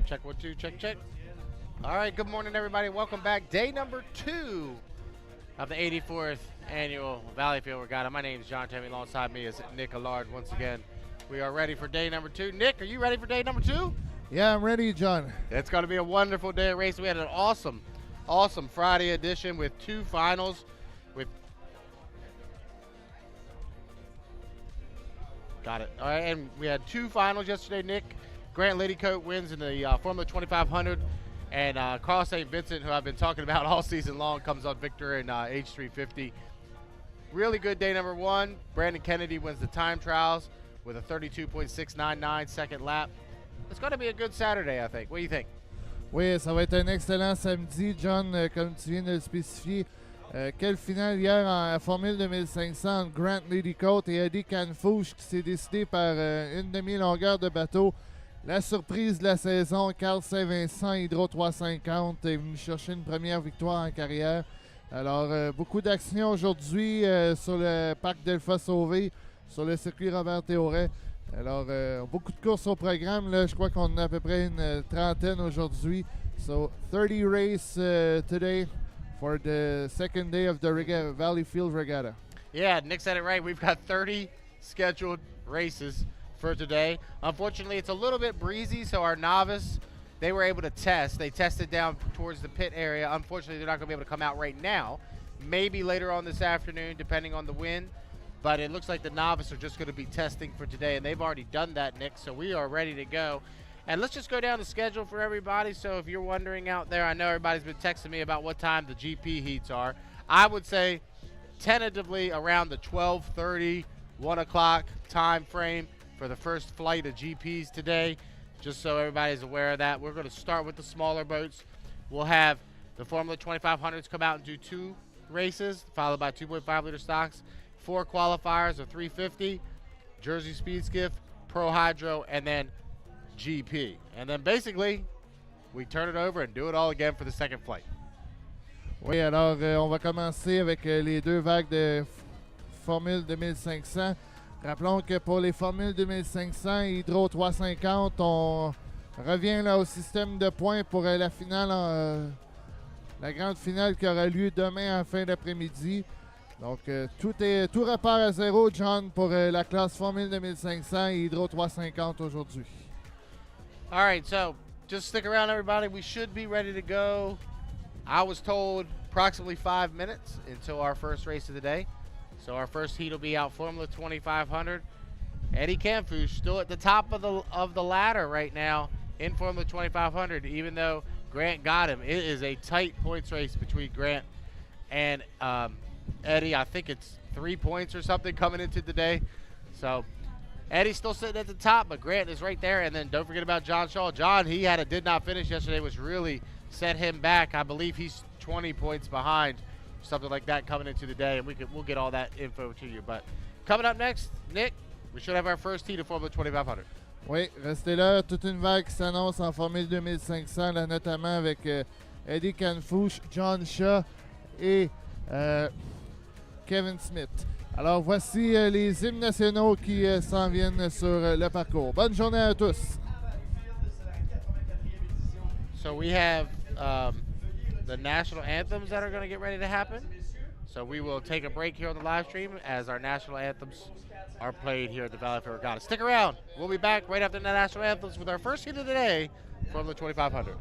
Check 1 2. Check check. All right. Good morning, everybody. Welcome back. Day number 2 of the 84th annual Valleyfield Regatta. My name is John Tammy. Alongside me is Nick Allard. Once again, we are ready for day number 2. Nick, are you ready for day number 2? Yeah, I'm ready, John. It's going to be a wonderful day of racing. We had an awesome Friday edition with 2 finals. Got it. All right, and we had 2 finals yesterday, Nick. Grant Liddycoat wins in the Formula 2500, and Carl St. Vincent, who I've been talking about all season long, comes on victor in H350. Really good day number 1. Brandon Kennedy wins the time trials with a 32.699 second lap. It's going to be a good Saturday, I think. What do you think? Oui, ça va être un excellent samedi, John, comme tu viens de le spécifier. Quelle finale hier en Formule 2500 entre Grant Liddycoat et Eddie Canfouche qui s'est décidé par une demi-longueur de bateau. La surprise de la saison, Carl Saint-Vincent, Hydro 350, est venu chercher une première victoire en carrière. Alors, beaucoup d'action aujourd'hui sur le parc Delpha Sauvé, sur le circuit Robert Théoret. Alors, beaucoup de courses au programme. Là, je crois qu'on a à peu près une trentaine aujourd'hui. So, 30 races today for the second day of the Valleyfield Regatta. Yeah, Nick said it right. We've got 30 scheduled races for today. Unfortunately, it's a little bit breezy, so our novice, they were able to test. They tested down towards the pit area. Unfortunately, they're not going to be able to come out right now. Maybe later on this afternoon, depending on the wind. But it looks like the novice are just going to be testing for today, and they've already done that, Nick, so we are ready to go. And let's just go down the schedule for everybody. So if you're wondering out there, I know everybody's been texting me about what time the GP heats are. I would say tentatively around the 12:30, 1 o'clock time frame for the first flight of GPs today, just so everybody's aware of that. We're going to start with the smaller boats. We'll have the Formula 2500s come out and do 2 races, followed by 2.5-liter stocks, 4 qualifiers of 350, Jersey Speed Skiff, ProHydro, and then GP. And then basically, we turn it over and do it all again for the second flight. Oui, alors on va commencer avec les 2 vagues de Formule 2500. Rappelons que pour les Formules 2500, Hydro 350, on revient là au système de points pour la finale, la grande finale qui aura lieu demain en fin d'après-midi. Donc, tout repart à zéro, John, pour la classe Formule 2500 et Hydro 350 aujourd'hui. All right, so just stick around, everybody. We should be ready to go. I was told approximately 5 minutes until our first race of the day. So our first heat will be out Formula 2500. Eddie Canfouche still at the top of the ladder right now in Formula 2500, even though Grant got him. It is a tight points race between Grant and Eddie. I think it's 3 points or something coming into the day. So Eddie's still sitting at the top, but Grant is right there. And then don't forget about John Shaw. John, he had a did not finish yesterday, which really set him back. I believe he's 20 points behind, something like that coming into the day, and we'll get all that info to you. But coming up next, Nick, we should have our first heat of Formula 2500. Oui, restez là. Toute une vague qui s'annonce en Formule 2500, là, notamment avec Eddie Canfouche, John Shaw et Kevin Smith. Alors, voici les hymnes nationaux qui s'en viennent sur le parcours. Bonne journée à tous. So we have the national anthems that are going to get ready to happen. So we will take a break here on the live stream as our national anthems are played here at the Valleyfield Regatta. Stick around. We'll be back right after the national anthems with our first heat of the day from the 2500.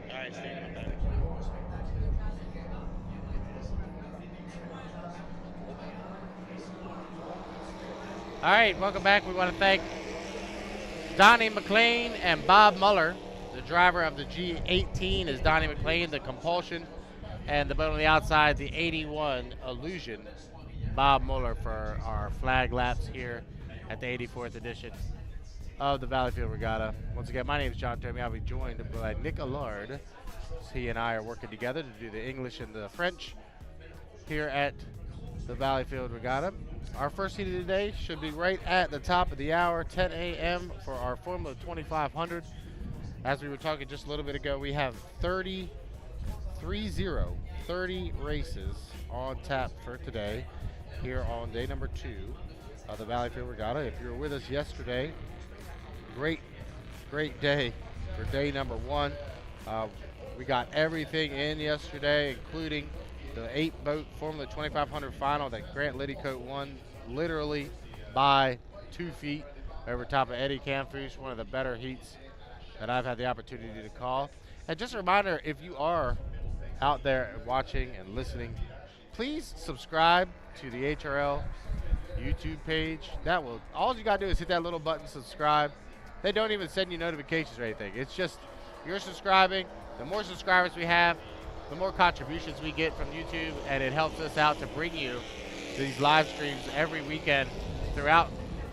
Alright, stay on that. Alright, welcome back. We want to thank Donnie McLean and Bob Muller. The driver of the G18 is Donnie McLean, the Compulsion, and the boat on the outside, the 81 Illusion. Bob Muller for our flag laps here at the 84th edition of the Valleyfield Regatta. Once again, my name is John Tomey. I'll be joined by Nick Allard. He and I are working together to do the English and the French here at the Valleyfield Regatta. Our first heat of the day should be right at the top of the hour, 10 a.m. for our Formula 2500. As we were talking just a little bit ago, we have 30 races on tap for today here on day number 2 of the Valleyfield Regatta. If you were with us yesterday, great day for day number 1. We got everything in yesterday, including the 8-boat Formula 2500 final that Grant Liddycoat won literally by 2 feet over top of Eddie Camfouche, one of the better heats that I've had the opportunity to call. And just a reminder, if you are out there watching and listening, please subscribe to the HRL YouTube page. That will, all you gotta do is hit that little button, subscribe. They don't even send you notifications or anything. It's just you're subscribing. The more subscribers we have, the more contributions we get from YouTube, and it helps us out to bring you these live streams every weekend throughout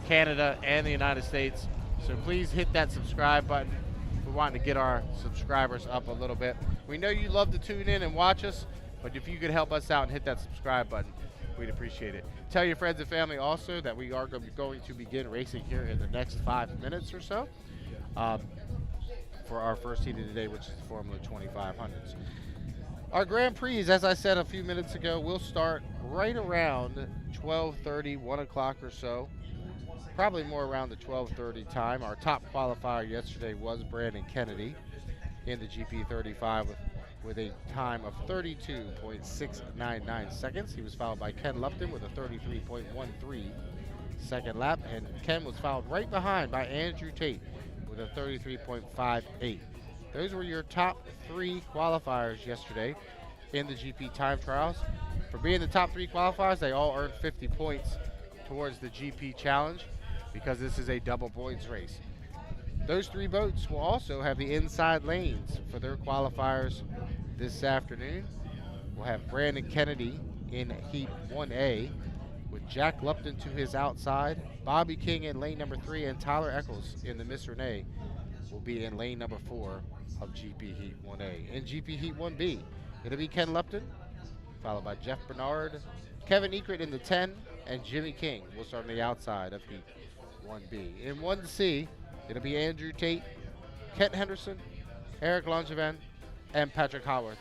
Canada and the United States. So please hit that subscribe button. We're wanting to get our subscribers up a little bit. We know you love to tune in and watch us, but if you could help us out and hit that subscribe button, we'd appreciate it. Tell your friends and family also that we are going to begin racing here in the next 5 minutes or so for our first heat of the day, which is the Formula 2500s. Our Grand Prix, as I said a few minutes ago, will start right around 12:30, 1 o'clock or so. Probably more around the 12:30 time. Our top qualifier yesterday was Brandon Kennedy in the GP35 with a time of 32.699 seconds. He was followed by Ken Lupton with a 33.13 second lap, and Ken was followed right behind by Andrew Tate with a 33.58. Those were your top 3 qualifiers yesterday in the GP time trials. For being the top 3 qualifiers, they all earned 50 points towards the GP challenge because this is a double points race. Those 3 boats will also have the inside lanes for their qualifiers this afternoon. We'll have Brandon Kennedy in Heat 1A with Jack Lupton to his outside, Bobby King in lane number 3, and Tyler Eccles in the Miss Renee will be in lane number 4 of GP Heat 1A. In GP Heat 1B, it'll be Ken Lupton, followed by Jeff Bernard, Kevin Ekert in the 10, and Jimmy King will start on the outside of Heat 1B. In 1C, it'll be Andrew Tate, Kent Henderson, Eric Langevin, and Patrick Howarth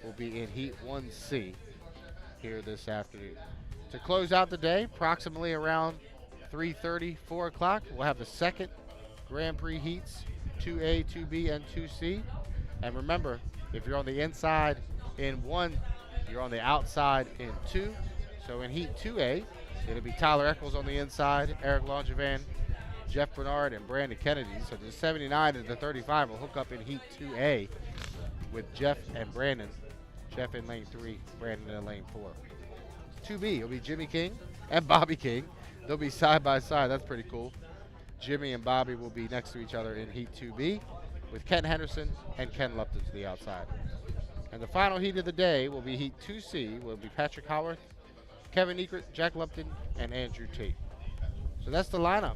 will be in Heat 1C here this afternoon. To close out the day, approximately around 3:30, 4 o'clock, we'll have the second Grand Prix heats, 2A, 2B, and 2C. And remember, if you're on the inside in 1, you're on the outside in 2. So in Heat 2A, it'll be Tyler Eccles on the inside, Eric Langevin, Jeff Bernard, and Brandon Kennedy. So the 79 and the 35 will hook up in Heat 2A with Jeff and Brandon. Jeff in lane 3, Brandon in lane 4. 2B, it'll be Jimmy King and Bobby King. They'll be side by side. That's pretty cool. Jimmy and Bobby will be next to each other in Heat 2B with Ken Henderson and Ken Lupton to the outside. And the final heat of the day will be Heat 2C, will be Patrick Howarth, Kevin Ekert, Jack Lupton, and Andrew Tate. So that's the lineup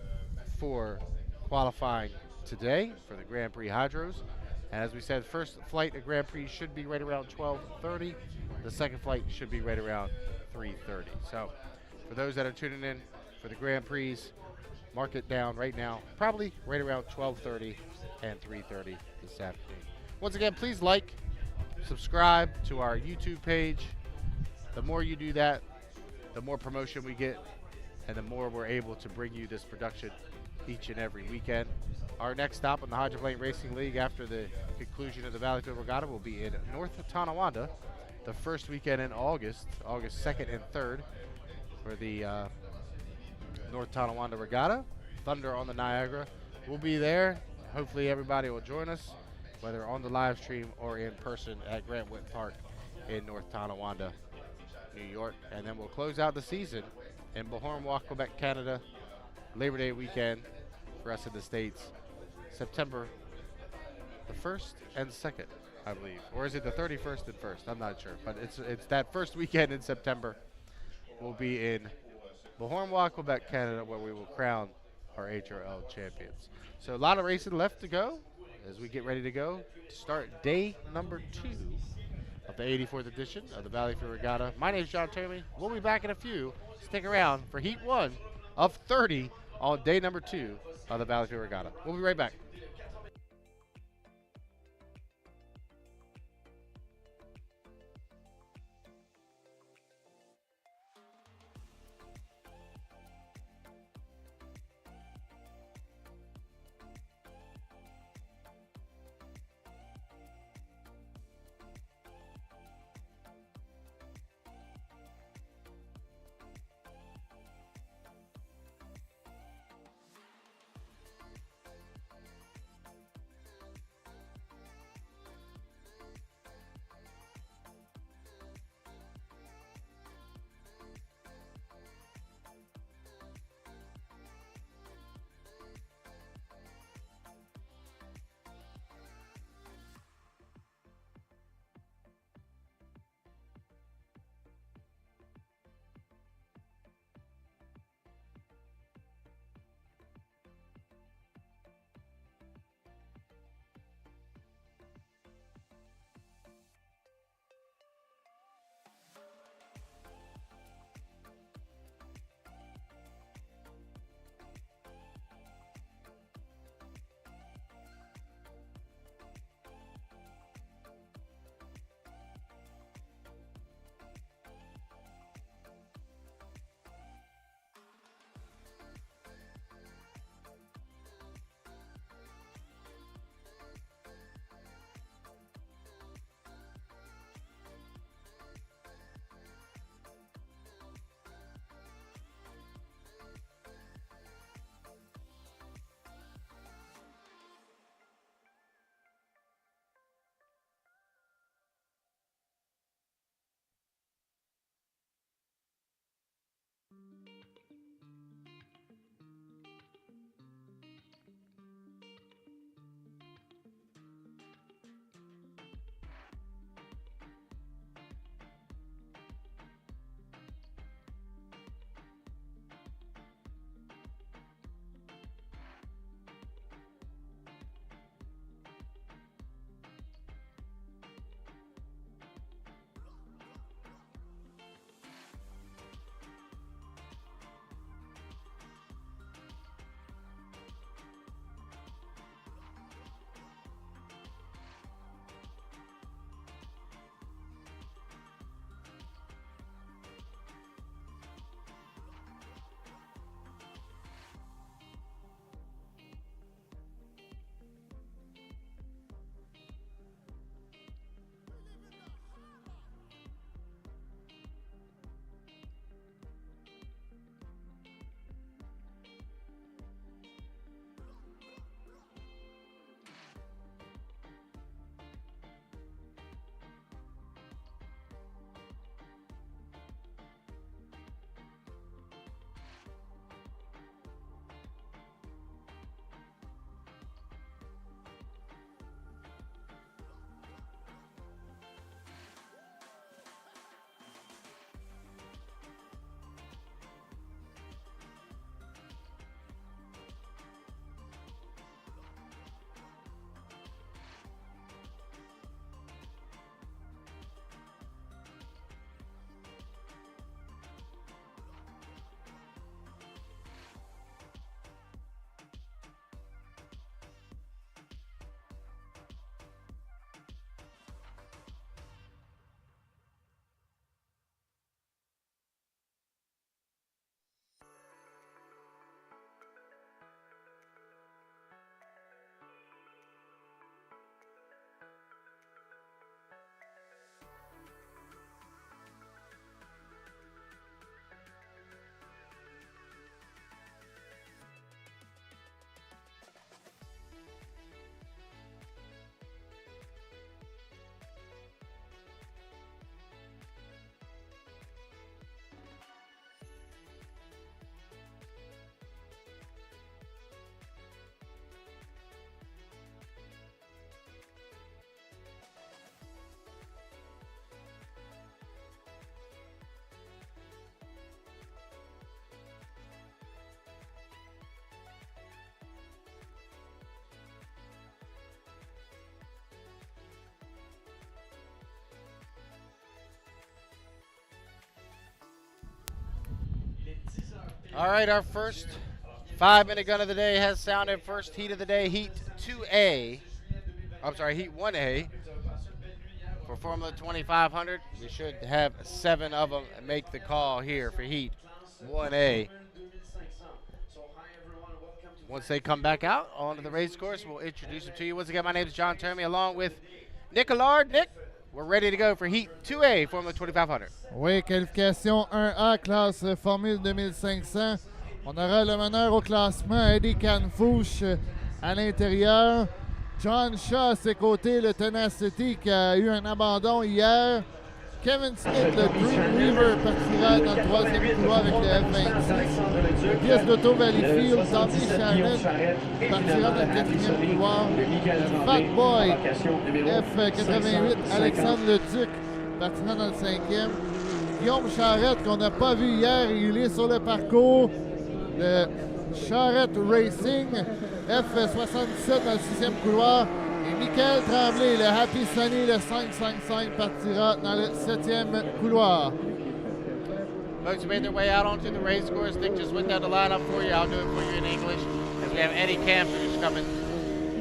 for qualifying today for the Grand Prix Hydros. And as we said, first flight of Grand Prix should be right around 12:30. The second flight should be right around 3:30. So for those that are tuning in for the Grand Prix, mark it down right now, probably right around 12:30 and 3:30 this afternoon. Once again, please like, subscribe to our YouTube page. The more you do that, the more promotion we get, and the more we're able to bring you this production each and every weekend. Our next stop on the Hydroplane Racing League after the conclusion of the Valleyfield Regatta will be in North Tonawanda the first weekend in August 2nd and 3rd for the North Tonawanda Regatta, Thunder on the Niagara. We'll be there. Hopefully everybody will join us, whether on the live stream or in person at Grant Witt Park in North Tonawanda, New York. And then we'll close out the season in Bahorm-Walk, Quebec, Canada, Labor Day weekend for us in the States, September the 1st and 2nd, I believe. Or is it the 31st and 1st? I'm not sure. But it's that first weekend in September. We'll be in Bahorm-Walk, Quebec, Canada, where we will crown our HRL champions. So a lot of racing left to go as we get ready to go to start day number 2 of the 84th edition of the Valleyfield Regatta. My name is John Tomey. We'll be back in a few. Stick around for Heat 1 of 30 on day number 2 of the Valleyfield Regatta. We'll be right back. All right, our first 5-minute gun of the day has sounded. First heat of the day, Heat 2A. I'm sorry, Heat 1A. For Formula 2500, we should have 7 of them make the call here for Heat 1A. Once they come back out onto the race course, we'll introduce them to you. Once again, my name is John Termy, along with Nick Allard. Nick, we're ready to go for Heat 2A, Formula 2500. Oui, qualification 1A, classe Formule 2500. On aura le meneur au classement, Eddie Canfouche à l'intérieur. John Shaw à ses côtés, le Tenacity qui a eu un abandon hier. Kevin Smith, le Dreamweaver, partira dans le troisième couloir avec le F26. Le pièce d'Auto Valleyfield, Tommy Shannon, partira dans le quatrième couloir. Le Fat Boy, F88, Alexandre Leduc, partira dans le cinquième. Guillaume Charrette, qu'on n'a pas vu hier, il est sur le parcours. Le Charrette Racing, F77 dans le sixième couloir. Et Michael Tremblay, le Happy Sunny, le 555, partira dans le septième couloir. Folks made their way out onto the race course. Nick just went down the lineup for you. I'll do it for you in English as we have Eddie Camfouche coming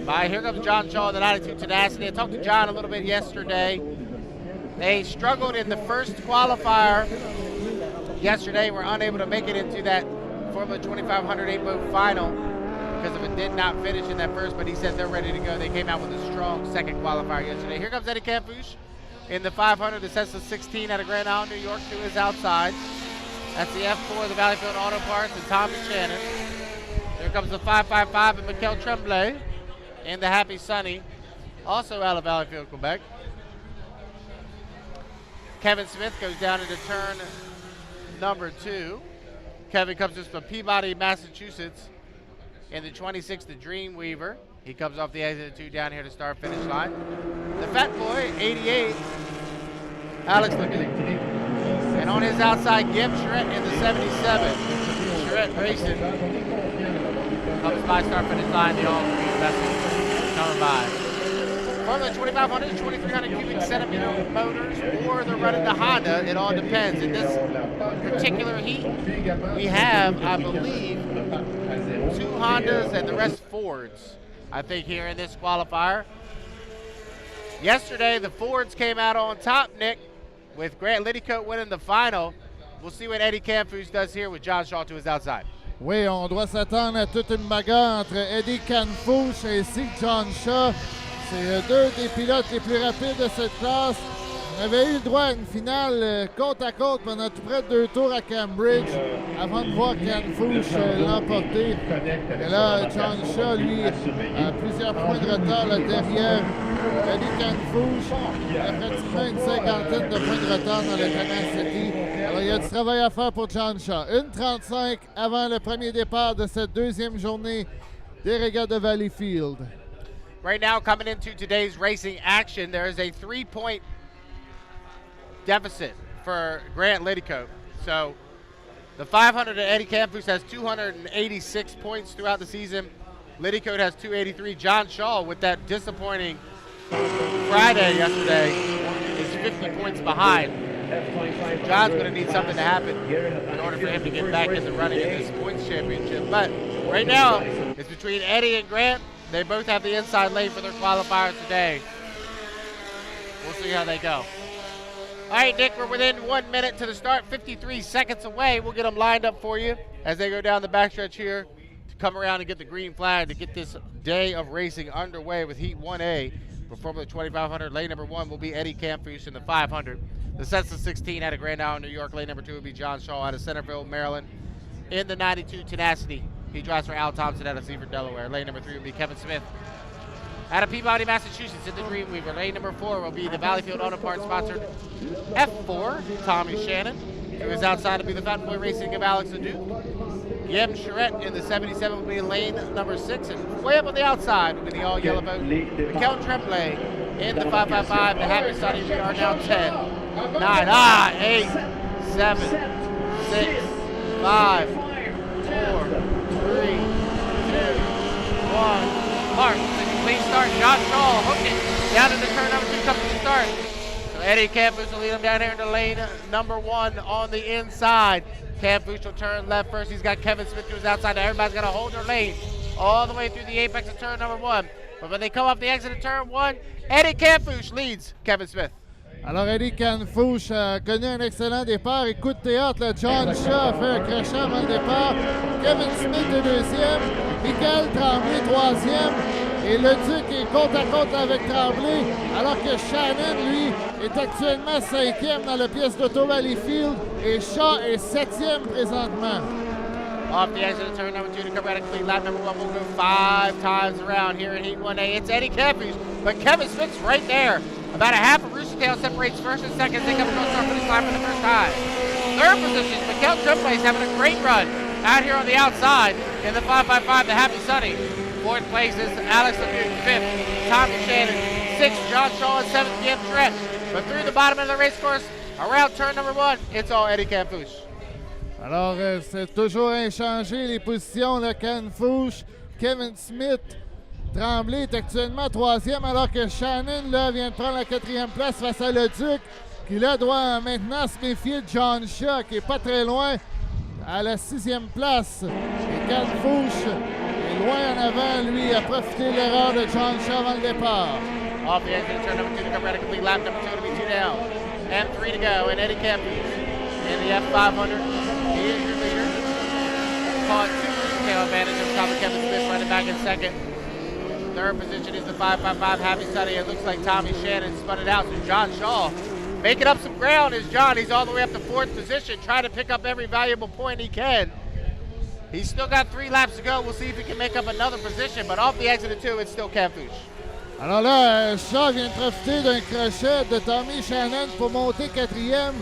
by. Here comes John Shaw, the 92 Tenacity. I talked to John a little bit yesterday. They struggled in the first qualifier yesterday. Were unable to make it into that Formula 2500 8-boat final because of it did not finish in that first, but he said they're ready to go. They came out with a strong second qualifier yesterday. Here comes Eddie Camfouche in the 500. The Cessna 16 out of Grand Island, New York, to his outside. That's the F4 of the Valleyfield Auto Parts and Tommy Shannon. Here comes the 555 and Michael Tremblay in the Happy Sunny, also out of Valleyfield, Quebec. Kevin Smith goes down into turn number 2. Kevin comes just from Peabody, Massachusetts, in the 26, the Dreamweaver. He comes off the exit 2 down here to start finish line. The Fat Boy, 88, Alex Leduc. And on his outside, Gib Charette in the 77. Charette racing. Comes by start finish line, the all-green vessel coming by. Formula 2500, 2300 cubic centimeter motors, or they're running the Honda. It all depends. In this particular heat, we have, I believe, 2 Hondas and the rest Fords, I think, here in this qualifier. Yesterday, the Fords came out on top, Nick, with Grant Liddycoat winning the final. We'll see what Eddie Camfouche does here with John Shaw to his outside. Oui, on doit s'attendre à toute une bagarre entre Eddie Canfouche ainsi que John Shaw. C'est 2 des pilotes les plus rapides de cette classe. On avait eu le droit à une finale côte à côte pendant tout près de 2 tours à Cambridge avant de voir Canfouche l'emporter. Et là, John Shaw, lui, a plusieurs points de retard là, derrière Eddie Canfouche. Il a pratiquement une cinquantaine de points de retard dans le Tenacity. Alors, il y a du travail à faire pour John Shaw. 1:35 avant le premier départ de cette deuxième journée des Régates de Valleyfield. Right now, coming into today's racing action, there is a 3-point deficit for Grant Liddycoat. So the 500 at Eddie Camfouche has 286 points throughout the season. Liddycoat has 283. John Shaw, with that disappointing Friday yesterday, is 50 points behind. John's going to need something to happen in order for him to get back in the running in this points championship. But right now, it's between Eddie and Grant. They both have the inside lane for their qualifiers today. We'll see how they go. All right, Nick, we're within 1 minute to the start, 53 seconds away. We'll get them lined up for you as they go down the backstretch here to come around and get the green flag to get this day of racing underway with Heat 1A. For Formula 2500, lane number 1 will be Eddie Camfouche in the 500. The Cessna 16 out of Grand Island, New York. Lane number 2 will be John Shaw out of Centerville, Maryland. In the 92 Tenacity, he drives for Al Thompson out of Seaford, Delaware. Lane number 3 will be Kevin Smith out of Peabody, Massachusetts in the Dreamweaver. Lane number 4 will be the Valleyfield Auto Parts sponsored F4, Tommy Shannon. To his outside will be the Fat Boy Racing of Alex Leduc. Yem Charette in the 77 will be lane number 6. And way up on the outside will be the all-yellow boat, Michael Tremblay in the 555. The Happy Sunny, we are now 10, 9, 8, 7, 6, 5, 4, 3, 2, 1. Mark, clean start. John Shaw hooked it down into turn number 2, comes to start. So Eddie Campus will lead him down here into lane number 1 on the inside. Campus will turn left first. He's got Kevin Smith to his outside. Now everybody's got to hold their lane all the way through the apex of turn number 1. But when they come off the exit of turn 1, Eddie Campus leads Kevin Smith. Alors, Eddie Canfouche a connu un excellent départ. Et coup de théâtre, là, John Shaw a fait un crochet avant le départ. Kevin Smith est deuxième. Michael Tremblay troisième. Et le Duc est côte à côte avec Tremblay. Alors que Shannon, lui, est actuellement cinquième dans la pièce d'Auto Valleyfield. Et Shaw est septième présentement. Off the exit of turn number 2 to come out of clean lap number 1. We'll go 5 times around here in Heat 1A. It's Eddie Campus, but Kevin Smith's right there. About a half a rooster tail separates first and second. They come across our finish line for the first time. Third position, Mikkel Tremblay is having a great run out here on the outside in the 5x5, the Happy Sunny. Fourth place is Alex Lemieux. Fifth, Tommy Shannon. Sixth, John Shaw, and 7th, Jim Trent. But through the bottom of the race course, around turn number 1, it's all Eddie Campus. Alors, c'est toujours inchangé les positions. Le Canfouche, Kevin Smith, Tremblay est actuellement troisième, alors que Shannon là, vient de prendre la 4e place face à le Duc, qui là doit maintenant se méfier de John Shaw, qui est pas très loin, à la 6e place. Et Canfouche est loin en avant, lui, a profité de l'erreur de John Shaw avant le départ. Off the exit, turn number 2 to come around a complete lap number 2 to be 2 down. And 3 to go, and Eddie Campus in the F500. He is your leader. Caught 2 rooster tail advantage on top of Kevin Smith running back in second. Third position is the 5x5 Happy Sunny. It looks like Tommy Shannon spun it out. So John Shaw making up some ground is John. He's all the way up to 4th position, trying to pick up every valuable point he can. He's still got 3 laps to go. We'll see if he can make up another position. But off the exit of 2, it's still Campouche. Alors là, Shaw vient de profiter d'un crochet de Tommy Shannon pour monter 4e.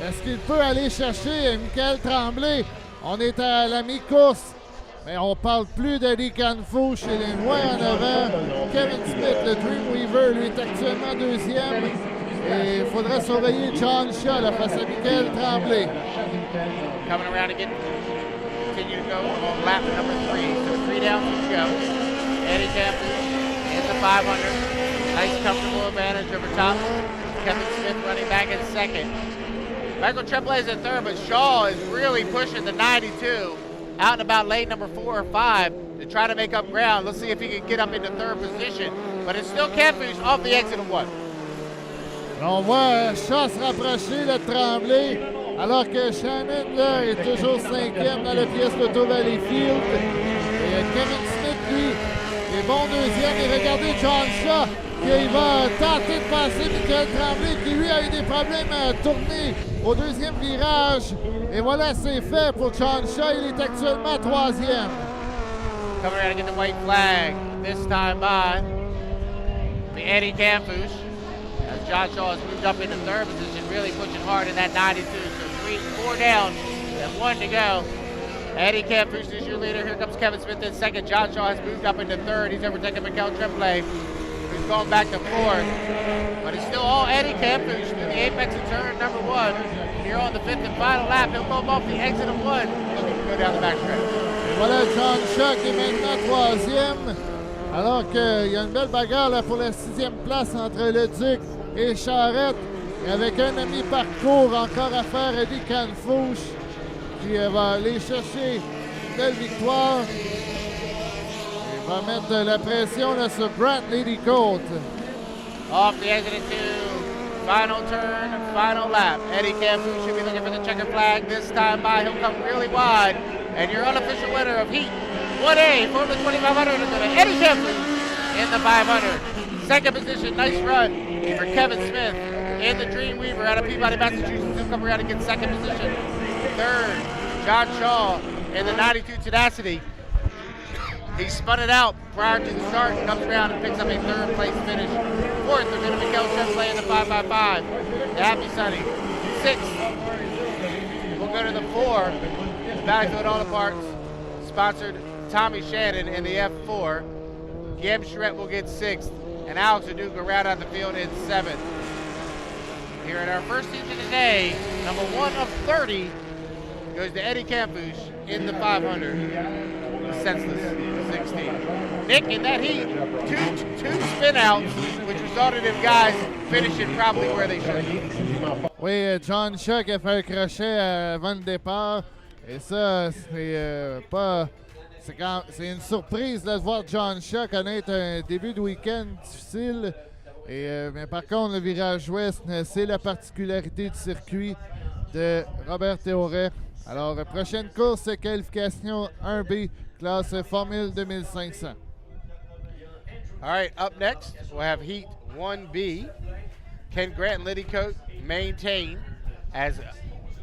Est-ce qu'il peut aller chercher Michael Tremblay? On est à la mi-course. Mais on parle plus d'Eddie Canfouche, il est loin en avant. Kevin Smith, le Dreamweaver, lui est actuellement 2e. Et il faudra surveiller John Shaw là, face à Michael Tremblay. Coming around again, continue to go on lap number 3. So 3 down, 2 to go. Eddie Campouche in the 500. Nice comfortable advantage over top. Kevin Smith running back in second. Michael Tremblay is in third, but Shaw is really pushing the 92. Out and about lane number 4 or 5 to try to make up ground. Let's see if he can get up into third position. But it's still Campus off the exit of 1. On voit Shaw se rapprocher de Tremblay, alors que Shannon là, est toujours 5e dans la pièce d'Auto Valleyfield. Et Kevin Smith, lui, est bon 2e. Et regardez John Shaw, qui va tenter de passer Michael Tremblay, qui lui a eu des problèmes à tourner au 2e virage. Et voilà, c'est fait pour John Shaw. Il est actuellement 3e. Coming around to get the white flag. This time by the Eddie Campus. As John Shaw has moved up into third position, really pushing hard in that 92. So 4 down and 1 to go. Eddie Campus is your leader. Here comes Kevin Smith in second. John Shaw has moved up into third. He's overtaken Michael Tremblay, who's going back to 4th. But it's still all Eddie Campus through the apex of turn number 1. Here on the 5th and final lap, he'll come off the exit of 1. Looking to go down the backstretch. Voilà John Shaw qui est maintenant 3e. Alors qu'il y a une belle bagarre là, pour la 6e place entre le Duc et Charrette. Et avec un demi-parcours encore à faire, Eddie Canfouche qui va aller chercher une belle victoire. Il va mettre de la pression là, sur Brant Ladycote. Off the exit of 2. Final turn, final lap. Eddie Campus should be looking for the checker flag this time by. He'll come really wide. And your unofficial winner of Heat 1A, Formula 2500, is going to Eddie Campus in the 500. Second position, nice run for Kevin Smith in the Dreamweaver out of Peabody, Massachusetts. He'll come around and get second position. Third, John Shaw in the 92 Tenacity. He spun it out prior to the start, comes around and picks up a third place finish. Fourth, they're going to Michael Tremblay in the 5x5. The Happy Sunny. Sixth, we'll go to the 4. Valleyfield Auto Parts sponsored Tommy Shannon in the F4. Gam Charette will get 6th. And Alex Leduc will round out the field in 7th. Here in our first team of the day, number 1 of 30 goes to Eddie Campus in the 500. Senseless 16. Nick, in that heat, two spin outs, which resulted in guys finishing probably where they should. Oui, John Shaw qui a fait un crochet avant le départ. Et ça, c'est pas... C'est une surprise là, de voir John Shaw connaître un début de week-end difficile. Mais par contre, le virage ouest, c'est la particularité du circuit de Robert Théoret. Alors, prochaine course, qualification 1B, classe Formule 2500. All right, up next, we'll have Heat 1B. Can Grant Liddycote maintain as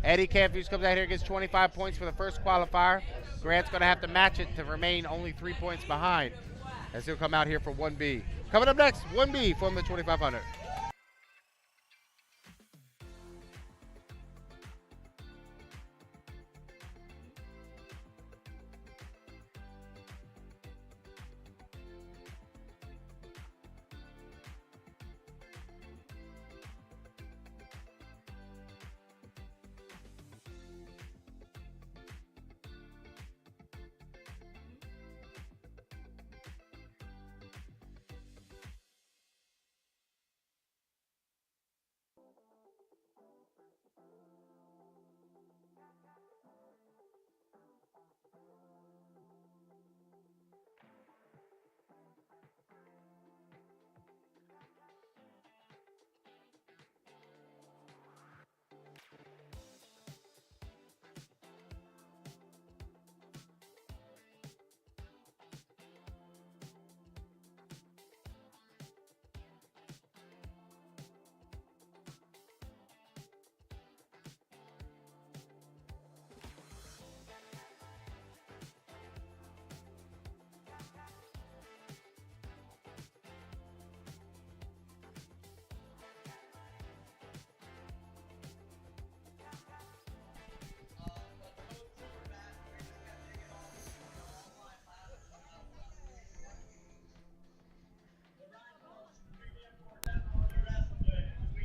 Eddie Canfuse comes out here and gets 25 points for the first qualifier? Grant's going to have to match it to remain only 3 points behind as he'll come out here for 1B. Coming up next, 1B from the 2500.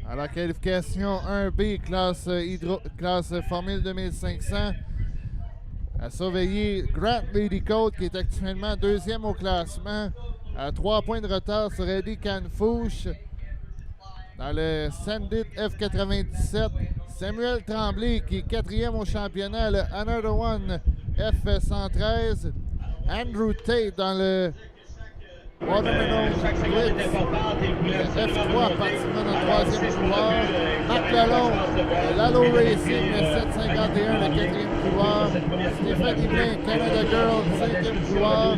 À la qualification 1B, classe Formule 2500, à surveiller Grant Liddycote qui est actuellement deuxième au classement, à 3 points de retard sur Eddie Canfouche. Dans le Samedi F97, Samuel Tremblay qui est quatrième au championnat, le Another One F113. Andrew Tate dans le Watermelon Blitz, F3 participant dans le troisième couloir. Marc Lalonde, Lalo Racing, le 751, le quatrième couloir. Stéphanie Blain, Canada Girl, cinquième couloir.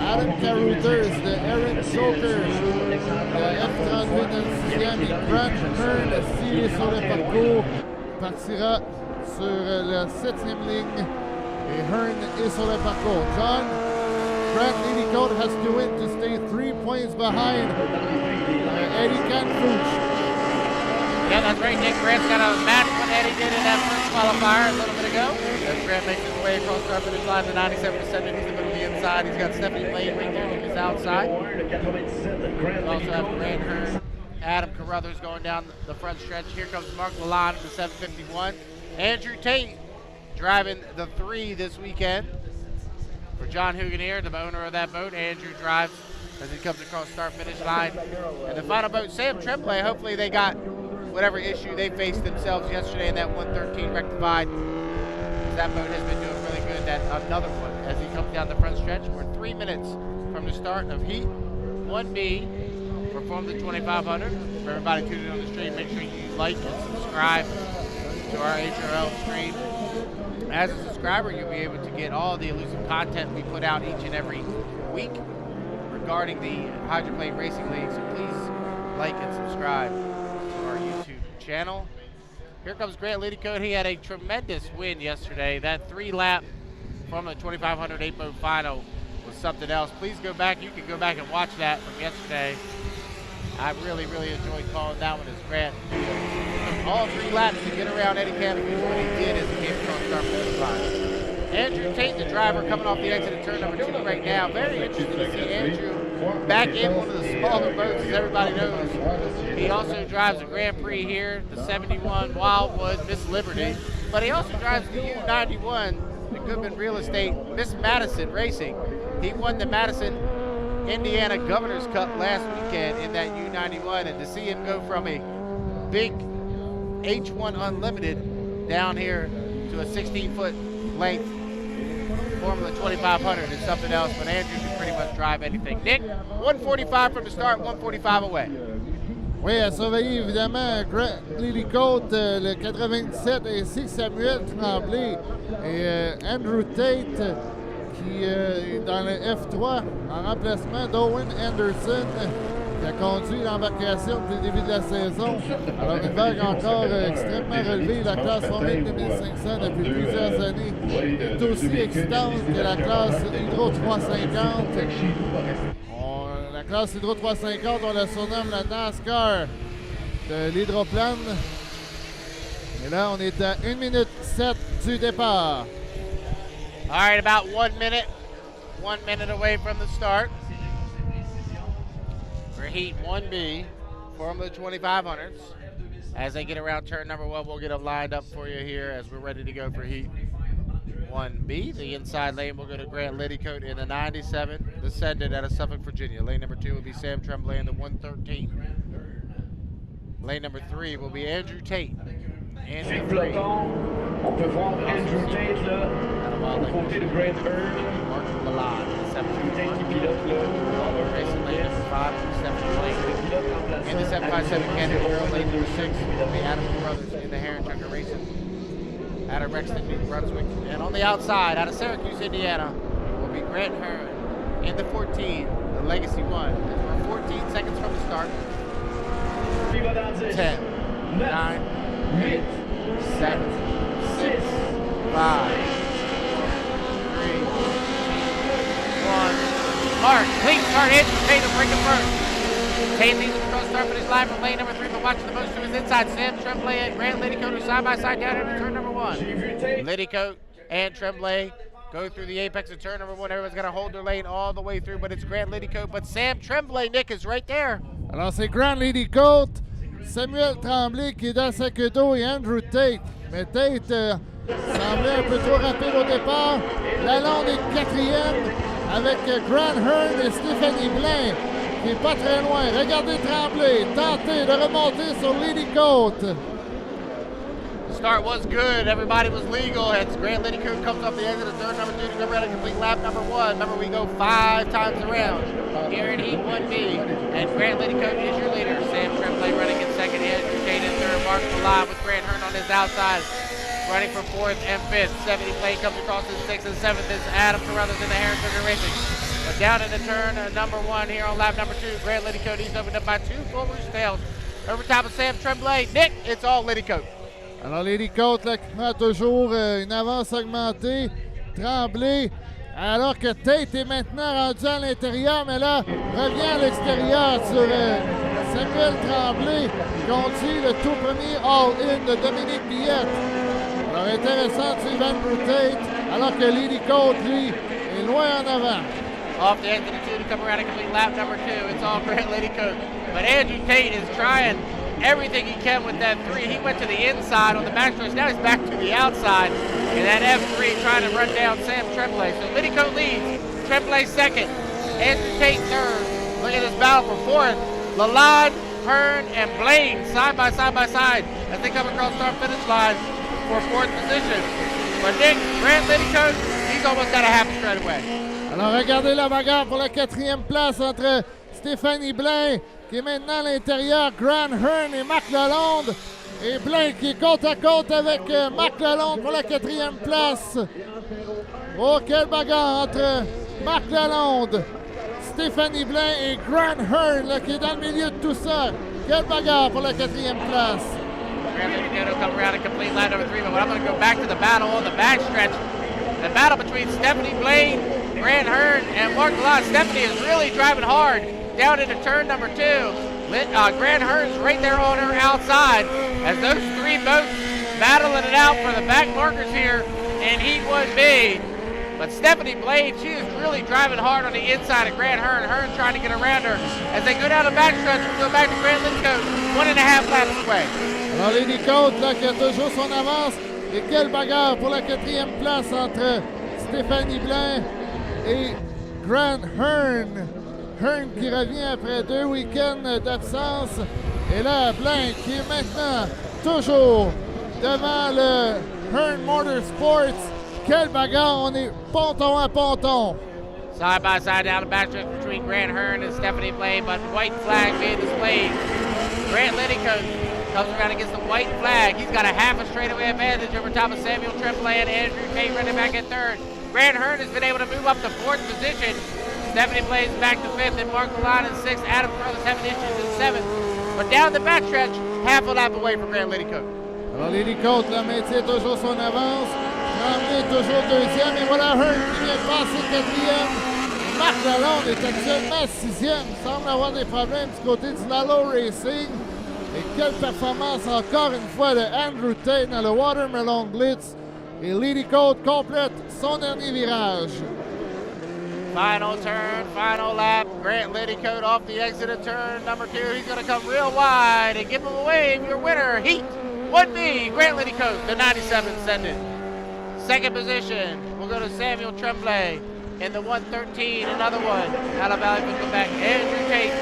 Adam Carothers, de Eric Joker, le F38 dans le sixième. Et Grant Hearn, s'il est sur le parcours, partira sur la septième ligne. Et Hearn est sur le parcours. John, Grant Liddycote has to win to stay 3 points behind Eddie Canfouche. Yeah, that's right, Nick. Grant's got a match what Eddie did in that first qualifier a little bit ago. As Grant makes his way across the finish line, the 97%, and he's in the middle of the inside. He's got Stephanie Blaine right there to his outside. We also have Grant Hearn, Adam Carruthers going down the front stretch. Here comes Mark Lalonde in the 751. Andrew Tate driving the 3 this weekend. For John Huganier, the owner of that boat, Andrew drives as he comes across start-finish line. And the final boat, Sam Tremblay, hopefully they got whatever issue they faced themselves yesterday in that 113 rectified. That boat has been doing really good. That another one as he comes down the front stretch. We're 3 minutes from the start of Heat 1B for Formula 2500. For everybody tuning in on the stream, make sure you like and subscribe to our HRL stream. As a subscriber, you'll be able to get all the elusive content we put out each and every week regarding the Hydroplane Racing League. So please like and subscribe to our YouTube channel. Here comes Grant Liddycote. He had a tremendous win yesterday. That 3-lap from the 2500 8-boat final was something else. Please go back. You can go back and watch that from yesterday. I really, really enjoyed calling that one as Grant took all 3 laps to get around Eddie Canfouche. What he did is he came across start finish line. Andrew Tate, the driver, coming off the exit of turn number 2 right now. Very interesting to see Andrew back in one of the smaller boats, as everybody knows. He also drives a Grand Prix here, the 71 Wildwood Miss Liberty. But he also drives the U91, the Goodman Real Estate Miss Madison Racing. He won the Madison Indiana Governor's Cup last weekend in that U91, and to see him go from a big H1 Unlimited down here to a 16-foot length Formula 2500 is something else, but Andrew can pretty much drive anything. Nick, 145 from the start, 145 away. Oui, à surveiller évidemment Grand Prix, le 97, ainsi que Samuel Tremblay et Andrew Tate qui est dans le F3 en remplacement d'Owen Anderson qui a conduit l'embarcation depuis le début de la saison. Alors une vague encore extrêmement relevée. La classe Formule 2500 depuis plusieurs années est aussi excitante que la classe Hydro 350. La classe Hydro 350, on la surnomme la NASCAR de l'Hydroplane. Et là, on est à 1 minute 7 du départ. All right, about 1 minute. 1 minute away from the start. For Heat 1B, Formula 2500s. As they get around turn number 1, we'll get them lined up for you here as we're ready to go for Heat 1B. The inside lane will go to Grant Liddycoat in the 97, descended out of Suffolk, Virginia. Lane number 2 will be Sam Tremblay in the 113. Lane number 3 will be Andrew Tate. Andrew Tate. On peut voir Andrew Tate là, au côté de Grand Prix. Mark Malad, the 751. Tate qui pilote là. Racing lane number 5, 7 in the 757 Canada World, lane number 6 will be Adams Brothers in the Heron Tucker Racing out of Rexton, New Brunswick. And on the outside, out of Syracuse, Indiana, will be Grant Heron in the 14, the Legacy 1. As we're 14 seconds from the start. 10, 9, 8, 7, 6, 5, 3, 1. Mark, clean start, Andrew Tate will break it first. Tate leads the cross start finish line from lane number 3, but watching the most to his inside. Sam Tremblay and Grant Liddycoat are side by side down into turn number 1. Liddycoat and Tremblay go through the apex of turn number 1. Everyone's got to hold their lane all the way through, but it's Grant Liddycoat. But Sam Tremblay, Nick, is right there. Alors c'est Grant Liddycoat, Samuel Tremblay qui est dans sa queue d'eau et Andrew Tate. Mais Tate semblait un peu trop rapide au départ. Lalonde est 4e avec Grant Hearn et Stéphanie Blain qui n'est pas très loin. Regardez Tremblay tenter de remonter sur Liddycoat. Start was good. Everybody was legal. As Grant Liddycoat comes off the exit of turn number 2 to go around and complete lap number 1. Remember, we go 5 times around here in Heat 1B. And Grant Liddycoat is your leader. Sam Tremblay running in second. Andrew Tate in third. Mark Malad with Grant Hearn on his outside. Running for 4th and 5th. 70 plane comes across in 6th and 7th. Is Adam Carruthers in the Heron Sugar Racing. But down in the turn number 1 here on lap number 2. Grant Liddycoat, he's opened up by 2 full rouge tails. Over top of Sam Tremblay. Nick, it's all Liddycoat. Alors Liddycoat là, qui prend toujours une avance augmentée. Tremblay, alors que Tate est maintenant rendu à l'intérieur, mais là, revient à l'extérieur sur Samuel Tremblay, qui conduit le tout premier all-in de Dominique Billette. Alors intéressant de suivre Andrew Tate, alors que Liddycoat, lui, est loin en avant. Off the end of the 2 to come around and complete lap number 2. It's all Grant Liddycoat. But Andrew Tate is trying everything he can with that 3. He went to the inside on the backstretch. Now he's back to the outside. And that F3 trying to run down Sam Tremblay. So Liddycoat leads. Tremblay second. Andrew Tate third. Look at this battle for 4th. Lalonde, Hearn, and Blaine side by side as they come across start finish line for 4th position. But Nick, Grant Liddycoat, he's almost got a half straight away. Alors regardez la bagarre pour la 4e place entre Stéphanie Blain, qui est maintenant à l'intérieur, Grant Hearn et Marc Lalonde. Et Blain qui est côte à côte avec Marc Lalonde pour la 4e place. Oh, quelle bagarre entre Marc Lalonde, Stéphanie Blain et Grant Hearn là, qui est dans le milieu de tout ça. Quelle bagarre pour la 4e place. Grant Liddycoat will come around and complete lap number 3, but I'm going to go back to the battle on the backstretch. The battle between Stephanie Blaine, Grant Hearn, and Mark Lalonde. Stephanie is really driving hard down into turn number 2. Grant Hearn's right there on her outside as those 3 boats battling it out for the back markers here in Heat 1B. But Stephanie Blaine, she is really driving hard on the inside of Grant Hearn. Hearn trying to get around her as they go down the backstretch. We'll go back to Grant Liddycoat, 1.5 laps away. Alors Liddycoat là qui a toujours son avance. Et quelle bagarre pour la 4e place entre Stéphanie Blain et Grant Hearn. Hearn qui revient après 2 week-ends d'absence. Et là, Blank qui est maintenant toujours devant le Hearn Motorsports. Quelle bagarre, on est ponton à ponton. Side by side down the backstretch between Grant Hearn and St-Felicien, but white flag being displayed. Grant Liddicoat comes around against the white flag. He's got a half a straightaway advantage over top of Samuel Tremblay and Andrew Tate running back in third. Grant Hearn has been able to move up to 4th position. St-Felicien back to 5th and Mark Milan in 6th. Adam Carruthers having issues in 7th. But down the backstretch, half a lap away from Grant Liddicoat. Alors Liddicoat là, maintient toujours son avance. Tremblay toujours deuxième. Et voilà Hearn qui vient de passer quatrième. Marc Lalonde est actuellement 6e. Il semble avoir des problèmes du côté du Lalo Racing. Et quelle performance encore une fois de Andrew Tate dans le Watermelon Blitz. Et Liddicoat complète son dernier virage. Final turn, final lap. Grant Liddicoat off the exit of turn number 2. He's going to come real wide and give him away. Your winner, Heat 1B, Grant Liddicoat, the 97 Ascendant. Second position, we'll go to Samuel Tremblay in the 113, another one out of Valleyfield, Quebec. Andrew Tate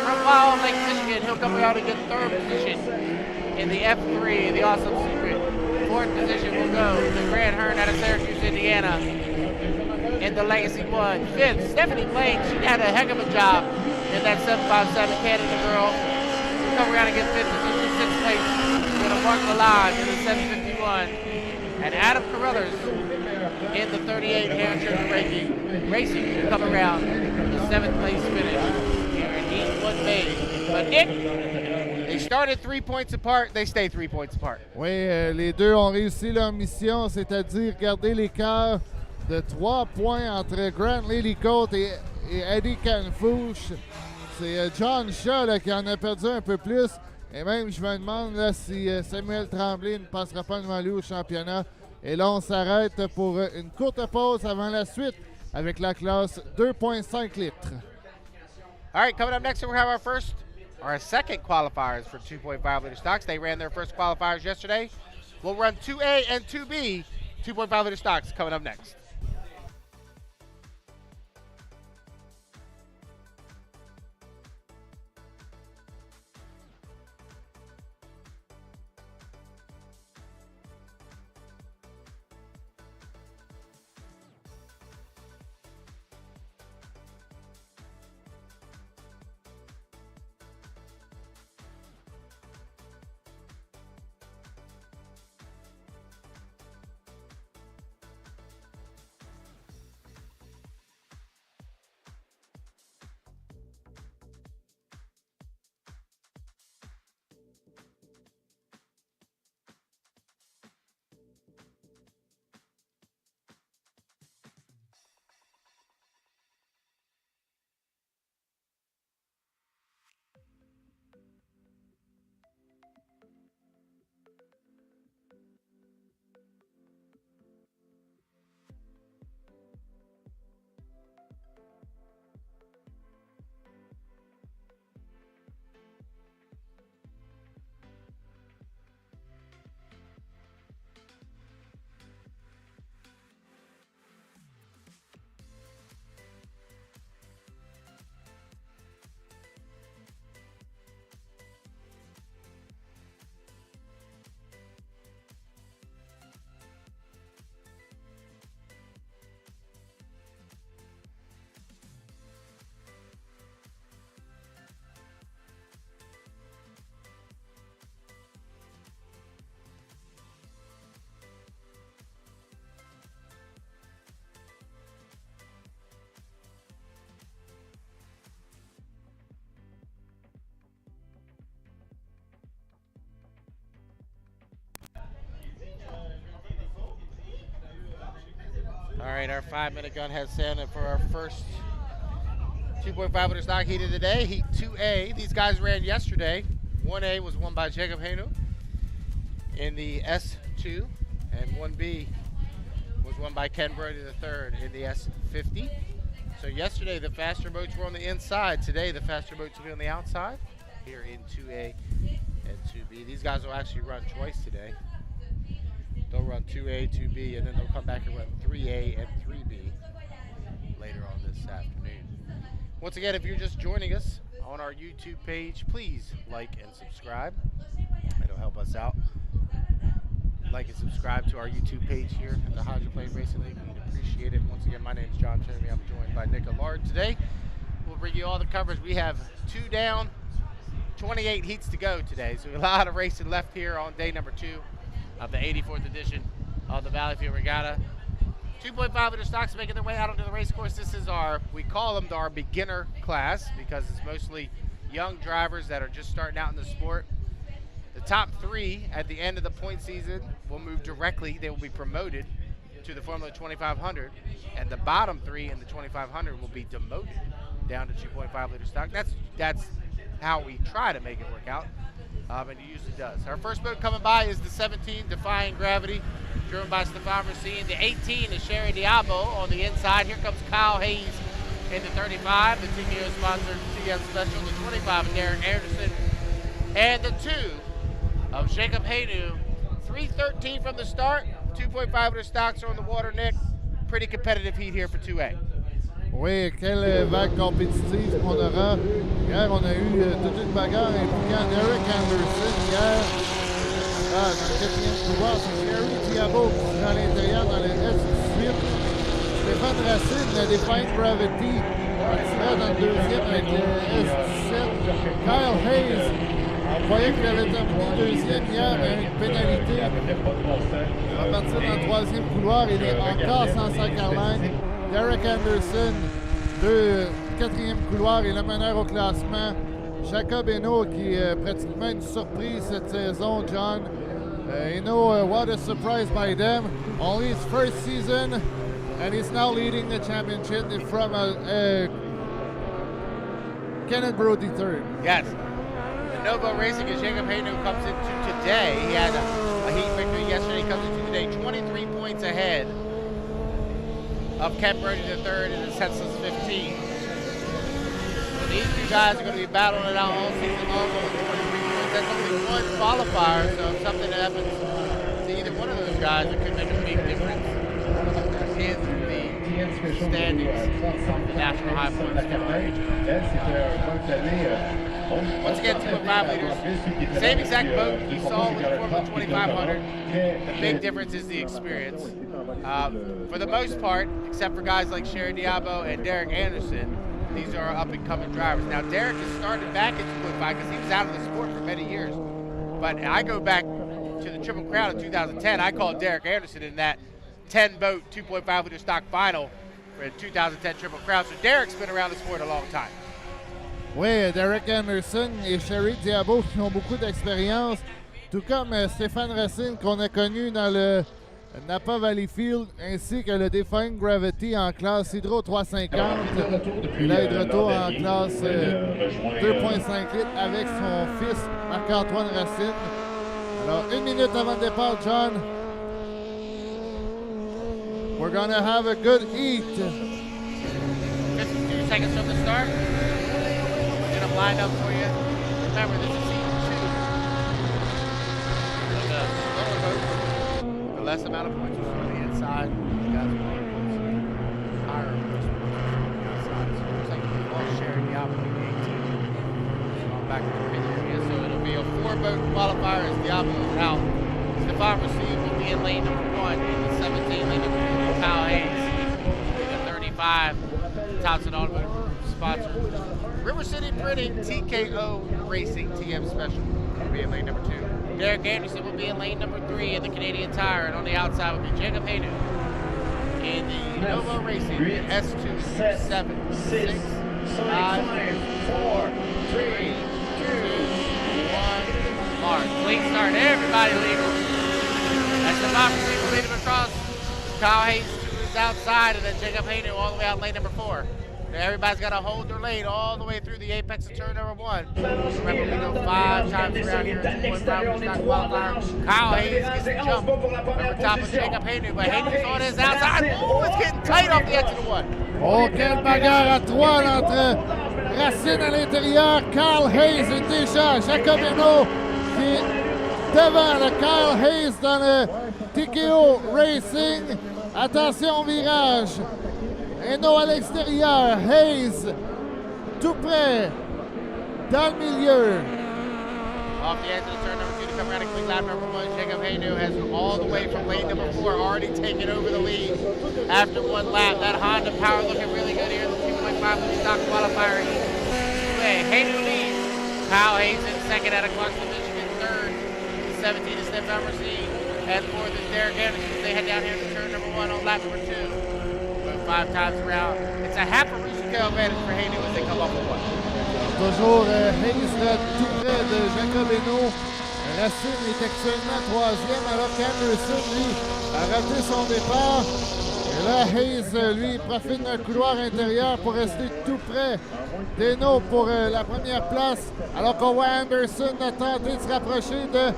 from Wild Lake, Michigan. He'll come out and get 3rd position in the F3, the Awesome Secret. 4th position will go to Grant Hearn out of Syracuse, Indiana in the Legacy 1. 5th, Stephanie Blaine. She had a heck of a job in that 757 Canada girl. She'll come around and get 5th position, 6th place. We're going to Mark Milan in the 751. And Adam Carruthers in the 38 Hair Racing will come around the 7th place finish here in Heat 1B. But Nick, they started 3 points apart, they stay 3 points apart. Oui, les deux ont réussi leur mission, c'est-à-dire garder l'écart de 3 points entre Grant Liddicoat et Eddie Canfouche. C'est John Shaw là, qui en a perdu un peu plus. Et même, je me demande là, si Samuel Tremblay ne passera pas devant lui au championnat. Et là, on s'arrête pour une courte pause avant la suite avec la classe 2.5 litres. All right, coming up next, we have our second qualifiers for 2.5 liter stocks. They ran their first qualifiers yesterday. We'll run 2A and 2B 2.5 liter stocks coming up next. All right, our 5-minute gun has set in for our first 2.5 liter stock heat of the day, Heat 2A. These guys ran yesterday. 1A was won by Jacob Hainu in the S2, and 1B was won by Ken Brody III in the S50. So yesterday the faster boats were on the inside. Today the faster boats will be on the outside here in 2A and 2B. These guys will actually run twice today. They'll run 2A, 2B, and then they'll come back and run 3A and 3B later on this afternoon. Once again, if you're just joining us on our YouTube page, please like and subscribe. It'll help us out. Like and subscribe to our YouTube page here at the Hydroplane Racing League. We'd appreciate it. Once again, my name is John Toomey. I'm joined by Nick Allard today. We'll bring you all the coverage. We have 2 down, 28 heats to go today. So a lot of racing left here on day number 2 of the 84th edition of the Valleyfield Regatta. 2.5 liter stocks making their way out onto the race course. This is we call them our beginner class because it's mostly young drivers that are just starting out in the sport. The top 3 at the end of the point season will move directly. They will be promoted to the Formula 2500, and the bottom 3 in the 2500 will be demoted down to 2.5 liter stock. That's how we try to make it work out, and it usually does. Our first boat coming by is the 17, Defying Gravity, driven by St-Felicien. The 18 is Sherry Diabo on the inside. Here comes Kyle Hayes in the 35, the TKO sponsored TM Special. The 25 is Derek Anderson, and the 2 of Jacob Haynu. 3:13 from the start. 2.5 liter stocks are on the water, Nick. Pretty competitive heat here for 2A. Oui, quelle vague compétitive qu'on aura. Hier, on a eu toute une bagarre impliquant Derek Anderson. Hier, dans le 4e couloir, c'est Sherry Diabo qui est dans l'intérieur dans le S18. Stéphane Racine, le Defying Gravity, partirait dans le 2e avec le S17. Kyle Hayes, on croyait qu'il avait terminé 2e hier, mais une pénalité. Il va partir dans le 3e couloir. Il est encore sans sa carline. Derek Anderson, 4e couloir et le meneur au classement. Jacob Eno qui est pratiquement une surprise cette saison, John. Eno, what a surprise by them. Only his first season, and he's now leading the championship from Kenneth Brody third. Yes. The Novo Racing is Jacob Hayden, who comes into today. He had a heat victory yesterday. He comes into today 23 points ahead of Ken Brody III in the senseless 15. So these 2 guys are going to be battling it out all season long over 23 points. That's only 1 qualifier, so if something happens to either one of those guys, it could make a big difference in the standings of the National High Points. Once again, 2.5 liters. Same exact boat you saw with the Formula 2500. The big difference is the experience. For the most part, except for guys like Sherry Diabo and Derek Anderson, these are up-and-coming drivers. Now, Derek has started back in 2.5 because he was out of the sport for many years. But I go back to the Triple Crown in 2010. I called Derek Anderson in that 10-boat, 2.5 liter stock final for the 2010 Triple Crown. So Derek's been around the sport a long time. Oui, Derek Anderson et Sherry Diabo qui ont beaucoup d'expérience, tout comme Stéphane Racine qu'on a connu dans le Napa Valleyfield, ainsi que le Defying Gravity en classe Hydro 350. Il est de retour en classe 2.5 litres avec son fils Marc-Antoine Racine. Alors, 1 minute avant le départ, John. We're gonna have a good heat. 52 seconds from the start. We'll get them lined up for you. Remember, this is season 2. So the lower boat, the less amount of points was on the inside. You guys are more points. Higher points on the outside. So it looks like we lost Sherry Diabo in the 18. So I'm back to the pit area. So it'll be a 4-boat qualifier as Diabo is out. St-Felicien will be in lane number 1 in the 17, lane number 2. Kyle Hayes in the 35. Thompson Automotive sponsor. River City Printing TKO Racing TM Special will be in lane number 2. Derek Anderson will be in lane number 3 in the Canadian Tire, and on the outside will be Jacob Hayden in the Novo Racing S2 7 6 5 4 3 2 1 mark. Clean start. Everybody legal. That's the St-Felicien will lead him across. Kyle Hayes to his outside, and then Jacob Hayden all the way out lane number 4. Everybody's got to hold their lane all the way through the apex of turn number 1. Remember, we go 5 times around here at 2.5 stock qualifier. Kyle Hayes gets the jump over top of Jacob Hayden, but Hayden's on his outside. Oh, it's getting tight off the edge of the 1. Oh, quelle bagarre à 3 entre Racine à l'intérieur. Kyle Hayes est déjà Jacobino qui est devant le Kyle Hayes dans le TKO Racing. Attention au virage. Eno à l'extérieur. Hayes tout près, dans le milieu. Off the edge of the turn number 2 to come around and clean lap number 1. Jacob Haynu has all the way from lane number 4 already taken over the lead after one lap. That Honda power looking really good here. The 2.5 stock qualifier. Haynu leads. Kyle Hayes in second at a clutch position in third. 17 is Stefan Mercier. And fourth is Derek Anderson. They head down here to turn number 1 on lap number 2. But 5 times around. It's a half a Rusico advantage for Haynu as they come off the 1. Toujours Hayes là, tout près de Jacob Hainaut. Racine est actuellement 3e alors qu'Anderson, lui, a raté son départ. Et là, Hayes, lui, profite d'un couloir intérieur pour rester tout près d'Hainaut pour la première place. Alors qu'on voit Anderson a tenté de se rapprocher de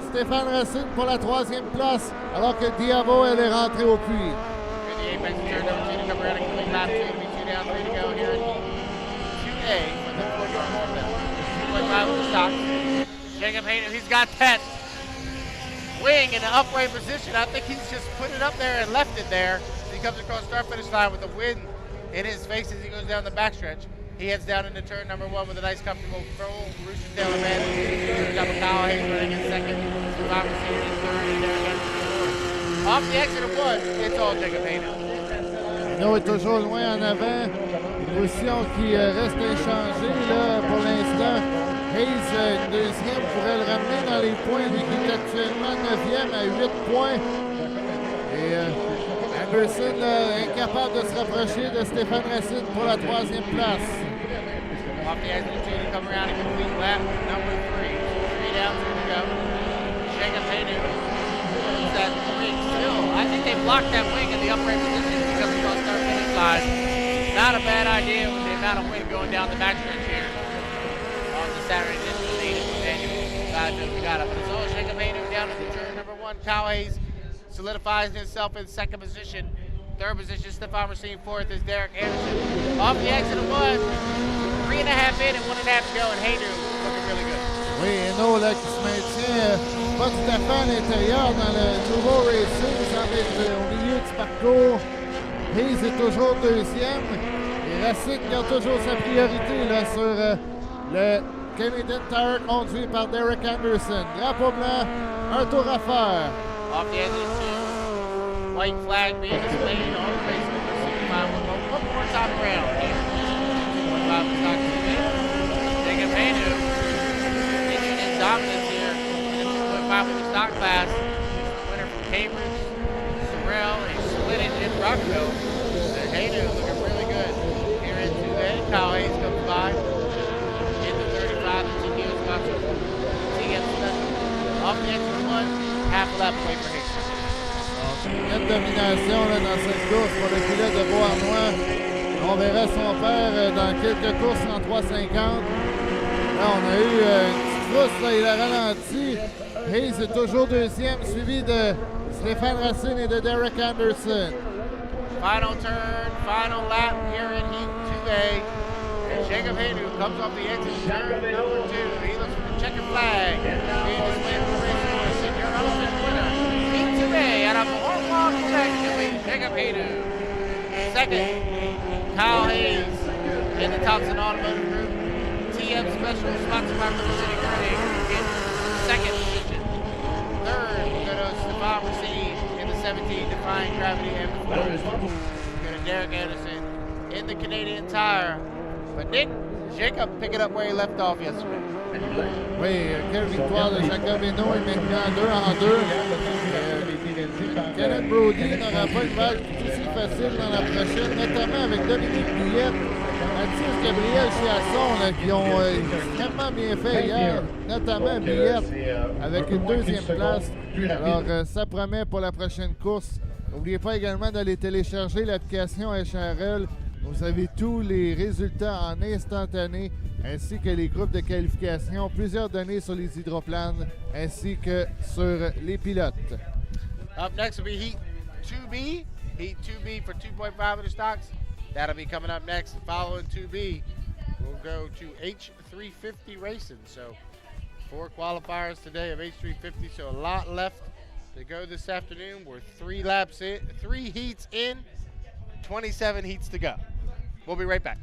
Stéphane Racine pour la 3e place. Alors que Diavo, elle est rentrée au puits. Jacob Hayden, he's got that wing in an upright position. I think he's just put it up there and left it there. He comes across start finish line with the wind in his face as he goes down the backstretch. He heads down into turn number 1 with a nice comfortable control. Rooster's tail advantage. Double Kyle Hayes running in second. Survivor Series in third. And there again fourth. Off the exit of 1, it's all Jacob Hayden. Haynaut est toujours loin en avant. Une position qui reste inchangée là, pour l'instant. Hayes, une deuxième, pourrait le ramener dans les points, lui qui est actuellement 9e à 8 points. Et Anderson, là, incapable de se rapprocher de Stéphane Racine pour la 3e place. Off the exit of 2 to come around and complete lap number 3. 3 down, 2 to go. Jacob Hayden. That wing still. I think they blocked that wing in the upright position because of the start finish line. Not a bad idea with the amount of wind going down the backstretch here on the Saturday edition of the annual guys that we got up. So Jacob Hayden down into turn number 1. Kyle Hayes solidifies himself in second position. Third position, Stefan Mercier. Fourth is Derek Anderson. Off the exit of 1. 3.5 in and 1.5 to go, and Hayden looking really good. Oui, Hainaut là qui se maintient pas tout à fait à l'intérieur dans le nouveau racing, il semble être au milieu du parcours. Hayes est toujours 2e et Racine garde toujours sa priorité là, sur le Canadian Tire conduit par Derek Anderson. Drapeau blanc, un tour à faire. Off the exit of 2. White flag being displayed on the race one more time around here. 2.5 stock to Jacob Hayden. Dominance here in the 2.5 with the stock class. Winner from Cambridge, Sorrell, and split it in Rockville. And Hayden looking really good here in 2A. Kyle Hayes comes by in the 35. The TKO spots TM special. Off the exit 1, half a lap away for Hayden. Une domination là, dans cette course pour le pilote de Beauharnois. On verra son père dans quelques courses en 3.50. Là, on a eu une trousse, là, il a ralenti. Hayes est toujours 2e, suivi de Stéphane Racine et de Derek Anderson. Final turn, final lap here in Heat 2A. And Jacob Hayden comes off the exit turn number 2. He looks for the checkered flag. Being displayed for the race course. And your unofficial winner, Heat 2A, out of Hornwalk, Texas, Jacob Hayden. Second, Kyle Hayes in the Thompson Automotive Group. TM Special, sponsored by River City Grading, in second position. Third, we'll go to Stefan Mercier in the 17, Defying Gravity, and fourth, we'll go to Derek Anderson in the Canadian Tire. But Nick, Jacob picking up where he left off yesterday. Oui, quelle victoire de Jacob Hainaut est maintenant en 2. Kenneth Brody n'aura pas une balle aussi facile dans la prochaine, notamment avec Dominique Billette, Mathis Gabriel Chiasson là, qui ont extrêmement bien fait hier, notamment Billette avec une 2e place. Alors ça promet pour la prochaine course. N'oubliez pas également d'aller télécharger l'application HRL. Vous avez tous les résultats en instantané, ainsi que les groupes de qualification, plusieurs données sur les hydroplanes, ainsi que sur les pilotes. Up next will be Heat 2B. Heat 2B for 2.5 of the stocks. That'll be coming up next. Following 2B, we'll go to H350 racing. So 4 qualifiers today of H350, so a lot left to go this afternoon. We're 3 laps in, 3 heats in, 27 heats to go. We'll be right back.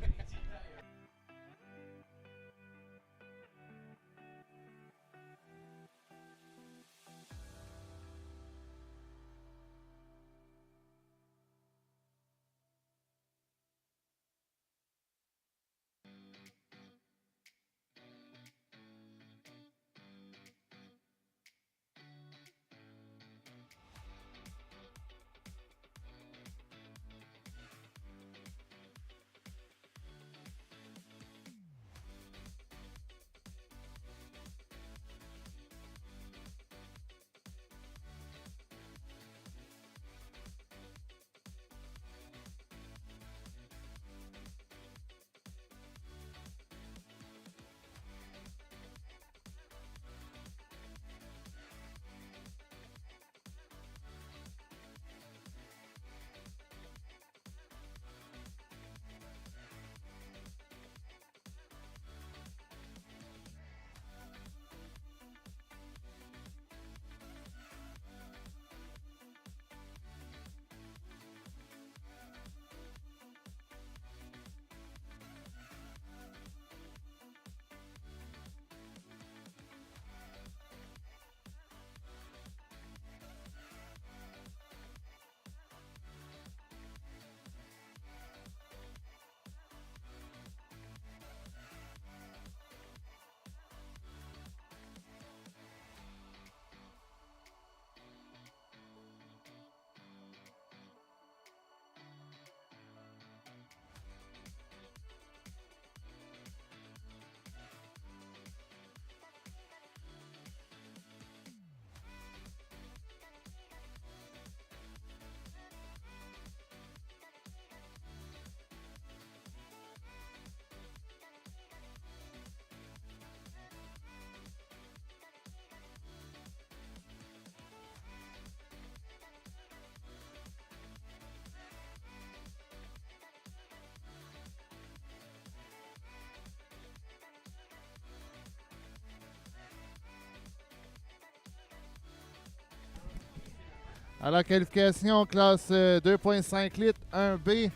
À la qualification, classe 2.5 litres, 1B.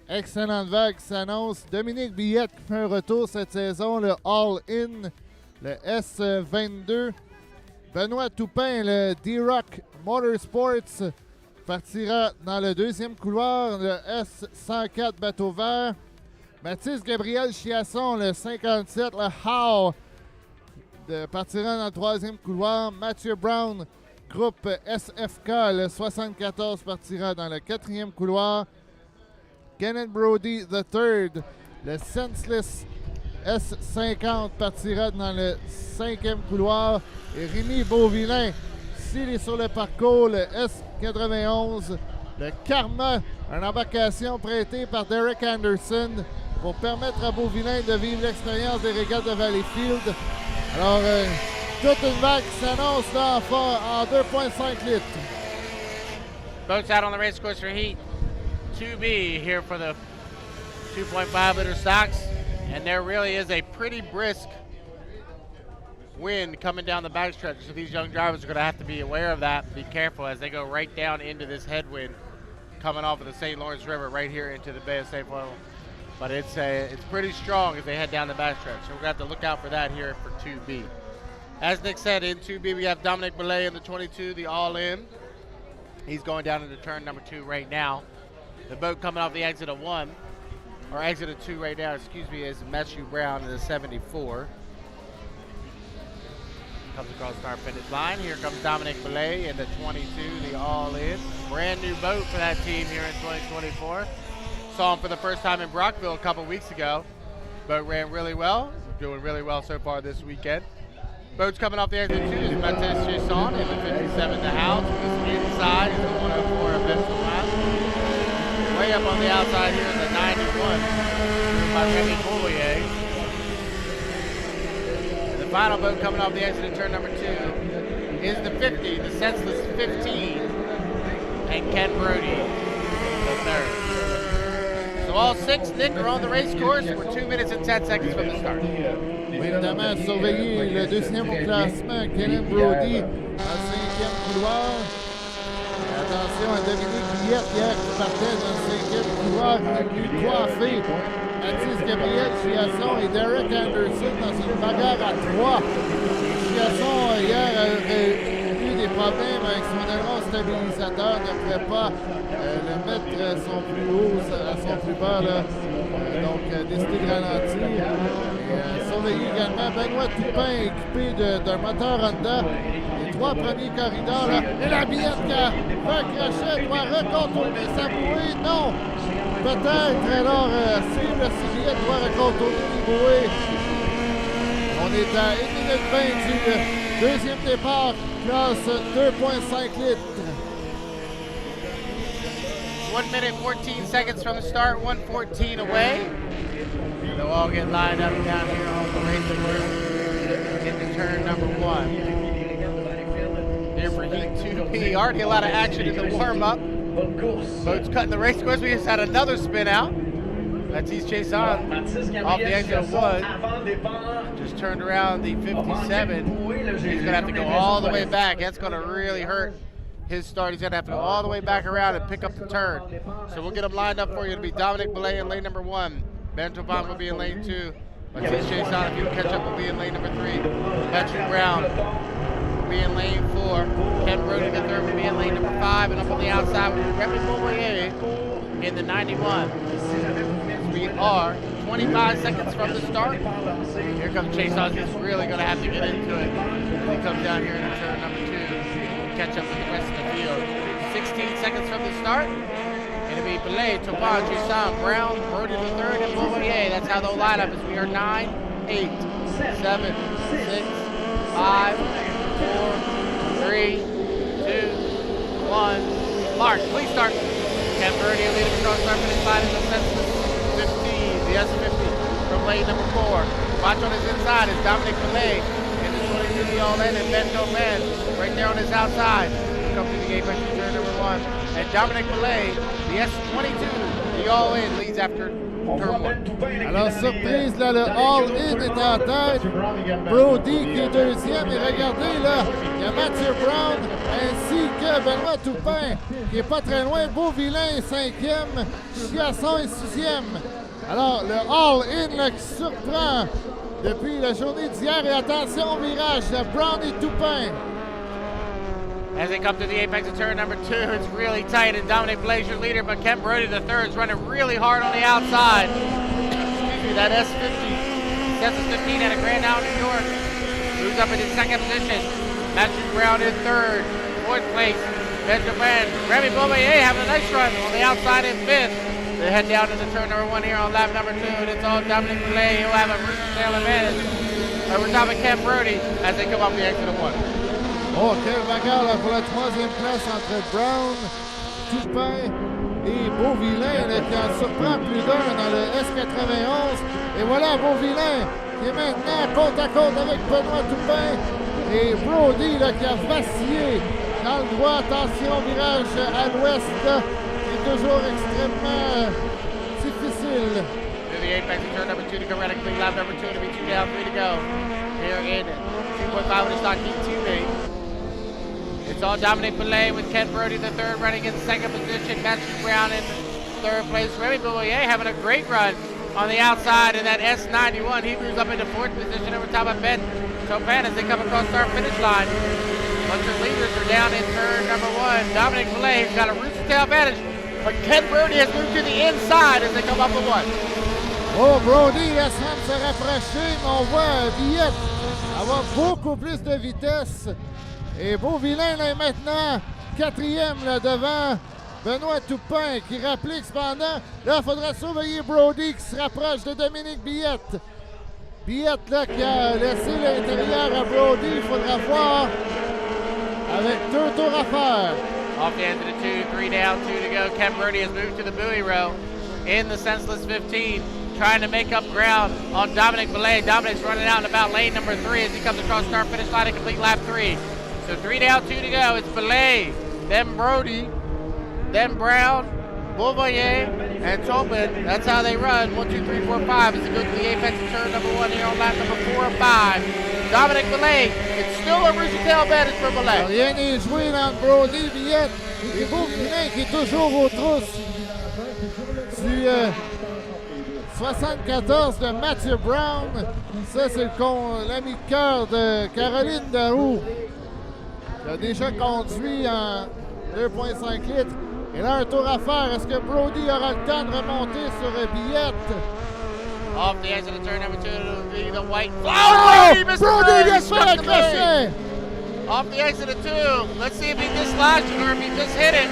Excellente vague qui s'annonce. Dominique Billette qui fait un retour cette saison, le All-In, le S22. Benoît Toupin, le D-Rock Motorsports, partira dans le deuxième couloir, le S104 bateau vert. Mathis Gabriel Chiasson, le 57, le How, partira dans le troisième couloir. Mathieu Brown, groupe SFK, le 74, partira dans le quatrième couloir. Kenneth Brody III, le Senseless S50, partira dans le cinquième couloir. Et Rémi Beauvillain, s'il est sur le parcours, le S91, le Karma, une embarcation prêtée par Derek Anderson pour permettre à Beauvillain de vivre l'expérience des Régates de Valleyfield. Alors, toute une vague qui s'annonce là en 2.5 litres. Boats out on the race course for heat 2B here for the 2.5 liter stocks. And there really is a pretty brisk wind coming down the backstretch. So these young drivers are going to have to be aware of that and be careful as they go right down into this headwind coming off of the St. Lawrence River right here into the Bay of St. Paul. But it's pretty strong as they head down the backstretch. So we're going to have to look out for that here for 2B. As Nick said, in 2B we have Dominic Belay in the 22, the all-in. He's going down into turn number 2 right now. The boat coming off the exit of 1, or exit of 2 right now, excuse me, is Matthew Brown in the 74. Comes across the start finish line. Here comes Dominic Belay in the 22, the all-in. Brand new boat for that team here in 2024. Saw him for the first time in Brockville a couple weeks ago. Boat ran really well. Doing really well so far this weekend. Boats coming off the exit 2 is Matthias Chasson in the 57, the House. Inside is the 104 of Benjamin. Way up on the outside here is the 91 by Remy Collier. And the final boat coming off the exit in turn number 2 is the 50, the Senseless 15, and Ken Brody, the 3rd. So all 6, Nick, are on the race course. We're 2 minutes and 10 seconds from the start. Évidemment, surveiller le deuxième au classement, Kenneth Brody, en 5e couloir. Attention à Dominique Billette hier qui partait dans le 5e couloir, qui est venu coiffer Mathis Gabriel Chiasson et Derek Anderson dans une bagarre à 3. Chiasson hier avait eu des problèmes avec son aileron stabilisateur, ne pouvait pas le mettre à son plus haut, à son plus bas, là. Donc décidé de ralentir. Surveiller également Benoît Toupin équipé d'un moteur Honda. Les 3 premiers corridors là. Et la Billette qui a fait un crochet, doit recontourner sa bouée. Non! Peut-être alors si le Billette doit recontourner les bouées. On est à 1 minute 20 du deuxième départ, classe 2.5 litres. 1 minute 14 seconds from the start, 1:14 away. They'll all get lined up down here on the racing course into turn number 1. Here for heat 2B. Already a lot of action in the warm-up. Boats cutting the race course. We just had another spin out. Mathis Chasson off the exit of 1. Just turned around the 57. He's going to have to go all the way back. That's going to really hurt his start. He's going to have to go all the way back around and pick up the turn. So we'll get him lined up for you. It'll be Dominic Belay in lane number 1. Ben Toban will be in lane 2. Mathis Chasson, if you catch up, will be in lane number 3. Patrick Brown will be in lane 4. Ken Brody, the 3rd, will be in lane number 5. And up on the outside will be Remy Beauvoyer in the 91. We are 25 seconds from the start. Here comes Chasson. He's really going to have to get into it. He comes down here in turn number 2 to catch up with the rest of the field. 16 seconds from the start. It'll be Belay, Toban, Chasson, Brown, Brody the 3rd, and Beauvoyer. That's how they'll line up as we are 9, 8, 7, 6, 5, 4, 3, 2, 1. Mark, please start. Ken Brody leading the start finish line in the Senseless 15, the S50 from lane number 4. Watch on his inside is Dominic Belay in the 22, the all-in, and Ben Doman right there on his outside. Come to the apex of turn number 1. And Dominic Belay, the S22, the all-in, leads after turn 1. Alors, surprise, là, le all-in est en tête. Brody qui est 2e. Et regardez, là, il y a Mathieu Brown ainsi Benoît Toupin, qui est pas très loin. Beauvillain, 5e. Chiasson est 6e. Alors, le all-in là, qui surprend depuis la journée d'hier. Et attention, virage, Brown et Toupin. As they come to the apex of turn number 2, it's really tight, and Dominic Blaze, your leader, but Ken Brody III is running really hard on the outside. Excuse me, that S50, Census 15 out of Grand Island, New York, moves up into second position. Matthew Brown in third. Fourth place, Benjamin. Remy Beauvayer having a nice run on the outside in fifth. They head down into turn number 1 here on lap number 2, and it's all Dominic Blaze who'll have a rooster tail advantage over top of Ken Brody as they come up the exit of 1. Oh, quelle bagarre là, pour la 3e place entre Brown, Toupin et Beauvillain là, qui en surprend plus d'un dans le S91. Et voilà Beauvillain qui est maintenant côte à côte avec Benoît Toupin et Brody là, qui a vacillé dans le droit. Attention, virage à l'ouest là, qui est toujours extrêmement difficile. To the apex of turn number 2 to come around and complete lap number 2 to be 2 down, 3 to go. Here in 2.5 with a stock heat teammate. It's all Dominic Belay with Ken Brody III running in second position. Matthew Brown in third place. Remy Beauvayer having a great run on the outside in that S91. He moves up into fourth position over top of Ben Topan as they come across start finish line. Bunch of leaders are down in turn number 1. Dominic Belay has got a rooster tail advantage, but Ken Brody has moved to the inside as they come up the 1. Oh, Brody semble se rapprocher, mais on voit Villette avoir beaucoup plus de vitesse. Et Beauvillain là, est maintenant 4e là, devant Benoît Toupin qui rapplique cependant. Là, il faudra surveiller Brody qui se rapproche de Dominique Billette. Billette là, qui a laissé l'intérieur à Brody. Il faudra voir avec 2 tours à faire. Off the end of the 2, 3 down, 2 to go. Ken Brody has moved to the buoy row in the senseless 15. Trying to make up ground on Dominic Belay. Dominic's running out in about lane number 3 as he comes across start finish line to complete lap 3. So 3 down, 2 to go. It's Belay, then Brody, then Brown, Beauvayer, and Topin. That's how they run. 1, 2, 3, 4, 5 as they go to the apex of turn number 1 here on lap number 4 and 5. Dominic Belay, it's still a rooster tail advantage for Belay. Rien n'est joué dans Brody, Villette et Beauvillain qui est toujours aux trousses du 74 de Matthew Brown. Ça, c'est l'ami de cœur de Caroline Daroux. Il a déjà conduit en 2,5 litres. Et là, un tour à faire. Est-ce que Brody aura le temps de remonter sur Billette? Off the exit of turn number 2, it'll be the white flag. Oh! Brody, Brody gets fait accrocher! Off the exit of 2. Let's see if he dislodged it or if he just hit it.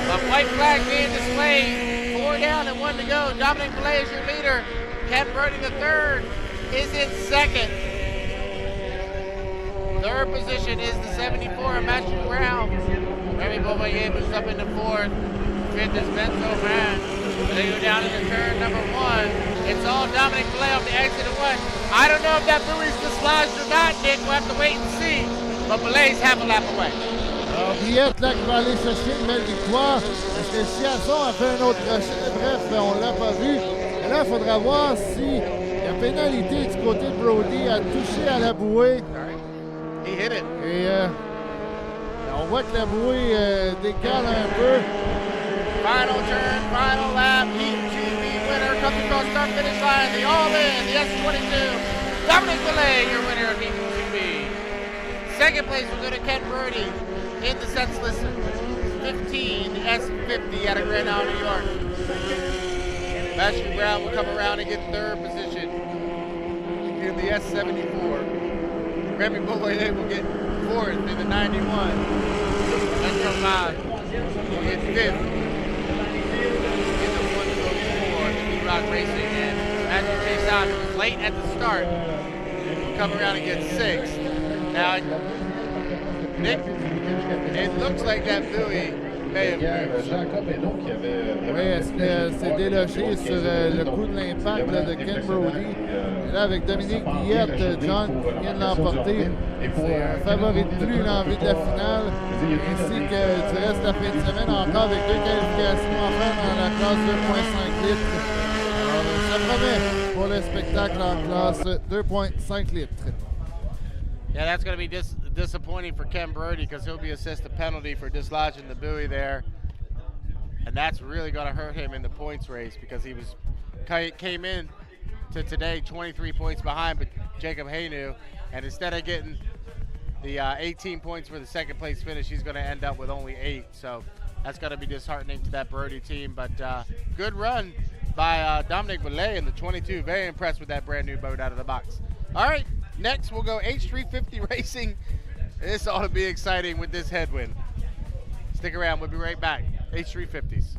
But white flag being displayed. 4 down and 1 to go. Dominic Belay is your leader. Ken Brody III is in second. Third position is the 74 of Matthew Brown. Remy Beauvayer moves up into fourth. Fifth is Ben Topan. They go down into turn number 1. It's all Dominic Belay off the exit of 1. I don't know if that buoy's dislodged or not, Nick. We'll have to wait and see. But Belay's half a lap away. Alors, Villette là, qui va aller chercher une belle victoire. Est-ce que Chiasson a fait un autre crochet? Bref, on l'a pas vu. Et là, il faudra voir si la pénalité du côté de Brody a touché à la bouée. He hit it. Et on voit que la bouée décale un peu. Final turn, final lap. Heat 2 winner comes across start finish line. The all-in, the S22. Dominic Belay, your winner of Heat 2B. Second place will go to Ken Brody in the senseless 15, the S50 out of Grand Island, New York. Matthew Brown will come around and get third position in the S74. Remy Beauvayer will get fourth in the 91. Metro 5 will get fifth in the 104 Speed Rock Racing. And Matthew Chasson, who was late at the start, will come around and get sixth. Now, Nick, it looks like that buoy may have moved. Oui, est-ce que c'est délogé sur le coup de l'impact de Ken Brody? Et là, avec Dominique Billette, John qui vient de l'emporter. C'est un favori de plus en vue de la finale, ainsi que du reste de la fin de semaine, encore avec 2 qualifications à faire dans la classe 2,5 litres. Alors, ça promet pour le spectacle en classe 2,5 litres. Yeah, that's going to be disappointing for Ken Brody because he'll be assessed a penalty for dislodging the buoy there. And that's really going to hurt him in the points race because he came in to today 23 points behind but Jacob Haynu, and instead of getting the 18 points for the second place finish, he's going to end up with only 8. So that's going to be disheartening to that Brody team. But good run by Dominic Belay in the 22. Very impressed with that brand new boat out of the box. All right, next we'll go H350 racing. This ought to be exciting with this headwind. Stick around, we'll be right back. H350s.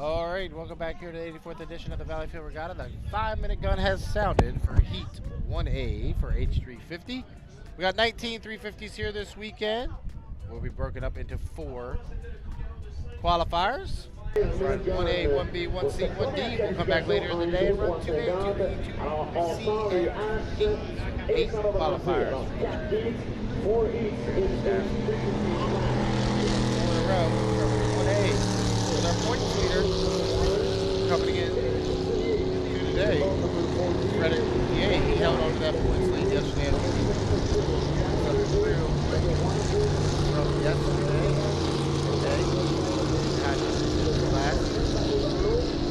All right, welcome back here to the 84th edition of the Valleyfield Regatta. The 5-minute gun has sounded for Heat 1A for H350. We got 19 350s here this weekend. We'll be broken up into 4 qualifiers. Run 1A, 1B, 1C, 1D. We'll come back later in the day and run 2A, 2B, 2C, and 2D. 8 qualifiers. 4 in a row. 1A with our points leader coming in today. Credit PA. He held on to that points lead yesterday. From yesterday.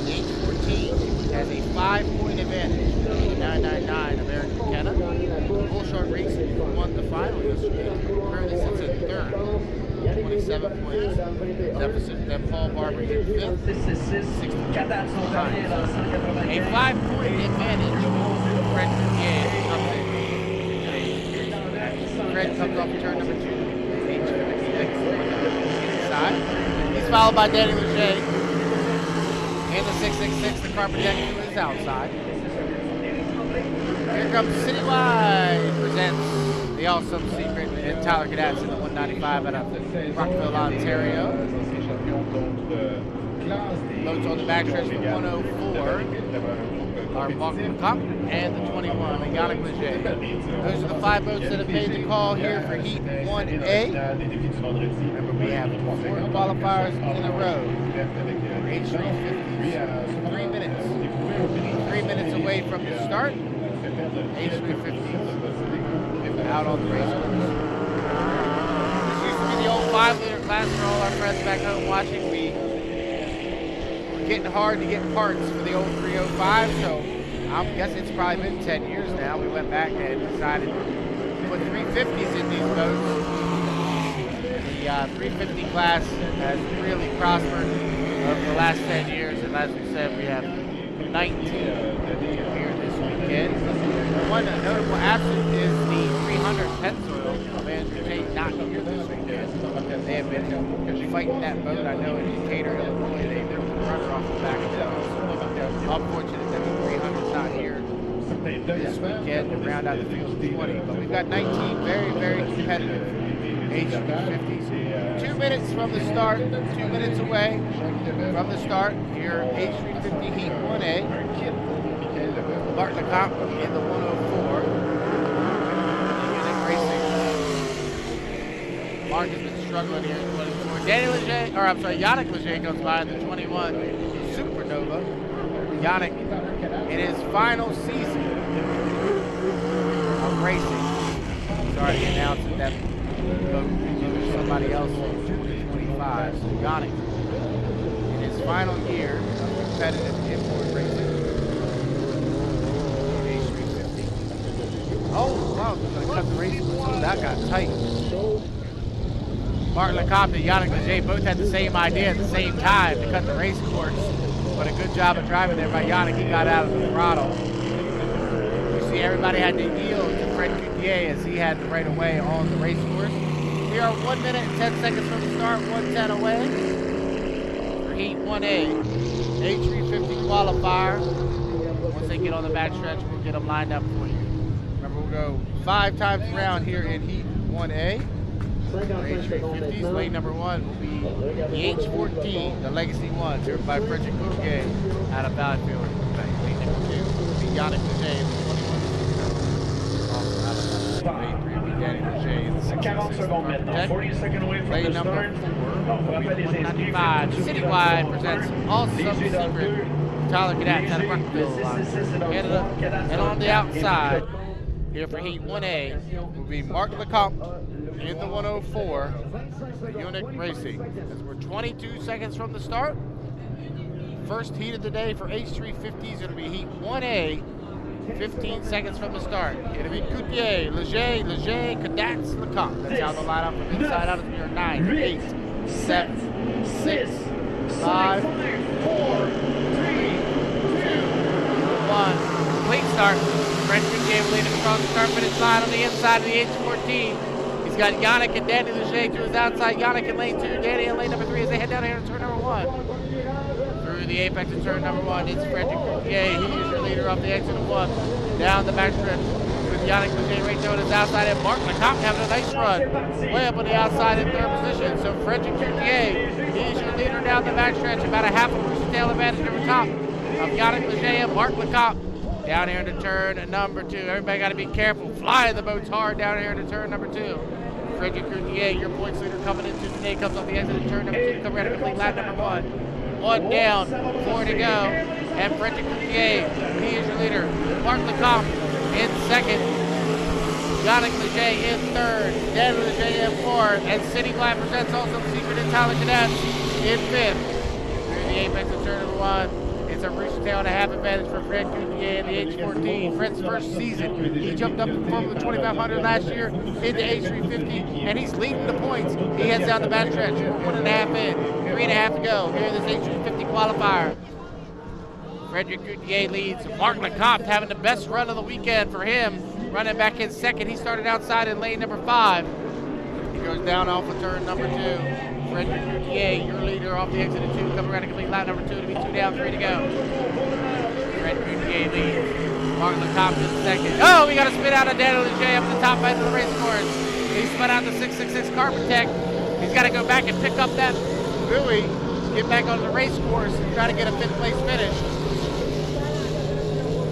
H14 has a 5-point advantage over the 999 American McKenna. Bull Shark Racing won the final yesterday. Currently sits in third, 27 points deficit. Then Paul Barber in fifth, 62 behind. A 5-point advantage. Fred Coutier comes in. Fred comes off turn number 2. H56 inside. He's followed by Danny Lachey. And the 666, the carpet deck is outside. Here comes Citywide, presents the Awesome Secret and Tyler Cadats in the 195 out of Rockville, Ontario. Boats on the backstretch for 104 are Mark McCock and the 21, Yannick Leger. Those are the 5 boats that have made the call here for Heat 1A. Remember, we have 4 qualifiers in a row. H350s, 3 minutes. 3 minutes away from the start. H350s out on the race course. This used to be the old 5-liter class for all our friends back home watching. We're getting hard to get parts for the old 305, so I'm guessing it's probably been 10 years now. We went back and decided to put 350s in these boats. The 350 class has really prospered over the last 10 years, and as we said, we have 19 here this weekend. One notable absent is the 300 Pennzoil of Andrew Tate, not here this weekend. They have been fighting that boat. I know in Decatur, Illinois, they ripped the rudder off the back of them. So unfortunate that the 300's not here this weekend to round out the field of 20. But we've got 19 very, very competitive H350s. 2 minutes from the start, 2 minutes away from the start. Here, H350 Heat 1A. Mark Lecomte in the 104. Mark has been struggling here in the 24. Yannick Leger comes by in the 21 Supernova. Yannick, in his final season of racing, he's already announced that somebody else in 2025. So Yannick, in his final year of competitive import racing, H350. Oh, wow, they're going to cut the race. Ooh, that got tight. Mark Lecomte and Yannick Leger both had the same idea at the same time to cut the race course. But a good job of driving there by Yannick. He got out of the throttle. You see, everybody had to yield to Fred Coutier as he had the right of way on the race course. We are 1 minute and 10 seconds from the start, 1:10 away for Heat 1A. H350 qualifier. Once they get on the backstretch, we'll get them lined up for you. Remember, we'll go 5 times around here in Heat 1A. For H350s, lane number 1 will be the H14, the Legacy 1, driven by Frederick Coutier out of Valleyfield. Lane number 2 will be Yannick Leger in the 21. Also out of Lane 3 will be Danny Leger in the 666. Lane number 4 will be the 195. Citywide presents Awesome Secret. Tyler Cadats out of Rockville, Canada. And on the outside, here for Heat 1A, will be Mark Lecomte in the 104, Unit Racing. As we're 22 seconds from the start. First heat of the day for H350s. It'll be Heat 1A, 15 seconds from the start. It'll be Coutier, Leger, Cadats, Lecomte. That's how the lineup from inside out. We are 9, 8, 7, 6, 5, 4, 3, 2, 1. Complete start. Fred Coutier will lead it across the start finish line on the inside of the H14. He's got Yannick and Danny Leger to his outside. Yannick in lane 2, Danny in lane number 3 as they head down here to turn number 1. Through the apex of turn number 1. It's Frederick Coutier. He is your leader off the exit of 1. Down the backstretch with Yannick Leger right there on his outside. And Mark Lecomte having a nice run. Way up on the outside in 3rd position. So Frederick Coutier, he's your leader down the backstretch. About a half a Brewster tail advantage over top of Yannick Leger and Mark Lecomte. Down here into turn number 2. Everybody got to be careful. Flying the boats hard down here into turn number 2. Frederick Coutier, your points leader coming into today, comes off the exit of turn number 2. Come ready to complete lap number 1. 1 down, 4 to go. And Frederick Coutier, he is your leader. Mark Lecomte in 2nd. Yannick Leger in 3rd. Daniel Leger in 4th. And Citywide presents also Secret and Tyler Cadets in 5th. Through the apex of turn number 1. It's a rooster tail and a half advantage for Fred Coutier in the H14. Fred's first season. He jumped up from Formula 2500 last year into H350, and he's leading the points. He heads down the backstretch. 1.5 in, 3.5 to go here in this H350 qualifier. Frederick Coutier leads. Mark Lecomte having the best run of the weekend for him. Running back in 2nd. He started outside in lane number 5. He goes down off of turn number 2. Frederick Coutier, your leader off the exit of 2, coming around to complete lap number 2 to be 2 down, 3 to go. Frederick Coutier leads. Mark Lecomte in 2nd. Oh, we got to spin out of Daniel Leger up at the top end of the race course. He spun out the 666 Carbon Tech. He's got to go back and pick up that buoy, get back on the race course, and try to get a 5th place finish.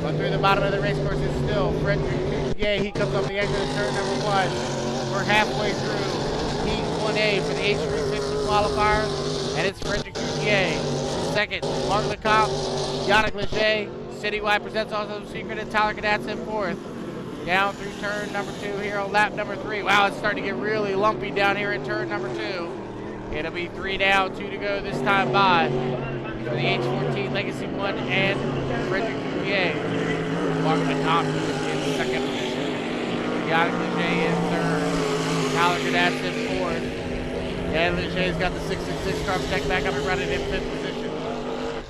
But through the bottom of the race course is still Frederick Coutier. He comes off the exit of turn number 1. We're halfway through Heat 1A for the H350 qualifiers, and it's Frederick Coutier. 2nd, Mark Lecomte, Yannick Leger. Citywide presents also Secret and Tyler Cadets in 4th. Down through turn number 2 here on lap number 3. Wow, it's starting to get really lumpy down here in turn number 2. It'll be 3 down, 2 to go this time by for the H14 Legacy 1 and Frederick Coutier. Mark Lecomte in 2nd position. Yannick Leger in 3rd. Tyler Cadets in 4th. And Leger's got the 666 Carbon Tech back up and running in 5th position.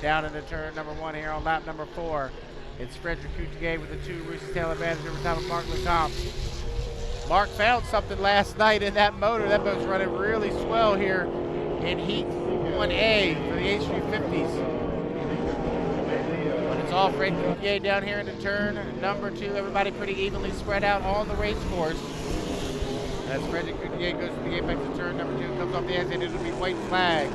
Down into turn number 1 here on lap number 4. It's Frederick Coutier with a 2 rooster tail advantage over top of Mark Lecomte. Mark found something last night in that motor. That boat's running really swell here in Heat 1A for the H350s. But it's all Fred Coutier down here into turn number 2. Everybody pretty evenly spread out on the race course. As Frederick Coutier goes to the apex of turn number 2, comes off the exit, it'll be white flag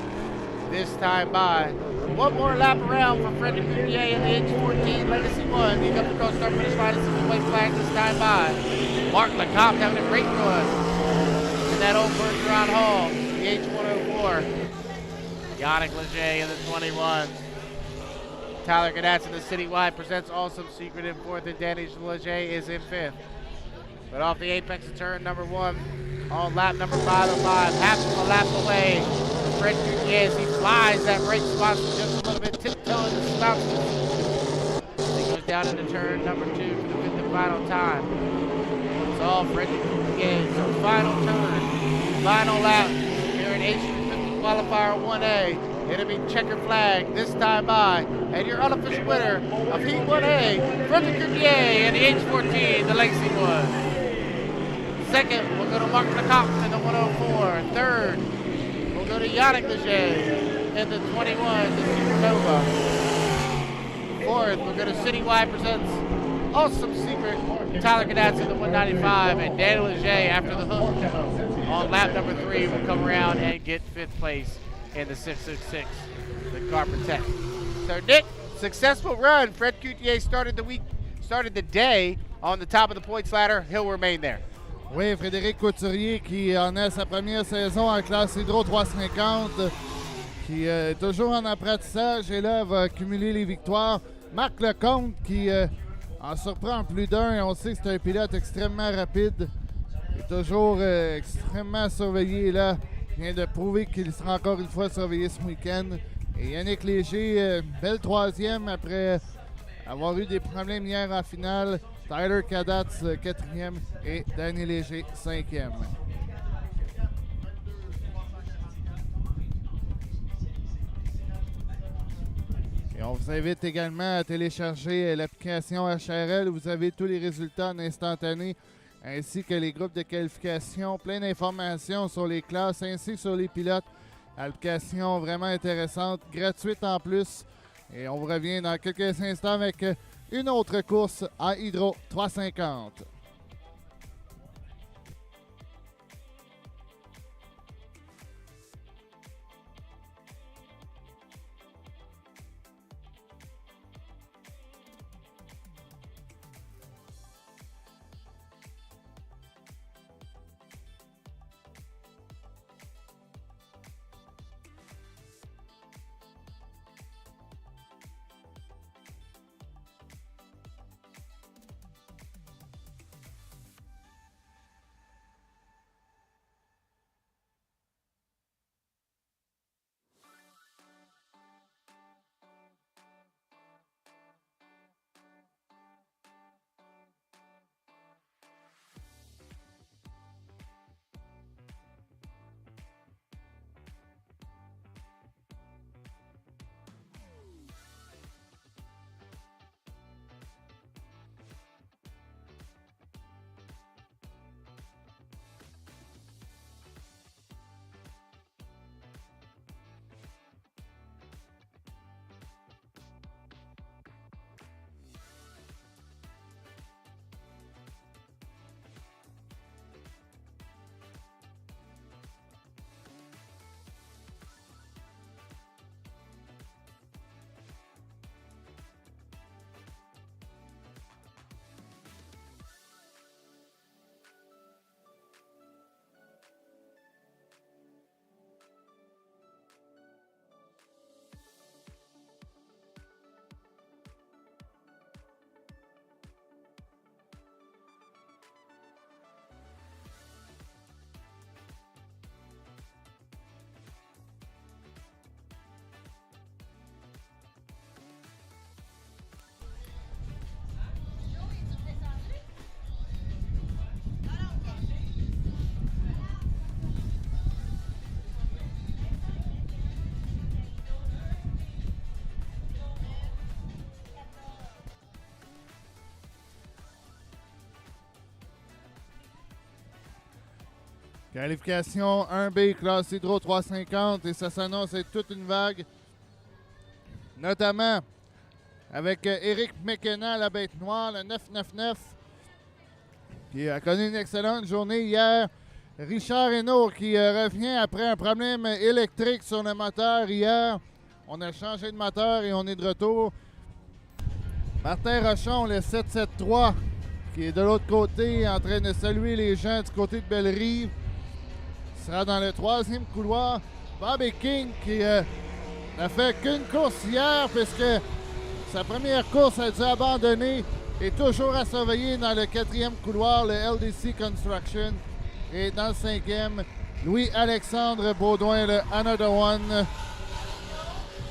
this time by. One more lap around for Frederick Coutier in the H14 Legacy 1. He comes across start finish line, it's a white flag this time by. Mark Lecomte having a great run in that old Bergeron Hall, the H104. Yannick Leger in the 21. Tyler Cadets in the Citywide presents Awesome Secret in 4th, and Danny Leger is in 5th. But off the apex of turn number 1 on lap number 505, half of a lap away from Fred Coutier as he flies that brake spot just a little bit, tiptoeing the spout. He goes down into turn number 2 for the 5th and final time. It's all Fred Coutier. So final turn, final lap here in H350 qualifier 1A. It'll be checker flag this time by. And your unofficial winner of Heat 1A, Frederick Coutier in the H14, the Legacy 1. 2nd, we'll go to Mark Lecomte in the 104. 3rd, we'll go to Yannick Leger in the 21, the Supernova. 4th, we'll go to Citywide presents Awesome Secret, Tyler Cadets in the 195, and Daniel Leger after the hook on lap number 3 will come around and get 5th place in the 666, the Carbon Tech. So Nick, successful run. Fred Coutier started the day on the top of the points ladder. He'll remain there. Oui, Frédéric Couturier qui en a sa première saison en classe Hydro 350, qui est toujours en apprentissage et là va accumuler les victoires. Marc Lecomte qui en surprend plus d'un et on sait que c'est un pilote extrêmement rapide. Il est toujours extrêmement surveillé là. Il vient de prouver qu'il sera encore une fois surveillé ce week-end. Et Yannick Leger, belle 3e après avoir eu des problèmes hier en finale. Tyler Cadets 4e et Danny Leger 5e. Et on vous invite également à télécharger l'application HRL où vous avez tous les résultats en instantané ainsi que les groupes de qualification, plein d'informations sur les classes ainsi que sur les pilotes. Application vraiment intéressante, gratuite en plus. Et on vous revient dans quelques instants avec une autre course à Hydro 350. Qualification 1B, classe Hydro 350, et ça s'annonce être toute une vague, notamment avec Éric McKenna, la bête noire, le 999, qui a connu une excellente journée hier. Richard Hainaut qui revient après un problème électrique sur le moteur hier. On a changé de moteur et on est de retour. Martin Rochon, le 773, qui est de l'autre côté, en train de saluer les gens du côté de Bellerive. Sera dans le troisième couloir. Bobby King qui n'a fait qu'une course hier puisque sa première course a dû abandonner, est toujours à surveiller dans le quatrième couloir, le LDC Construction. Et dans le cinquième, Louis-Alexandre Baudouin, le Another One.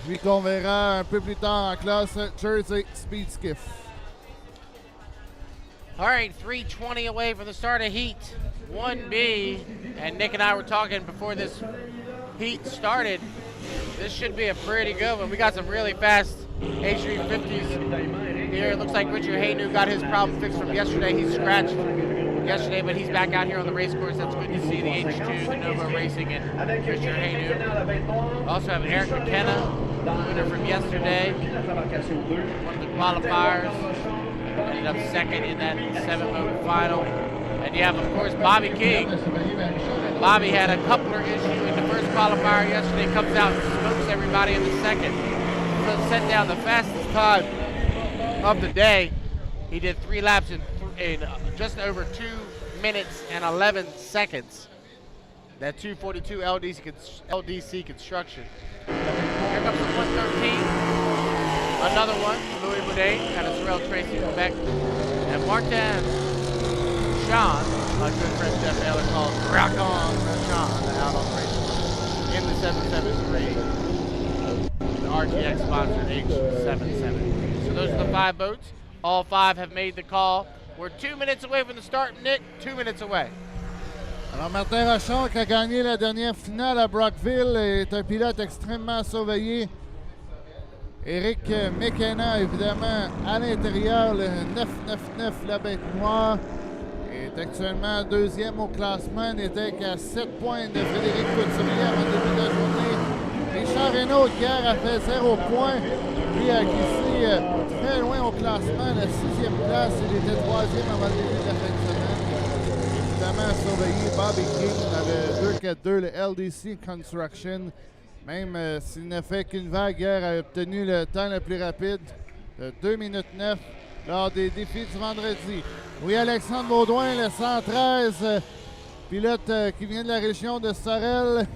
Lui qu'on verra un peu plus tard en classe Jersey Speed Skiff. All right, 3:20 away from the start of heat 1B, and Nick and I were talking before this heat started. This should be a pretty good one. We got some really fast H350s here. It looks like Richard Hainu got his problem fixed from yesterday. He scratched yesterday, but he's back out here on the race course. That's good to see the H2, the Nova Racing, and Richard Hainu. Also have Eric McKenna, winner from yesterday, one of the qualifiers. Ended up second in that 7-motor final. And you have, of course, Bobby King. Bobby had a coupler issue in the first qualifier yesterday. Comes out and smokes everybody in the second. So set down the fastest time of the day. He did 3 laps in just over 2 minutes and 11 seconds. That 242 LDC construction. Here comes the 113. Another one, Louis Bourdais, out of Sorel Tracy, Quebec. And Martin Sean, my good friend Jeff Taylor calls Rock On Sean, out on race in the 773. The RTX sponsored H773. So those are the 5 boats. All 5 have made the call. We're 2 minutes away from the start, Nick. 2 minutes away. Alors Martin Rochon, qui a gagné la dernière finale à Brockville, est un pilote extrêmement surveillé. Éric McKenna, évidemment, à l'intérieur, le 999, la bête noire, est actuellement deuxième au classement, n'était qu'à 7 points de Frédéric Couturier avant le début de la journée. Richard Hainaut, qui hier a fait 0 points, Lui qui est très loin au classement, la 6e place. Il était 3e avant le début de la fin de semaine. Évidemment, surveillé Bobby King dans le 2-4-2, le LDC Construction. Même s'il n'a fait qu'une vague hier, a obtenu le temps le plus rapide de 2 minutes 9 lors des défis du vendredi. Oui, Alexandre Baudouin, le 113, pilote qui vient de la région de Sorel.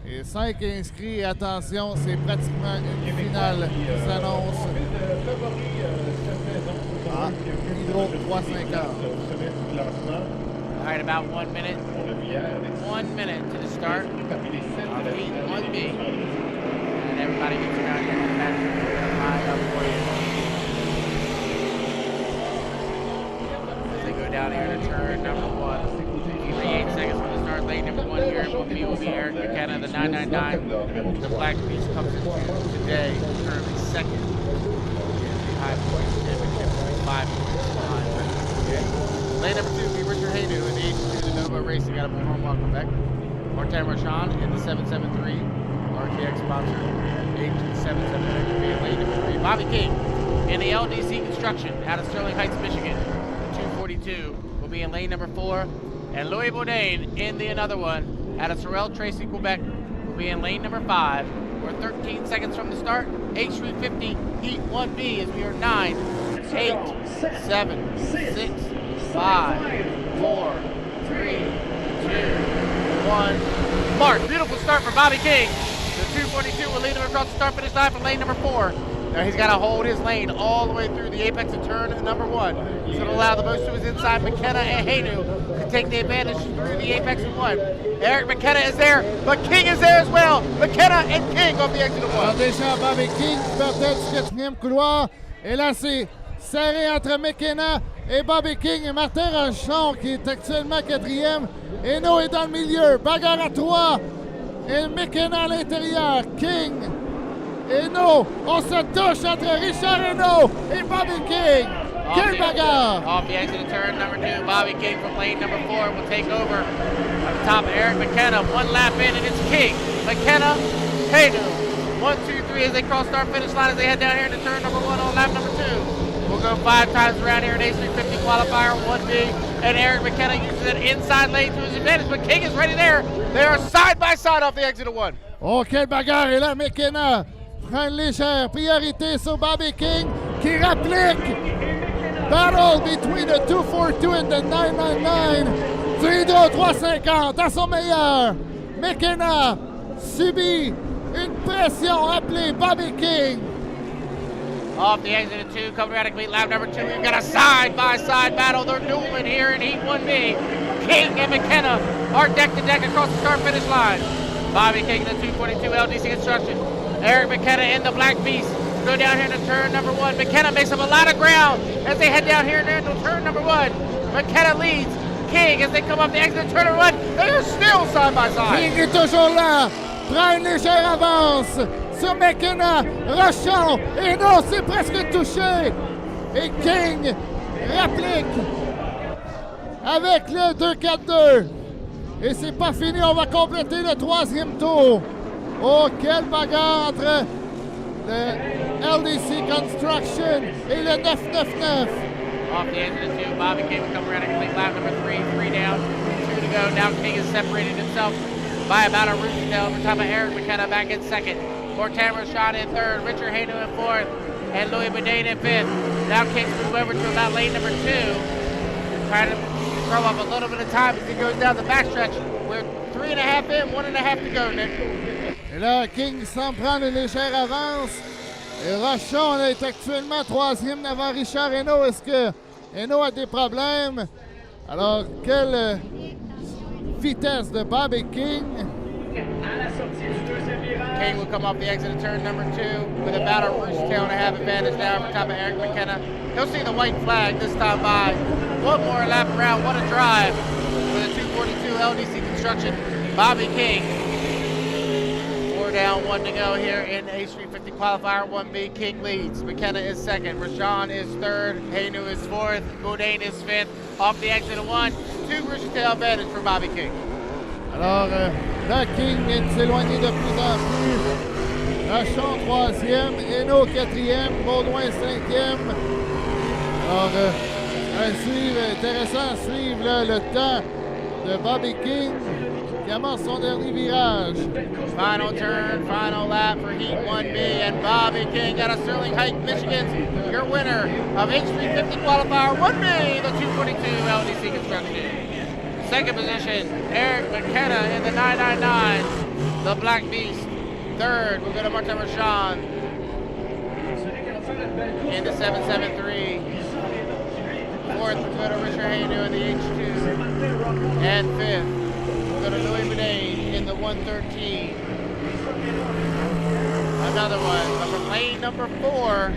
Et 5 inscrits. Attention, c'est pratiquement une finale qui s'annonce. Hydro 350. All right, about 1 minute. 1 minute to the start of heat 1B. And everybody gets around here in the back. As they go down here to turn number 1. 38 seconds from the start. Lane number 1 here in 1B will be Eric McKenna, the 999. The black piece comes into today, currently second. High points championship, 5 points behind. Lane number 2 will be Richard Haydu in the H2 the Nova Racing out of Warm. Welcome back. Martin Rashan in the 773 RTX sponsor. H773 will be in lane number 3. Bobby King in the LDC Construction out of Sterling Heights, Michigan. 242 will be in lane number 4. And Louis Bourdain in the another one out of Sorel Tracy, Quebec will be in lane number 5. We're 13 seconds from the start. H350 Heat 1B as we are 9, 8, 7, 6, 5, 4, 3, 2, 1. Mark, beautiful start for Bobby King. The 242 will lead him across the start finish line from lane number 4. Now he's got to hold his lane all the way through the apex of turn number 1. He's going to allow the most to his inside, McKenna and Haydu, to take the advantage through the apex of 1. Eric McKenna is there, but King is there as well. McKenna and King off the exit of 1. Alors déjà, Bobby King partait du 4e couloir. Et là, c'est serré entre McKenna et Bobby King et Martin Rochon qui est actuellement 4e. Eno est dans le milieu. Bagarre à 3. Et McKenna à l'intérieur. King. Eno. On se touche entre Richard Eno et Bobby King. Quelle bagarre! Off the exit of turn number 2. Bobby King from lane number 4 will take over on top of Eric McKenna. 1 lap in and it's King. McKenna, Haydu. 1, 2, 3 as they cross start finish line as they head down here into turn number 1 on lap number 2. We'll go 5 times around here in A350 qualifier 1B, and Eric McKenna uses an inside lane to his advantage, but King is ready there. They are side by side off the exit of 1. Oh, quelle bagarre! Et là, McKenna prend une légère priorité sur Bobby King qui rapplique. Battle between the 242 and the 999 du Hydro 350 à son meilleur. McKenna subit une pression appelée Bobby King. Off the exit of 2, coming around to complete lap number 2. We've got a side-by-side battle. They're dueling here in Heat 1B. King and McKenna are deck-to-deck across the start-finish line. Bobby King, the 242 LDC Construction. Eric McKenna in the Black Beast. Go down here to turn number 1. McKenna makes up a lot of ground as they head down here into turn number 1. McKenna leads King as they come up the exit of turn number 1. They are still side-by-side. King est toujours là. Prend une légère avance sur McKenna, Rochon, et non, c'est presque touché. Et King rapplique avec le 2-4-2. Et c'est pas fini, on va compléter le 3e tour. Oh, quelle bagarre entre le LDC Construction et le 999. Off the exit of 2, Bobby King will come around and complete lap number 3. 3 down, 2 to go. Now King has separated himself by about a root tail over top of Eric McKenna back in 2nd. Mortan Rashad in 3rd, Richard Haydu in 4th, and Louis Bourdain in 5th. Now King's move over to about lane number 2, trying to throw up a little bit of time as he goes down the backstretch. We're 3.5 in, 1.5 to go, Nick. Et là, King semble prendre une légère avance. Et Rochon est actuellement 3e devant Richard Eno. Est-ce que Eno a des problèmes? Alors, quelle vitesse de Bobby King. King will come off the exit of turn number 2 with about a roost tail and a half advantage now over top of Eric McKenna. He'll see the white flag this time by. One more lap around, what a drive for the 242 LDC Construction. Bobby King. 4 down, 1 to go here in H350 qualifier 1B. King leads. McKenna is 2nd. Rashawn is 3rd. Haynu is 4th. Bourdain is 5th. Off the exit of 1. 2 roost tail advantage for Bobby King. Alors, là, King vient de s'éloigner de plus en plus. Vachon 3e, Hainaut 4e, Baudouin 5e. Alors, à suivre, intéressant à suivre là, le temps de Bobby King qui amorce son dernier virage. Final turn, final lap for Heat 1B, and Bobby King out of Sterling Heights, Michigan, your winner of H350 qualifier 1B, the 242 LDC construction. Second position, Eric McKenna in the 999, the Black Beast. Third, we'll go to Martin Rashawn in the 773. Fourth, we'll go to Richard Hainu in the H2. And fifth, we'll go to Louis Boudin in the 113. Another one, but from lane number 4,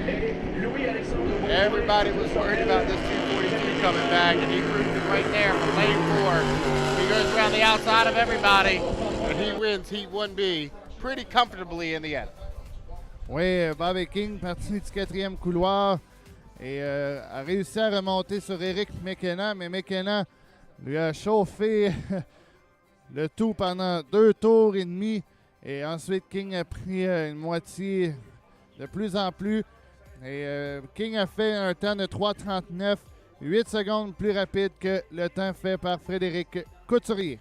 everybody was worried about this 242 coming back, and he proved it right there from lane 4. He goes around the outside of everybody, and he wins Heat 1B pretty comfortably in the end. Oui, Bobby King parti du 4e couloir et a réussi à remonter sur Eric McKenna, mais McKenna lui a chauffé le tout pendant 2 tours et demi. Et ensuite, King a pris une moitié de plus en plus. Et King a fait un temps de 3,39, 8 secondes plus rapide que le temps fait par Frédéric Couturier.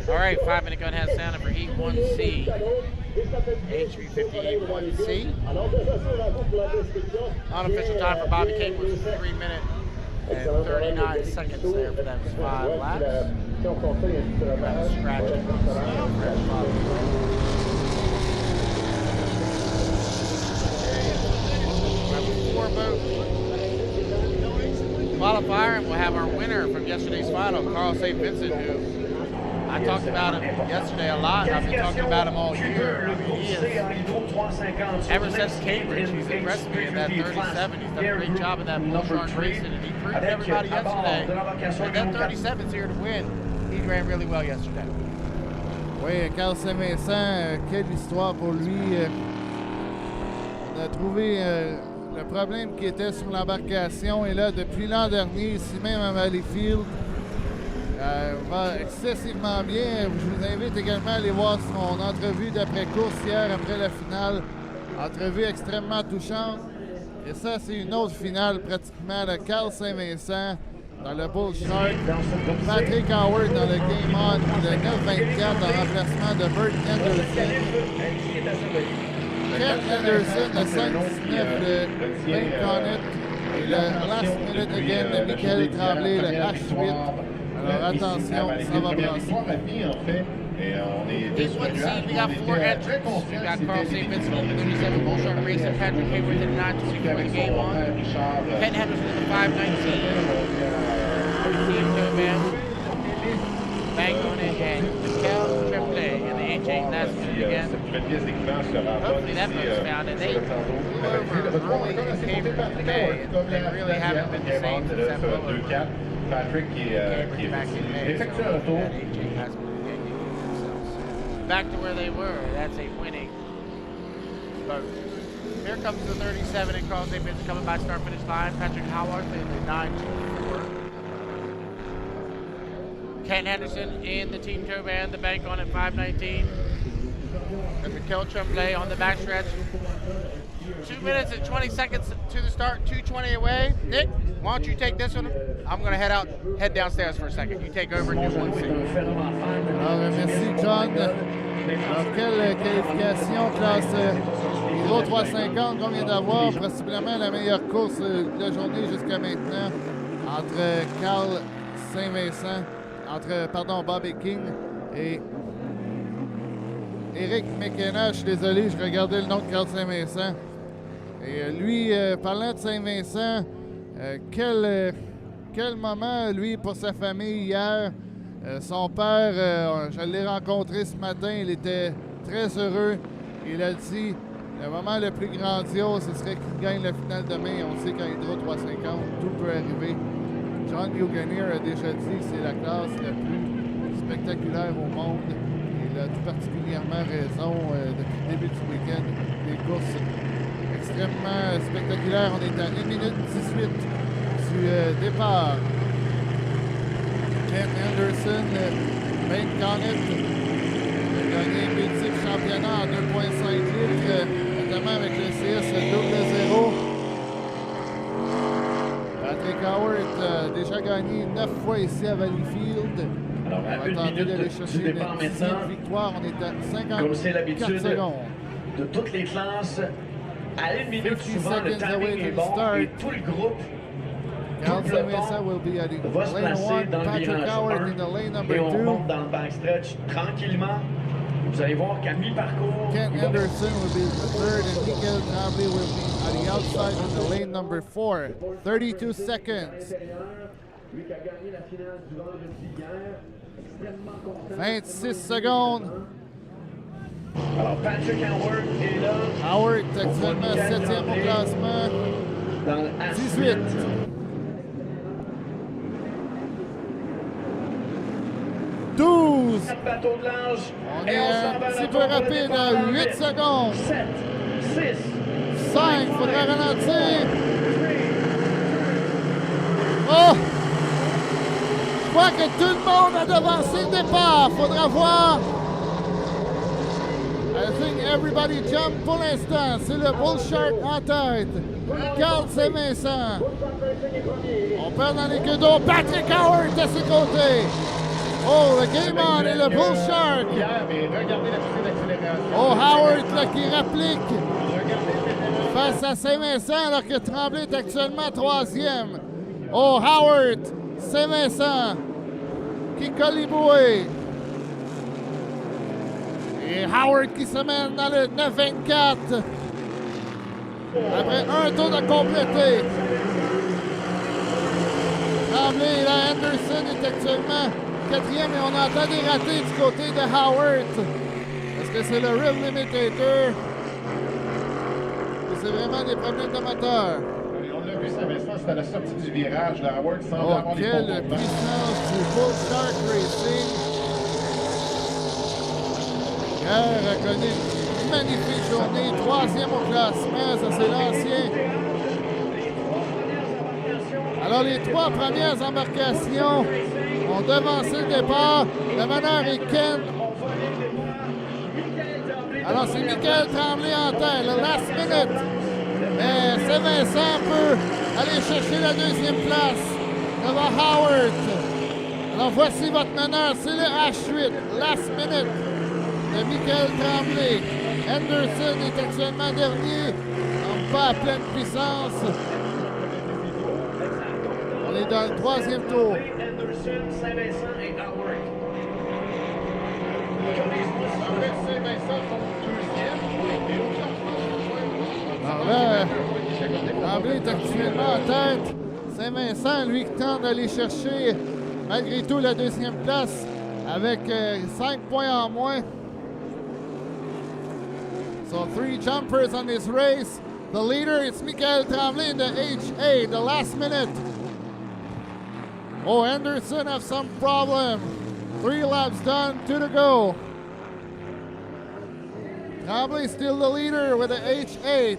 All right, 5-minute gun has sounded for Heat 1C. H350 Heat 1C. Unofficial time for Bobby King was 3 minutes and 39 seconds there for those 5 laps. Scratching. Four-boat qualifier, and we'll have our winner from yesterday's final, Carl St. Vincent, who I talked about him yesterday a lot, and I've been talking about him all year. I mean, he is, ever since Cambridge, he's impressed me in that 37. He's done a great job in that bull shark racing, and he proved to everybody yesterday that that 37's here to win. He ran really well yesterday. Oui, Carl Saint-Vincent, quelle histoire pour lui. On a trouvé le problème qui était sur l'embarcation, et là, depuis l'an dernier, ici même à Valleyfield, va excessivement bien. Je vous invite également à aller voir son entrevue d'après-course hier, après la finale. Entrevue extrêmement touchante. Et ça, c'est une autre finale pratiquement de Carl Saint-Vincent dans le Bull Shark. Patrick Howard dans le Game On, le 9-24 en remplacement de Bert Anderson. Ken Anderson, le 5-19 de Ben Connett. Et le Last Minute Again de Michael Tremblay, le H8. Alors attention, ça va brasser. This one seed, we got 4 entrants. We got Carl St-Vincent in the 37 Bull Shark Racing, Patrick Hayward in the 924 in the Game On, Ben Henderson in the 519, Team Jovan, Bang on it, and Michael Tremblay in the H8 last minute again. Hopefully that boat's found, and they flew over early in Cambridge today, and they really haven't been the same since that boat over. Patrick qui back in May, effectue un retour. that H8 has been getting themselves back to where they were. That's a winning boat. Here comes the 37 and Carl St-Vincent coming by start finish line. Patrick Howard in the 924. Ken Henderson in the Team Tow Van, the bank on at 519. And Michael Tremblay on the backstretch. 2 minutes and 20 seconds to the start, 2:20 away. Nick, why don't you take this one? I'm going to head downstairs for a second. You take over and do one seat. Alors, merci John. Alors, quelle qualification classe Hydro 350 qu'on vient d'avoir, possiblement la meilleure course de la journée jusqu'à maintenant entre Carl Saint-Vincent, entre Bobby King et Eric McKenna. Je suis désolé, je regardais le nom de Carl Saint-Vincent. Et lui, parlant de Saint-Vincent, quel moment, lui, pour sa famille hier. Son père, je l'ai rencontré ce matin, il était très heureux. Il a dit, le moment le plus grandiose, ce serait qu'il gagne la finale demain. On sait qu'à Hydro 350, tout peut arriver. John Buccaneer a déjà dit que c'est la classe la plus spectaculaire au monde. Il a tout particulièrement raison depuis le début du week-end. Des courses extrêmement spectaculaires. On est à 1 minute 18 du départ. Ken Anderson, Ben Connett a gagné multiples championnats en 2,5 litres, notamment avec le CS 2-0. Patrick Howard a déjà gagné 9 fois ici à Valleyfield. Alors, On va tenter d'aller chercher une dixième victoire. On est à 54 secondes. De toutes les classes, à 1 minute, 50 souvent le seconds away timing est from bon start. et tout le groupe, Carl tout le Saint-Vincent will be at va se lane placer 1, dans le Patrick virage Howard 1 in the lane number et on 2. monte dans le backstretch tranquillement. Vous allez voir qu'à mi-parcours, Ken il va- Anderson will be the third, and Michael Tremblay will be at the outside in the lane number 4. 32 seconds. lui qui a gagné la finale du vendredi hier, extrêmement content. 26 secondes. Alors Patrick Howard est là Howard est actuellement 7e au classement. dans le 18. Bateau de large. On est un petit peu rapide à 8 secondes. 7, 6, 5, il faudra ralentir. Oh! Je crois que tout le monde a devancé le départ. Faudra voir. I think everybody jump pour l'instant. C'est le Bull Shark en tête. Carl Saint-Vincent. On perd dans les queues d'eau. Patrick Howard à ses côtés. Oh, le Game On et le Bull Shark. Oh, Howard là, qui réplique face à Saint-Vincent alors que Tremblay est actuellement 3e. Oh, Howard, Saint-Vincent qui coliboué. Et Howard qui se mène dans le 9-24. Après un tour de complété. Tremblay et la Anderson est actuellement quatrième et on entend des ratés du côté de Howard. Est-ce que c'est le Rev Limitator? Ou c'est vraiment des problèmes de moteur? On l'a vu, St-Vincent, c'était à la sortie du virage. La Howard semble avoir les quelle bons puissance du Bull Shark Racing. Pierre a connu une magnifique journée. 3e au classement, ça c'est l'ancien. Alors les 3 premières embarcations ont devancé le départ. Le meneur est Ken. Alors c'est Michael Tremblay en tête, le last minute. Mais St-Vincent peut aller chercher la 2e place devant Howard. Alors voici votre meneur, c'est le H8, last minute de Michael Tremblay. Henderson est actuellement dernier, donc pas à pleine puissance. On est dans le 3e tour. Henderson, Saint-Vincent et Howard. Alors là, Tremblay est actuellement en tête. Saint-Vincent, lui, qui tente d'aller chercher malgré tout la 2e place avec 5 points en moins. So 3 jumpers on this race. The leader is Michael Tremblay in the H8, the last minute. Oh, Henderson have some problem. 3 laps done, 2 to go. Tremblay still the leader with the H8.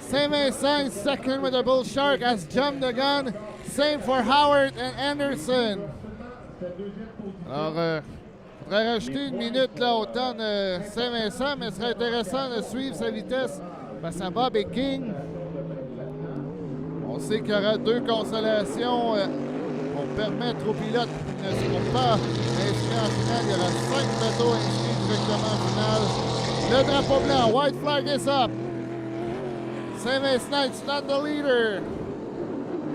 Saint-Vincent second with the Bull Shark has jumped the gun. Same for Howard and Anderson. Alors, faudrait rajouter une minute là au temps de Saint-Vincent, mais ce serait intéressant de suivre sa vitesse face à Bob et King. On sait qu'il y aura 2 consolations pour permettre aux pilotes qui ne seront pas inscrits en finale. Il y aura 5 bateaux inscrits directement en finale. Le drapeau blanc, white flag is up. St-Vincent is not the leader.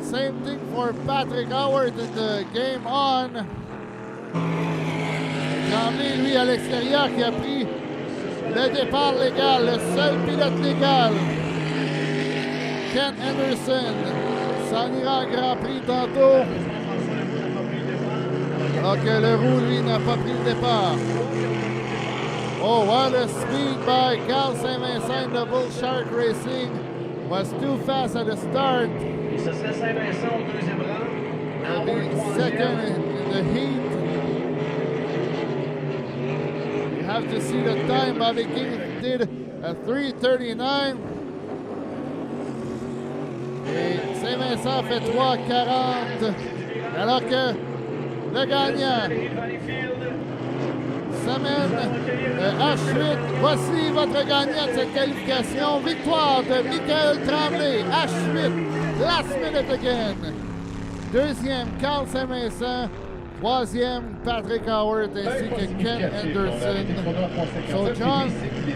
Same thing for Patrick Howard in the game on. Tremblay, lui, à l'extérieur, qui a pris le départ légal, le seul pilote légal. Ken Anderson s'en ira en Grand Prix tantôt. Alors que le roux, lui, n'a pas pris le départ. Oh, what a speed by Carl St-Vincent. The Bull Shark Racing was too fast at the start. Et ce serait Saint-Vincent au 2e rang. Howard Second 3e. in the heat. You have to see the time Bobby King did a 3:39. Et Saint-Vincent fait 3:40. Alors que le gagnant s'amène H8. Voici votre gagnant de cette qualification. Victoire de Michael Tremblay. H8. Last minute again. 2e, Carl St-Vincent. 3e, Patrick Howard ainsi que Ken Anderson. So John,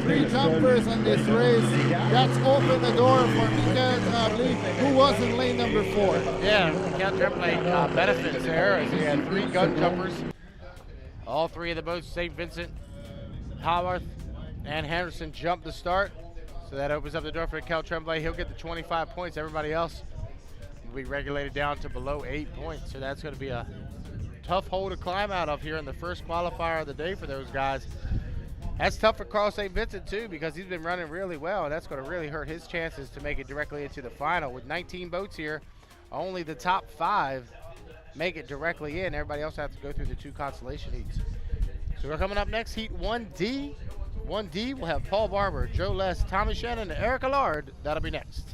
3 jumpers on this race. That's opened the door for Michael Tremblay, who was in lane number 4. Yeah, Cal Tremblay benefits there as he had 3 gun jumpers. All 3 of the boats, St. Vincent, Howard, and Henderson jumped the start. So that opens up the door for Cal Tremblay. He'll get the 25 points. Everybody else will be regulated down to below 8 points. So that's going to be a tough hole to climb out of here in the first qualifier of the day for those guys. That's tough for Carl St. Vincent too, because he's been running really well, and that's going to really hurt his chances to make it directly into the final. With 19 boats here, only the top 5 make it directly in. Everybody else has to go through the 2 consolation heats. So we're coming up next, heat 1D. 1D will have Paul Barber, Joe Less, Tommy Shannon, and Eric Allard. That'll be next.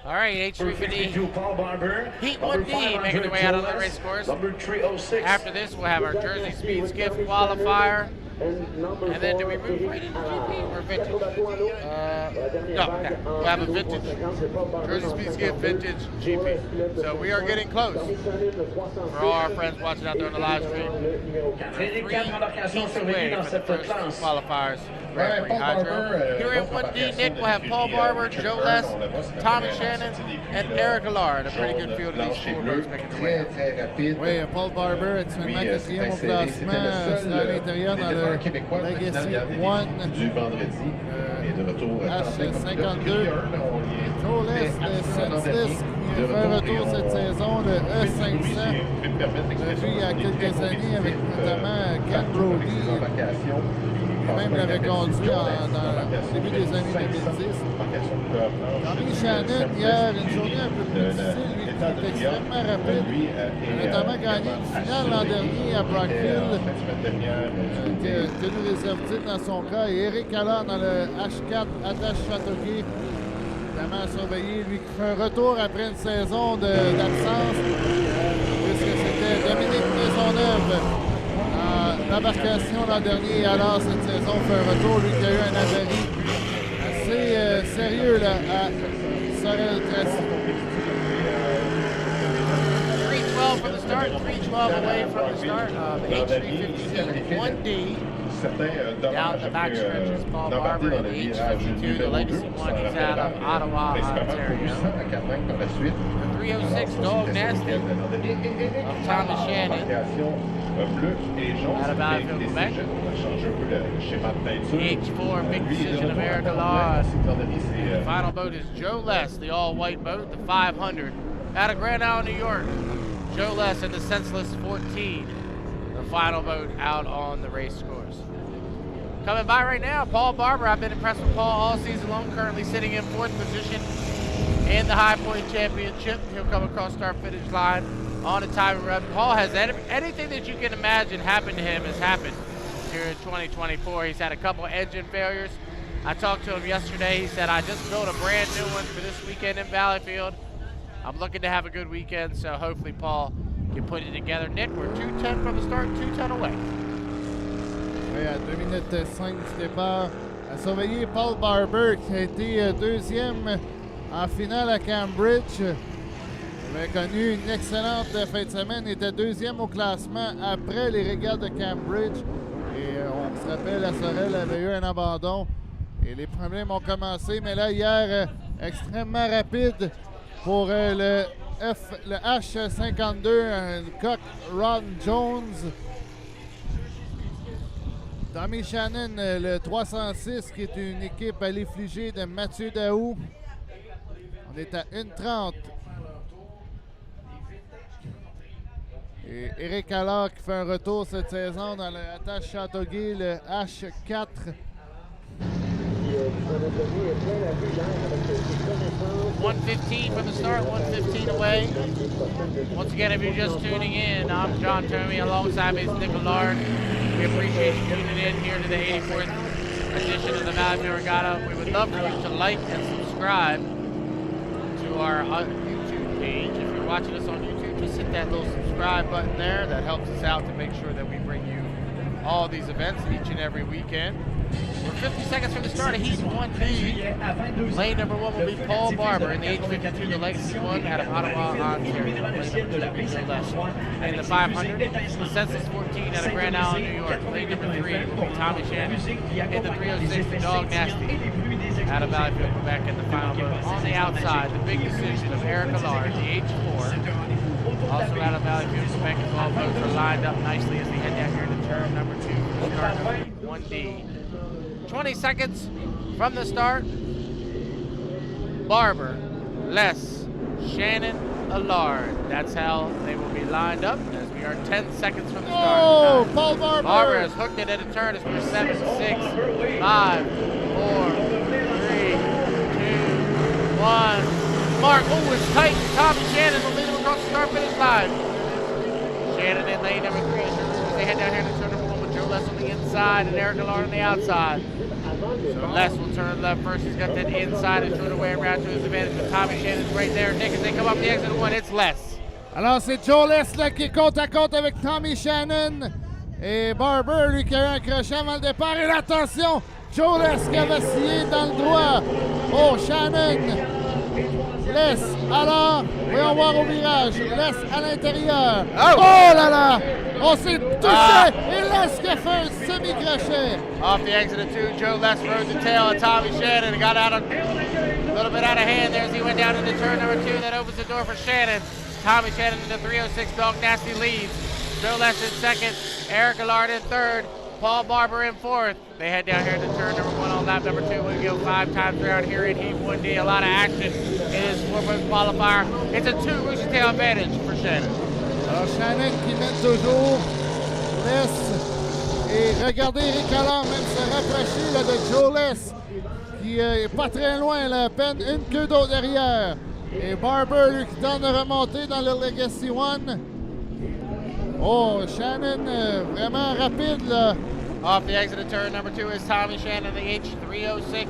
All right, H350 Paul Barber. Heat 1D making their way out on the race course. Number 306. After this, we'll have our Jersey Speed Skiff qualifier. And then do we move right into GP or vintage? No, we'll have a vintage Jersey Speed Skiff vintage GP. So we are getting close. For all our friends watching out there on the live stream, 3 heats away from the first qualifiers. Grand Prix Hydro. Here in 1D, Nick will have Paul Barber, Joe Less, Tommy Shannon, and Eric Allard. A pretty good field of these 4 boats making their way out. Oui, Paul Barber, actuellement 4e au classement, c'est à l'intérieur dans le Legacy 1 H52. Joe Less de St-Felicien qui fait un retour cette saison, le E500. Depuis il y a quelques années avec notamment Ken Brody. Même l'avait conduit dans le début des années 2010. Tommy Shannon, hier, une journée un peu plus difficile, lui, qui est extrêmement rapide. Il a notamment gagné une finale l'an dernier à Brockville, qui a tenu réserve titre dans son cas. Et Eric Allard dans le H4 attache Châteauguay, évidemment surveillé, lui qui fait un retour après une saison d'absence, puisque c'était Dominique Maisonneuve. L'embarcation l'an dernier et alors cette saison fait un retour, lui qui a eu un avarie assez sérieux là, à Sorel-Tracy. 312 from the start, 312 away from the start of H350 1D. Down the back stretches, Paul Barber in the H52, the legacy one. He's out of Ottawa, Ontario. The 306 Dog Nasty of Tommy Shannon out of Valleyfield, Quebec. The H4 Big Decision of Eric Allard. The final boat is Joe Less, the all-white boat, the 500 out of Grand Island, New York. Joe Less in the Senseless 14, the final boat out on the race course. Coming by right now, Paul Barber. I've been impressed with Paul all season long, currently sitting in 4th position in the High Point Championship. He'll come across start finish line on a time run. Paul has anything that you can imagine happened to him has happened here in 2024. He's had a couple engine failures. I talked to him yesterday. He said, I just built a brand new one for this weekend in Valleyfield. I'm looking to have a good weekend, so hopefully Paul can put it together. Nick, we're 2:10 from the start, 2:10 away. Oui, à 2 minutes 5 du départ. À surveiller Paul Barber qui a été deuxième en finale à Cambridge. Il avait connu une excellente fin de semaine. Il était deuxième au classement après les régates de Cambridge. Et on se rappelle, à Sorel avait eu un abandon. Et les problèmes ont commencé. Mais là, hier, extrêmement rapide pour le H52, un coq Ron Jones. Tommy Shannon, le 306, qui est une équipe à l'effligé de Mathieu Daou. On est à 1:30. Et Eric Allard qui fait un retour cette saison dans le attache Châteauguay, le H4. 1:15 from the start, 1:15 away. Once again, if you're just tuning in, I'm John Tomey. Alongside me is Nick Allard. We appreciate you tuning in here to the 84th edition of the Valleyfield Regatta. We would love for you to like and subscribe to our YouTube page. If you're watching us on YouTube, just hit that little subscribe button there. That helps us out to make sure that we bring you all these events each and every weekend. We're 50 seconds from the start of Heat 1D. Lane number 1 will be Paul Barber in the H52, the Legacy 1 out of Ottawa, Ontario. Lane the 500, the Census 14 out of Grand Island, New York. Lane number 3 will be Tommy Shannon in the 306, the Dog Nasty out of Valleyfield, Quebec in the final boat. On the outside, the Big Decision of Eric Allard, the H4. Also out of Valleyfield, Quebec, as well. Boats are lined up nicely as we head down here to turn number 2 for the start of Heat 1D. 20 seconds from the start. Barber, Less, Shannon, Allard. That's how they will be lined up as we are 10 seconds from the start. Oh, Paul Barber! Barber has hooked it at a turn as we're 7, 6, 5, 4, 3, 2, 1. Mark, oh, it's tight. Tommy Shannon will lead him across the start finish line. Shannon in lane number 3 as they head down here to turn number 1 with Joe Les on the inside and Eric Allard on the outside. So Les will turn left first. He's got that inside and short away around to his advantage. But Tommy Shannon's right there. Nick, as they come up the exit 1, it's Les. Alors, c'est Joe Les là, qui est côte à côte avec Tommy Shannon. Et Barber, lui, qui a eu un crochet avant le départ. Et attention, Joe Les qui a vacillé dans le droit. Oh, Shannon. Les, alors, voyons voir au virage. Les à l'intérieur. Oh là là! On s'est touché! Et Les qui a fait un semi-crochet. Off the exit of 2, Joe Les rode the tail of Tommy Shannon and got out a little bit out of hand there as he went down into turn number 2. That opens the door for Shannon. Tommy Shannon in the 306 Dog Nasty leads. Joe Les in second, Eric Allard in third, Paul Barber in fourth. They head down here to turn number 1 on lap number 2. We go 5 times around here in Heat 1D. A lot of action in this 4-point qualifier. It's a 2 rooster tail advantage for Shannon. Alors Shannon qui mène toujours. Les. Et regardez Eric Allard même se rapprocher là, de Joe Les qui est pas très loin, là, à peine une queue d'eau derrière. Et Barber, lui, qui tente de remonter dans le Legacy One. Oh, Shannon, vraiment rapide, là. Off the exit of turn number 2 is Tommy Shannon, the H306.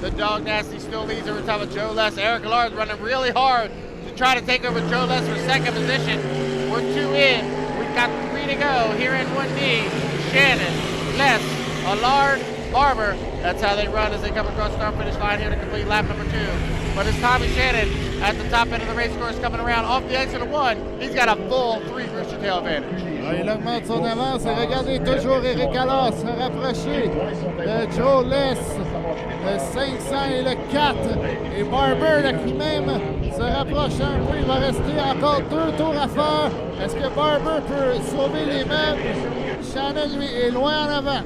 The Dog Nasty still leads over top of Joe Les. Eric Allard is running really hard to try to take over Joe Les for second position. We're 2 in. We've got 3 to go here in 1D. Shannon, Les, Allard, Barber. That's how they run as they come across the start-finish line here to complete lap number 2. But it's Tommy Shannon at the top end of the race course coming around off the exit of 1. He's got a full 3 rooster tail advantage. Il augmente son avance et regardez toujours Eric Allard se rapprocher de Joe Les, le 500 et le 4. Et Barber là, qui même se rapproche un peu. Il va rester encore 2 tours à faire. Est-ce que Barber peut sauver les meubles? Shannon, lui, est loin en avant.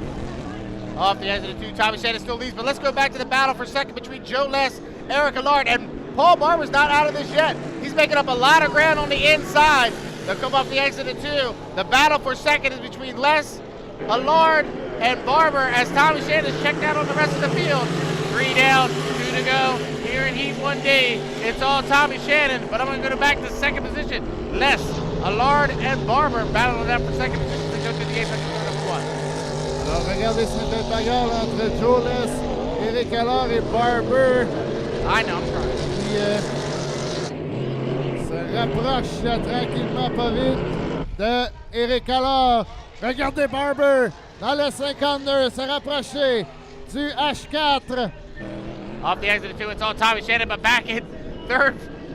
Off the exit of 2, Tommy Shannon still leads, but let's go back to the battle for second between Joe Les, Eric Allard, and Paul Barber's not out of this yet. He's making up a lot of ground on the inside. They'll come off the exit of 2. The battle for second is between Les, Allard, and Barber as Tommy Shannon is checked out on the rest of the field. 3 down, 2 to go here in Heat 1D. It's all Tommy Shannon, but I'm going to go back to second position. Les, Allard, and Barber battling up for second position to go to the apex of number 1. Alors regardez cette belle bagarre là, entre Joe Les, Eric Allard et Barber. I know, I'm trying. Qui se rapproche là, tranquillement, pas vite, de Eric Allard. Regardez Barber dans le 52, se rapprocher du H4. Off the exit of 2, it's all Tommy Shannon, but back in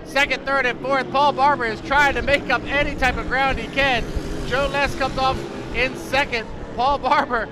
second, third, and fourth, Paul Barber is trying to make up any type of ground he can. Joe Les comes off in second. Paul Barber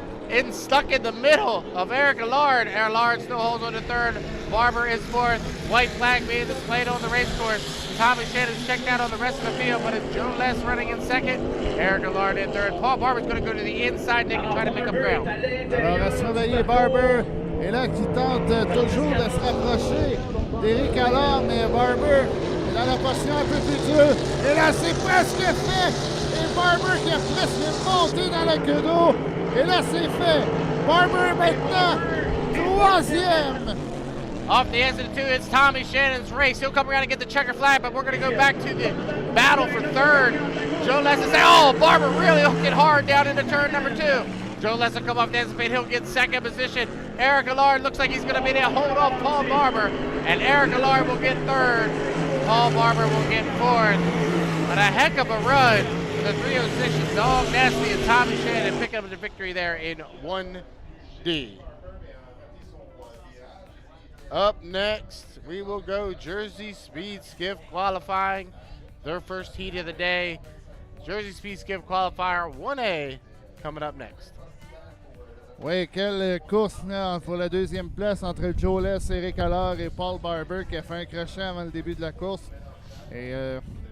stuck in the middle of Eric Allard. Allard still holds on to third. Barber is fourth. White flag being displayed on the race course. Tommy Shannon's checked out on the rest of the field, but it's Joe Les running in second. Eric Allard in third. Paul Barber's going to go to the inside, Nick, and try to make up ground. Alors à surveiller Barber. Et là, qui tente toujours de se rapprocher d'Eric Allard, mais Barber est dans la position un peu plus dure. Et là, c'est presque fait. Et Barber qui a presque monté dans la queue d'eau. Et là, c'est fait. Barber maintenant, 3e. Off the exit of 2, it's Tommy Shannon's race. He'll come around and get the checker flag, but we're going to go back to the battle for third. Joe Les is oh, Barber really hooking hard down into turn number 2. Joe Les will come off the exit. He'll get second position. Eric Allard looks like he's going to be there to hold off Paul Barber, and Eric Allard will get third. Paul Barber will get fourth. But a heck of a run for the 306 Dog Nasty and Tommy Shannon picking up the victory there in 1D. Up next, we will go Jersey Speed Skiff qualifying. Their first heat of the day. Jersey Speed Skiff qualifier 1A coming up next. Oui, quelle course là, pour la 2e place entre Joe Les, Eric Allard et Paul Barber qui a fait un crochet avant le début de la course. Et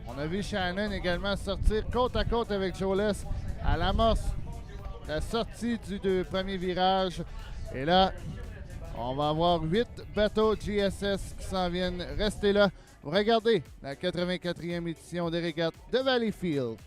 on a vu Shannon également sortir côte à côte avec Joe Les à l'amorce, la sortie du premier virage. Et là, on va avoir 8 bateaux GSS qui s'en viennent. Restez là. Regardez la 84e édition des Régates de Valleyfield.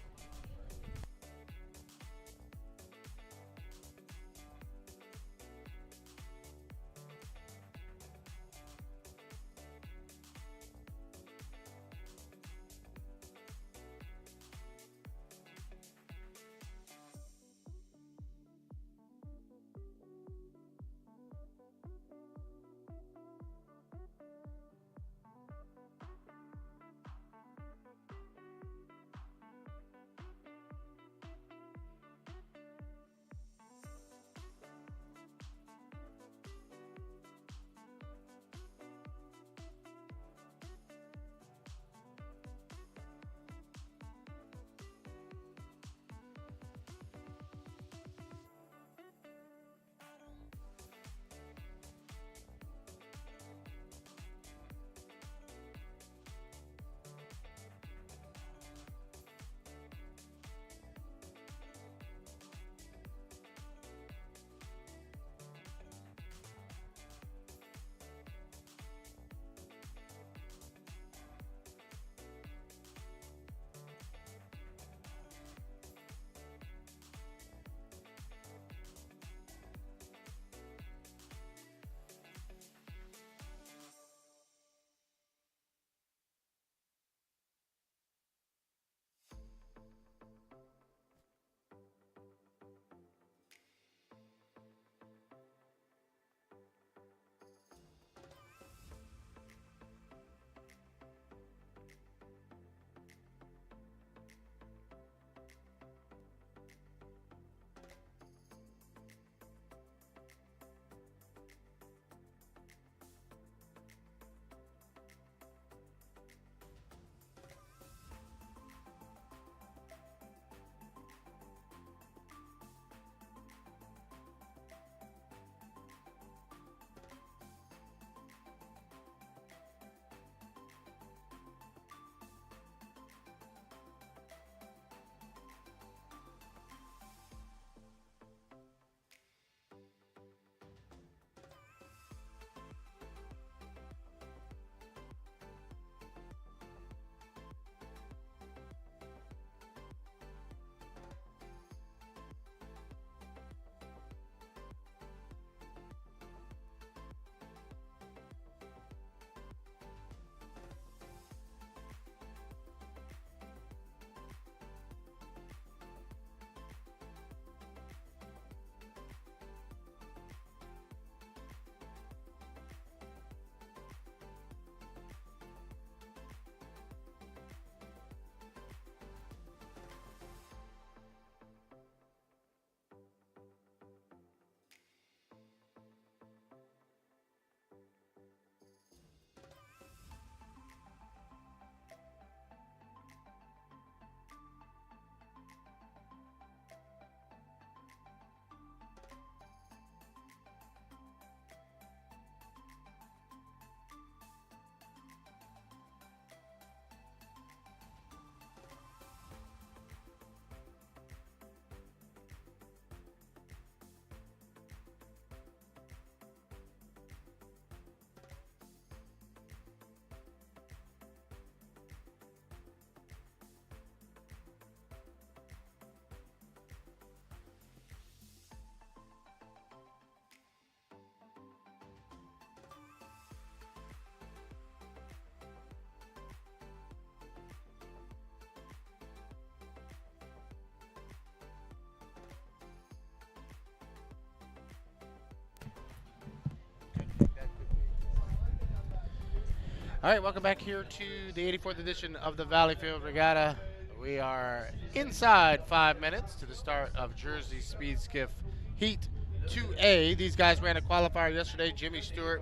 All right, welcome back here to the 84th edition of the Valleyfield Regatta. We are inside 5 minutes to the start of Jersey Speed Skiff Heat 2A. These guys ran a qualifier yesterday. Jimmy Stewart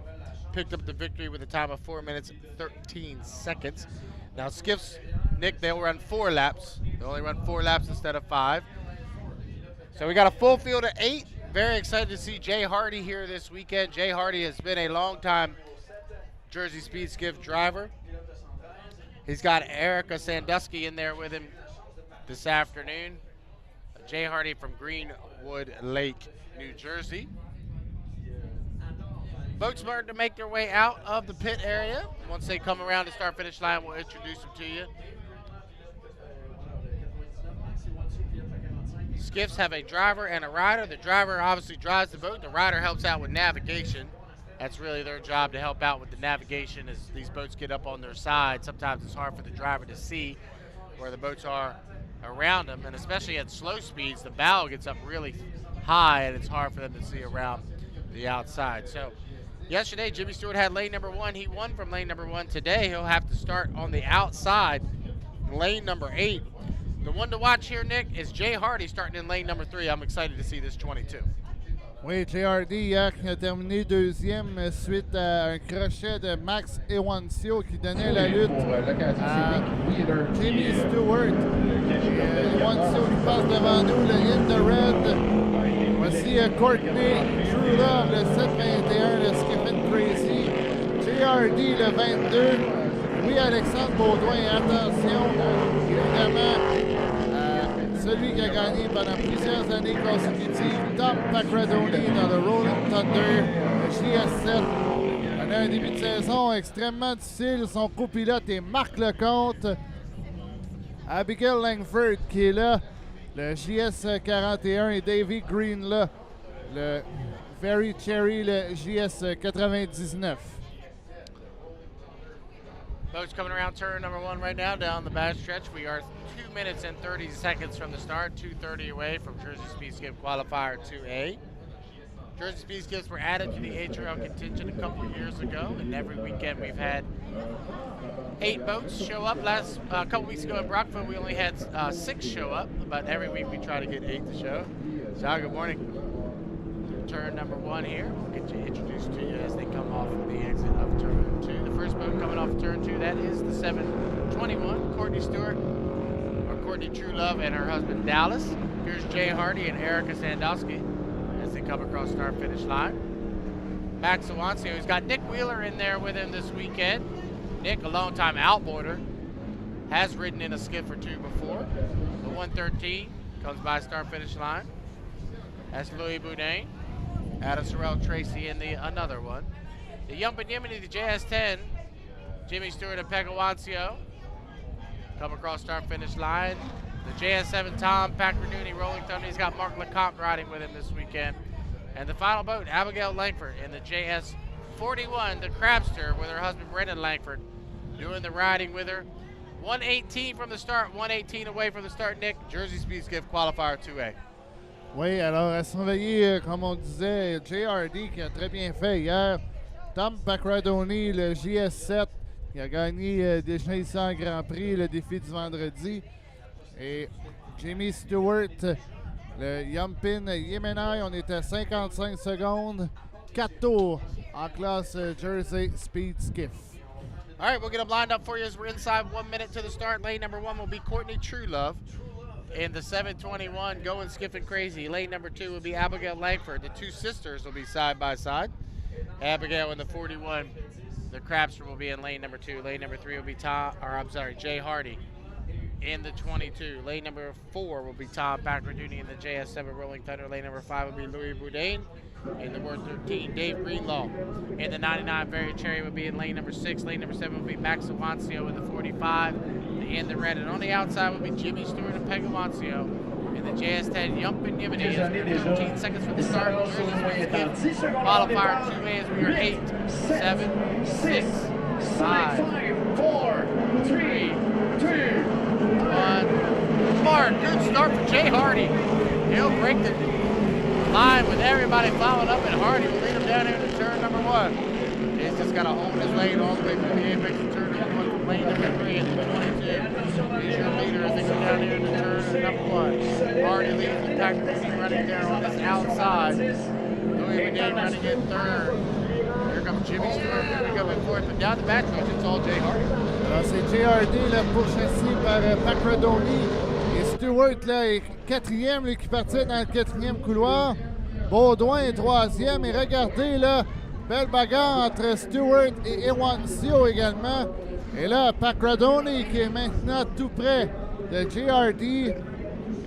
picked up the victory with a time of 4 minutes 13 seconds. Now skiffs, Nick, they'll run 4 laps. They'll only run 4 laps instead of 5. So we got a full field of 8. Very excited to see Jay Hardy here this weekend. Jay Hardy has been a long-time Jersey Speed Skiff driver. He's got Erica Sandusky in there with him this afternoon. Jay Hardy from Greenwood Lake, New Jersey. Boats starting to make their way out of the pit area. Once they come around the start-finish line, we'll introduce them to you. Skiffs have a driver and a rider. The driver obviously drives the boat. The rider helps out with navigation. That's really their job, to help out with the navigation as these boats get up on their side. Sometimes it's hard for the driver to see where the boats are around them, and especially at slow speeds, the bow gets up really high and it's hard for them to see around the outside. So yesterday, Jimmy Stewart had lane number 1. He won from lane number 1. Today, he'll have to start on the outside, lane number 8. The one to watch here, Nick, is Jay Hardy starting in lane number 3. I'm excited to see this 22. Oui, Jay Hardy hier qui a terminé deuxième suite à un crochet de Max Ewancio qui donnait la lutte à Jimmy Stewart. Ewancio qui passe devant nous, le In the Red. Voici Courtney True Love, le 721, le Skippin' Crazy. Jay Hardy, le 22. Oui, Alexandre Baudouin, attention, évidemment. Celui qui a gagné pendant plusieurs années consécutives, Tom Pacradoni dans le Rolling Thunder, le JS7. On a un début de saison extrêmement difficile. Son copilote est Marc Lecomte. Abigail Langford qui est là. Le JS41 et Davy Green là. Le Very Cherry, le JS99. Boats coming around turn number 1 right now down the back stretch. We are 2 minutes and 30 seconds from the start, 2:30 away from Jersey Speed Skiff Qualifier 2A. Jersey Speed Skiffs were added to the HRL contingent a couple years ago, and every weekend we've had 8 boats show up. A couple weeks ago in Brockville, we only had 6 show up, but every week we try to get 8 to show. John, good morning. Turn number 1 here. We'll get you introduced to you as they come off the exit of turn 2. The first boat coming off of turn 2, that is the 721, Courtney Stewart, or Courtney True Love, and her husband Dallas. Here's Jay Hardy and Erica Sandusky as they come across start-finish line. Max Ewancio, he's got Nick Wheeler in there with him this weekend. Nick, a long-time outboarder, has ridden in a skiff or 2 before. The 113 comes by start-finish line. That's Louis Boudin. Adam Sorrell Tracy in the another one. The Yumpin' Yiminy, the JS10, Jimmy Stewart and Pegawancio come across start-finish line. The JS7 Tom Pacraduni Rolling Thunder, he's got Mark Lecomte riding with him this weekend. And the final boat, Abigail Langford in the JS41, the Crabster, with her husband Brendan Langford doing the riding with her. 118 from the start, 118 away from the start, Nick. Jersey Speed Skiff Qualifier 2A. Oui, alors à surveiller, comme on disait, Jay Hardy qui a très bien fait hier. Tom Pacradoni, le JS7, qui a gagné déjà ici en Grand Prix, le défi du vendredi. Et Jimmy Stewart, le Yumpin Yemeni, on est à 55 secondes. 4 tours en classe Jersey Speed Skiff. All right, we'll get them lined up for you as we're inside 1 minute to the start. Lane number 1 will be Courtney True Love in the 721, going Skiffin' Crazy. Lane number 2 will be Abigail Langford. The 2 sisters will be side by side. Abigail in the 41. The Crabster will be in lane number 2. Lane number 3 will be Jay Hardy in the 22. Lane number 4 will be Tom Pacraduni in the JS7 Rolling Thunder. Lane number 5 will be Louis Boudin in the 113. Dave Greenlaw in the 99. Very Cherry will be in lane number 6. Lane number 7 will be Max Ewancio in the 45. In the red. And on the outside will be Jimmy Stewart and Pegawancio in the JS10 Yumpin' Yiminy. 13 seconds from the start. Qualifier 2A as we are 8, 7, 6, 5, 4, 3, 2, 1. Mark, good start for Jay Hardy. He'll break the line with everybody following up, and Hardy will lead him down here to turn number 1. Jay's just got to hold his lane all the way through the apex of turn number 1 from lane number 3 into 22. He's your leader as they go down here into turn number 1. Hardy leads the pack running there on this outside. Louis Renee running in third. Here comes Jimmy Stewart moving up in fourth, but down the backstretch, it's all Jay Hardy. Alors c'est Jay Hardy là, pourchassé par Pacradoni. Et Stewart là, est quatrième, lui qui partait dans le quatrième couloir. Baudouin est troisième. Et regardez là, belle bagarre entre Stewart et Ewancio également. Et là, Pacradoni qui est maintenant tout près de Jay Hardy.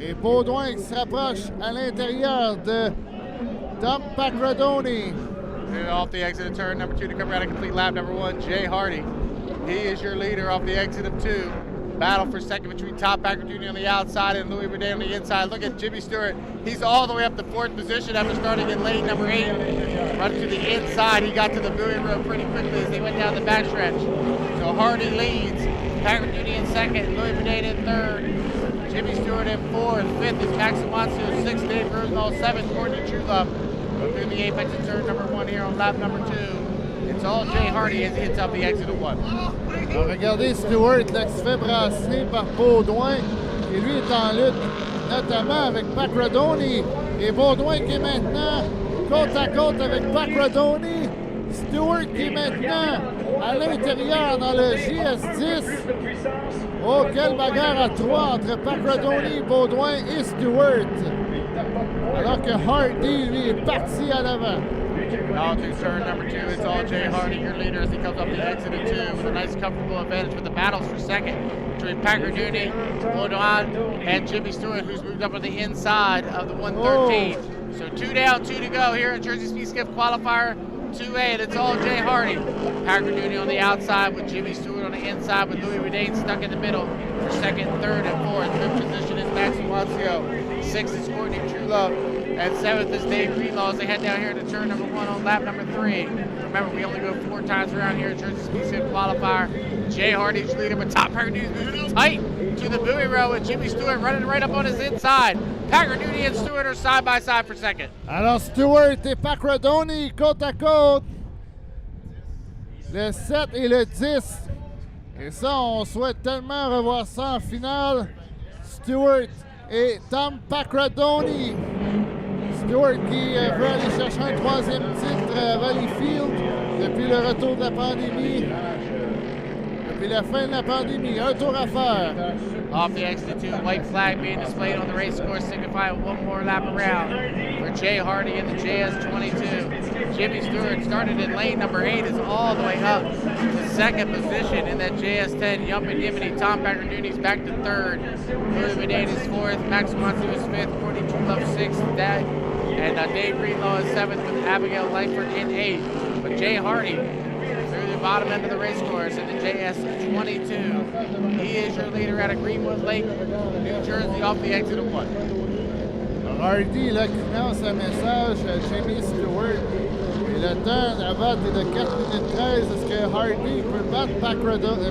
Et Baudouin qui se rapproche à l'intérieur de Tom Pacradoni. Off the exit of turn number 2 to come around and complete lap number 1, Jay Hardy. He is your leader off the exit of 2. Battle for second between Tom Pacradoni on the outside and Louis Renee on the inside. Look at Jimmy Stewart. He's all the way up to 4th position after starting in lane number 8. Running to the inside, he got to the buoy road pretty quickly as they went down the backstretch. So Hardy leads. Pacradoni in second, Louis Renee in third. Jimmy Stewart in 4th. 5th is Max Amancio. 6th, Dave Rosenthal. 7th, Courtney Trulove. Through the apex of turn number 1 here on lap number 2. It's all Jay Hardy as he hits up the exit of 1. Alors regardez Stewart là, qui se fait brasser par Baudouin, qui lui est en lutte, notamment avec Pacradoni. Et Baudouin qui est maintenant côte à côte avec Pacradoni. Stewart qui est maintenant à l'intérieur dans le JS10. Oh, quelle bagarre à 3 entre Pacradoni, Baudouin et Stewart. Alors que Hardy, lui, est parti à l'avant. Now through turn number 2, it's all Jay Hardy, your leader, as he comes up the exit of 2 with a nice comfortable advantage with the battles for second between Pacradoni, Baudouin, and Jimmy Stewart, who's moved up on the inside of the 113. Oh. So 2 down, 2 to go here at Jersey Speed Skiff Qualifier 2A, and it's all Jay Hardy. Pacradoni on the outside with Jimmy Stewart on the inside with Louis Renee stuck in the middle for second, third, and fourth. 5th position is Max Amancio. 6th is Courtney Trulove. And 7th is Dave Greenlaw as they head down here to turn number 1 on lap number 3. Remember, we only go 4 times around here at Jersey Speed Skiff Qualifier. Jay Hardy's leader, but Tom Pacradoni's moving tight to the buoy row with Jimmy Stewart running right up on his inside. Pacradoni and Stewart are side by side for second. Alors Stewart et Pacradoni côte à côte. Le 7 et le 10. Et ça, on souhaite tellement revoir ça en finale. Stewart et Tom Pacradoni. Stewart qui veut aller chercher un 3e titre à Valleyfield depuis le retour de la pandémie. Depuis la fin de la pandémie. Un tour à faire. Off the exit 2, white flag being displayed on the race course, signifying 1 more lap around for Jay Hardy in the JS22. Jimmy Stewart started in lane number 8, is all the way up to second position in that JS10. Yump and Yimini, Tom Pacradoni's back to third. Louis Renee is 4th, Max Amancio is 5th, Courtney Trulove 6th, and Dave Greenlaw is 7th with Abigail Langford in 8th. But Jay Hardy through the bottom end of the race course in the JS22. He is your leader out of Greenwood Lake, New Jersey, off the exit of 1. Hardy là, qui lance un message à Jimmy Stewart. Et le temps à battre est de 4 minutes 13. Est-ce que Hardy peut battre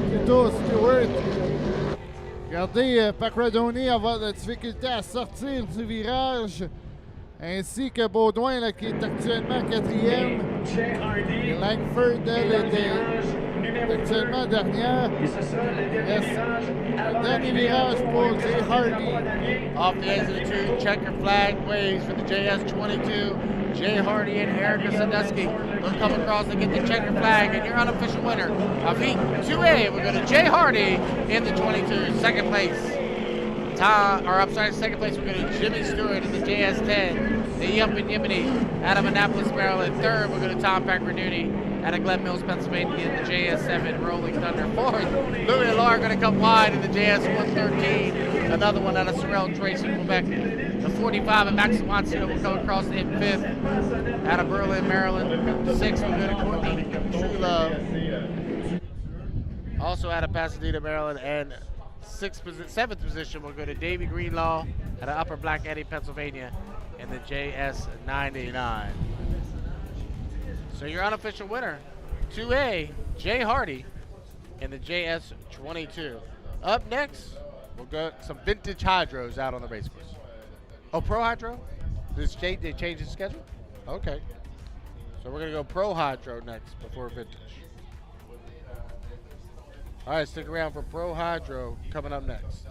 plutôt Stewart? Regardez, Pacradoni va avoir de la difficulté à sortir du virage. Ainsi que Baudouin là, qui est actuellement 4e. Et Langford, elle, était actuellement dernière. Le dernier virage pour Jay Hardy. Off the exit 2, checker flag waves for the JS22. Jay Hardy and Erica Sandusky will come across and get the checker flag, and your unofficial winner of Heat 2A will go to Jay Hardy in the 22. Second place, second place we're going to Jimmy Stewart in the JS10. The Yump and Yimini out of Annapolis, Maryland. Third, we're going to Tom Pacradoni out of Glen Mills, Pennsylvania in the JS7. Rolling Thunder. Fourth, Louis and Laura going to come wide in the JS113. Another one out of Sorel Tracy, Quebec. The 45 and Max Amancio will come across in 5th out of Berlin, Maryland. 6th, we're going to Courtney Trulove. Also out of Pasadena, Maryland. And 7th position will go to Davey Greenlaw out of Upper Black Eddy, Pennsylvania in the JS99. So your unofficial winner, 2A, Jay Hardy in the JS22. Up next, we'll go some vintage hydros out on the race course. Oh, ProHydro? They changed the schedule? Okay. So we're gonna go ProHydro next before vintage. All right, stick around for ProHydro coming up next.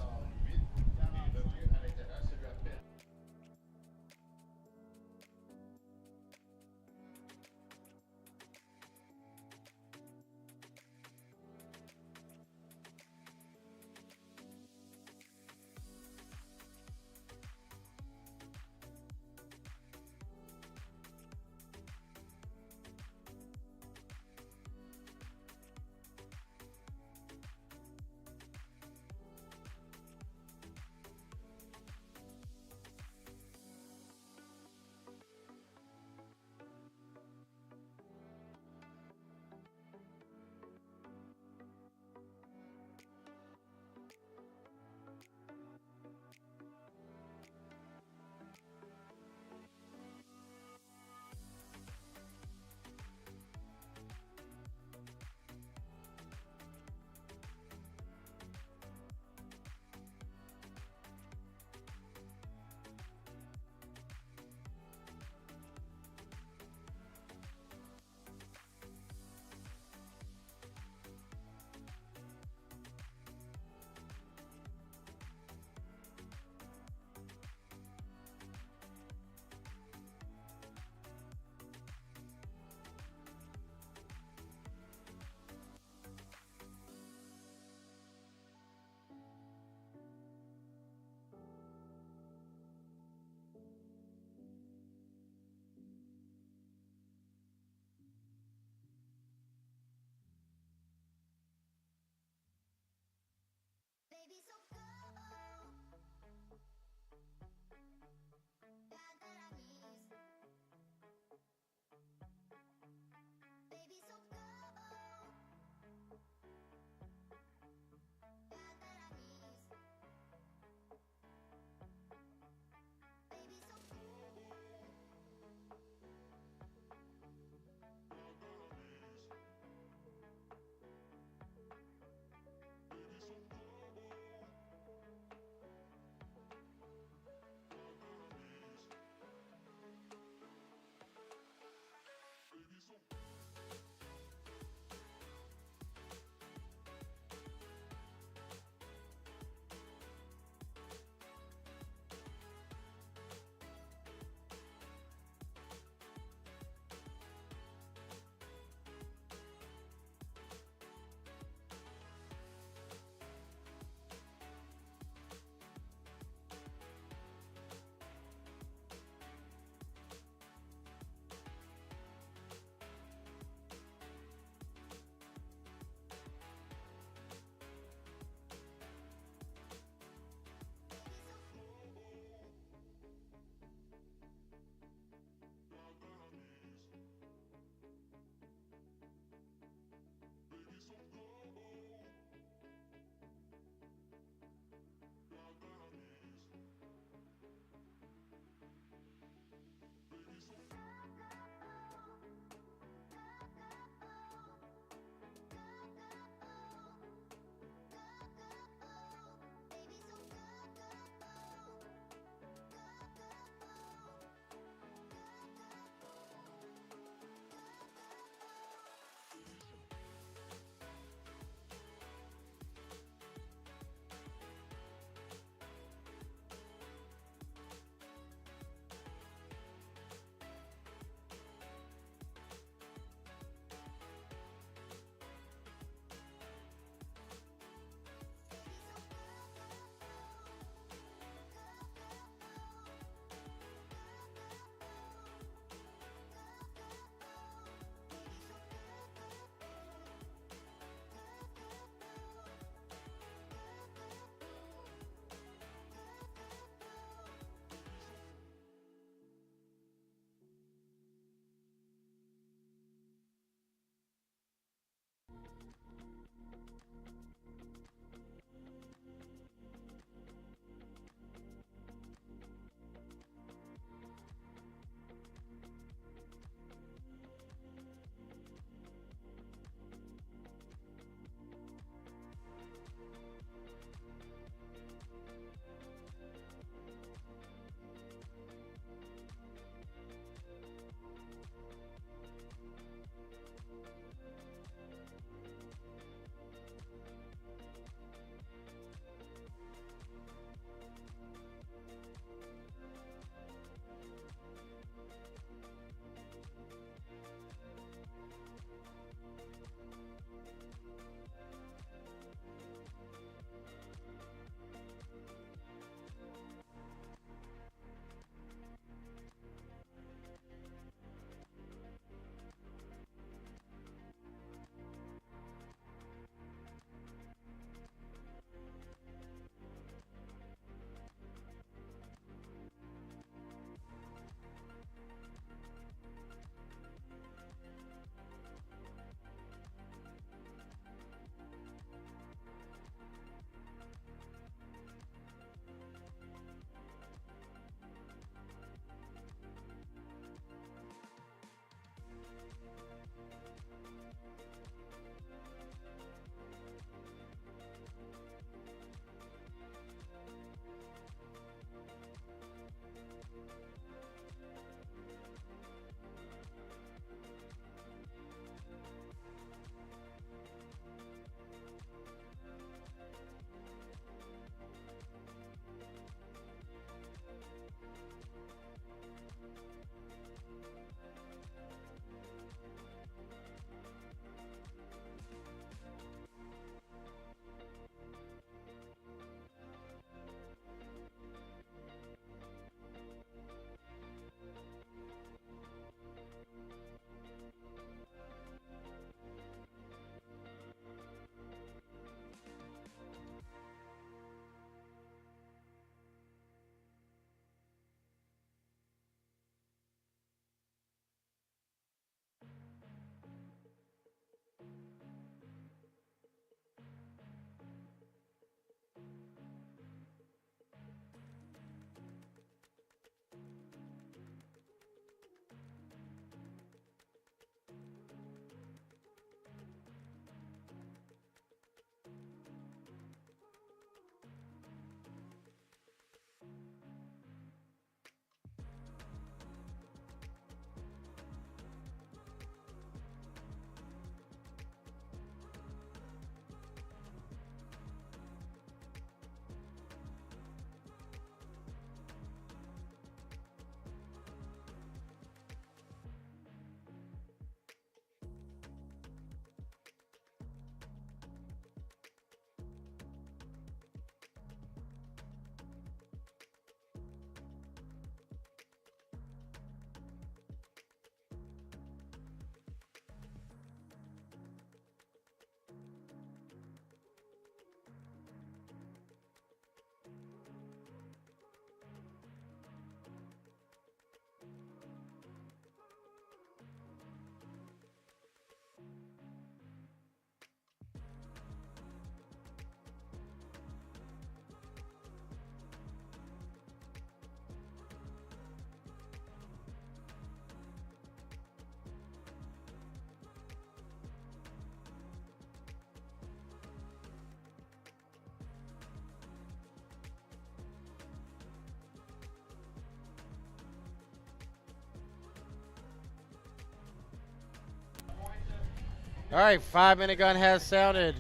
All right, 5-minute gun has sounded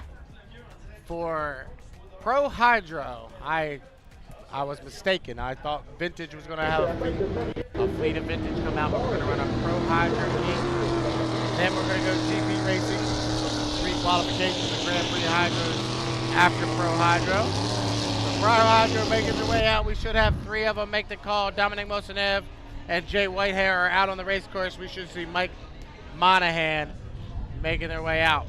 for ProHydro. I was mistaken. I thought Vintage was going to have a fleet of Vintage come out, but we're going to run a ProHydro heat. Then we're going to go GP racing, pre-qualification of Grand Prix Hydros after ProHydro. So ProHydro making their way out. We should have 3 of them make the call. Dominic Mosenev and Jay Whitehair are out on the race course. We should see Mike Monahan making their way out.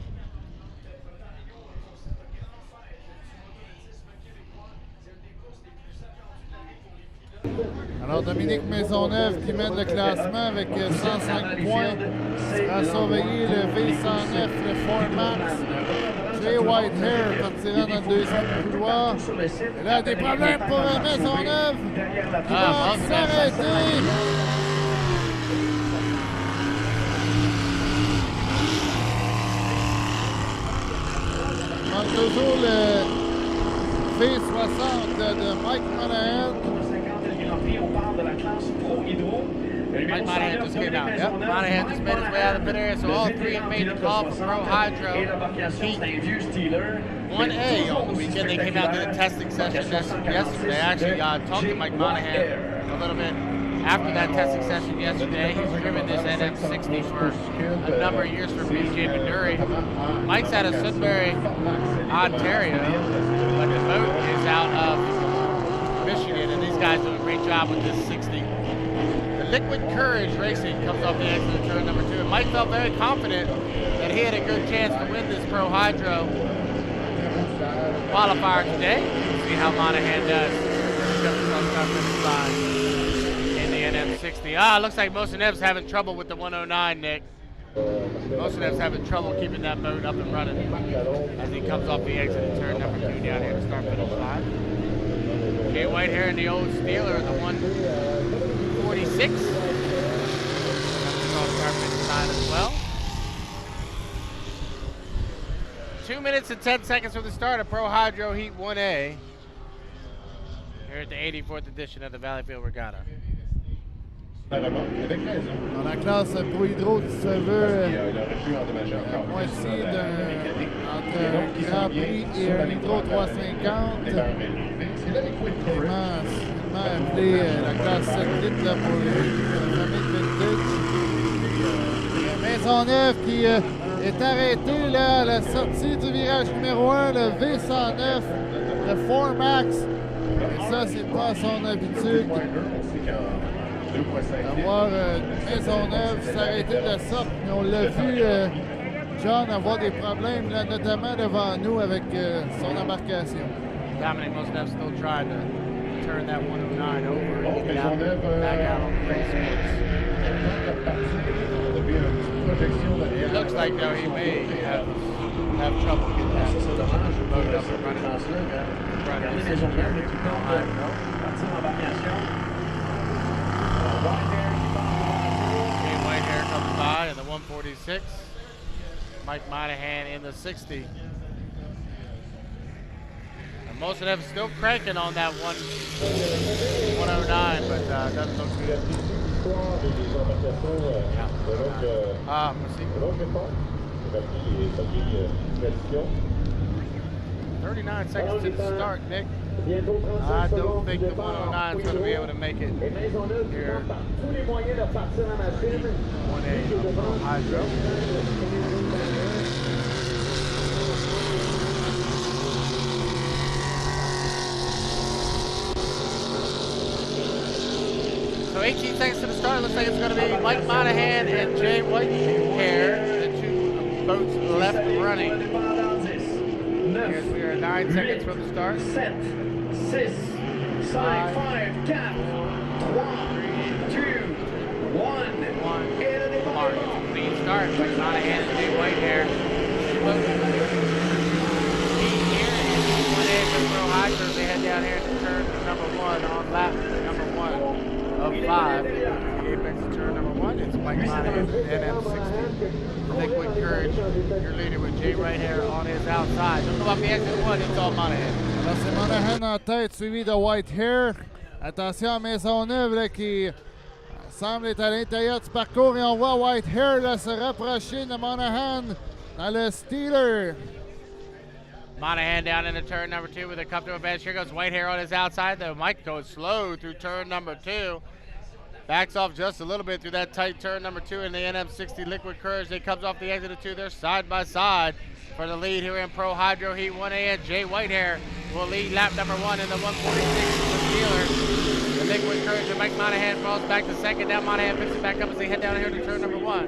Alors Dominique Maisonneuve qui mène le classement avec 105 points. À surveiller le V109, le Formax. Jay Whitehair partira dans le deuxième couloir. Et là, des problèmes pour Maisonneuve qui va s'arrêter. On a toujours le V60 de Mike Monahan. On parle de la classe ProHydro. Mike Monahan just came out. Yep, Monahan just made his way out of the pit area, so all 3 have made the call for ProHydro. 1A on the weekend. They came out to the testing session yesterday. Actually, talked to Mike Monahan a little bit after that testing session yesterday. He's driven this NM60 for a number of years for BJ Maduri. Mike's out of Sudbury, Ontario, but the boat is out of Michigan, and these guys do a great job with this 60. The Liquid Courage Racing comes off the exit of turn number 2. And Mike felt very confident that he had a good chance to win this ProHydro qualifier today. See how Monahan does. In the NM60. Looks like Mosenev's having trouble with the 109, Nick. Mosenev's having trouble keeping that boat up and running as he comes off the exit of turn number 2 down here to start finish line. Jay Whitehair in the old Steeler, the 146. That's start finish line as well. 2 minutes and 10 seconds from the start of ProHydro Heat 1A. Here at the 84th edition of the Valleyfield Regatta. Dans la classe ProHydro qui se veut la moitié entre un Grand Prix et un Hydro 350. Vraiment appelé la classe 7 litres là, pour la famille Vintage. Maisonneuve qui est arrêté là, à la sortie du virage numéro 1, le V109, le Formax. Et ça, c'est pas à son habitude. D'avoir Maisonneuve s'arrêter de la sorte. Mais on l'a vu, John, avoir des problèmes, là, notamment devant nous avec son embarcation. Dominic Mosenev still trying to turn that 109 over and get out, back out on the race course. It looks like, though, he may have trouble getting that boat up and running. Whitehair comes by in the 146. Mike Monahan in the 60. And Mosenev's still cranking on that 109, but doesn't look good. Yeah. Merci. 39 seconds to the start, Nick. I don't think the 109 is going to be able to make it here. 1A Hydro. So 18 seconds to the start. It looks like it's going to be Mike Monahan and Jay Whitehair, the 2 boats left running. Yes, we are 9 seconds from the start. 7, 6, 5, 4, 3, 2, 1. Mark. Clean start. Mike Monahan and Jay Whitehair. Here is 1A for ProHydro. They head down here to turn number 1 on lap number 1 of 5. Apex turn number 1. It's Mike Monahan, NM60. Liquid Courage, your leader with Jay Whitehair on his outside. Just come off the exit 1, it's all Monahan. Alors c'est Monahan en tête, suivi de Whitehair. Attention à Maisonneuve là, qui semble être à l'intérieur du parcours et on voit Whitehair là, se rapprocher de Monahan. dans le Steeler. Monahan down into turn number 2 with a comfortable advantage. Here goes Whitehair on his outside, though. Mike goes slow through turn number 2. Backs off just a little bit through that tight turn number 2 in the NM60 Liquid Courage. They comes off the exit of 2. They're side by side for the lead here in ProHydro Heat 1A. And Jay Whitehair will lead lap number 1 in the 146 with Steeler. The Liquid Courage and Mike Monahan falls back to second. Now Monahan picks it back up as they head down here to turn number 1.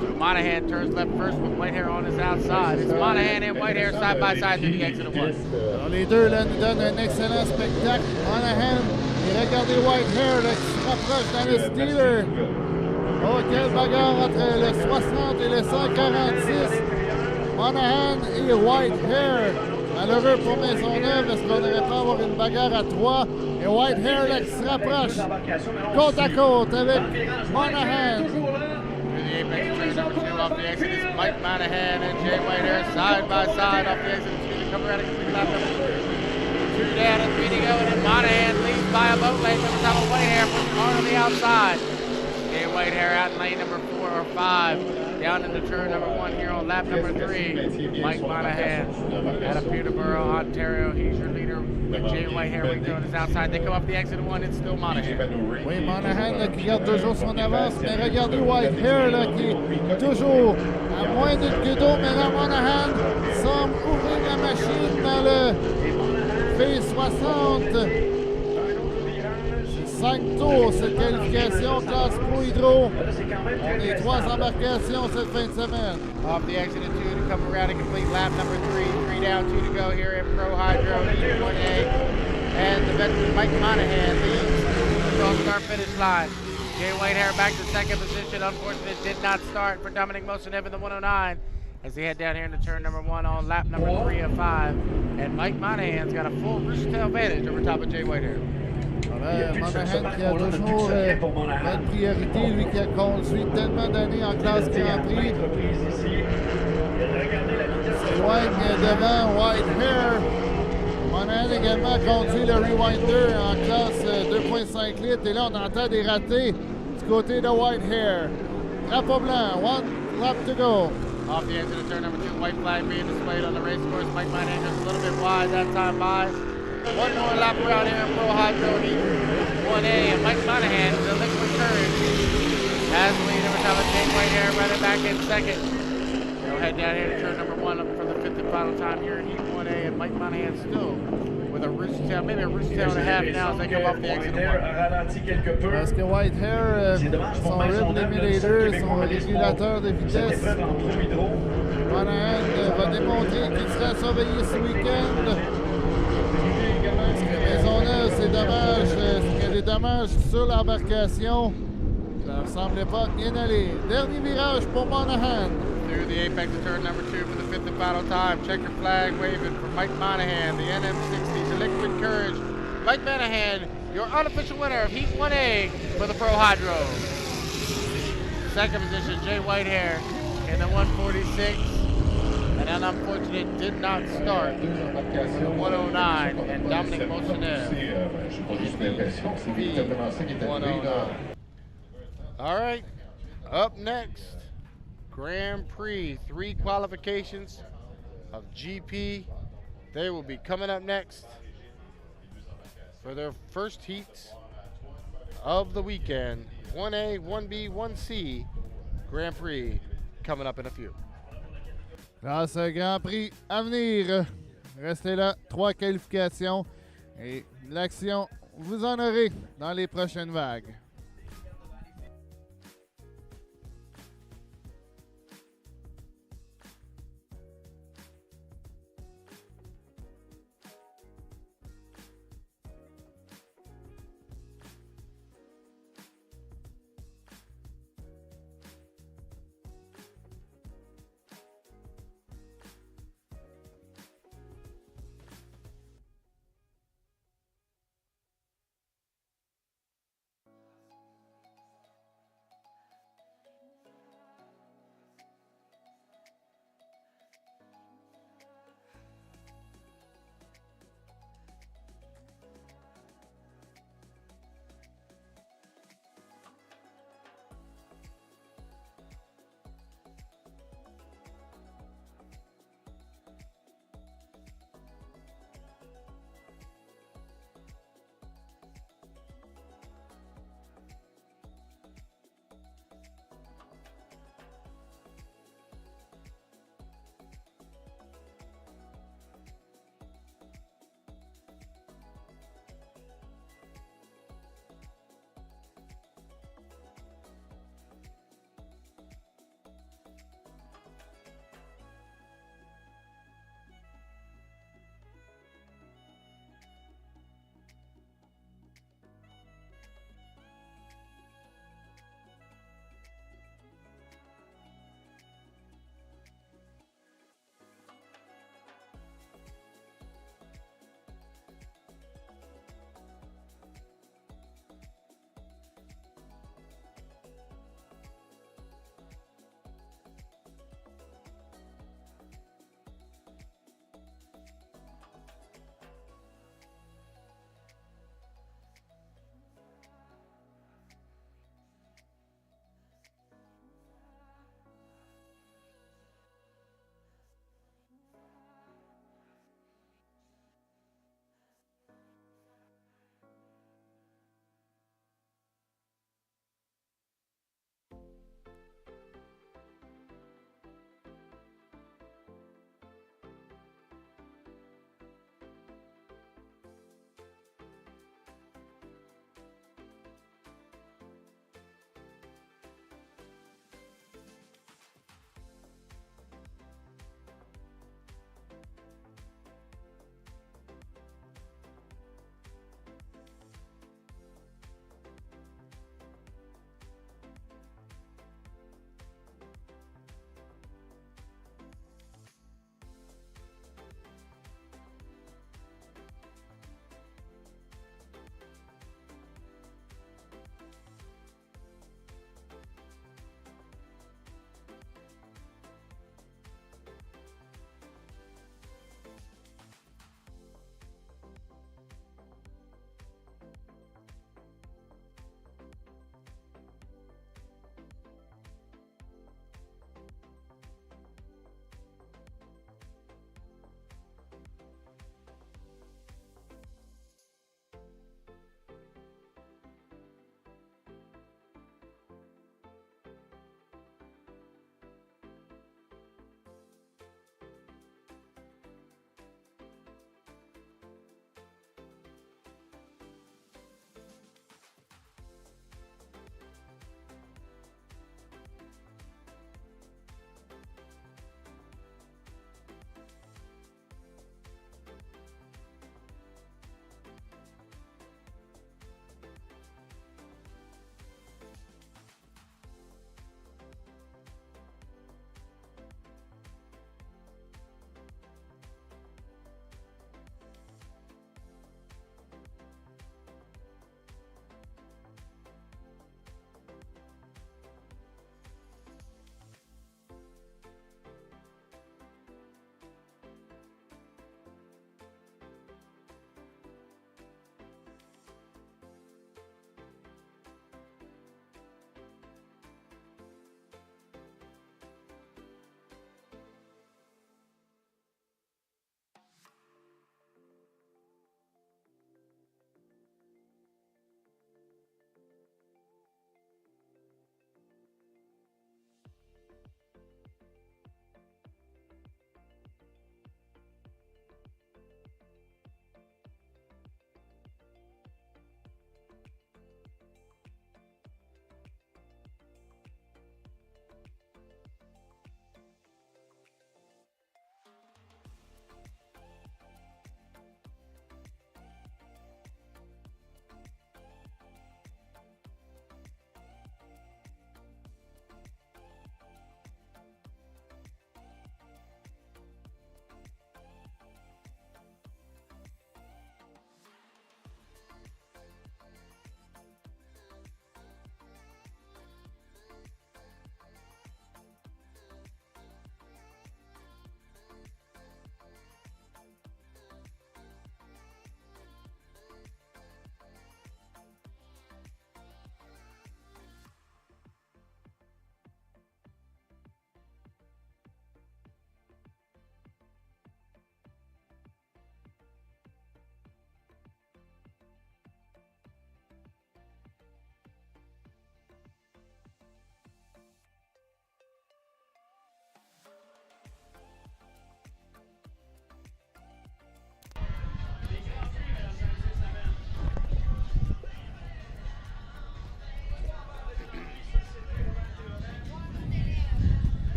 So Monahan turns left first with Whitehair on his outside. It's Monahan and Whitehair side by side through the exit of 1. Alors, les deux là, nous donnent un excellent spectacle. Monahan et regardez Whitehair là, qui se rapproche dans le Steeler. Oh, quelle bagarre entre le 60 et le 146. Monahan et Whitehair. Malheureux pour Maisonneuve parce qu'on aurait pu avoir une bagarre à 3. Et Whitehair là, qui se rapproche côte à côte avec Monahan. Turn number 2 off the exit is Mike Monahan and Jay Whitehair side by side off the exit. It's going to come around and complete lap number 2. 2 down and 3 to go, and then Monahan leads by a boat length on top of Whitehair, pushing hard on the outside. Jay Whitehair out in lane number 4 or 5, down into turn number 1 here on lap number 3. Mike Monahan out of Peterborough, Ontario. He's your leader with Jay Whitehair right on his outside. They come off the exit of 1. It's still Monahan. Oui, Monahan là, qui garde toujours son avance, mais regardez Whitehair là, qui est toujours à moins d'une queue d'eau. Mais là, Monahan semble ouvrir la machine dans le V60. 5 tours, cette qualification classe ProHydro. On est 3 embarcations cette fin de semaine. Off the exit of 2 to come around and complete lap number 3. 3 down, 2 to go here in ProHydro Heat 1A. And the veteran Mike Monahan leads across start finish line. Jay Whitehair back to second position. Unfortunately, it did not start for Dominic Mosenev in the 109 as they head down here into turn number 1 on lap number 3 of 5. And Mike Monahan's got a full rooster tail advantage over top of Jay Whitehair. Monahan qui a toujours une priorité, lui qui a conduit tellement d'années en classe Grand Prix. S'éloigne devant Whitehair. Monahan également conduit le Rewinder en classe 2.5 litres. Et là, on entend des ratés du côté de Whitehair. Drapeau blanc, 1 lap to go. Off the exit of turn number 2, white flag being displayed on the race course. Mike Monahan just a little bit wide that time by. One more lap around here in ProHydro Heat 1A, and Mike Monahan, the Liquid Courage, has the lead over top of Jay Whitehair, running back in second. They'll head down here to turn number 1 for the 5th and final time here in Heat 1A, and Mike Monahan still with a rooster tail, maybe a rooster tail and a half now as they come off the exit of 1. Parce que Whitehair, son rythme limitator, son régulateur de vitesse. Monahan va démontrer qu'il sera surveillé ce week-end. Maisonneuve, c'est dommage, il y a des dommages sur l'embarcation. Ça ne semblait pas bien aller. Dernier virage pour Monahan. Through the apex of turn number 2 for the 5th and final time. Checker flag waving for Mike Monahan, the NM60, the Liquid Courage. Mike Monahan, your unofficial winner of Heat 1A for the ProHydro. Second position, Jay Whitehair in the 146. And an unfortunate did not start in the 109, and Dominic Mosenev. All right, up next, Grand Prix, 3 qualifications of GP. They will be coming up next for their first heats of the weekend. 1A, 1B, 1C Grand Prix coming up in a few. Grâce à Grand Prix à venir. Restez là, 3 qualifications et l'action, vous en aurez dans les prochaines vagues.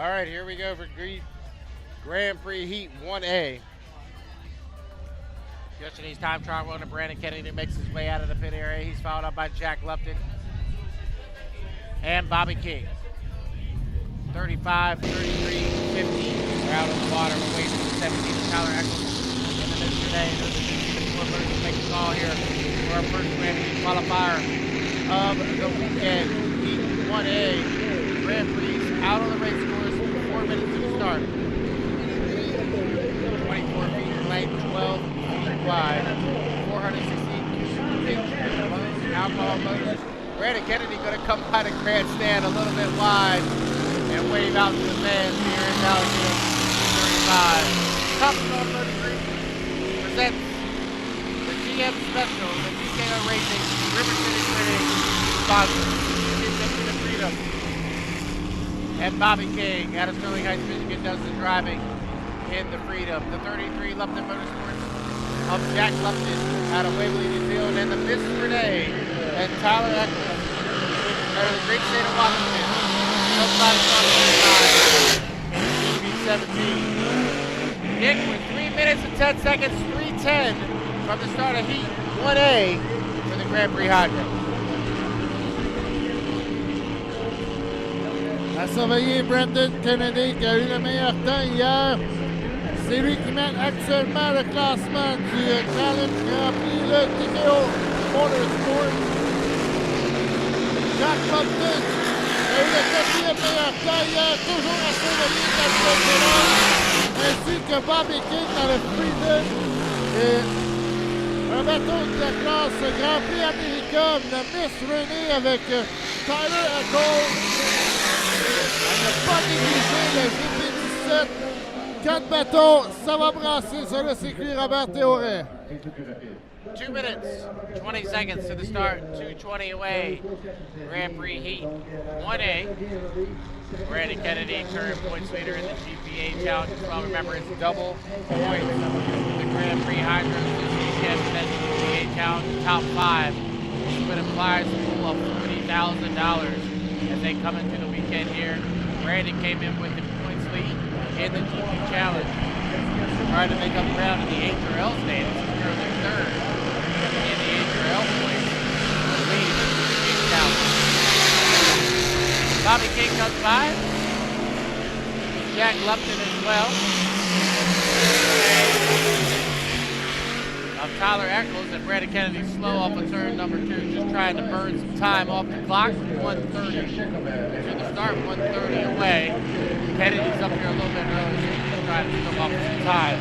All right, here we go for Grand Prix Heat 1A. Yesterday's time trial runner Brandon Kennedy makes his way out of the pit area. He's followed up by Jack Lupton and Bobby King. 35, 33, 50. We're out on the water. We're waiting for 17 to Tyler Eccles in the midst today. The four birds make a call here for our first Grand Prix qualifier of the weekend. Heat 1A. Grand Prix out on the race course. 4 minutes to the start. 24 feet in length, 12 feet wide, 468 cubic alcohol motors. Brandon Kennedy going to come by the grandstand a little bit wide and wave out to the fans here in Valleyfield 35. Thompson Automotive Group presents the GM Special, the TKO Racing River City Printing sponsor, the Freedom. And Bobby King out of Sterling Heights, Michigan does the driving in the Freedom. The 33 Lupton Motorsports of Jack Lupton out of Waverly, New Zealand, and the Miss Renee and Tyler Eccles out of the great state of Washington. GB17. Nick with 3 minutes and 10 seconds, 3:10 from the start of Heat 1A for the Grand Prix Hydro. À surveiller Brandon Kennedy qui a eu le meilleur temps hier. C'est lui qui mène actuellement le classement du Challenge Grand Prix, le TKO Motorsport. Jack Lupton a eu le 4e meilleur temps hier, toujours à surveiller dans le ainsi que Bobby King dans le Freedom. Et un bateau de la classe Grand Prix américaine, la Miss Renée avec Tyler Eccles. À ne pas négliger le GP17. 4 bateaux, ça va brasser sur le circuit Robert Théoret. 2 minutes, 20 seconds to the start, 2:20 away. Grand Prix Heat 1A. Brandon Kennedy, current points leader in the GPA challenge. Well, remember, it's double points. The Grand Prix Hydro this weekend, and the GPA challenge, top 5. But implies a pool of $40,000 as they come into the weekend here. Brandon came in with the points lead in the GP challenge. Trying to make up ground in the HRL standings. He's currently third in the HRL points. Lead in the GP challenge. Bobby King comes by. Jack Lupton as well. Tyler Eccles and Brandon Kennedy slow off of turn number 2, just trying to burn some time off the clock. 1:30 to the start, 1:30 away. Kennedy's up here a little bit early, so he's trying to come off some time.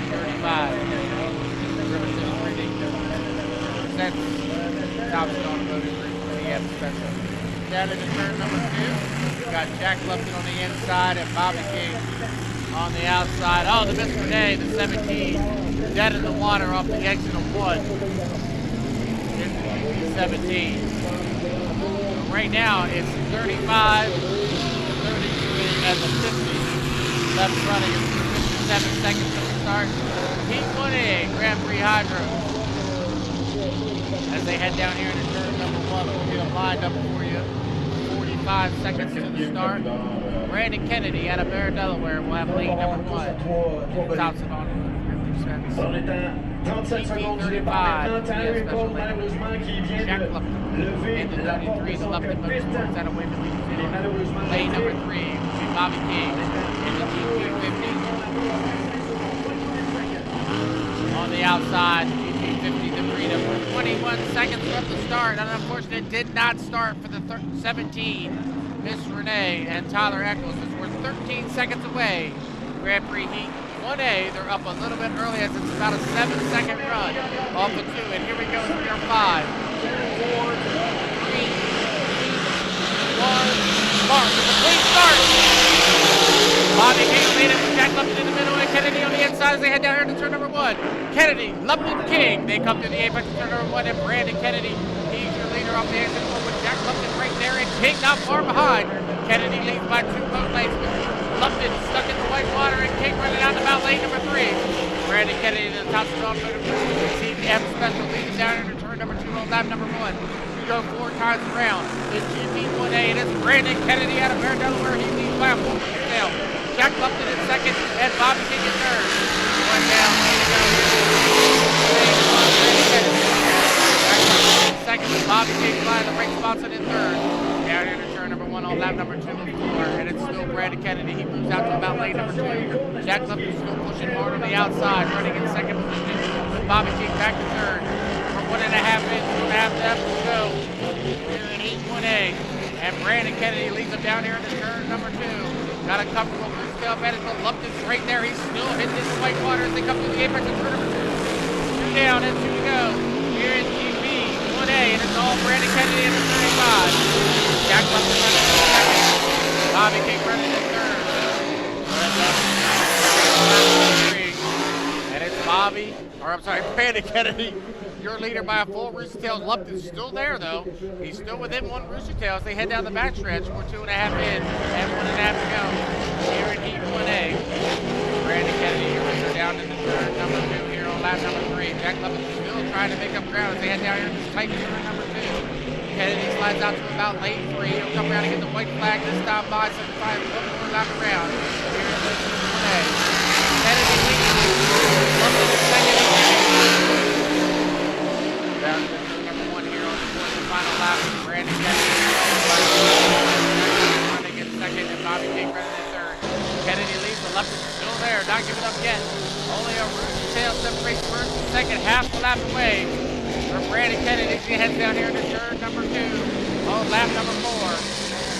35. River City Printing. That's Thompson Automotive Group for the M Special. Down into turn number 2. We've got Jack Lupton on the inside and Bobby King on the outside. Oh, the Miss Renee, the 17, dead in the water off the exit of 1. Into the 17. Right now, it's 35, 33, and the 50 left running. It's 57 seconds to the start. Heat 1A, Grand Prix Hydro. As they head down here into turn number 1, we'll get them lined up for you. 45 seconds to the start. Brandon Kennedy out of Barre, Delaware will have lane number 1. Thompson on 50 On est à 37 secondes du départ maintenant. Tyler Eccles, malheureusement, qui vient Jack de Lupton lever in the la pompe 33, de the son Lupton Motorsports out of Waverly, New Il est Zealand. malheureusement Lane number 3 will be Bobby King in the GP50. On the outside, GP50, the Freedom. 21 seconds from the start, and unfortunately it did not start for the 17. Miss Renee and Tyler Eccles, as we're 13 seconds away. Grand Prix Heat 1A, they're up a little bit early as it's about a 7-second run off of 2. And here we go, we are 5, 4, 3, 2, 1, mark. It's a clean start. Bobby King made it with Jack Lupton in the middle and Kennedy on the inside as they head down here to turn number 1. Kennedy, Lupton, King. They come to the apex of turn number 1 and Brandon Kennedy, he's your leader off the exit with Jack Lupton right there and King not far behind. Kennedy leads by 2 boat lengths with Lupton stuck in the white water and King running out about lane number 3. Brandon Kennedy to the top of the automotive CM Special leading down into turn number 2 on lap number 1. We go 4 times around in GP 1A, and it's Brandon Kennedy out of Bear, Delaware. He leads by a full tail. Jack Lupton in second, and Bobby King in third. One down, way to go. Second with Bobby King flying the brake spots in third. Down here to turn number 1 on lap number 2 and 4, and it's still Brandon Kennedy. He moves out to about lane number 2. Jack Lupton still pushing hard on the outside, running in second position with Bobby King back to third. For 1.5 minutes, 2.5 laps to go here in Heat 1A. And Brandon Kennedy leads them down here into turn number 2. Got a comfortable boost tail advantage, but Lupton's right there. He's still hitting this white water as they come through the apex of turn number 2. 2 down and 2 to go here in GP 1A, and it's all Brandon Kennedy in the 35. Jack Lupton running in second. Bobby King running in third. And it's Brandon Kennedy, your leader by a full Rooster Tails. Lupton's still there though. He's still within 1 Rooster Tails. They head down the backstretch. We're 2.5 in and 1.5 to go here in Heat 1A. Brandon Kennedy, your leader, down into turn number 2 here on lap number 3. Jack Lupton still trying to make up ground as they head down here in this tight turn number 2. Kennedy slides out to about lane 3. He'll come around and get the white flag this time by 75, one more lap around here in this 1A. Kennedy leads. Lupton is second. Down to number 1 here on the fourth and final lap. Brandon Kennedy trying to get second, and Bobby King running in third. Kennedy leads, but Lupton's still there, not giving up yet. Only a Rooster Tail separates first and second, half a lap away. For Brandon Kennedy, he heads down here into turn number 2 on lap number 4.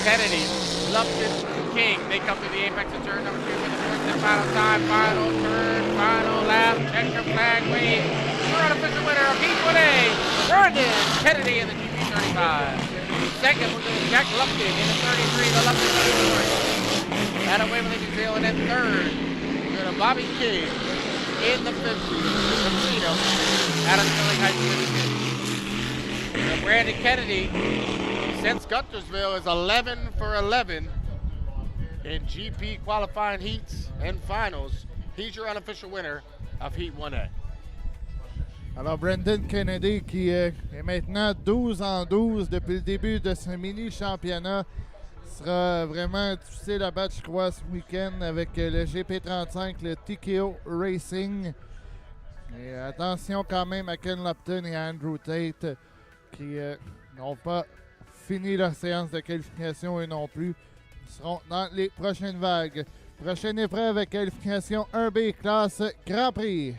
Kennedy, Lupton, King, they come to the apex of turn number 2 for the first and final time. Final turn, final lap, checker flag, wave. We're unofficial winner of Heat 1A, Brandon Kennedy in the GP35. Second was Jack Lupton in the 33, the Lupton 34. Out of Waverly, New Zealand, and third, we go to Bobby King in the 50, the Freedom, out of Sterling Heights, Michigan. So Brandon Kennedy, since Guntersville, is 11 for 11 in GP qualifying heats and finals. He's your unofficial winner of Heat 1A. Alors, Brandon Kennedy qui est maintenant 12 en 12 depuis le début de ce mini-championnat. Sera vraiment difficile à battre, je crois, ce week-end avec le GP35, le TKO Racing. Et attention quand même à Ken Lupton et à Andrew Tate qui n'ont pas fini leur séance de qualification eux non plus. Ils seront dans les prochaines vagues. Prochaine épreuve avec qualification 1B classe Grand Prix.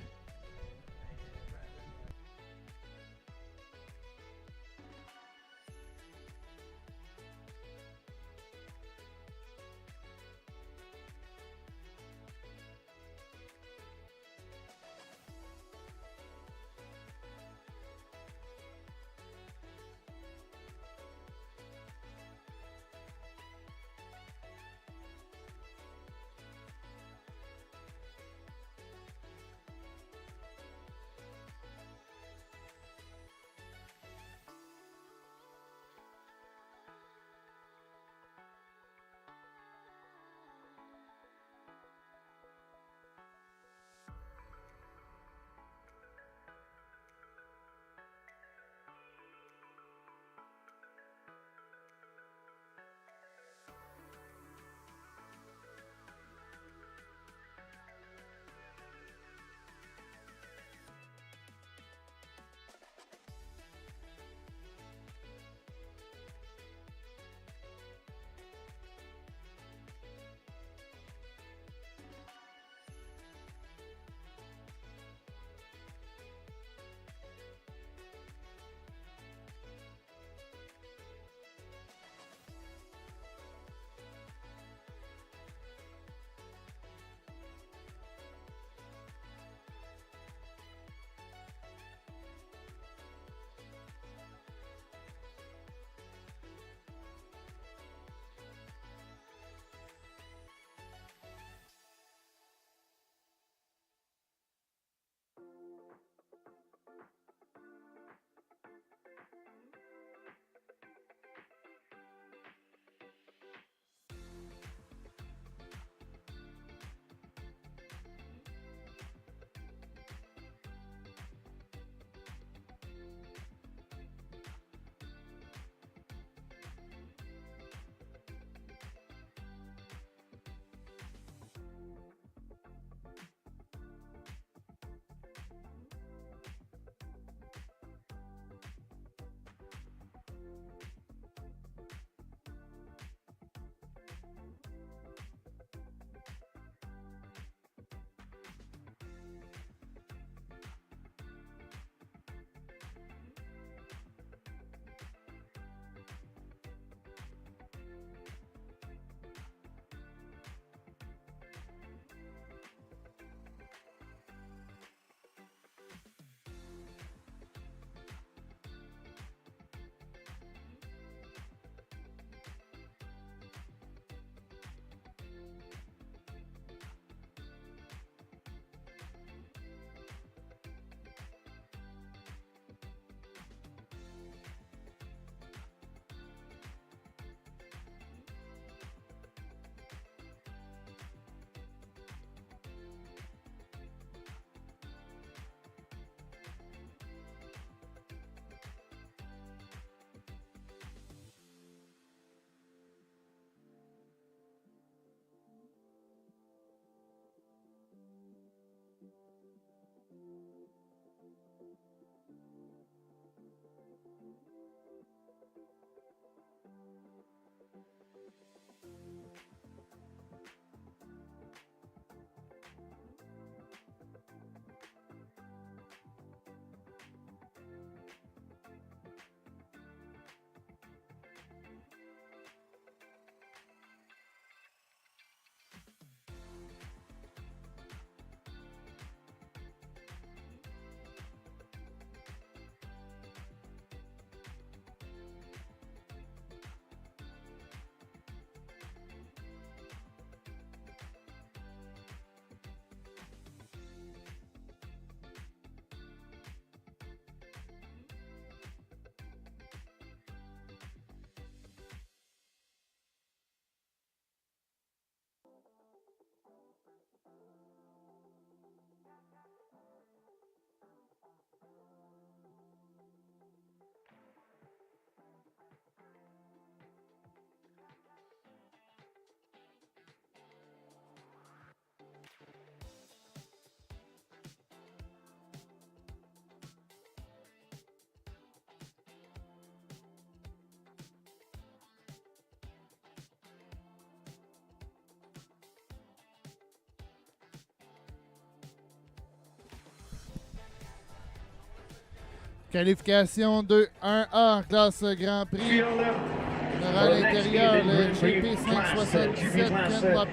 Qualification 2-1A en classe Grand Prix. On aura à l'intérieur le GP 577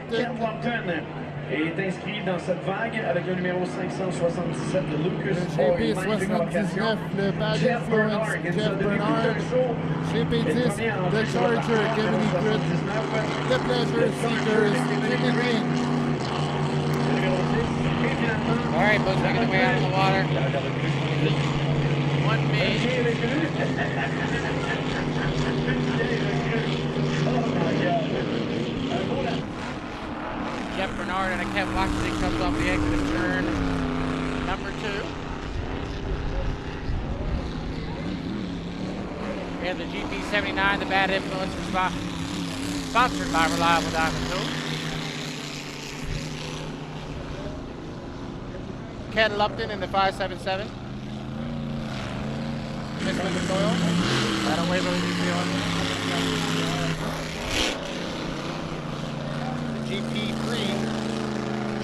Ken Lupton. Est inscrit dans cette vague avec le numéro 577 de Lucas. Le GP 79, le Bad Influence Jeff Bernard. GP 10, The Charger Kevin Egret. The Pleasure Seekers Jimmy Green. All right, boats making their way out of the water. 1B. Jeff Bernard and a Kev Washington comes off the exit of turn number 2. We have the GP79, the Bad Influence, sponsored by Reliable Diamond Tools. Ken Lupton in the 577. Missing the soil. That'll Waverly, New Zealand. GP3,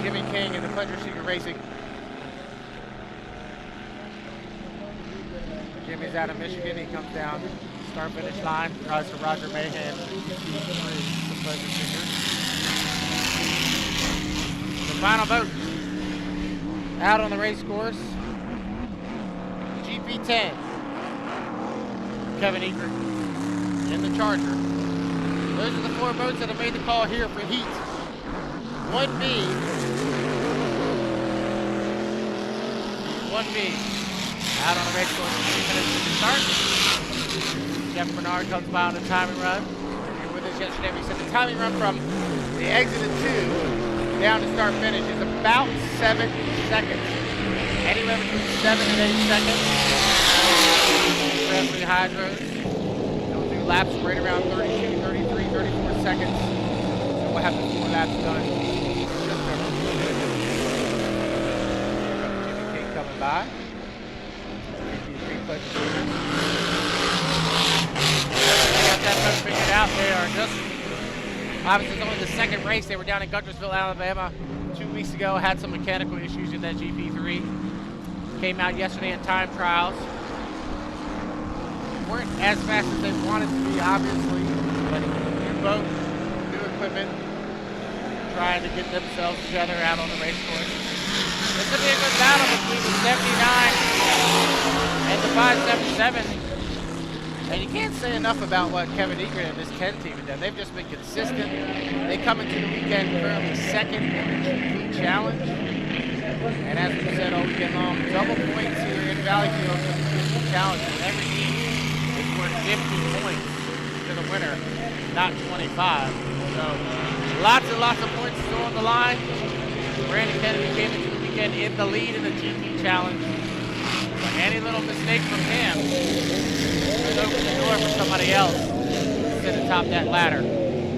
Jimmy King in the Pleasure Seeker Racing. Jimmy's out of Michigan. He comes down start finish line. Drives for Roger Mahan, GP3, the Pleasure Seeker. The final vote out on the race course. GP10, Kevin Egret in the Charger. Those are the 4 boats that have made the call here for heat 1B. 1B out on the race course 3 minutes to the start. Jeff Bernard comes by on the timing run. Here with us yesterday, we said the timing run from the exit of 2 down to start finish is about 7 seconds. Anywhere between 7 and 8 seconds. Wrestling hydros. They'll do laps right around 32, 33, 34 seconds. So we'll have the 4 laps done. Just over 4 minutes. Jimmy King coming by. They got that much figured out. They are just, obviously it's only the second race. They were down in Guntersville, Alabama 2 weeks ago. Had some mechanical issues in that GP3. Came out yesterday in time trials. Weren't as fast as they wanted to be, obviously, but new boat, new equipment, trying to get themselves together out on the race course. This will be a good battle between the 79 and the 577. And you can't say enough about what Kevin Egret and this Ken team have done. They've just been consistent. They come into the weekend currently second in the GP Challenge. And as we said all weekend long, double points here in Valleyfield for the GP Challenge. And every heat is worth 50 points to the winner, not 25. So lots and lots of points still on the line. Brandon Kennedy came into the weekend in the lead in the GP Challenge. But any little mistake from him could open the door for somebody else to sit atop that ladder.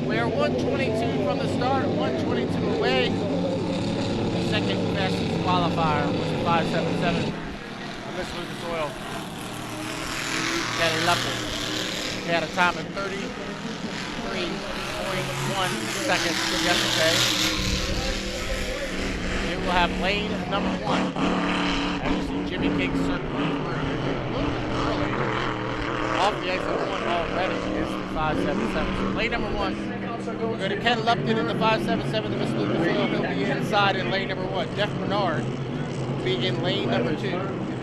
We are 122 from the start, 122 away. The second fastest qualifier was 577 on this Lucas Oil. Kenny Lupton. He had a time of 33.1 seconds yesterday. Here we'll have lane number 1. As you see Jimmy King circling through. A little bit early. Off the exit 1 already is the 577. So lane number 1. We're going to Ken Lupton in the 577. The Miss Lucas Oil. He'll be inside in lane number 1. Jeff Bernard will be in lane number 2.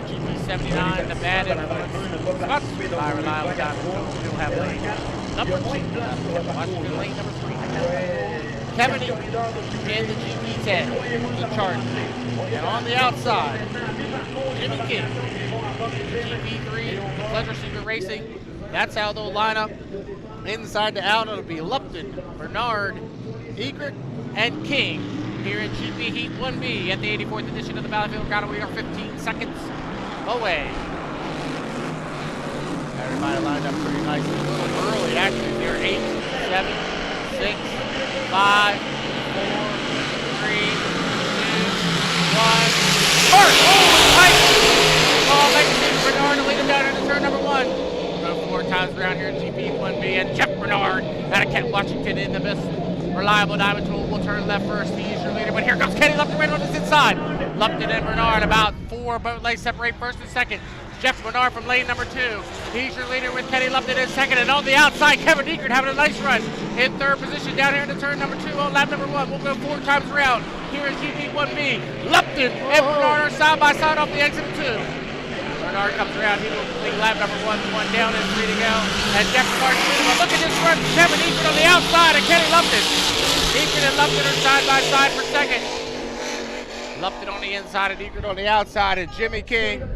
GP79, the bad influence. Sponsored by Reliable Diamond. He'll have lane number 2. Washington lane number 3. Kevin in the GP10, the Charger. And on the outside, Jimmy King, GP3, Pleasure Secret Racing. That's how they'll line up. Inside to out, it'll be Lupton, Bernard, Egret, and King here in GP Heat 1B at the 84th edition of the Valleyfield Regatta. We are 15 seconds away. Everybody lined up pretty nicely. A little early, actually. They're 8, 7, 6, 5, 4, 3, 2, 1. Start! Oh, tight! Oh, makes Bernard to lead him down into turn number 1. Go 4 times around here in GP 1B, and Jeff Bernard out of Kent, Washington in the Miss Reliable Diamond Tool will turn left first. He's your leader, but here comes Kenny Lupton right on his inside. Lupton and Bernard about 4 boat lanes separate first and second. Jeff Bernard from lane number 2. He's your leader with Kenny Lupton in second, and on the outside, Kevin Egret having a nice run in third position down here into turn number 2 on lap number 1. We'll go 4 times around here in GP 1B. Lupton and Bernard are side by side off the exit of 2. Bernard comes around, he will complete lap number 1 down and 3 to go. And Jeff Bernard, look at this run, Kevin Egret on the outside and Kenny Lupton. Egret and Lupton are side by side for second. Lupton on the inside and Egret on the outside, and Jimmy King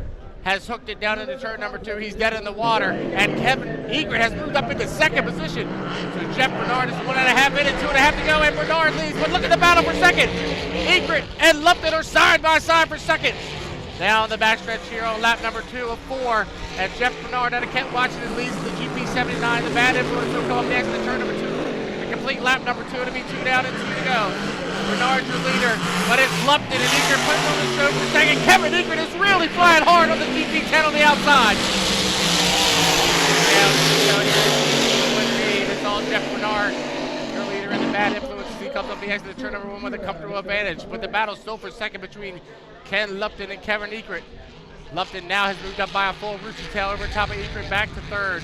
has hooked it down into turn number 2. He's dead in the water, and Kevin Egret has moved up into second position. So Jeff Bernard is 1.5 minutes, 2.5 to go, and Bernard leads. But look at the battle for second. Egret and Lupton are side by side for second. Now on the backstretch here on lap number 2 of 4, and Jeff Bernard out of Kent, Washington leads the GP79. The bad influence will come up next to turn number 2. To complete lap number 2, it'll be 2 down and 2 to go. Bernard's your leader, but it's Lupton and Egret putting on the stroke for second. Kevin Egret is really flying hard on the GP10 on the outside. It's all Jeff Bernard, your leader in the bad influence. He comes up the exit to turn number 1 with a comfortable advantage, but the battle's still for second between Ken Lupton and Kevin Egret. Lupton now has moved up by a full rooster tail over top of Egret back to third.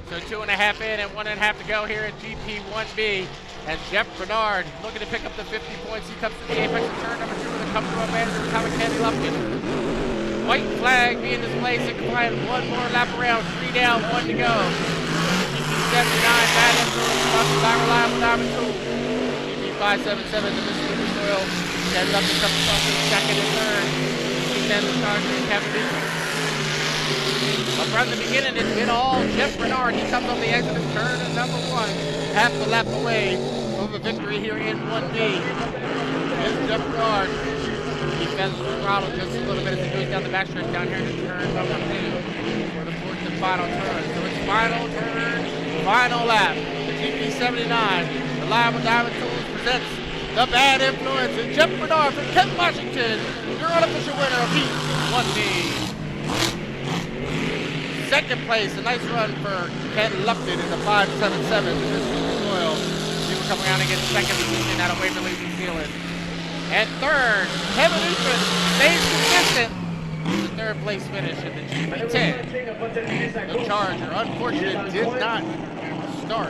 So 2.5 in and 1.5 to go here in GP 1B. And Jeff Bernard looking to pick up the 50 points. He comes to the apex of turn number 2 with a comfortable advantage over top of Kenny Lupton. White flag being displayed, signifying 1 more lap around, 3 down, 1 to go. GP79, bad influence, sponsored by Reliable Diamond Tool. GP577, the Miss Lucas Oil. Kenny Lupton comes up in second and third. GP10, the Charger, and Kevin Egret. But from the beginning, it's been all Jeff Bernard. He comes on the exit of turn number 1. Half the lap away from a victory here in 1B. Here's Jeff Bernard. He bends the throttle just a little bit as he goes down the backstretch down here to turn number 2 for the 4th and final turn. So it's final turn, final lap. The GP79, Reliable Diamond Tools presents the bad influence. And Jeff Bernard from Kent, Washington, your unofficial winner of Heat 1B. Second place, a nice run for Ken Lupton in the 577. This is Oil. He will come around and get second position out of Waverly, New Zealand. And third, Kevin Egret stays consistent. The third place finish in the GP10. The Charger, unfortunately, did not start.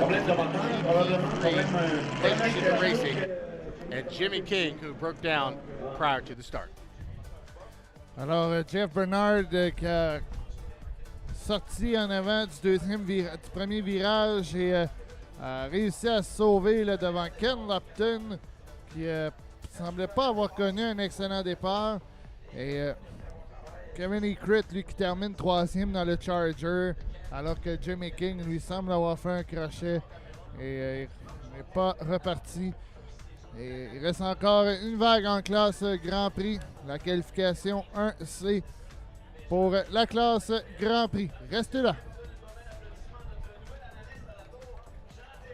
GP3 Racing. And Jimmy King, who broke down prior to the start. Alors, Jeff Bernard qui a sorti en avant du premier virage et a réussi à se sauver là, devant Ken Lupton qui semblait pas avoir connu un excellent départ. Et Kevin Egret, lui, qui termine 3e dans le Charger, alors que Jimmy King, lui, semble avoir fait un crochet et n'est pas reparti. Et il reste encore une vague en classe Grand Prix, la qualification 1C. Pour la classe Grand Prix. Restez là.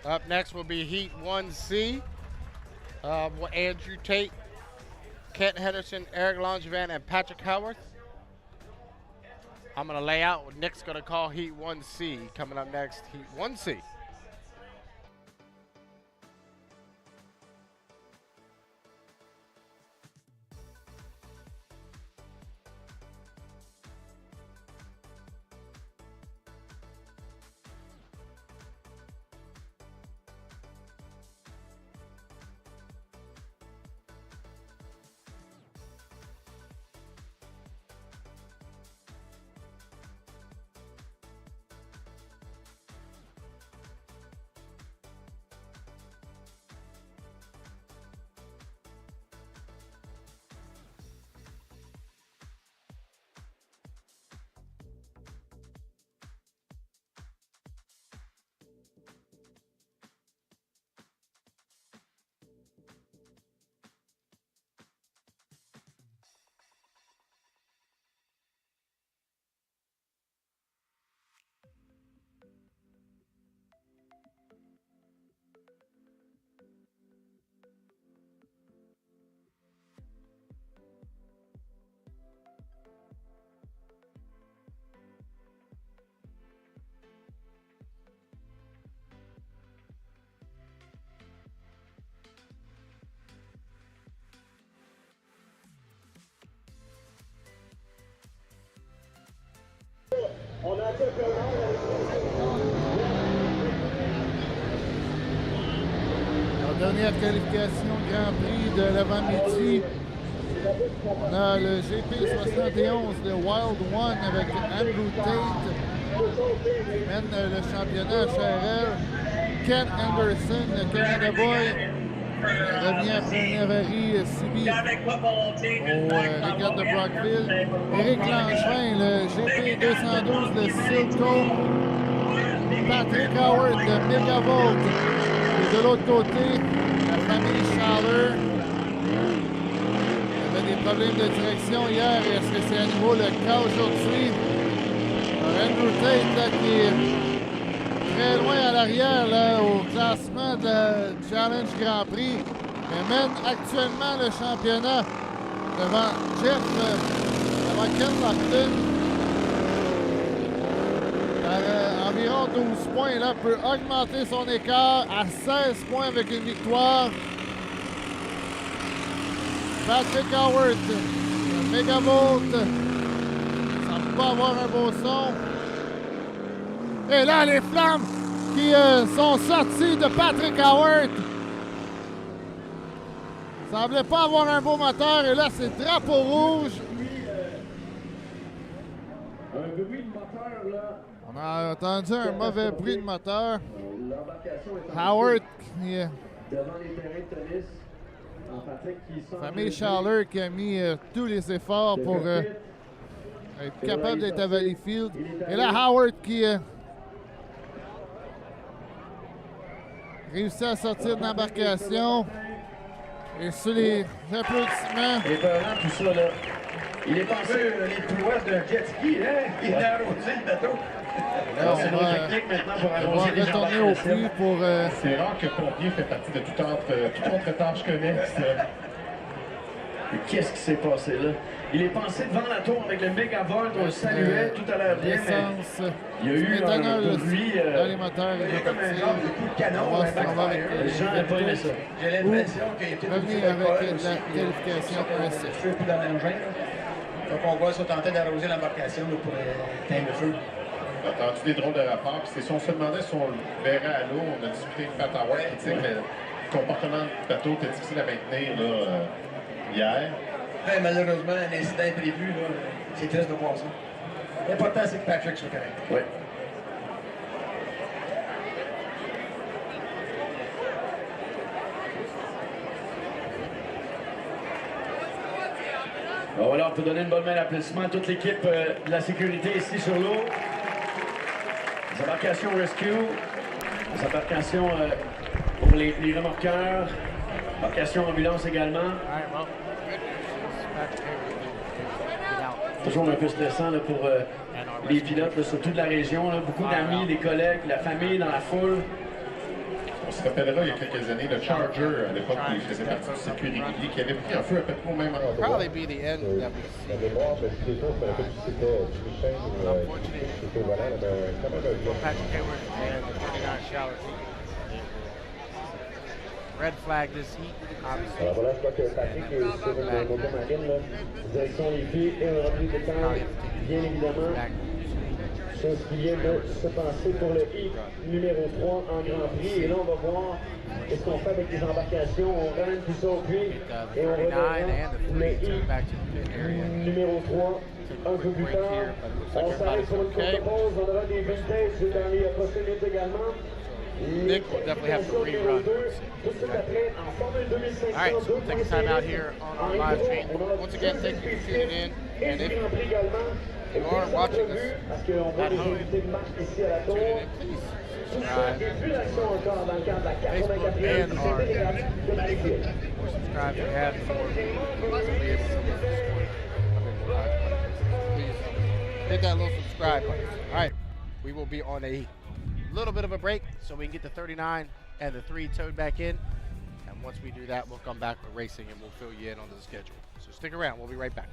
Up next will be Heat 1C. Andrew Tate, Kent Henderson, Eric Langevin, and Patrick Howarth. I'm going to lay out. Nick's going to call Heat 1C. Coming up next, Heat 1C. La dernière qualification Grand Prix de l'avant-midi. On a le GP71, le Wild One avec Andrew Tate qui mène le championnat HRL. Ken Anderson, le Canada Boy, revient après un avarie CB au Régates de Valleyfield. Éric Langevin, le GP212, le Silco. Patrick Howard, le Megavolt. Et de l'autre côté, la famille Schaller. Il y avait des problèmes de direction hier. Est-ce que c'est à nouveau le cas aujourd'hui? Andrew Tate là, qui est très loin à l'arrière là, au classement de la Challenge Grand Prix. Mais mène actuellement le championnat devant Jeff, devant Ken Lofton. Environ 12 points, là, peut augmenter son écart à 16 points avec une victoire. Patrick Howard, le Megavolt, ça ne peut pas avoir un beau son. Et là, les flammes qui sont sorties de Patrick Howard. Semblait pas avoir un beau moteur, et là, c'est drapeau rouge. Un bruit de moteur, là. On a entendu un mauvais bruit de moteur. Howard, qui, Devant les terrains de tennis. famille Schaller qui a mis tous les efforts pour être capable d'être à Valleyfield. Et là, Howard qui réussit à sortir de l'embarcation. Et sur les applaudissements. Et vraiment, tout ça, là. Il est passé les prouesses d'un jet ski, hein? Il a arrosé le bateau. Là, c'est on nos va, techniques maintenant pour on va arroser les retourner au puits pour... C'est rare que pompier fait partie de toute autre tâche connexe. Mais qu'est-ce qui s'est passé là? Il est passé devant la tour avec le Megavolt, on le saluait, tout à l'heure bien, mais il y a eu un bruit dans les moteurs. il y a comme un genre de coup de canon, un backfire. Les gens n'avaient pas aimé ça. J'ai l'impression qu'il était revenir avec la qualification ESC. Je suis plus dans l'engin. Donc on va se tenter d'arroser l'embarcation pour éteindre le feu. On a entendu des drôles de rapports. Puis si on se demandait si on le verrait à l'eau, on a discuté avec Pat Howard qui disait que le comportement du bateau était difficile à maintenir là, hier. Mais malheureusement, un incident imprévu, c'est triste de voir ça. L'important, c'est que Patrick soit correct. Oui. Bon, voilà, on peut donner une bonne main d'applaudissement à toute l'équipe de la sécurité ici sur l'eau. Les embarcations rescue, les embarcations pour les remorqueurs, embarcations ambulance également. Toujours un peu stressant là, pour les pilotes, là, surtout de la région. Là, beaucoup d'amis, des collègues, la famille dans la foule. On se rappellera il y a quelques années, le Charger, à l'époque, qui faisait partie du circuit régulier, qui avait pris un feu à peu près au même endroit. Probably be the end that we see. Patrick Hayward and the 49 shower team. Red flag this heat, obviously. Alors voilà, je crois que Patrick est sur une motomarine, là. Direction les pieds et un reprise de terre, bien évidemment. Chose qui vient de se passer pour le heat numéro 3 en Grand Prix. Et là, on va voir qu'est-ce qu'on fait avec les embarcations. On ramène tout ça au puits et on redescend le heat numéro 3 un peu plus tard. On s'arrête pour une courte pause. On aura des vintage dans les prochaines minutes également. Nick will definitely have to rerun. All right, so we'll take a time out here on our live stream. Once again, thank you for tuning in. And if you are watching us at home, tune in, please subscribe to Facebook and our YouTube. Or subscribe if you have before. Please hit that little subscribe button. All right, we will be on a little bit of a break so we can get the 39 and the 3 towed back in, and once we do that, we'll come back with racing and we'll fill you in on the schedule. So stick around, we'll be right back.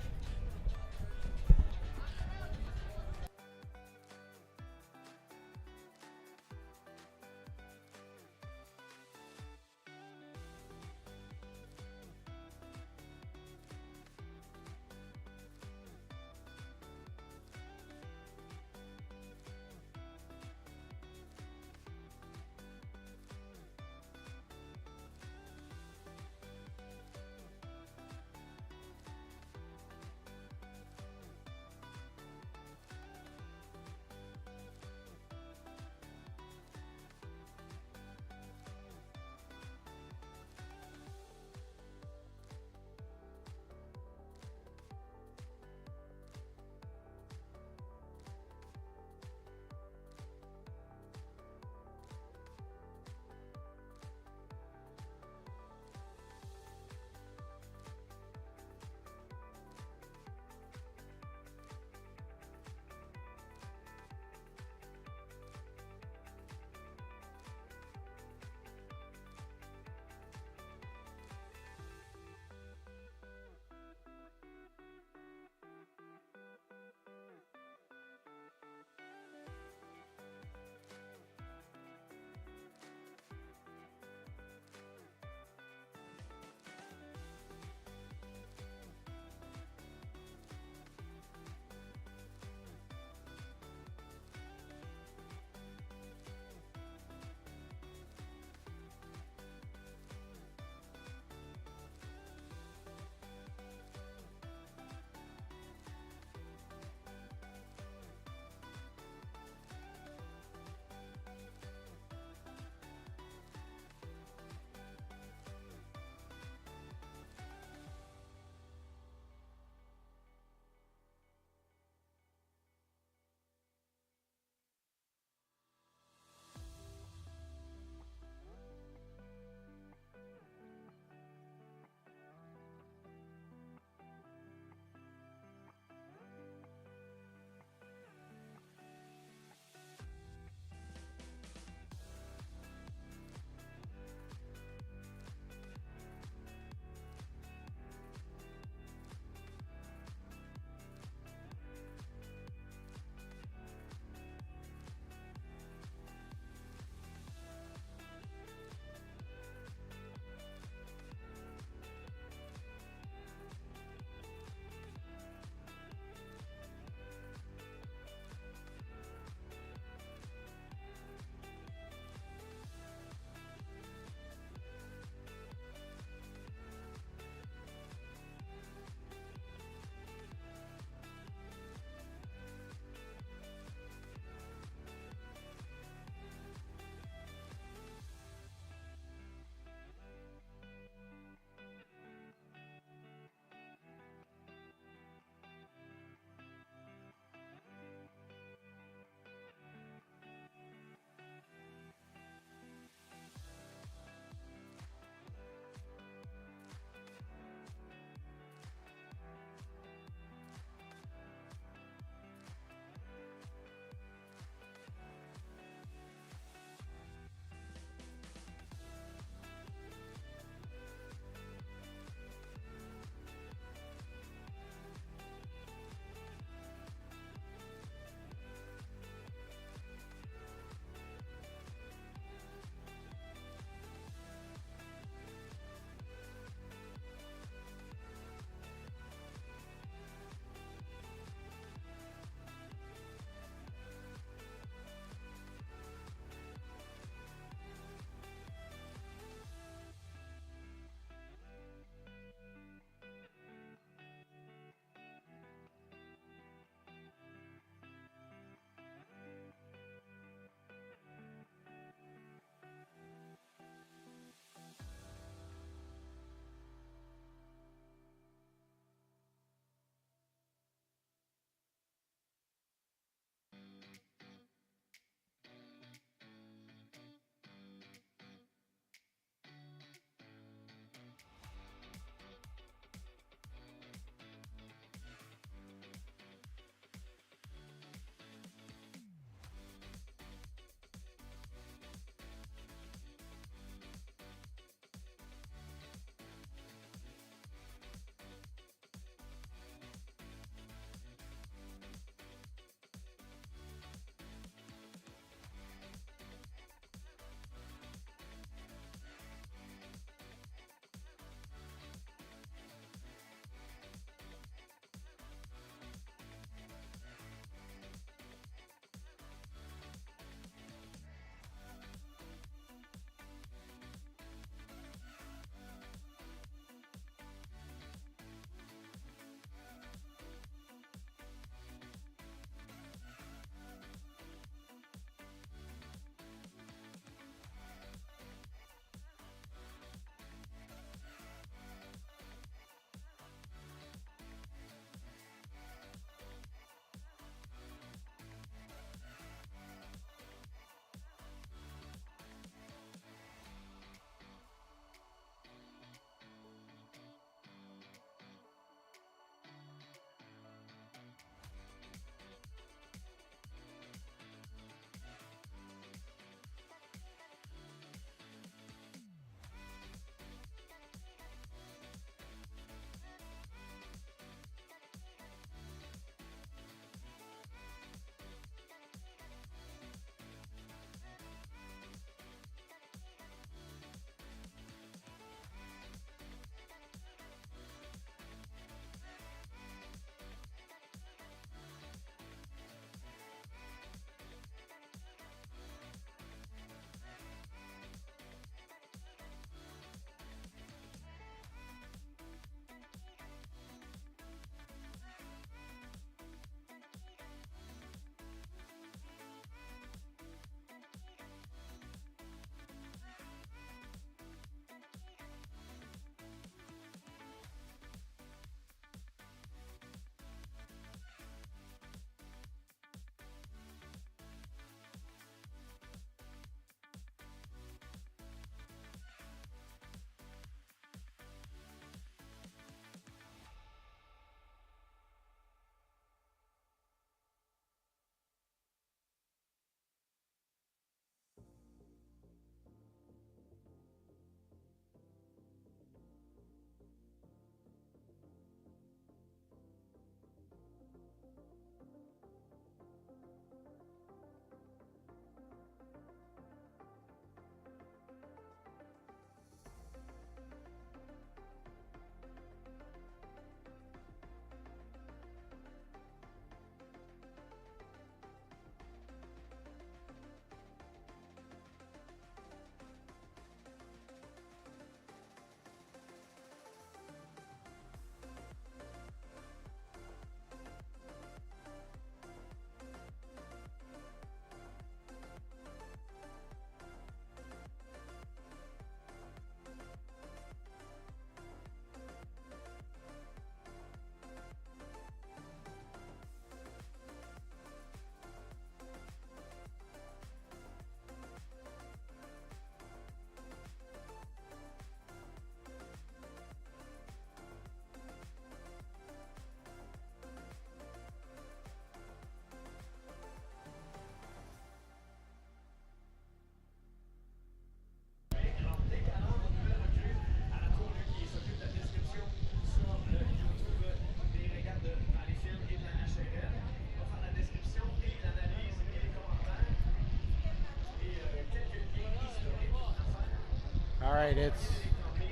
right, it's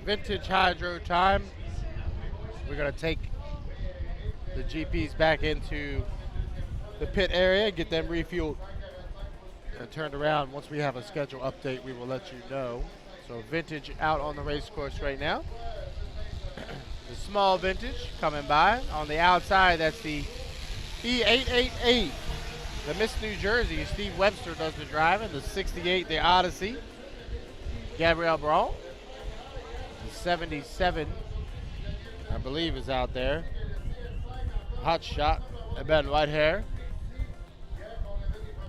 vintage hydro time. We're gonna take the GPs back into the pit area, get them refueled and turned around. Once we have a schedule update, we will let you know. So vintage out on the race course right now. The small vintage coming by. On the outside, that's the E888. The Miss New Jersey, Steve Webster does the driving. The 68, the Odyssey, Gabrielle Braun. The 77, I believe, is out there. Hot shot, Ben Whitehair.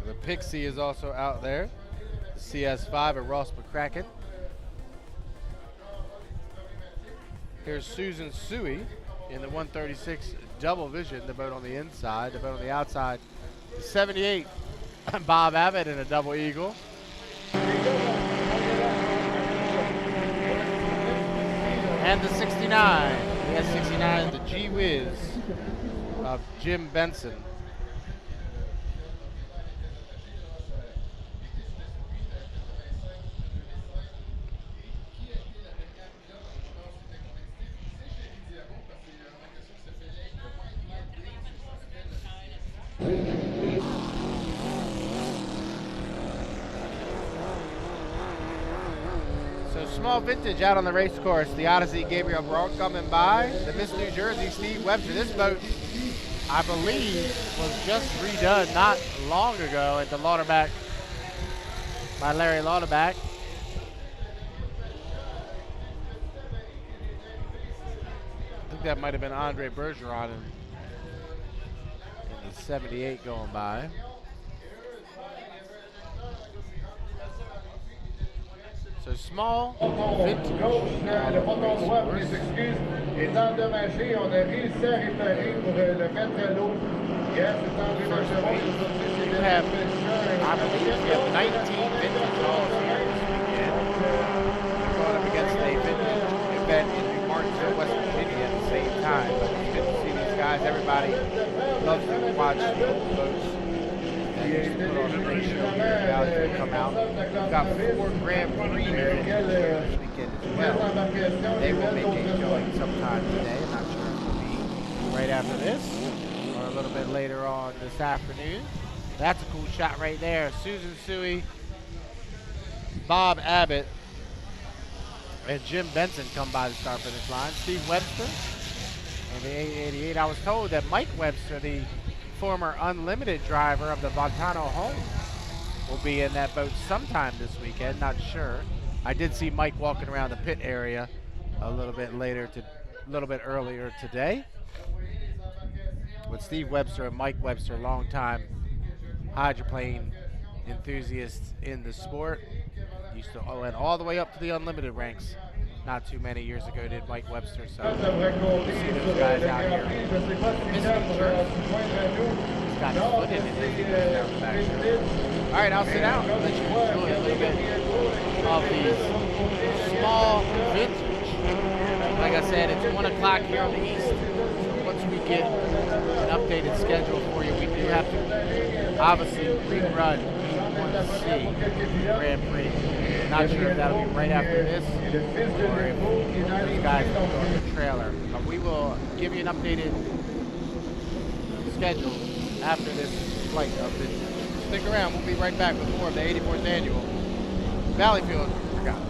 The Pixie is also out there. The CS5 at Ross McCracken. Here's Susan Suey in the 136 double vision, the boat on the inside, the boat on the outside. The 78, Bob Abbott in a double eagle. And the 69, the S69, the Gee Whiz of Jim Benson. Small vintage out on the race course. The Odyssey, Gabriel Braun coming by. The Miss New Jersey, Steve Webster. This boat, I believe, was just redone not long ago at the Lauterbach by Larry Lauterbach. I think that might have been Andre Bergeron in the 78 going by. So small, vintage. Le porte-voix pour les excuses est endommagé. On a réussi à réparer pour le mettre à l'eau. Yes, c'est André Bergeron. You have, I believe, you have 19 vintage calls here this weekend. We're going up against a vintage event in New Martinsville, West Virginia at the same time. But it's good to see these guys. Everybody loves to watch boats. Used to put on a great show here. Guys will come out. We've got 4 Grand Prix here this weekend as well. They will make a showing sometime today. I'm not sure if it will be right after this or a little bit later on this afternoon. That's a cool shot right there. Susan Suey, Bob Abbott, and Jim Benson come by the start finish line. Steve Webster and the 888. I was told that Mike Webster, the former Unlimited driver of the Montano Home, will be in that boat sometime this weekend. Not sure. I did see Mike walking around the pit area a little bit earlier today. With Steve Webster and Mike Webster, longtime hydroplane enthusiasts in the sport. Used to went all the way up to the Unlimited ranks. Not too many years ago did Mike Webster, so we'll see those guys out here. He's got his foot in it down the back. All right, I'll sit down and let you enjoy a little bit of the small vintage. Like I said, it's 1 o'clock here on the east. So once we get an updated schedule for you, we do have to obviously rerun E1C Grand Prix. Not sure if that'll be right after this or if those guys will go on the trailer. But we will give you an updated schedule after this flight of vintage. Stick around. We'll be right back with more of the 84th annual Valleyfield Regatta.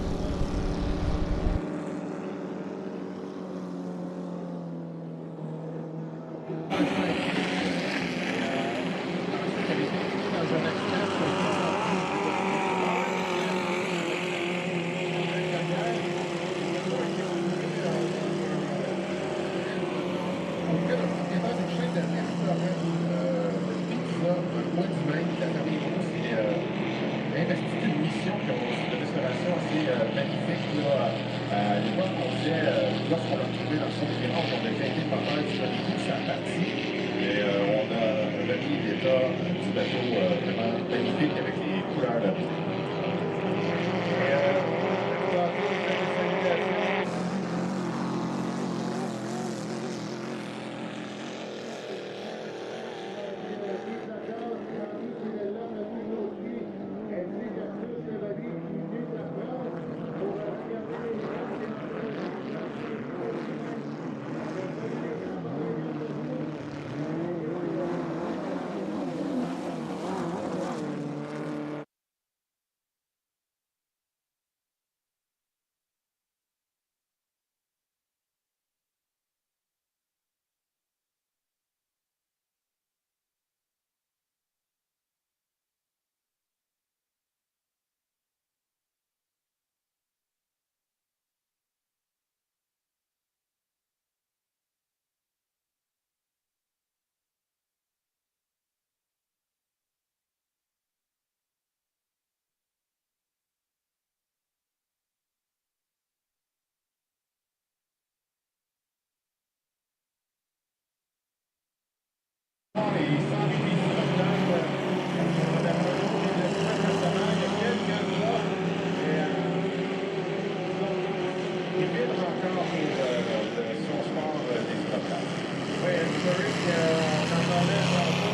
encore pour son sport des hydroplanes. Oui, Hydroplane, on en parlait tantôt.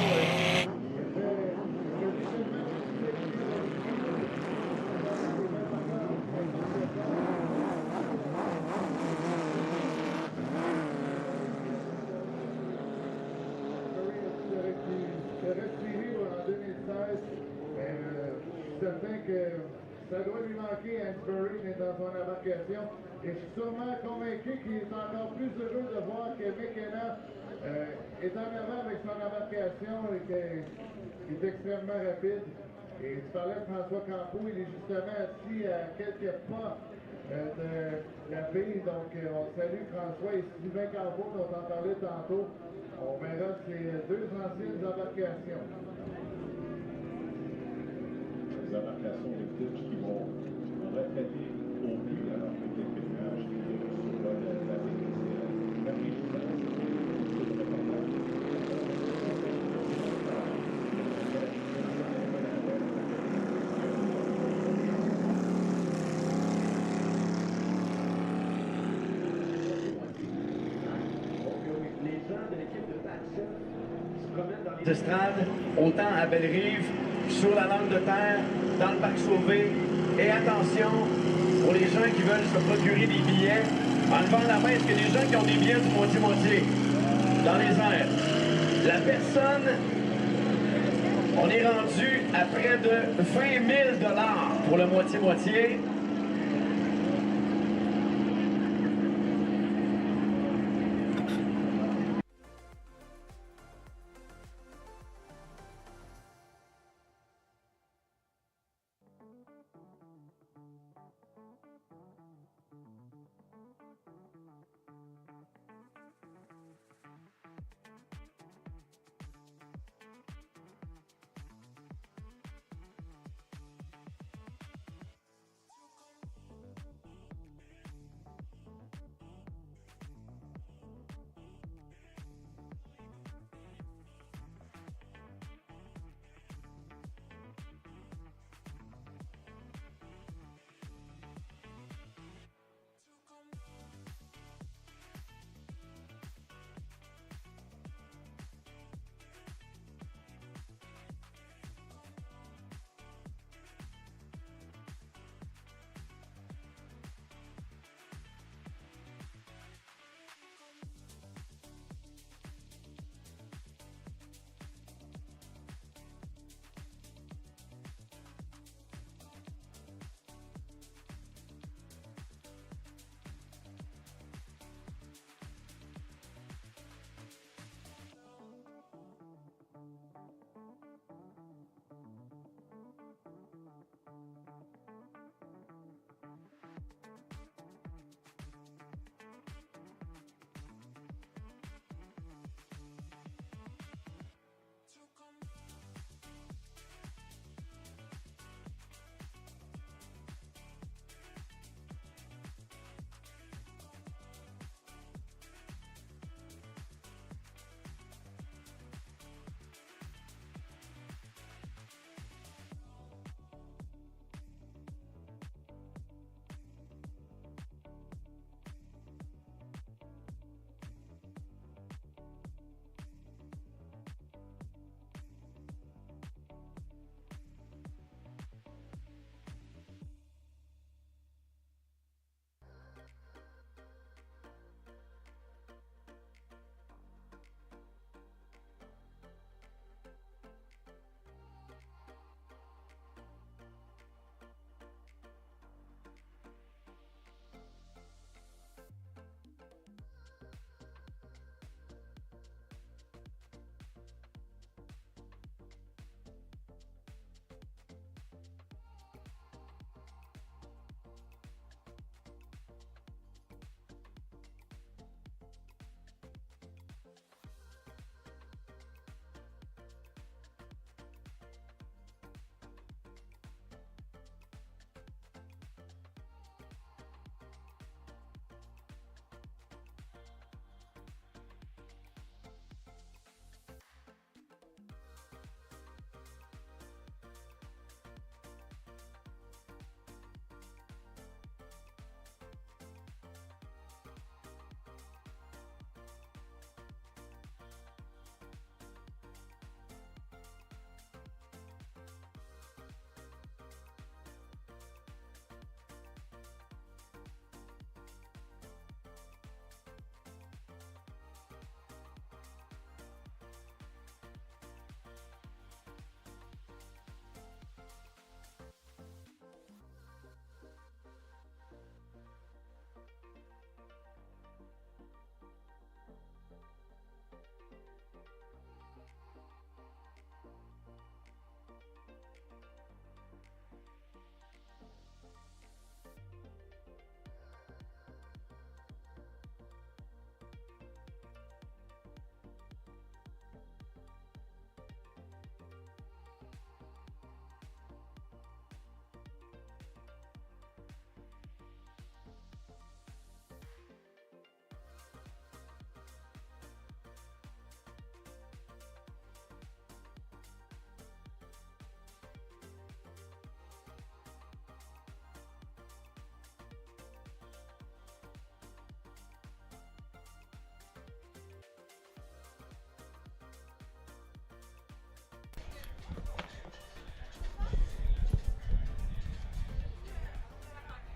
Certain que ça doit lui manquer à Hansbury dans son embarcation. Et je suis sûrement convaincu qu'il est encore plus heureux de voir que McKenna est en avant avec son embarcation et qu'il est extrêmement rapide. Et tu parlais de François Campeau, il est justement assis à quelques pas de la piste. Donc on salue François et Sylvain Campeau dont on parlait tantôt. On verra ces deux anciennes embarcations. Les embarcations de pitch qui vont retraiter au but alors que les pénages sur la Les gens de l'équipe de Paxson se promènent dans Les estrades, autant à Bellerive, sur la langue de terre, dans le parc Sauvé. Et attention, pour les gens qui veulent se procurer des billets, en levant la main, est-ce qu'il y a des gens qui ont des billets du moitié-moitié dans les airs? La personne, on est rendu à près de 20 000 $ pour le moitié-moitié.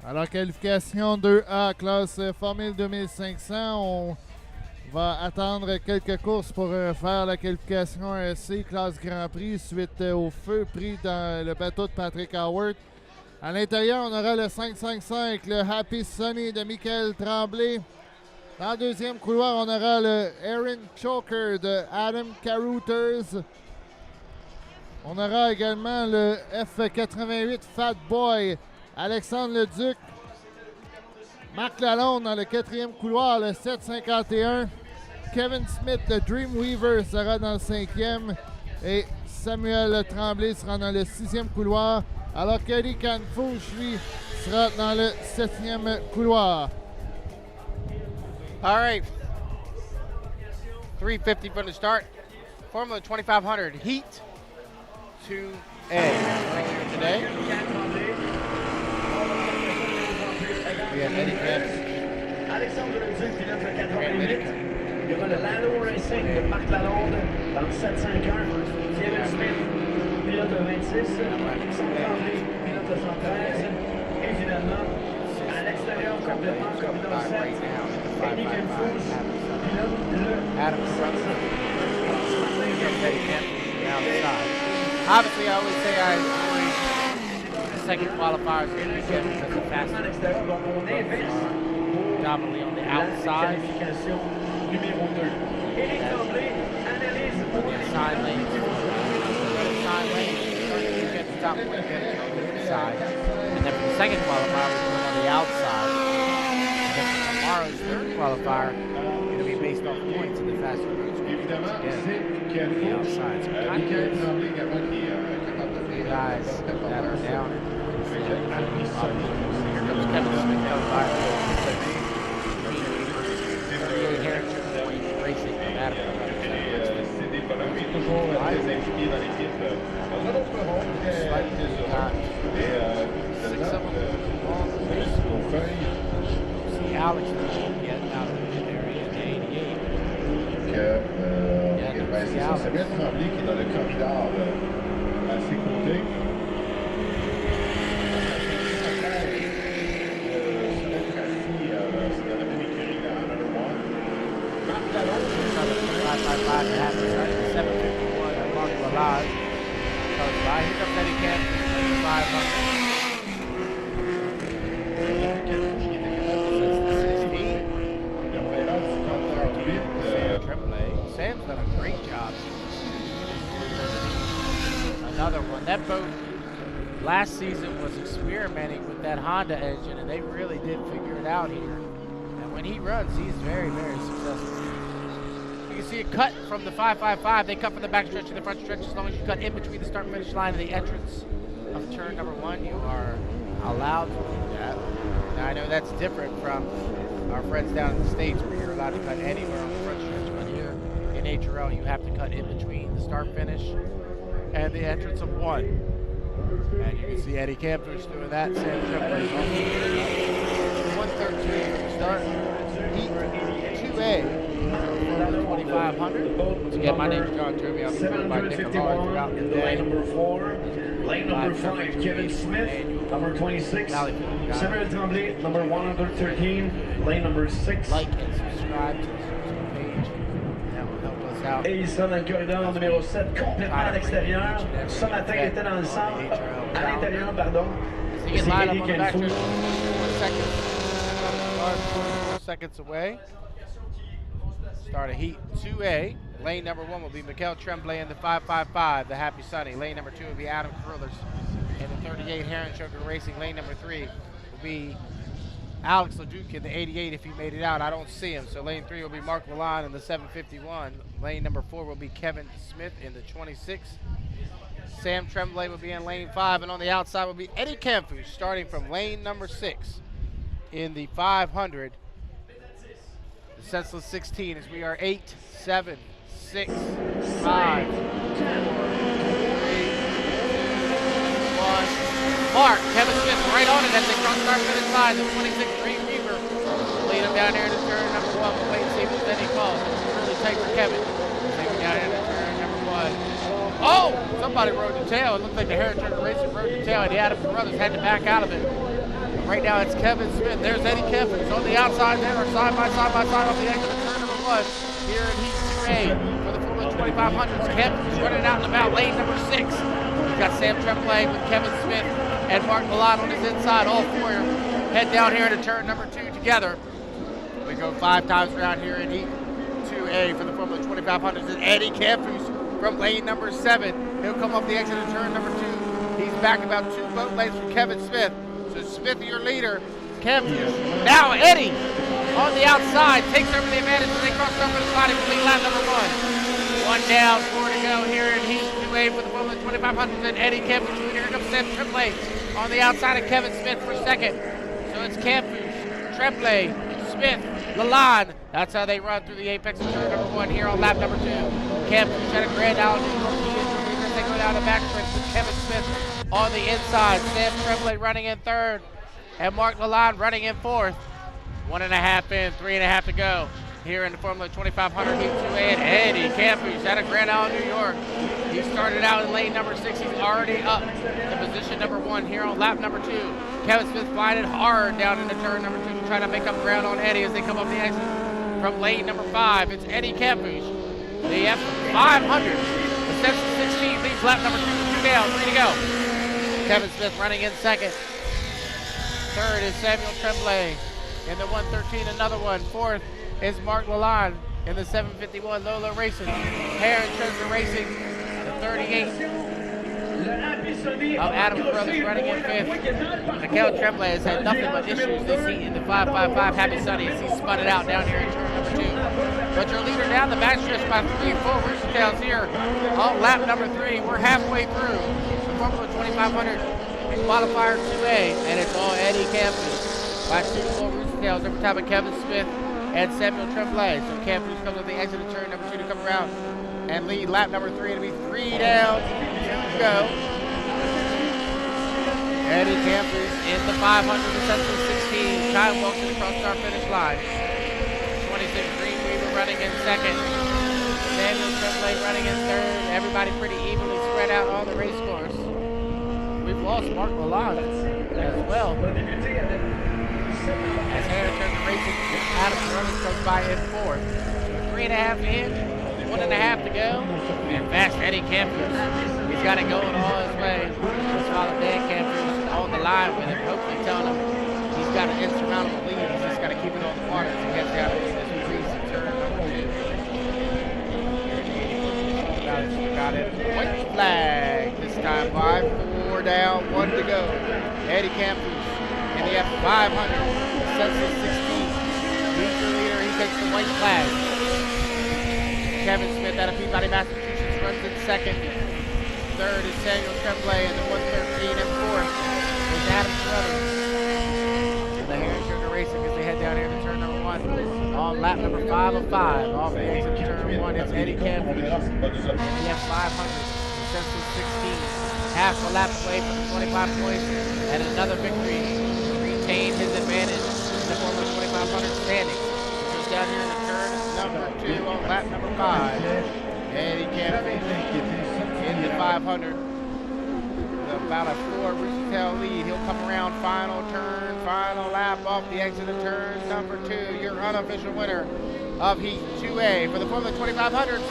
Alors, qualification 2A, classe Formule 2500. On va attendre quelques courses pour faire la qualification C, classe Grand Prix, suite au feu pris dans le bateau de Patrick Howard. À l'intérieur, on aura le 555, le Happy Sunny de Michael Tremblay. Dans le deuxième couloir, on aura le Erin Choker de Adam Carouters. On aura également le F88 Fat Boy, Alexandre Leduc. Marc Lalonde dans le quatrième couloir, le 751. Kevin Smith, le Dreamweaver, sera dans le cinquième. Et Samuel Tremblay sera dans le sixième couloir. Alors qu'Eddie Canfouche, lui, sera dans le septième couloir. All right. 350 from the start. Formula 2500 Heat 2A. Earlier today, we have Eddie Camps. Alexandre Leduc, pilote le 88. Il y aura le Lalo Racing de Marc Lalonde dans le 751. Kevin Smith, pilote le 26. Alexandre Tremblay, pilote le 113. Et finalement, à l'extérieur, complètement comme dans le 7, Eddie Canfouche, pilote le Adam Brunson. Eddie Camps down the side. Obviously, I always say I enjoy the second qualifiers here because it's the fastest. Predominantly on the outside. Numéro 2. Éric Tremblay analyse pour The assigned lanes. Assigned lanes. You get the top point, get it on the inside. And then for the second qualifier, we're going on the outside. And then for tomorrow's third qualifier, it'll be based off points in the faster routes. Évidemment, c'est The Canfouche. outside. So Michael Tremblay également qui est capable de faire guys that are down in points. Here comes Kevin Smith down by. Racing from Adam. C'est des bonhommes, il est toujours très impliqué dans l'équipe. Dans un autre rôle, très désolant. Et aux feuilles. See Alex getting out of the area in the 88. C'est ça, Samuel Tremblay qui est dans le corridor à ses côtés. Here comes Eddie Camp, 500. Sam's done a great job. Another one. That boat last season was experimenting with that Honda engine, and they really did figure it out here. And when he runs, he's very, very successful. You can see a cut from the 555. They cut from the back stretch to the front stretch. As long as you cut in between the start and finish line of the entrance of turn number 1, you are allowed to do that. Now, I know that's different from our friends down in the States where you're allowed to cut anywhere on the front stretch, but here in HRL, you have to cut in between the start finish and the entrance of 1. And you can see Eddie Campers doing that. Sam Tremblay is also 113 start. Heat 2A. 2500. Once again, my name is John Turby. I'm joined by Nick Allard throughout the day. Lane number 4. Lane number 5, Kevin Smith. Number 26. Samuel Tremblay, number 113. Lane number 6. Like and subscribe to the page. That will help us out. Et il sera dans le corridor numéro 7, complètement à l'extérieur. Ce matin, il était dans le centre. À l'intérieur, pardon. So you can line up on the back stretch 4 seconds away. Start of Heat 2A. Lane number 1 will be Michael Tremblay in the 555, the Happy Sunny. Lane number 2 will be Adam Curlers in the 38 Heron Sugar Racing. Lane number 3 will be Alex LeDuc in the 88 if he made it out. I don't see him. So lane 3 will be Mark Lalonde in the 751. Lane number 4 will be Kevin Smith in the 26. Sam Tremblay will be in lane 5, and on the outside will be Eddie Camfus starting from lane number 6 in the 500. The senseless 16 as we are 8, 7, 6, 5, 4, 3, 2, 1. Mark, Kevin Smith right on it as they cross start finish line. The 26 Green Reaver lead him down here to turn number 1. We'll wait and see if there's any calls. It's really tight for Kevin. Take him down here to turn number 1. Oh! Somebody rode the tail. It looked like the Heritage Racer rode the tail, and the Adams brothers had to back out of it. But right now it's Kevin Smith. There's Eddie Kempers on the outside there, or side by side off the exit of turn number 1 here in Heat 2A for the Formula 2500s. Kempers running out in about lane number 6. We've got Sam Tremblay with Kevin Smith and Mark Lalonde on his inside. All four head down here into turn number 2 together. We go 5 times around here in Heat 2A for the Formula 2500s. And Eddie Campus from lane number 7. He'll come up the exit of turn number 2. He's back about 2 boat lengths from Kevin Smith. So Smith, your leader. Campus. Now Eddie on the outside takes over the advantage as they cross over the line and complete lap number 1. 1 down, 4 to go here in Heat 2A for the Formula 2500s. And Eddie Campus. Here comes Sam Tremblay on the outside of Kevin Smith for second. So it's Campus, Tremblay, Smith, Lalonde. That's how they run through the apex of turn number 1 here on lap number 2. Campus had a grand altitude. They go down the back stretch with Kevin Smith on the inside. Sam Tremblay running in 3rd. And Mark Lalonde running in 4th. 1.5 in, 3.5 to go here in the Formula 2500 Heat 2A. And Eddie Campus out of Grand Island, New York. He started out in lane number 6. He's already up to position number 1 here on lap number 2. Kevin Smith flying it hard down into turn number 2 to try to make up ground on Eddie as they come up the exit from lane number 5. It's Eddie Campus. The F500. The 716 leads lap number 2. 2 down, 3 to go. Kevin Smith running in 2nd. 3rd is Samuel Tremblay. In the 113, another one. 4th is Mark Lalonde in the 751 Lolo Racing. Heron Treasure Racing, the 38 of Adams Brothers running in 5th. Mikel Tremblay has had nothing but issues this heat in the 555 Happy Sunny as he spun it out down here in turn number 2. But your leader down the backstretch by 3 full Rooster Tails here on lap number 3. We're halfway through the Formula 2500 qualifier 2A, and it's all Eddie Campus by 2 full Rooster Tails every time of Kevin Smith and Samuel Tremblay. So Campus comes up the exit of turn number 2 to come around and lead lap number 3. It'll be 3 down, 2 to go. Eddie Campus in the 500, the Central 16. Kyle Wilson across our finish line. 26 Green Weaver running in 2nd. Samuel Tremblay running in 3rd. Everybody pretty evenly spread out on the race course. We've lost Mark Lalonde as well. As Heritage Racing, Adams Brothers comes by in 4th. 3.5 in, 1.5 to go. And fast Eddie Campus. He's got it going all his way. His father Dan Campus on the line with him, hopefully telling him he's got an insurmountable lead. He's just got to keep it on the water as he gets down into this breezy turn number 2. Got it. White flag this time by 4 down, 1 to go. Eddie Campus in the F500, Census 16. He's the leader, he takes the white flag. Kevin Smith out of Peabody, Massachusetts runs in 2nd. 3rd is Samuel Tremblay in the 113, and 4th is Adams Brothers. And the Heron Sugar Racing as they head down here to turn number 1. On lap number 5 of 5, off the exit of turn 1, it's Eddie Campbell. And the F500, Census 16. Half a lap away from the 25 points, and another victory to retain his advantage in the Formula 2500 standings. He goes down here in the turn number 2 on lap number 5. Eddie Campbell in the 500. With about a 4 Rooster Tail lead. He'll come around final turn, final lap off the exit of turn number 2. Your unofficial winner of Heat 2A for the Formula 2500.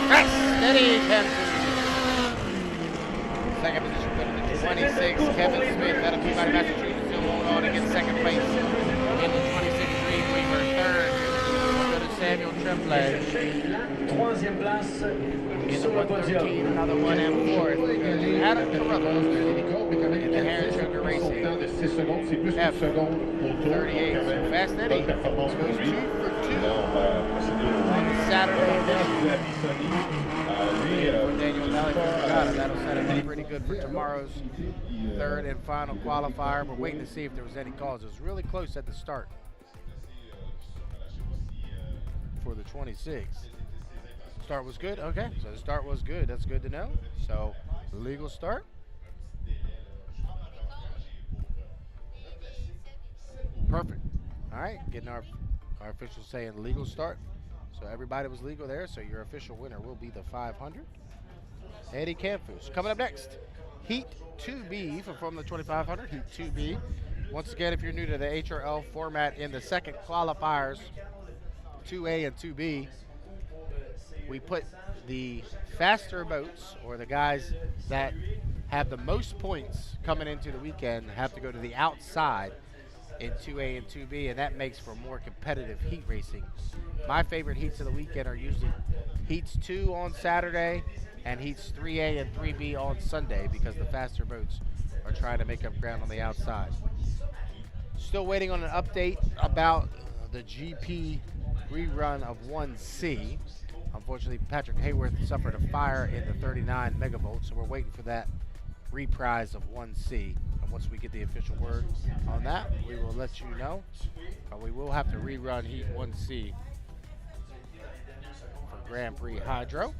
Eddie Campbell. Second position go to the 26, Kevin Smith out of Peabody, Massachusetts, still holding on to get 2nd place in the 26 Green Weaver. 3rd will go to Samuel Tremblay. Troisième place In the sur le 113, podium. another one and fourth. Adam Carruthers in the Hair Sugar Racing. Temps de 6 secondes, c'est plus qu'une seconde au tour. 38, Quand même, so Fast Eddie bonne performance pour goes lui. 2 for 2 Là, on va procéder on the Saturday edition. à Bissoni. Lui, For Daniel Valleyfield Regatta. That'll set him up pretty good for tomorrow's third and final qualifier. We're waiting to see if there was any calls. It was really close at the start for the 26. Start was good? Okay, so the start was good. That's good to know. So, legal start. Perfect. All right, getting our officials saying legal start. So everybody was legal there, so your official winner will be the 500. Eddie Campus. Coming up next, Heat 2B from the 2500, Heat 2B. Once again, if you're new to the HRL format in the second qualifiers, 2A and 2B, we put the faster boats, or the guys that have the most points coming into the weekend, have to go to the outside in 2A and 2B, and that makes for more competitive heat racing. My favorite heats of the weekend are usually heats 2 on Saturday and heats 3A and 3B on Sunday, because the faster boats are trying to make up ground on the outside. Still waiting on an update about the GP rerun of 1C. Unfortunately, Patrick Hayworth suffered a fire in the 39 megavolts, so we're waiting for that reprise of 1C. And once we get the official word on that, we will let you know. We will have to rerun Heat 1C for Grand Prix Hydro.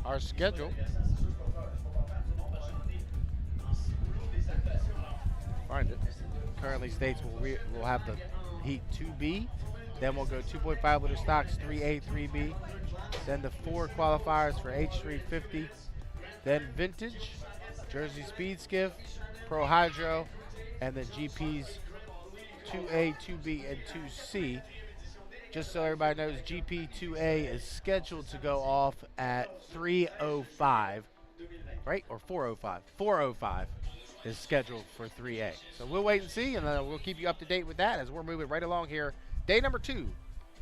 Our schedule. Find it. Currently states we'll have the Heat 2B. Then we'll go 2.5 liter stocks, 3A, 3B. Then the 4 qualifiers for H350. Then vintage, Jersey Speed Skiff, ProHydro, and then GP's 2A, 2B, and 2C. Just so everybody knows, GP 2A is scheduled to go off at 3:05, right? Or 4:05. 4:05 is scheduled for 3A. So we'll wait and see, and we'll keep you up to date with that as we're moving right along here. Day number 2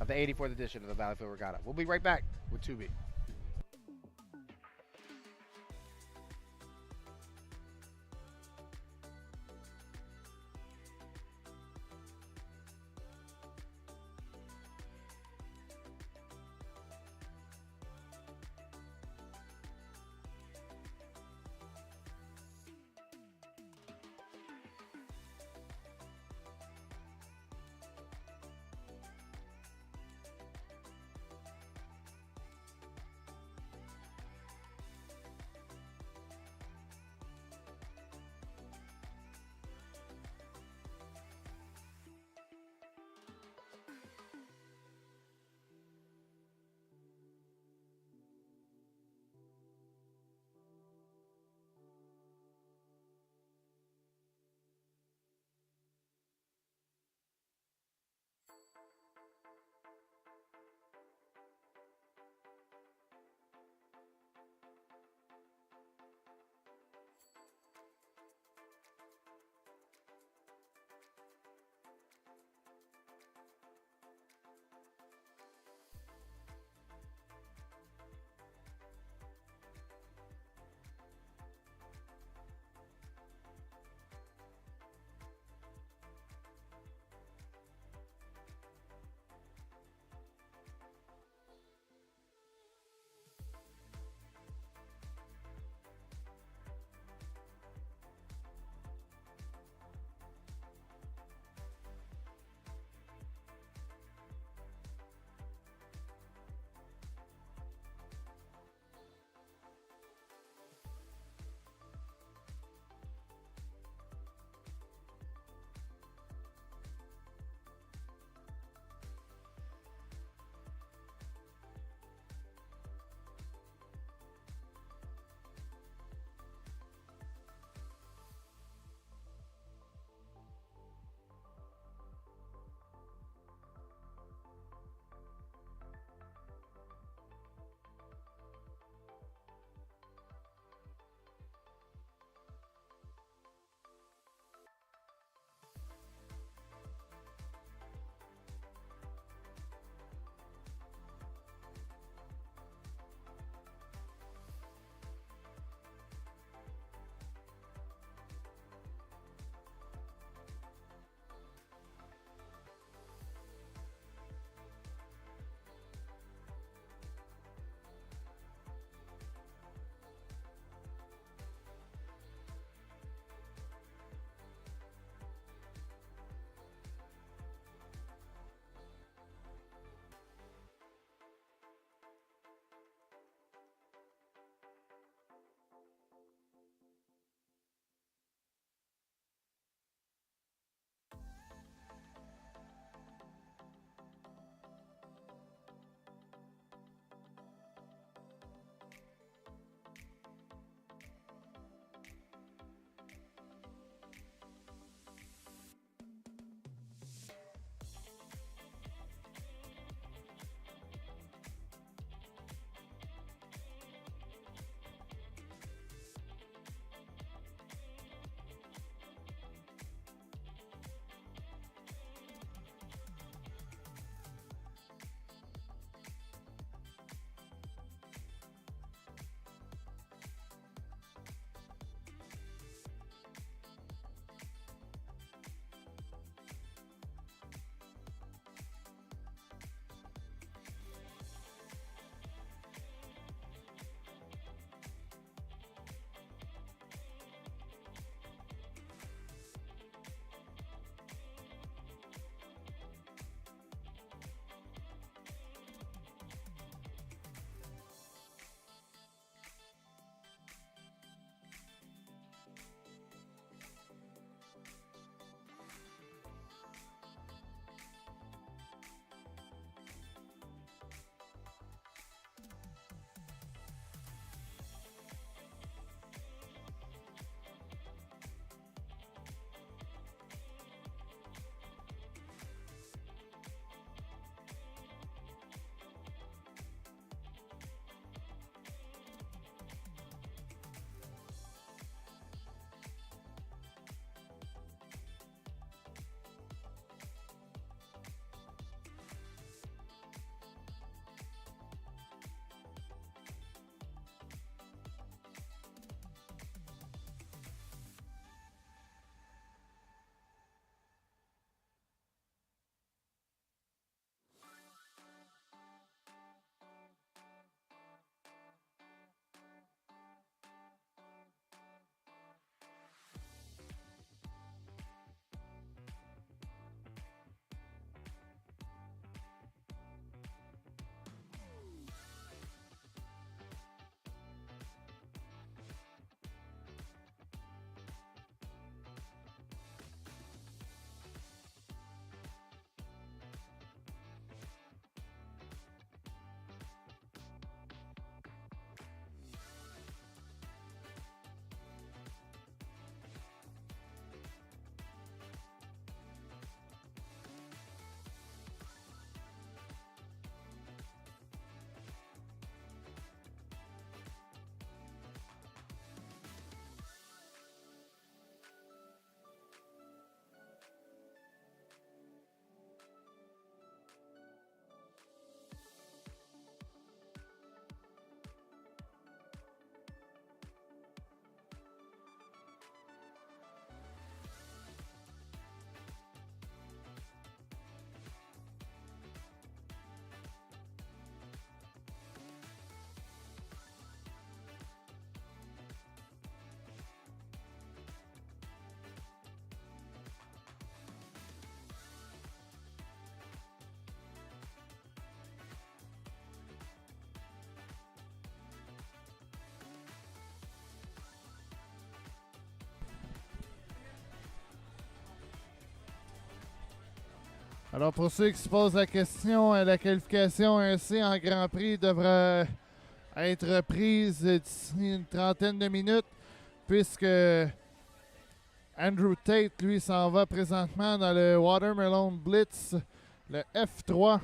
of the 84th edition of the Valleyfield Regatta. We'll be right back with 2B. Alors pour ceux qui se posent la question, la qualification ainsi en Grand Prix devra être prise d'ici une trentaine de minutes, puisque Andrew Tate, lui, s'en va présentement dans le Watermelon Blitz, le F3.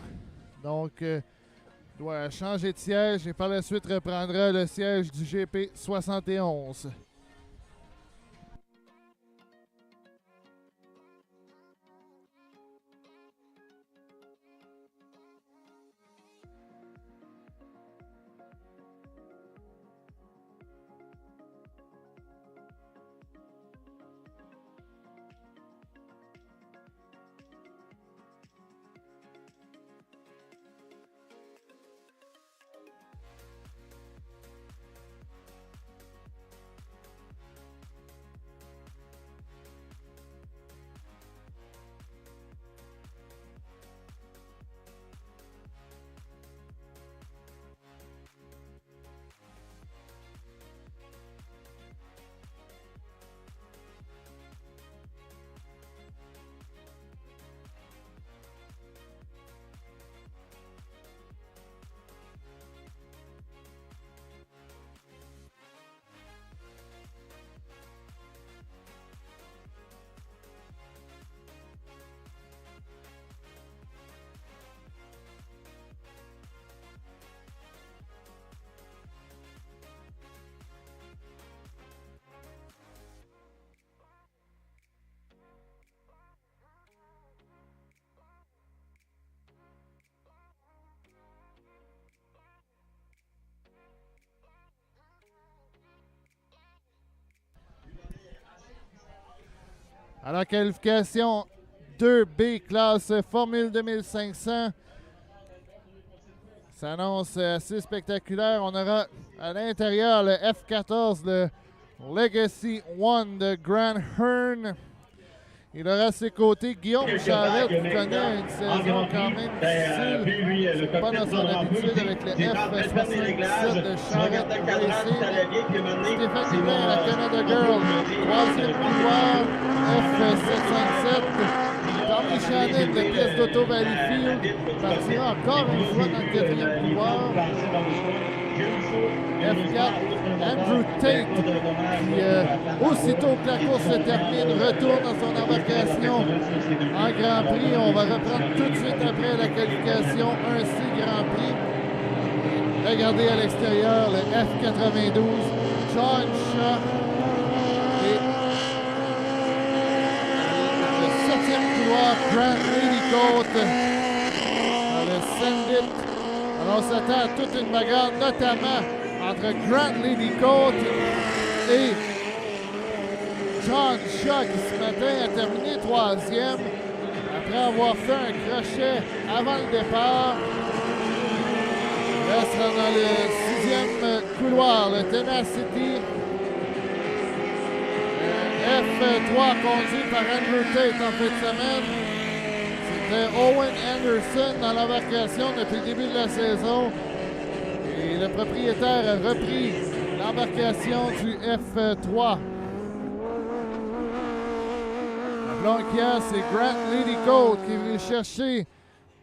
Donc, il doit changer de siège et par la suite reprendra le siège du GP71. À la qualification 2B, classe Formule 2500, s'annonce assez spectaculaire. On aura à l'intérieur le F14, le Legacy One de Grand Prix. Il aura à ses côtés Guillaume Charette, qui connaît une saison quand même difficile. C'est pas dans son habitude avec le F77 de Charette Racing. Stéphane Hubert, la Canada Girl, troisième couloir, F757. Tommy Shannon, la pièce d'Auto Valleyfield, partira encore une fois dans le quatrième couloir. F4, Andrew Tate, qui aussitôt que la course se termine, retourne dans son embarcation en Grand Prix. On va reprendre tout de suite après la qualification 1C Grand Prix. Regardez à l'extérieur le F92, John Shaw et le 7e couloir, Grand Prix dans le Samedi. Alors on s'attend à toute une bagarre, notamment entre Grand Lady Coat et John Shaw, qui ce matin a terminé troisième après avoir fait un crochet avant le départ. Là, sera dans le 6e couloir, le Tenacity. F3 conduit par Andrew Tate en fin de semaine. C'était Owen Anderson dans l'embarcation depuis le début de la saison. Et le propriétaire a repris l'embarcation du F3. Rappelons qu'hier, c'est Grand Lady Coat qui est venu chercher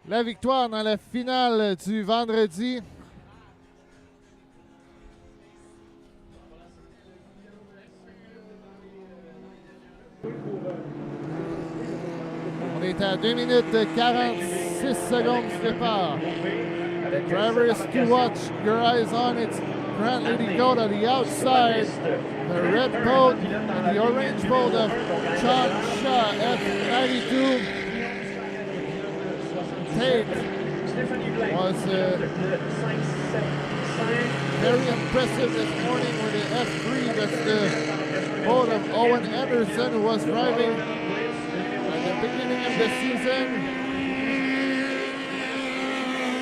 la victoire dans la finale du vendredi. On est à 2 minutes 46 secondes du départ. Drivers to watch, your eyes on it. Grand Lady Coat on the outside. The red boat and the orange boat of John Shaw, F92. Tate was very impressive this morning with the F3. That's the boat of Owen Anderson, who was driving at the beginning of the season.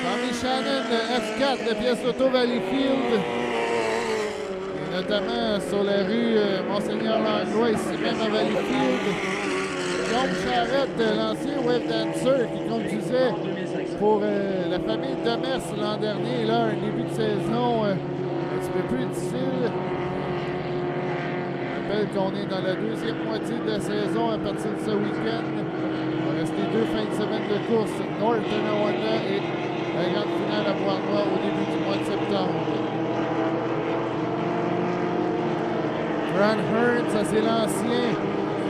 Tommy Shannon, le F4, la pièce d'Auto Valleyfield. Et notamment sur la rue Monseigneur Langlois, ici même à Valleyfield. Guillaume Charette, l'ancien web dancer qui conduisait pour la famille Demers l'an dernier. Là, un début de saison un petit peu plus difficile. rappelle qu'on est dans la deuxième moitié de la saison à partir de ce week-end. Il va rester 2 fins de semaine de course, North Tonawanda et la grande finale à Bois-Noir au début du mois de septembre. Grand Hearn, ça c'est l'ancien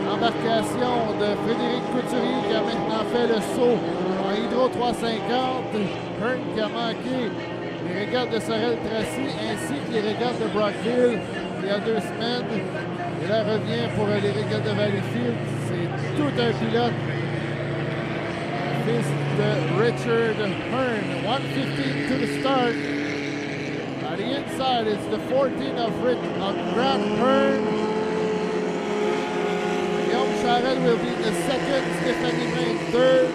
embarcation de Frédéric Couturier qui a maintenant fait le saut en Hydro 350. Hearn qui a manqué les régates de Sorel-Tracy ainsi que les régates de Brockville il y a 2 semaines. Et là revient pour les régates de Valleyfield. C'est tout un pilote. Fils de Richard Hearn. 1:15 to the start. On the inside, it's the 14 of Grand Prix. Guillaume Charel will be in the second, Stéphanie Main third,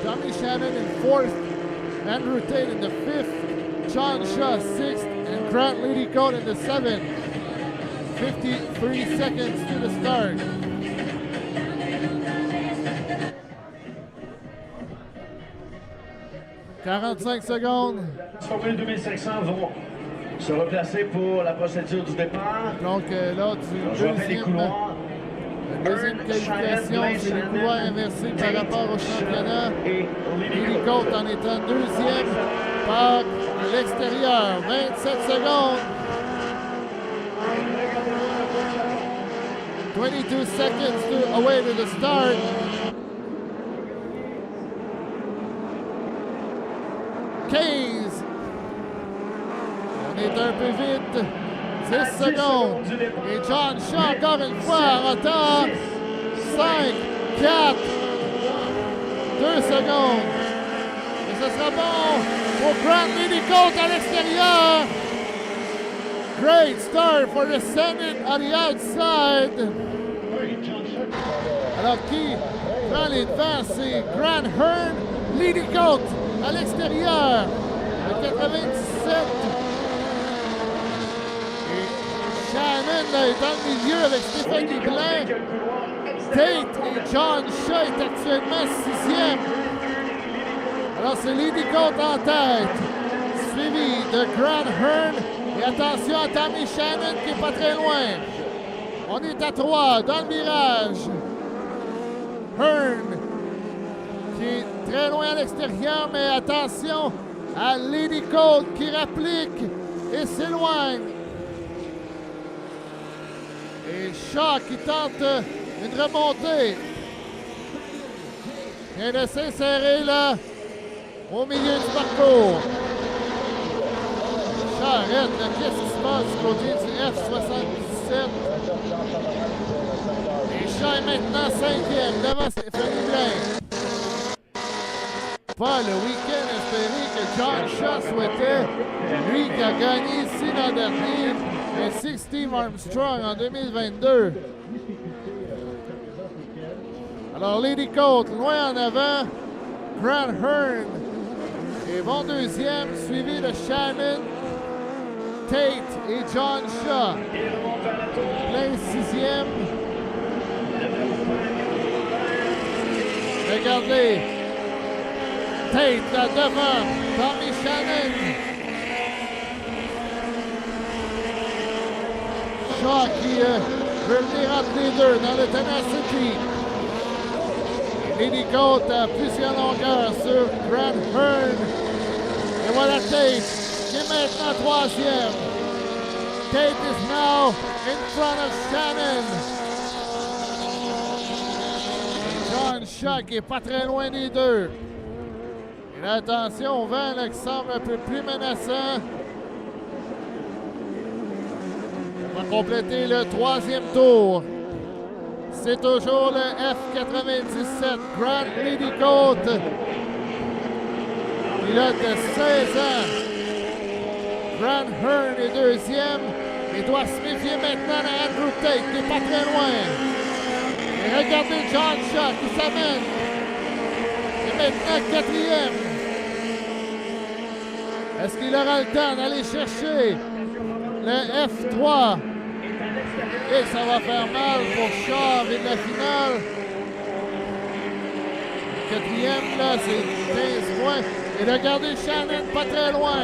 Tommy Shannon in fourth, Andrew Tate in the fifth, John Shaw sixth, and Grant Leadycoat in the seventh. 53 seconds to the start. «45 secondes». Formule 2500 vont se replacer pour la procédure du départ. Donc là, Je rappelle les couloirs. la deuxième qualification, c'est les couloirs inversés par rapport au championnat. Leadycoat en étant deuxième par l'extérieur. 27 secondes. 22 seconds away to the start. On est un peu vite. 10 secondes. Et John Shaw encore une fois en retard. 5, 4, 2 secondes. Et ce sera bon pour Grant Leadycoat à l'extérieur. Great start for the Senate on the outside. Alors qui prend les devants, c'est Grand Hearn, Leadycoat à l'extérieur. Le 97. Et Shannon là, est dans le milieu avec Stéphanie Blain. Tate et John Shaw est actuellement 6e. Alors c'est Leadycoat en tête, suivi de Grand Hearn. Et attention à Tommy Shannon qui n'est pas très loin. On est à 3 dans le virage. Hearn qui est très loin à l'extérieur, mais attention à Leadycoat qui rapplique et s'éloigne. Et Shaw qui tente une remontée. Vient de s'insérer là au milieu du parcours. Shaw arrête, qu'est-ce qui se passe du côté du F77? Et Shaw est maintenant 5e devant Stéphanie Blain. Pas le week-end espéré que John Shaw souhaitait, lui qui a gagné ici l'an dernier, ainsi que Steve Armstrong en 2022. Alors Leadycoat loin en avant, Grand Hearn est bon deuxième, suivi de Shannon, Tate et John Shaw. Plein 6e. Regardez. Tate là devant. Tommy Shannon. Shaw qui veut venir entre les deux dans le Tenacity. Leadycoat à plusieurs longueurs sur Grand Hearn. Et voilà Tate qui est maintenant 3e. Tate is now in front of Shannon. John Shaw qui est pas très loin des deux. Et là, attention au vent là, qui semble un peu plus menaçant. On va compléter le 3e tour. C'est toujours le F97 Grand Leadycoat. Pilote de 16 ans. Grand Hearn est 2e. Il doit se méfier maintenant d'Andrew Tate qui n'est pas très loin. Et regardez John Shaw qui s'amène. Et maintenant 4e. Est-ce qu'il aura le temps d'aller chercher le F3? Et ça va faire mal pour Shaw avec la finale. Le 4e, là, c'est 15 points. Et regardez Shannon pas très loin.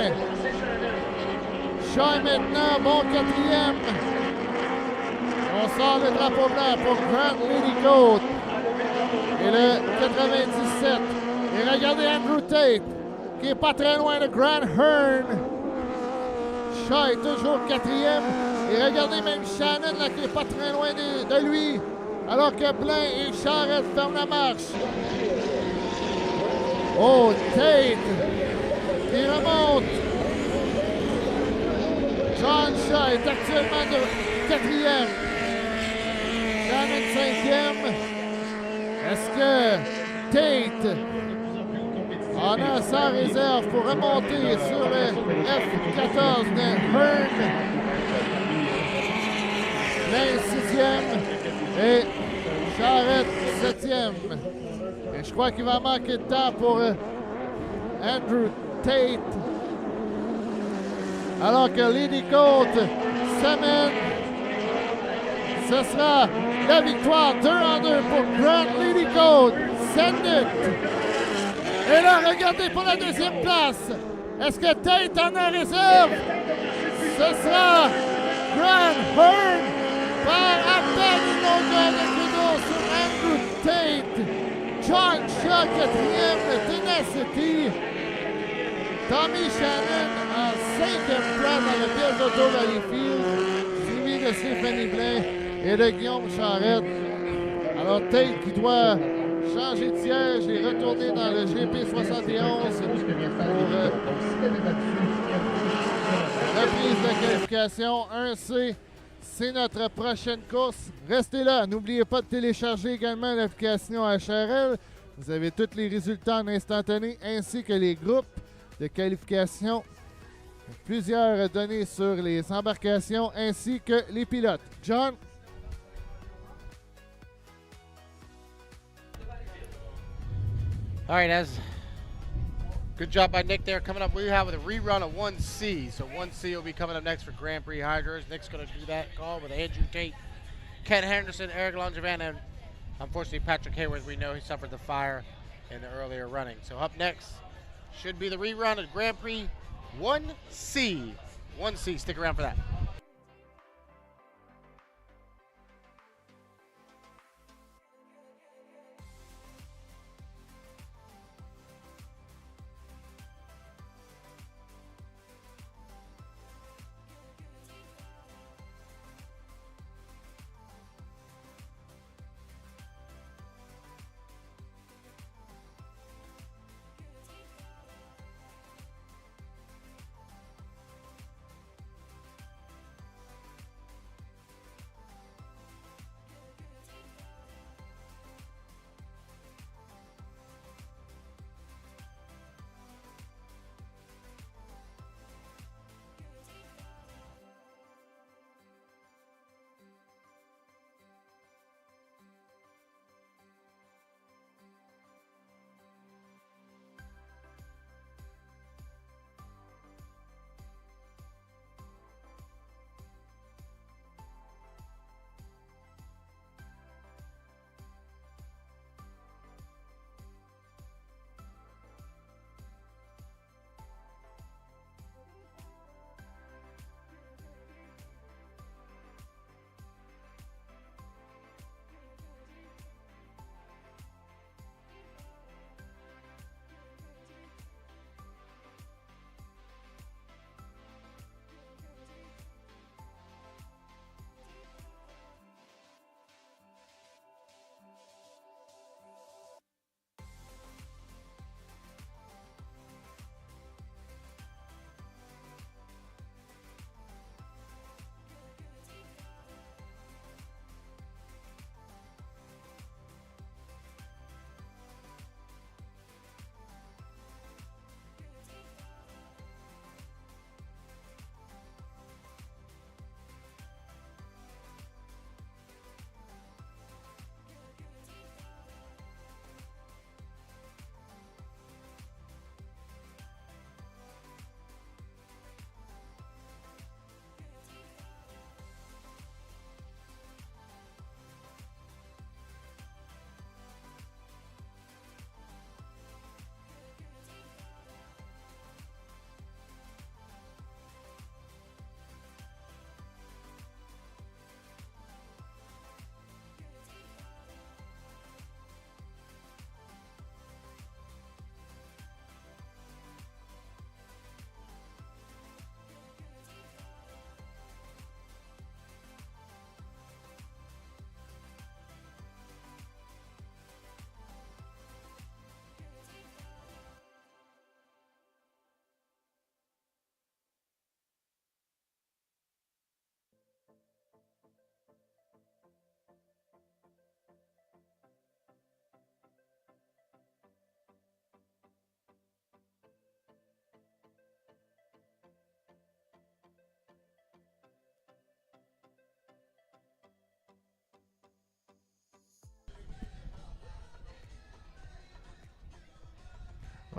Shaw est maintenant bon 4e. On sort le drapeau blanc pour Grand Prix et le 97. Et regardez Andrew Tate, qui est pas très loin de Grand Hearn. Shaw est toujours 4e. Et regardez même Shannon, là, qui est pas très loin de lui. Alors que Blain et Charette ferment la marche. Oh, Tate qui remonte. John Shaw est actuellement de 4e. Shannon 5e. Est-ce que Tate en a sa réserve pour remonter sur le F14 de Hearn? Blain 6e et Charette 7e. Et je crois qu'il va manquer de temps pour Andrew Tate. Alors que Lady Cote s'amène. Ce sera la victoire 2-2 pour Grand Lady Cote. Send it. Et là, regardez pour la deuxième place. Est-ce que Tate en a réserve? Ce sera Grand Hearn par à peine une longueur de kudos sur Andrew Tate. John Shaw 4e, Tenacity. Tommy Shannon en 5e place dans le pièce d'auto Valleyfield, suivi de Stéphanie Blain et de Guillaume Charette. Alors Tate qui doit changer de siège et retourner dans le GP71 pour reprise de qualification 1C. C'est notre prochaine course. Restez là. N'oubliez pas de télécharger également l'application HRL. Vous avez tous les résultats en instantané ainsi que les groupes de qualification. Plusieurs données sur les embarcations ainsi que les pilotes. John? All right, good job by Nick there. Coming up, we have a rerun of 1C. So 1C will be coming up next for Grand Prix Hydros. Nick's going to do that call with Andrew Tate, Ken Henderson, Eric Longevan, and unfortunately Patrick Hayworth. We know he suffered the fire in the earlier running. So up next should be the rerun of Grand Prix 1C. 1C, stick around for that.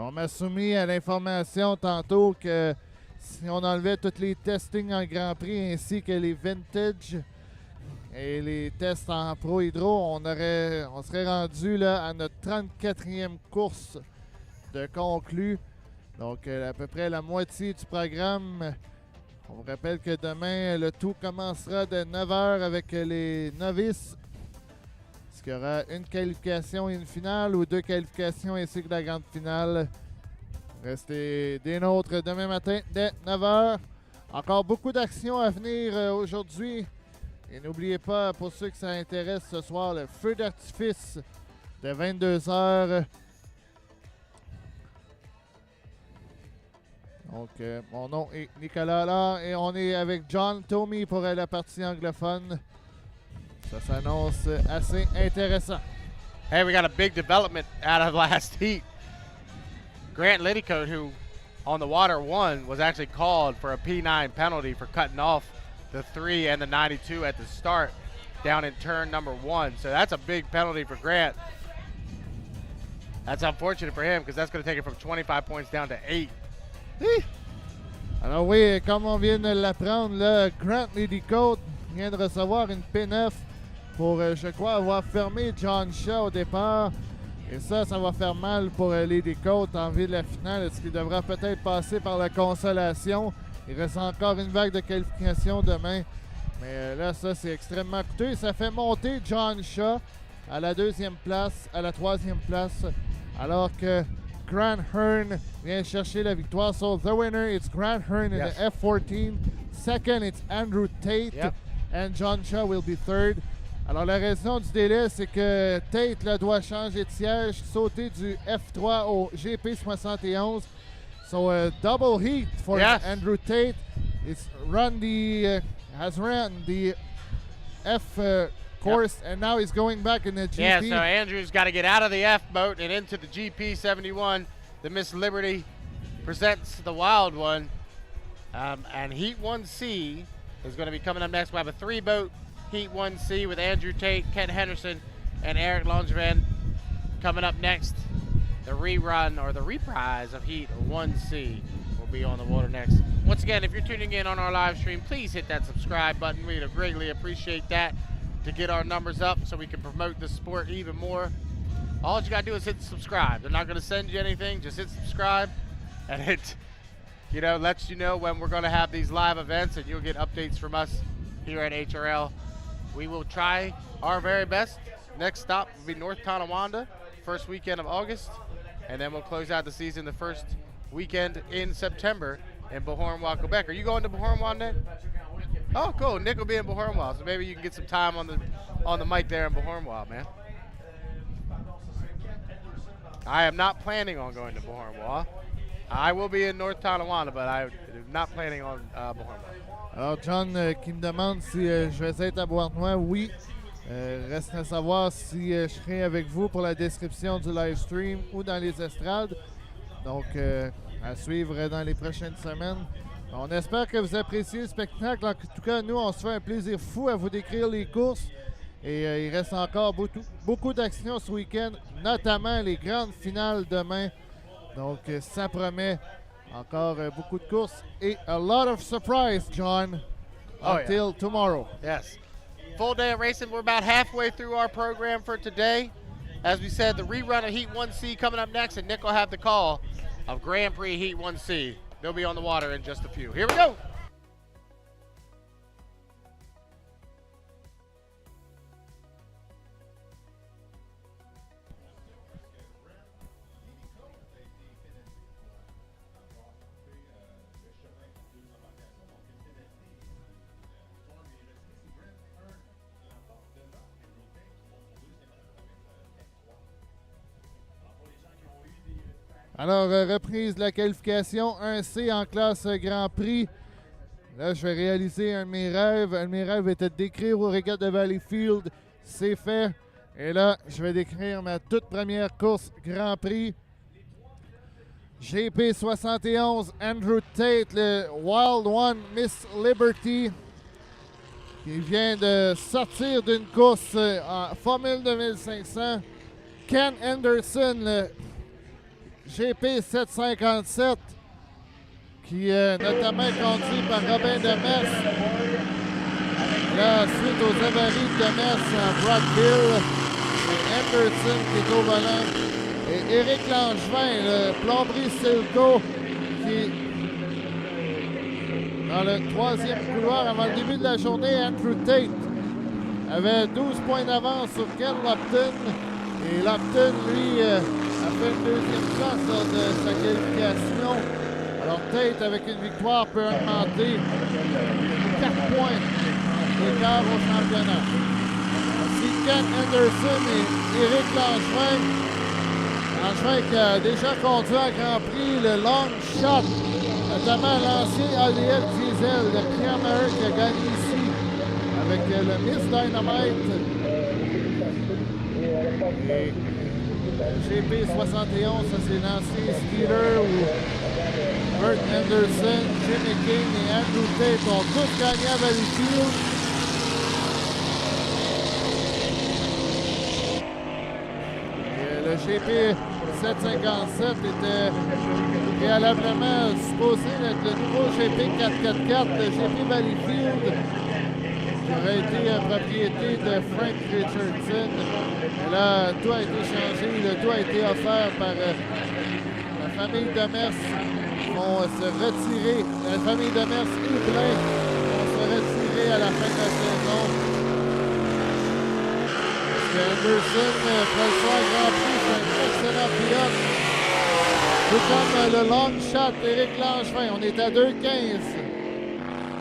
On m'a soumis à l'information tantôt que si on enlevait tous les testings en Grand Prix ainsi que les vintage et les tests en ProHydro, on serait rendu là, à notre 34e course de conclus. Donc à peu près la moitié du programme. On vous rappelle que demain, le tout commencera de 9h avec les novices. Est-ce qu'il y aura une qualification et une finale ou 2 qualifications ainsi que la grande finale? Restez des nôtres demain matin dès 9h. Encore beaucoup d'actions à venir aujourd'hui. Et n'oubliez pas, pour ceux que ça intéresse ce soir, le feu d'artifice de 22h. Donc, mon nom est Nicolas Allard et on est avec John Tomey pour la partie anglophone. Ça s'annonce assez intéressant. Hey, we got a big development out of last heat. Grant Liddicoat, who on the water won, was actually called for a P9 penalty for cutting off the 3 and the 92 at the start down in turn number 1. So that's a big penalty for Grant. That's unfortunate for him because that's going to take it from 25 points down to 8. Alors oui, comme on vient de l'apprendre, là, Grant Liddicoat vient de recevoir une P9 pour, je crois, avoir fermé John Shaw au départ. Et ça va faire mal pour Liddicoat en vue de la finale. Est-ce qu'il devra peut-être passer par la consolation? Il reste encore une vague de qualification demain. Mais là, ça, c'est extrêmement coûteux. Ça fait monter John Shaw à la 2e place, à la 3e place, alors que Grant Hearn vient chercher la victoire. So the winner is Grant Hearn in the F14. Second, it's Andrew Tate. Yep. And John Shaw will be third. Alors la raison du délai, c'est que Tate là, doit changer de siège, sauter du F3 au GP71. So a double heat for Andrew Tate. Has run the F course, and now he's going back in the GP. Yeah, so Andrew's got to get out of the F boat and into the GP71. The Miss Liberty presents the wild one. And Heat 1C is going to be coming up next. We have a 3-boat Heat 1C with Andrew Tate, Ken Henderson, and Eric Langevin. Coming up next, the rerun or the reprise of Heat 1C will be on the water next. Once again, if you're tuning in on our live stream, please hit that subscribe button. We'd greatly appreciate that to get our numbers up so we can promote the sport even more. All you gotta do is hit subscribe. They're not gonna send you anything, just hit subscribe, and it, lets you know when we're gonna have these live events, and you'll get updates from us here at HRL. We will try our very best. Next stop will be North Tonawanda, first weekend of August, and then we'll close out the season the first weekend in September in Beauharnois, Quebec. Are you going to Beauharnois, Nick? Oh, cool. Nick will be in Beauharnois, so maybe you can get some time on the mic there in Beauharnois, man. I am not planning on going to Beauharnois. I will be in North Tonawanda, but I am not planning on Beauharnois. Alors, John qui me demande si je vais être à Beauharnois. Oui. Reste à savoir si je serai avec vous pour la description du live stream ou dans les estrades. Donc, à suivre dans les prochaines semaines. On espère que vous appréciez le spectacle. En tout cas, nous, on se fait un plaisir fou à vous décrire les courses. Et il reste encore beaucoup d'actions ce week-end, notamment les grandes finales demain. Donc, ça promet encore beaucoup de courses et a lot of surprise, John, until tomorrow. Yes. Full day of racing. We're about halfway through our program for today. As we said, the rerun of Heat 1C coming up next, and Nick will have the call of Grand Prix Heat 1C. They'll be on the water in just a few. Here we go. Alors, reprise de la qualification 1C en classe Grand Prix. Là, je vais réaliser un de mes rêves. Un de mes rêves était de décrire aux Régates de Valleyfield. C'est fait. Et là, je vais décrire ma toute première course Grand Prix. GP71, Andrew Tate, le Wild One Miss Liberty, qui vient de sortir d'une course en Formule 2500. Ken Henderson, GP 757 qui est notamment conduit par Robin Demers. La suite aux avaries de Demers en Brockville. Anderson qui est au volant. Et Éric Langevin, le plomberie Silco, qui dans le 3e couloir avant le début de la journée. Andrew Tate avait 12 points d'avance sur Ken Lupton. Et Lupton, lui, a fait une 2e place lors de sa qualification. Alors Tate, avec une victoire, peut augmenter 4 points d'écart au championnat. Si Ken Anderson et Éric Langevin qui a déjà conduit en Grand Prix le long shot, notamment l'ancien ADL Diesel, le Pierre Maher qui a gagné ici avec le Miss Dynamite. Et GP 71, ça c'est l'ancien Steeler où Bert Anderson, Jimmy King et Andrew Tate ont tous gagné à Valleyfield. Et le GP 757 était préalablement supposé être le nouveau GP 444, le GP Valleyfield, qui aurait été propriété de Frank Richardson. Et là, tout a été changé, le tout a été offert par la famille Demers qui vont se retirer. La famille Demers et Blain vont se retirer à la fin de la saison. Anderson fera le choix Grand Prix, c'est un excellent pilote. Tout comme le long shot d'Éric Langevin, on est à 2,15.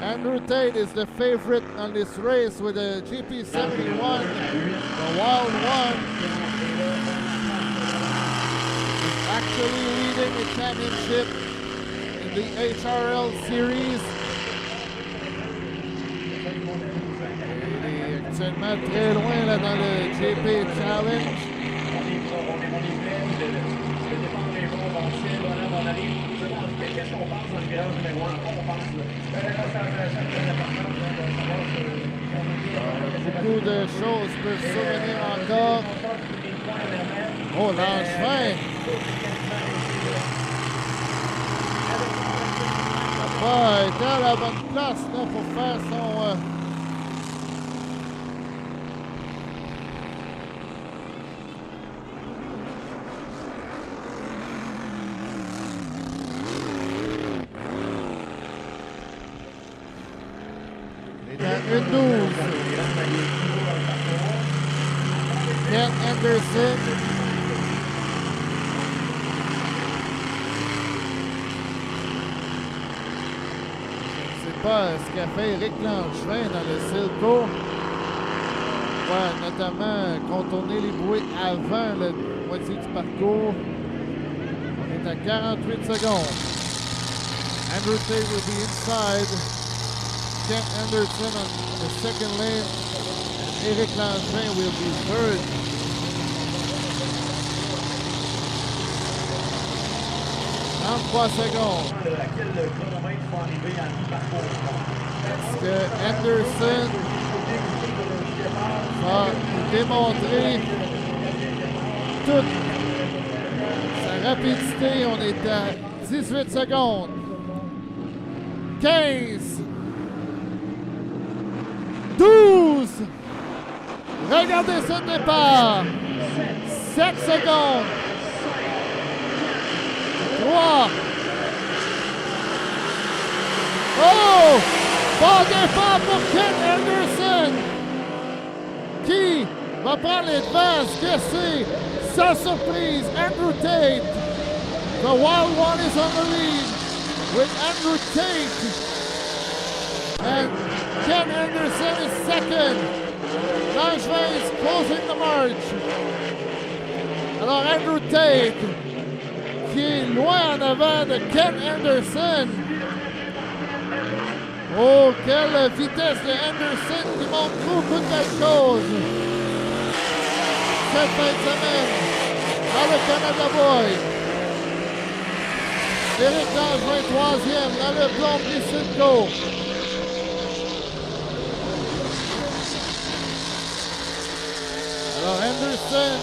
Andrew Tate is the favorite on this race with a GP 71, the Wild One. He's actually leading the championship in the HRL series. Actuellement très loin là, dans le GP Challenge. Beaucoup de choses peuvent survenir encore. Oh, Langevin! Il n'a pas été à la bonne place là, pour faire son... Une 12. Ken Anderson. Je ne sais pas ce qu'a fait Éric Langevin dans le Silco. Ouais, notamment contourner les bouées avant la moitié du parcours. On est à 48 secondes. Andrew Tate will be inside. Ken Anderson on the second lane, and Éric Langevin will be third. En 3 secondes. Est-ce que Anderson va démontrer toute sa rapidité? On est à 18 secondes. 15. 12! Regardez ce départ! 7 secondes! 3! Oh! Bon départ pour Ken Anderson! Qui va prendre les devants? Est-ce que c'est sa surprise? Andrew Tate! The Wild One is on the lead with Andrew Tate! And Ken Anderson is second. Langevin is closing the march. Alors Andrew Tate, qui est loin en avant de Ken Anderson. Oh, quelle vitesse de Anderson qui montre beaucoup de belles choses. Cette fin de semaine, dans le Canada Boy. Éric Langevin, troisième, dans le plomberie Silco. Alors Anderson,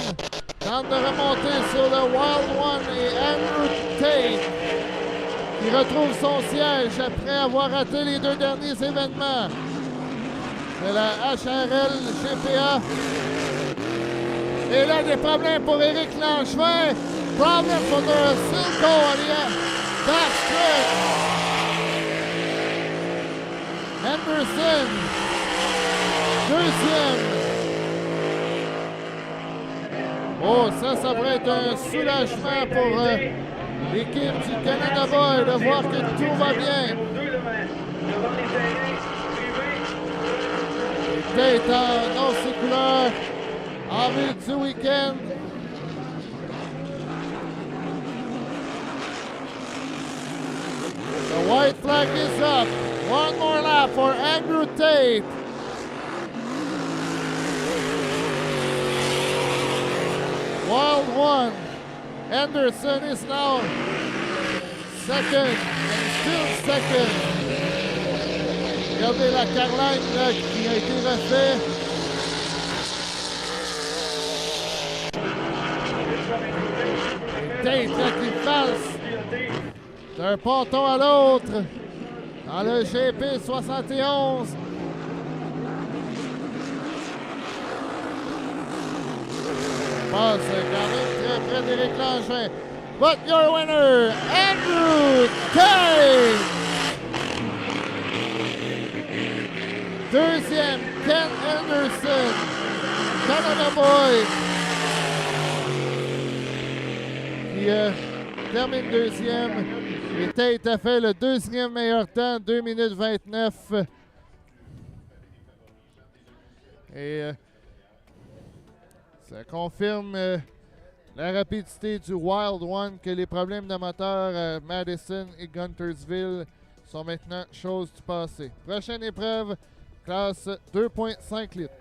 Tente de remonter sur le Wild One et Andrew Tate qui retrouve son siège après avoir raté les 2 derniers événements de la HRL GPA. Et là, des problèmes pour Éric Langevin. Problem for the Silco on the backstretch. Henderson, deuxième. Oh, ça pourrait être un soulagement pour l'équipe du Canada Boy de voir que tout va bien. Tête dans ses couleurs en vue du week-end. The white flag is up. One more lap for Andrew Tate. Wild one. Anderson is now second, and still second. Regardez la carline là, qui a été refaite. Tate là, qui passe d'un ponton à l'autre dans le GP 71. Passe quand même très près d'Éric Langevin. But your winner, Andrew Tate! Deuxième, Ken Anderson, Canada Boy, qui termine deuxième. Et Tate a fait le deuxième meilleur temps, 2 minutes 29. Et ça confirme la rapidité du Wild One, que les problèmes de moteur à Madison et Guntersville sont maintenant chose du passé. Prochaine épreuve, classe 2,5 litres.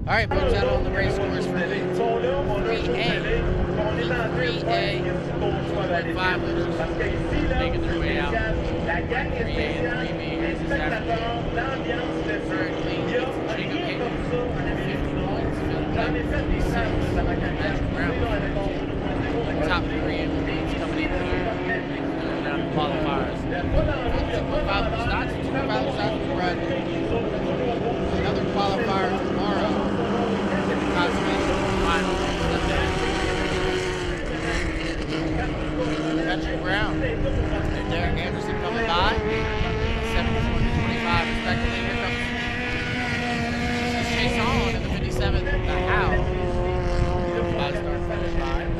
All right, folks, out on the race course for Heat 3A. Heat 3A, 5 winners making their way out. 3A and 3B this afternoon. Currently, Jacob Hayden, 50 points. Patrick Brown. Top 3 in the leads coming in here. Third round of qualifiers. 2.5 starts. 2.5 starts to run. Another qualifier tomorrow. Conservation final. Patrick Brown and Derek Anderson coming by. 74 and 25 respectively. Here comes Chase on in the 57. The How. 5 start finish line.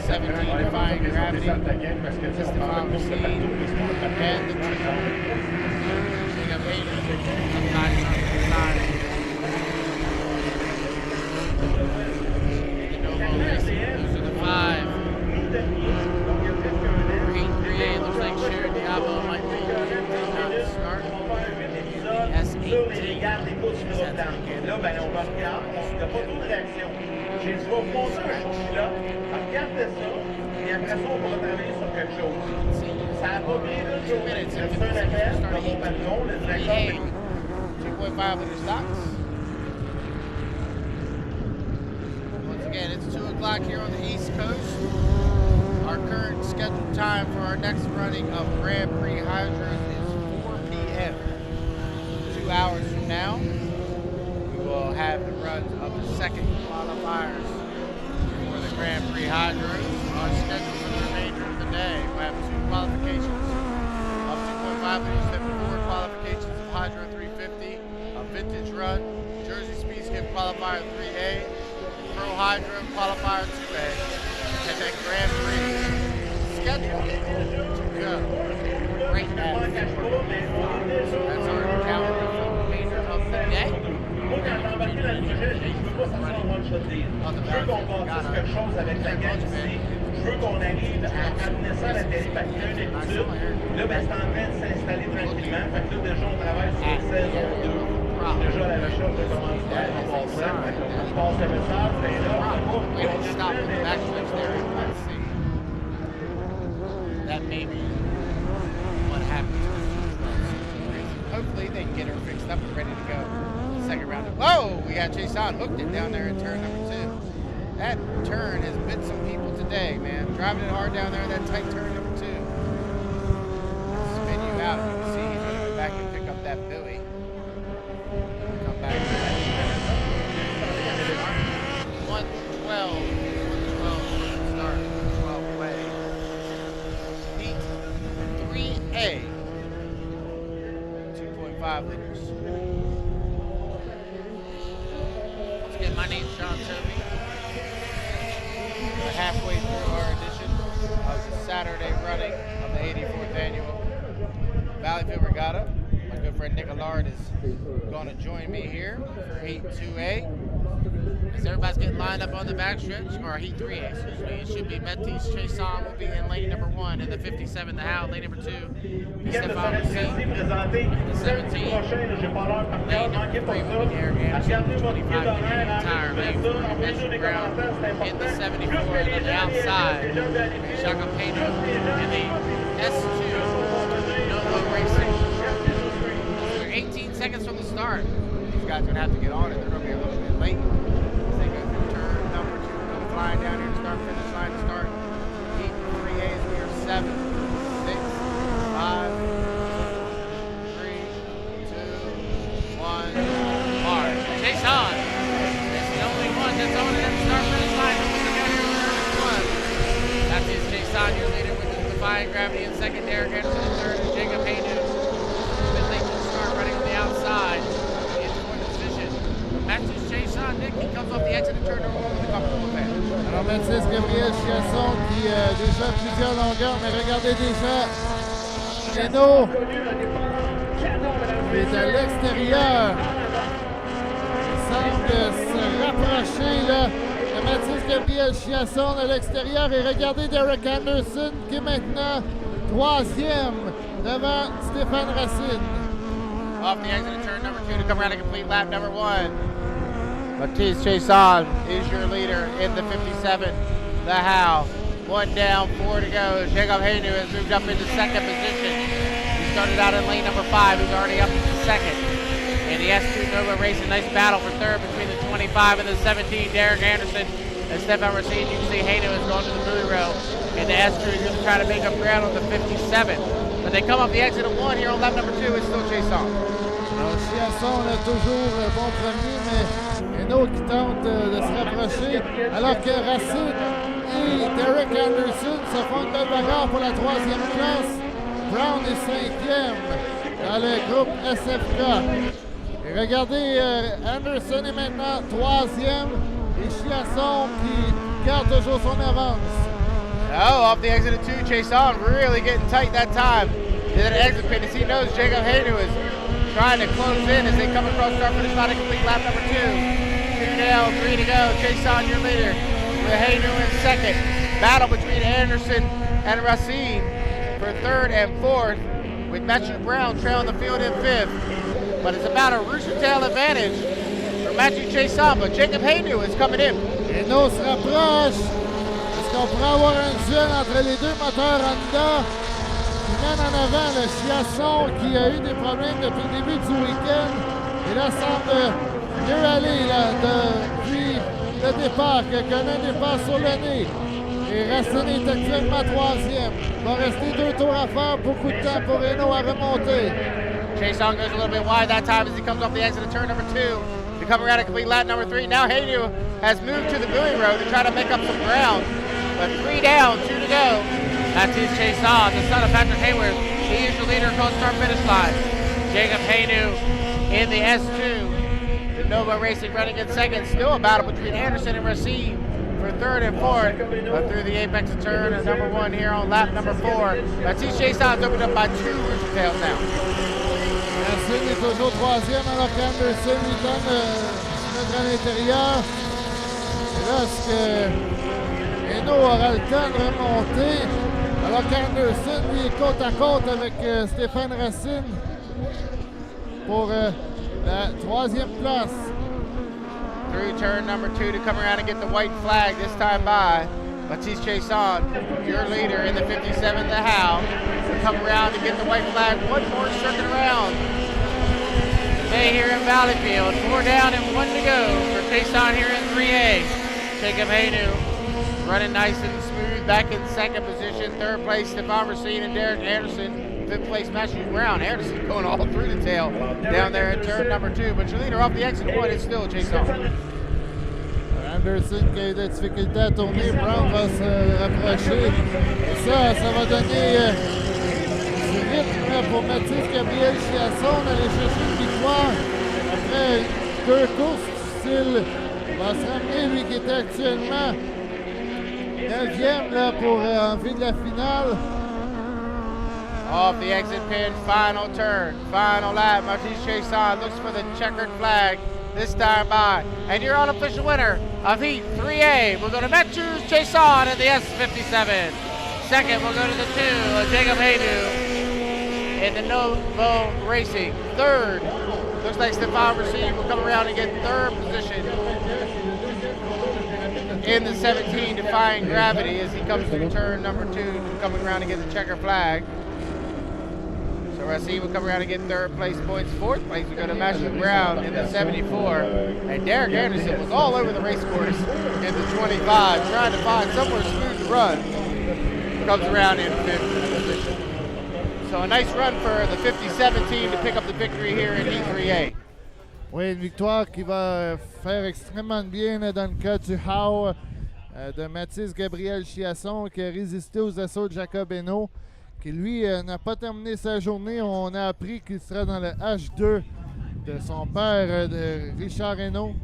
17 defying gravity. Stefan Machine. And the Jacob Hayden. Those are the 5. Heat 3A looks like Sharon Diabo might be out to start. S18. Là, ben, on va regarder. Il n'y a pas trop de réaction. J'ai dit, je vais vous montrer un petit là. Regardez ça. Et après ça, on va travailler sur quelque chose. Ça a pas bien le jour. C'est un appel de mon patron, le directeur. 2.5 liter stocks. Again, it's 2 o'clock here on the East Coast. Our current scheduled time for our next running of Grand Prix Hydros is 4 p.m. 2 hours from now, we will have the runs of the second qualifiers for the Grand Prix Hydros on schedule for the remainder of the day. We'll have 2 qualifications of 2.5 liters, 54 qualifications of Hydro 350, a vintage run, Jersey Speed Skiff qualifier 3A, ProHydro qualifier 2A, and then Grand Prix scheduled to go right at 4. That's our calendar for the remainder of the day. On the back, Je veux qu'on arrive à amener ça à la télé parce qu'il y a une étude. Là, ben, c'est en train de s'installer tranquillement. Fait que là, déjà, on travaille sur la saison 2. Déjà, la recherche de commanditaires, on passe ça. On passe le message. Et là, we don't stop with the backstretch there. Let's see. That may be what happened to the hopefully they can get her fixed up and ready to go. Second round of, whoa, we got Chase on, hooked it down there in turn number 2. That turn has bit some people today, man. Driving it hard down there in that tight turn number 2. Spin you out. You can see he's going to go back and pick up that buoy. Come back to that. 112. 112 start. 12 way. Heat 3A. 2.5 liters. Once again, my name's John Toby. We're halfway through our edition of the Saturday running of the 84th annual Valleyfield Regatta. My good friend Nick Allard is going to join me here for Heat 2A. As everybody's getting lined up on the backstretch, or Heat 3A, excuse me, it should be Metis Chasson will be in lane number 1, and the 57, the Howe, lane number 2, Stefan Machine, the 17, lane number 3 will be Derek Anderson, 25 tire, lane 4, Patrick Brown, in the 74, and on the outside, Jacob Hayden, in the S2, no low racing. We're 18 seconds from the start. These guys are going to have to get on it. They're going to be a little bit late. Flying down here to start, finish line to start. Heat 3A's, we are 7, 6, 5, 3, 2, 1, march. Chase on. It's the only one that's on it at the start, finish line. That's his Chase on, your leader with the defying gravity in second, Derek Anderson in third, and Jacob Hayden. Been late to the start, running on the outside. In for the position. Matches Chase on, Nick, he comes off the edge of the turn with a comfortable advantage. Alors, Mathis Gabriel Chiasson qui déjà plusieurs longueurs, mais regardez déjà Renault qui est à l'extérieur. Il semble se rapprocher là, de Mathis Gabriel Chiasson à l'extérieur. Et regardez Derek Anderson qui est maintenant 3e devant Stéphane Racine. Off the exit of turn number 2 to come around and complete lap number 1. Matisse Chason is your leader in the 57. The Howe. 1 down, 4 to go. Jacob Haynu has moved up into second position. He started out in lane number 5. He's already up into second. In the S2 Nova Racing, nice battle for third between the 25 and the 17. Derek Anderson and Stefan Racine. You can see Haynu has gone to the buoy row. And the S2 is going to try to make up ground on the 57. But they come off the exit of 1 here on lap number 2. It's still Chason. Chiasson a toujours bon premier, mais Hainaut qui tente de se rapprocher, alors que Racine et Derek Anderson se font une belle bagarre pour la 3e place. Brown est 5e dans le groupe SFK. Et regardez, Anderson est maintenant 3e et Chiasson qui garde toujours son avance. Oh, off the exit of 2, Chason really getting tight that time. Did an exit pit as he knows Jacob Haynu is trying to close in as they come across start finish line to complete lap number 2. 2 down, 3 to go. Chason your leader with Haynu in second. Battle between Anderson and Racine for 3rd and 4th, with Matthew Brown trailing the field in 5th. But it's about a rooster tail advantage for Matthew Chason, but Jacob Haynu is coming in. Hainaut se rapproche. Est-ce qu'on pourrait avoir un duel entre les deux moteurs Honda qui mènent en avant le Chiasson qui a eu des problèmes depuis le début du week-end et là semble mieux aller là, depuis le départ, qui connaît un départ sur le nez. Et Racine est actuellement 3e. Il va rester 2 tours à faire, beaucoup de temps pour Hainaut à remonter. Chason goes a little bit wide that time as he comes off the exit of turn number 2 to come around and complete lap number 3. Now Haynu has moved to the buoy row to try to make up some ground. But 3 down, 2 to go. Matisse Chason, the son of Patrick Hayward. He is the leader across start finish line. Jacob Haynu in the S2. The Nova Racing running in second. Still a battle between Anderson and Racine for 3rd and 4th. But through the apex of turn at number 1 here on lap number 4. Matisse Chason's opened up by 2 rooster tails now. Racine est toujours 3e alors qu'Anderson lui donne se mettre à l'intérieur. Et là, est-ce que Hainaut aura le temps de remonter, alors qu'Anderson, lui, est côte à côte avec Stéphane Racine pour la 3e place. Through turn number 2 to come around and get the white flag this time by Matisse Chason, your leader in the 57, the Howe, to come around and get the white flag. One more circuit around. Today here in Valleyfield, 4 down and 1 to go for Chason here in 3A. Jacob Haynu running nice and smooth, back in second position. 3rd place, Stefan Racine and Derek Anderson. 5th place, Matthew Brown. Anderson going all through the tail down there in turn number 2. But your leader off the exit 1 is still Chason. Anderson qui a eu des difficultés à tourner, Brown va se rapprocher. Et ça va donner du rythme pour Mathis Gabriel Chiasson d'aller chercher une victoire. Après 2 courses difficiles, il va se ramener, lui qui était actuellement 9e là, pour en vue de la finale. Off the exit pin, final turn, final lap. Matisse Chason looks for the checkered flag. This time by, and your unofficial winner of Heat 3A will go to Matthew Chason in the S57. Second will go to the 2, Jacob Haynu in the Novo Racing. Third, looks like Stefan Racine will come around and get 3rd position in the 17, defying gravity as he comes to turn number 2, coming around to get the checker flag. Racine will come around and get 3rd place points. 4th place will go to Matthew Brown in the 74. And Derek Anderson was all over the race course in the 25, trying to find somewhere smooth to run. Comes around in 5th position. So a nice run for the 57 team to pick up the victory here in E3A. Oui, une victoire qui va faire extrêmement bien là, dans le cas du Howe de Mathis Gabriel Chiasson qui a résisté aux assauts de Jacob Hainaut, qui lui n'a pas terminé sa journée. On a appris qu'il sera dans le H2 de son père, de Richard Hainaut.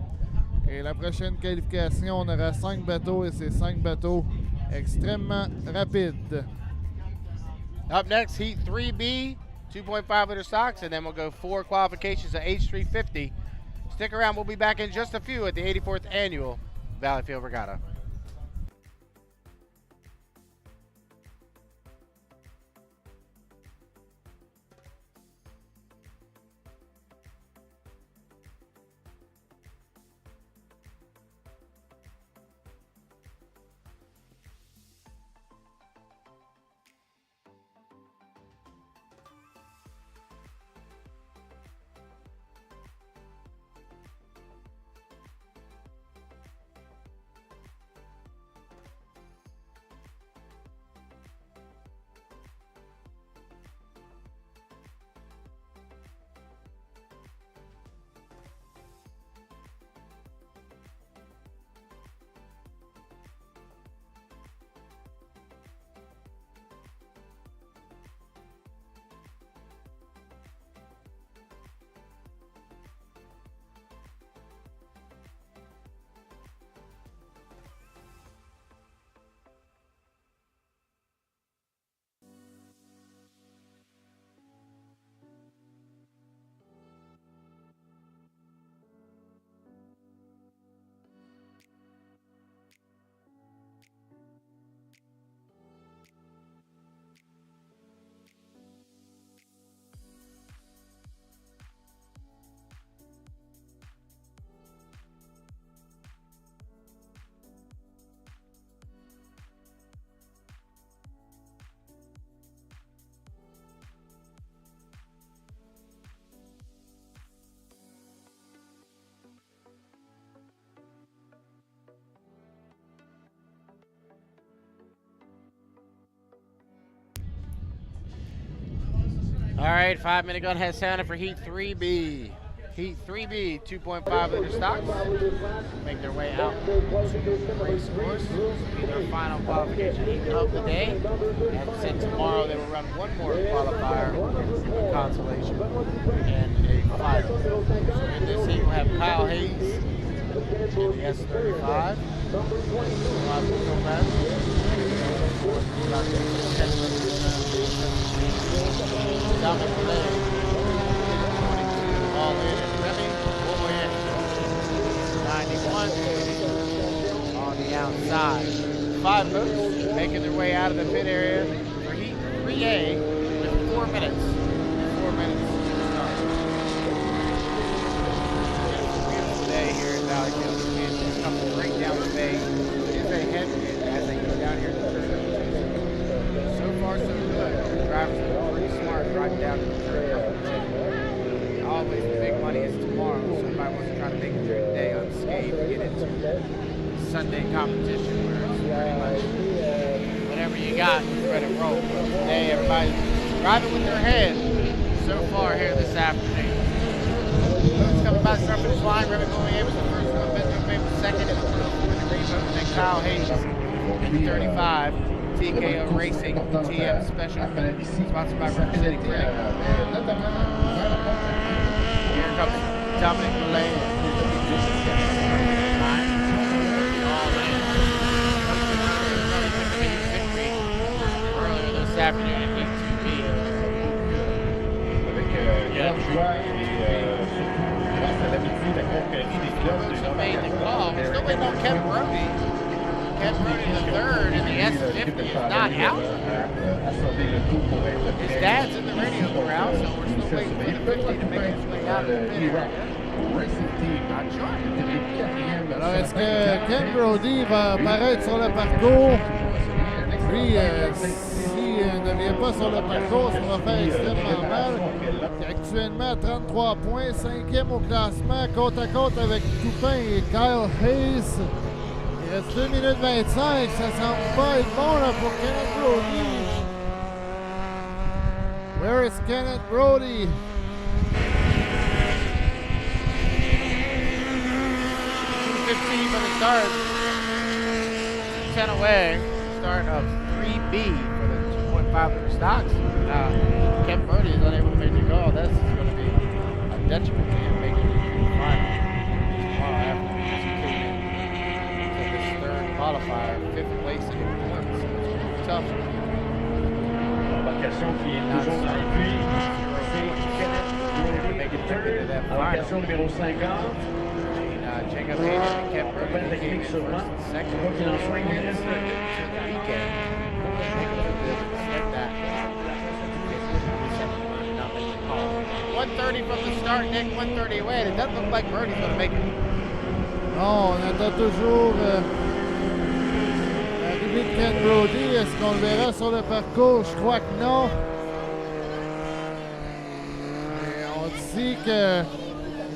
Et la prochaine qualification, on aura 5 bateaux et c'est 5 bateaux extrêmement rapides. Up next, Heat 3B, 2.5 liter stocks, and then we'll go 4 qualifications of H350. Stick around, we'll be back in just a few at the 84th Annual Valleyfield Regatta. right, 5-minute gun has sounded for Heat 3B. Heat 3B, 2.5 liter stocks. Make their way out to the race course. This will be their final qualification heat of the day. And since tomorrow they will run one more qualifier, a consolation, and a final. So in this heat we'll have Kyle Hayes in the S35. Dominic Lane, all in and Remy Boyer, 91 on the outside. 5 boats making their way out of the pit area for Heat 3A with 4 minutes. 4 minutes to start. Beautiful day here in Valleyfield. The wind is coming right down the bay. It is a headwind as they go down here to the turn. So far, so good. The drivers are pretty smart driving down to the turn. Always the big money is tomorrow. Somebody wants to try to make it through the day unscathed to get into Sunday competition where it's pretty much whatever you got, you let it roll. But today, everybody's driving with their head so far here this afternoon. Boats coming by the start finish line. Remy Boyer was the first one. Benjamin Bay was second in the 204-degree boat. And then Kyle Hayes in the 35. TKO Racing, TM Special, sponsored by Representing Greg. Here comes Dominic Lane. Earlier this afternoon in Heat 2B. Made the call. We're still waiting on Kevin Brody. Kevin Brody, the third in the S50, is not out. His dad's in the radio corral, so we're still waiting for the 50 to make his way out of the pit area. Not sure. Alors, est-ce que Ken Brody va apparaître sur le parcours? Lui, s'il ne vient pas sur le parcours, ça va faire extrêmement mal. Il est actuellement à 33 points, 5e au classement, côte à côte avec Toupin et Kyle Hayes. Il reste 2 minutes 25, ça semble pas être bon là, pour Kenneth Brody. Where is Kenneth Brody? For the start, 10 away, start of 3B for the 2.5 liter stocks. Kevin Brody is unable to make the goal. That's going to be a detriment to him making it to the final tomorrow after he came in to this third qualifier, 5th place in points. So it's tough. L'embarcation qui est toujours dans les puits, c'est Kenneth Brody, embarcation numéro 50. Jacob Hayes and Kevin Brody technique sûrement. second. Donc il en soigne une liste. Weekend. 130 from the start, Nick, 130 away, and it doesn't look like Brody's going to make it. Non, on attend toujours l'arrivée de Ken Brody. Est-ce qu'on le verra sur le parcours? Je crois que non. Et on dit que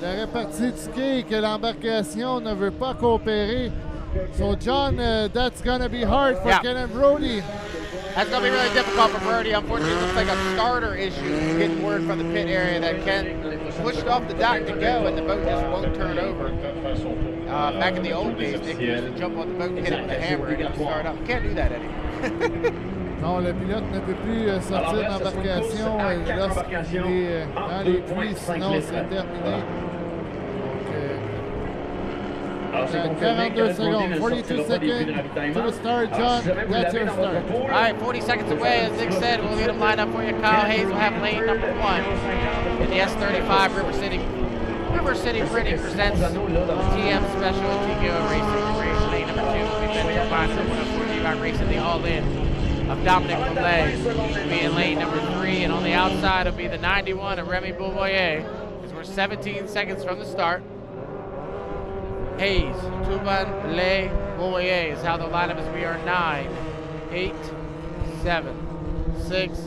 la répartie du quai et que l'embarcation ne veut pas coopérer. So, John, that's going to be hard for Ken Brody. That's going to be really difficult for Brody. Unfortunately, it looks like a starter issue. Getting word from the pit area that Ken pushed off the dock to go, and the boat just won't turn over. Back in the old days, Nick used to jump on the boat and hit it with a hammer and it would start up. Can't do that anymore. Non, le pilote ne peut plus sortir d'embarcation lorsqu'il est dans les puits, sinon c'est terminé. Donc, 42 seconds, 42 seconds to the start, John. That's your start. All right, 40 seconds away, as Nick said. We'll get him lined up for you. Kyle Hayes will have lane number 1 in the S35 River City Printing presents TM Special TKO Racing. Lane number 2 will be Benjamin Bay, 140 racing the all-in of Dominic Malay. Will be in lane number 3, and on the outside will be the 91 of Remy Boyer. As we're 17 seconds from the start. Hayes, Tuban, Lay, Boyer is how the lineup is. We are 9, 8, 7, 6, 5, 4, 3,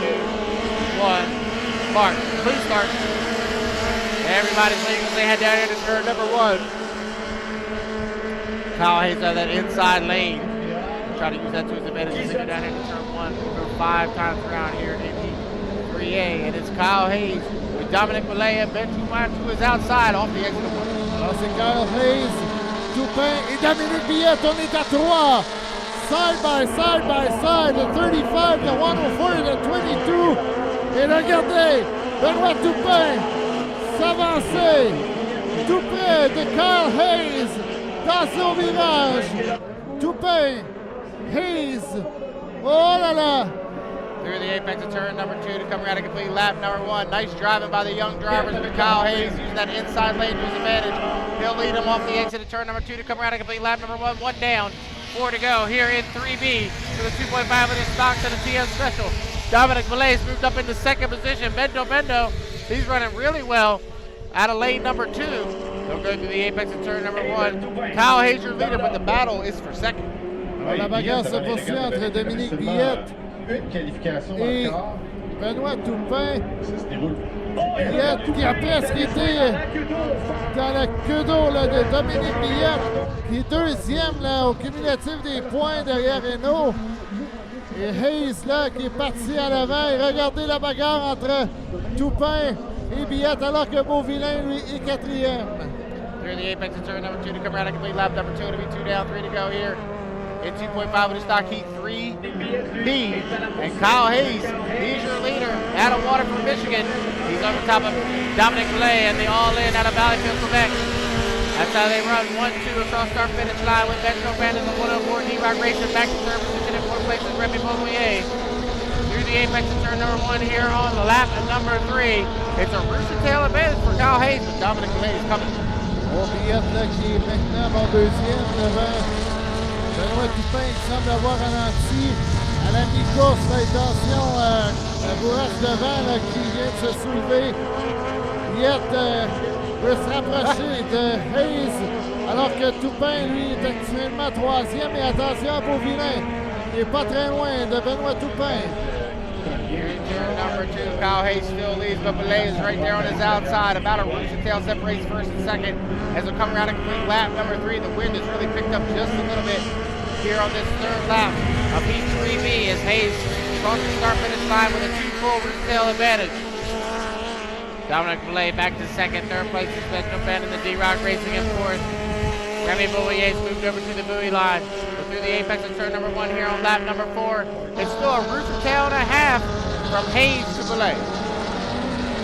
2, 1. Mark, please start. Everybody's leaving as they head down into turn number 1. Kyle Hayes out of that inside lane. Try to use that to his advantage as they go down into turn 1. 1 for 5 times around here in the 3A. And it's Kyle Hayes with Dominic Malay and Ben Toupin to his outside off the exit of 1. Alors c'est Kyle Hayes, Toupin et Dominique Billette. On est à 3. Side by side, the 35, the 104 et le 22. Et regardez, Benoît Toupin s'avancer tout près de Kyle Hayes dans son virage. Toupin, Hayes, oh là là. Through the apex of turn number 2 to come around a complete lap number 1. Nice driving by the young drivers with Kyle Hayes using that inside lane to his advantage. He'll lead him off the exit of turn number 2 to come around a complete lap number 1. 1 down, 4 to go here in 3B for the 2.5 liter stocks and the TM Special. Dominic Malay's moved up into second position. Bendo, he's running really well out of lane number 2. They'll go through the apex of turn number 1. Kyle Hayes your leader, but the battle is for second. Alors, la bagarre se poursuit entre Dominique Billette Une qualification et encore. Benoît Toupin. Ça se déroule. Billette qui a presque été dans la queue d'eau là, de Dominique Billette, qui est deuxième là, au cumulatif des points derrière Renault. Et Hayes là qui est parti à l'avant. Et regardez la bagarre entre Toupin et Billette alors que Beauvillain lui est quatrième. Through the apex of turn number 2 to come around a complete lap number 2 to be 2 down, 3 to go here. In 2.5 with the stock heat 3B. And Kyle Hayes, he's your leader out of water from Michigan. He's over top of Dominic Malay and the all-in out of Valleyfield, Quebec. That's how they run 1-2 across start finish line with Ben Chopin in the 104 D-Rock racing back to third position in 4th place with Remy Beauvillier. Through the apex of turn number 1 here on the lap at number 3. It's a rooster tail advantage for Kyle Hayes, but Dominic Malay is coming. Bon, Billette là qui est maintenant mon deuxième devant Benoît Toupin qui semble avoir ralenti à la mi-course. Attention, la bourrache devant là, qui vient de se soulever. Billette peut se rapprocher de Hayes alors que Toupin, lui, est actuellement troisième. Et attention à Beauvillain qui n'est pas très loin de Benoît Toupin. Here in turn number 2, Kyle Hayes still leads, but Belay is right there on his outside. About a rooster tail separates first and second as we come around a complete lap number 3. The wind has really picked up just a little bit here on this third lap of Heat 3B as Hayes across the start finish line with a 2-full rooster tail advantage. Dominic Belay back to second, third place is Ben Chopin in the D-Rock racing in 4th. Remy Beauvillier's moved over to the buoy line. Through the apex of turn number 1 here on lap number 4. It's still a rooster tail and a half from Hayes to Belay.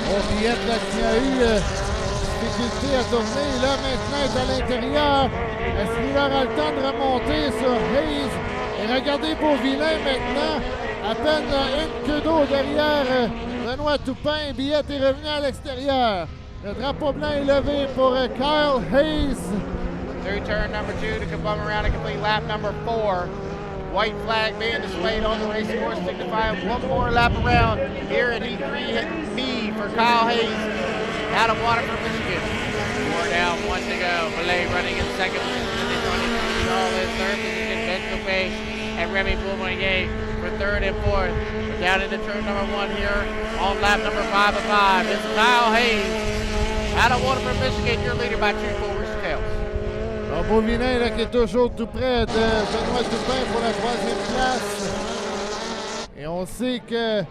Bon, Billette là, qui a eu difficulté à tourner. Et là, maintenant, est à l'intérieur. Est-ce qu'il aura le temps de remonter sur Hayes? Et regardez Beauvillain maintenant. À peine une queue d'eau derrière Benoît Toupin. Billette est revenu à l'extérieur. Le drapeau blanc est levé pour Kyle Hayes. Through turn number 2 to come around a complete lap number 4. White flag being displayed on the race course, signifying one more lap around here at Heat 3B for Kyle Hayes out of water from Michigan. 4 down, 1 to go. Belay running in second position. All in third position. Ben Chopin and Remy Beauvillier for third and fourth. We're down into turn number 1 here on lap number 5 of 5. It's Kyle Hayes out of water from Michigan. You're leader by 2 full rooster tails. Alors, Beauvillain là, qui est toujours tout près de Benoît Toupin pour la 3e place. Et on sait que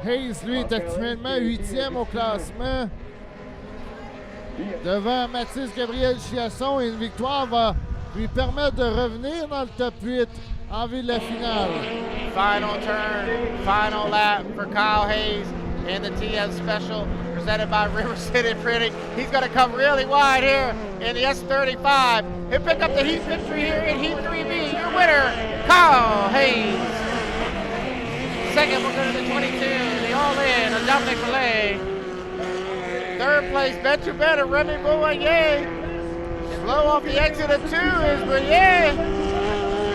Hayes, lui, est actuellement 8e au classement. Devant Mathis Gabriel Chiasson. Et une victoire va lui permettre de revenir dans le top 8 en vue de la finale. Final turn, final lap for Kyle Hayes in the TM Special presented by River City Printing. He's going to come really wide here in the S35. He'll pick up the heat victory here in Heat 3B. Your winner, Kyle Hayes. Second, we'll go to the 22, the all-in of Dominic Malay. Third place, Ben Chopin and Remy Beauvillier. Slow off the exit of 2 is Beauvillier.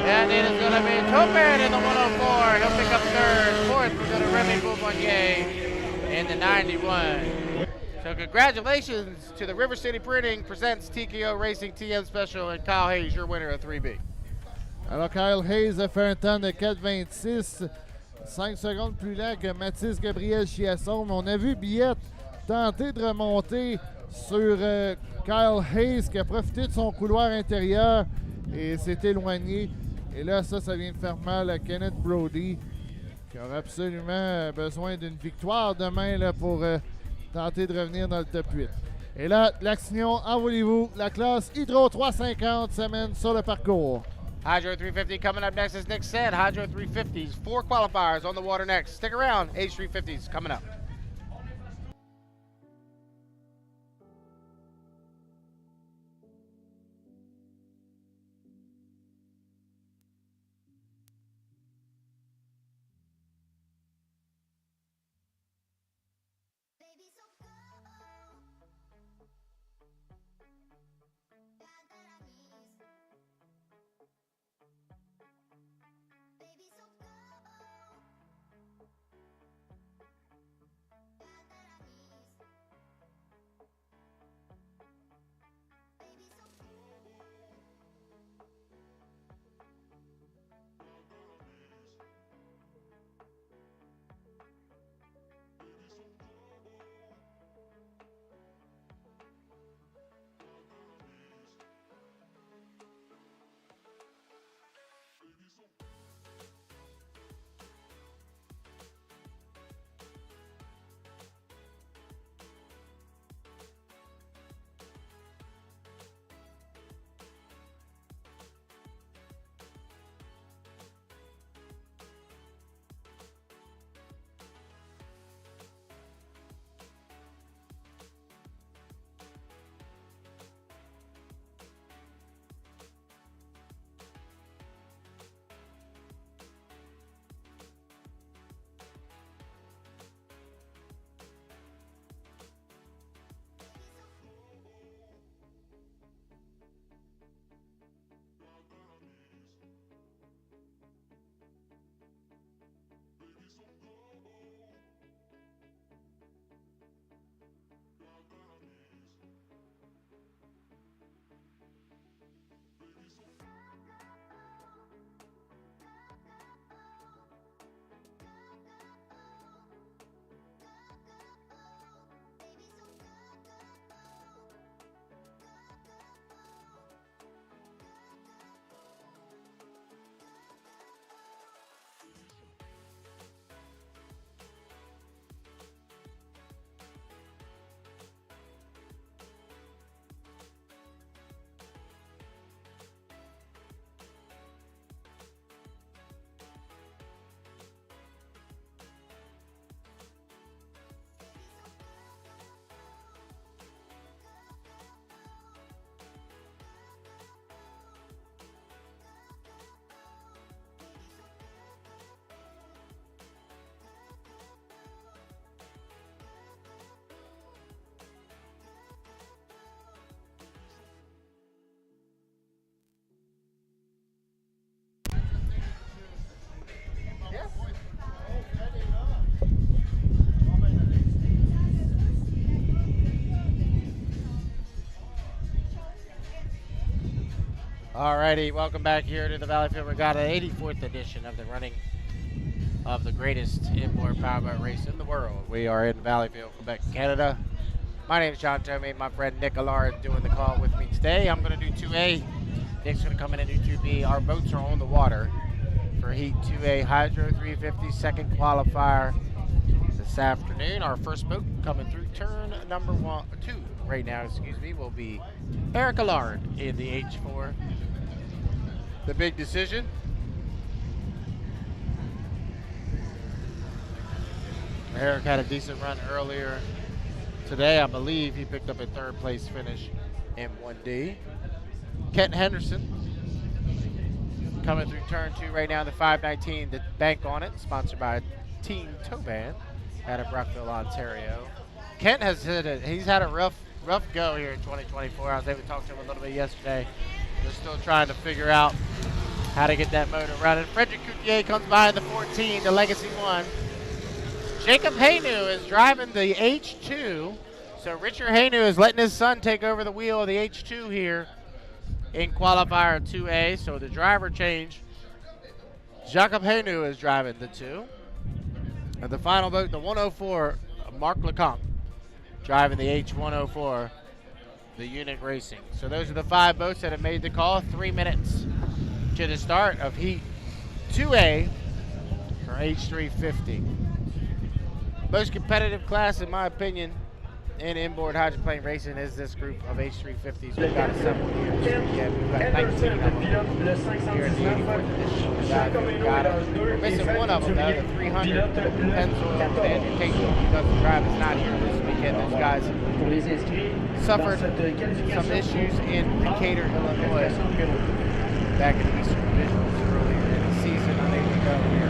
And it is going to be Chopin in the 104. He'll pick up third. Fourth, we're going to Remy Beauvillier in the 91. So congratulations to the River City Printing presents TKO Racing TM Special and Kyle Hayes, your winner of 3B. Alors Kyle Hayes a fait un temps de 4,26, 5 secondes plus lent que Mathis Gabriel Chiasson. Mais on a vu Billette tenter de remonter sur Kyle Hayes qui a profité de son couloir intérieur et s'est éloigné. Et là, ça vient de faire mal à Kenneth Brody. qui aura absolument besoin d'une victoire demain là, pour tenter de revenir dans le top 8. Et là, Laxignon, envolez-vous. La classe Hydro 350 s'amène sur le parcours. Hydro 350 coming up next, as Nick said. Hydro 350s, 4 qualifiers on the water next. Stick around, H350s coming up. Alrighty, welcome back here to the Valleyfield Regatta, 84th edition of the running of the greatest inboard powerboat race in the world. We are in Valleyfield, Quebec, Canada. My name is John Tomei. My friend Nick Allard is doing the call with me today. I'm going to do 2A. Nick's going to come in and do 2B. Our boats are on the water for Heat 2A Hydro 350 second qualifier this afternoon. Our first boat coming through turn number 2 right now, will be Eric Allard in the H4. The big decision. Eric had a decent run earlier today. I believe he picked up a third place finish in 1D. Kent Henderson coming through turn 2 right now, the 519, the bank on it, sponsored by Team Toban out of Brockville, Ontario. Kent has he's had a rough go here in 2024. I was able to talk to him a little bit yesterday. They're still trying to figure out how to get that motor running. Frederick Coutier comes by in the 14, the Legacy 1. Jacob Haynu is driving the H2. So Richard Haynu is letting his son take over the wheel of the H2 here in qualifier 2A. So the driver change. Jacob Haynu is driving the 2. And the final boat, the 104, Mark Lecomte, driving the H104, the Unit Racing. So those are the 5 boats that have made the call. 3 minutes to the start of Heat 2A for for H350. Most competitive class, in my opinion, in inboard hydroplane racing is this group of H350s we've got assembled here. Yeah, we've got 19 of them here in the 84th edition. We've got them. We're missing one of them, though, the 300 Pennzoil. Andrew Tate, who doesn't drive, is not here this weekend. Those guys suffered some issues in Decatur, Illinois, back in the Eastern Divisions earlier in the season. I think we go here.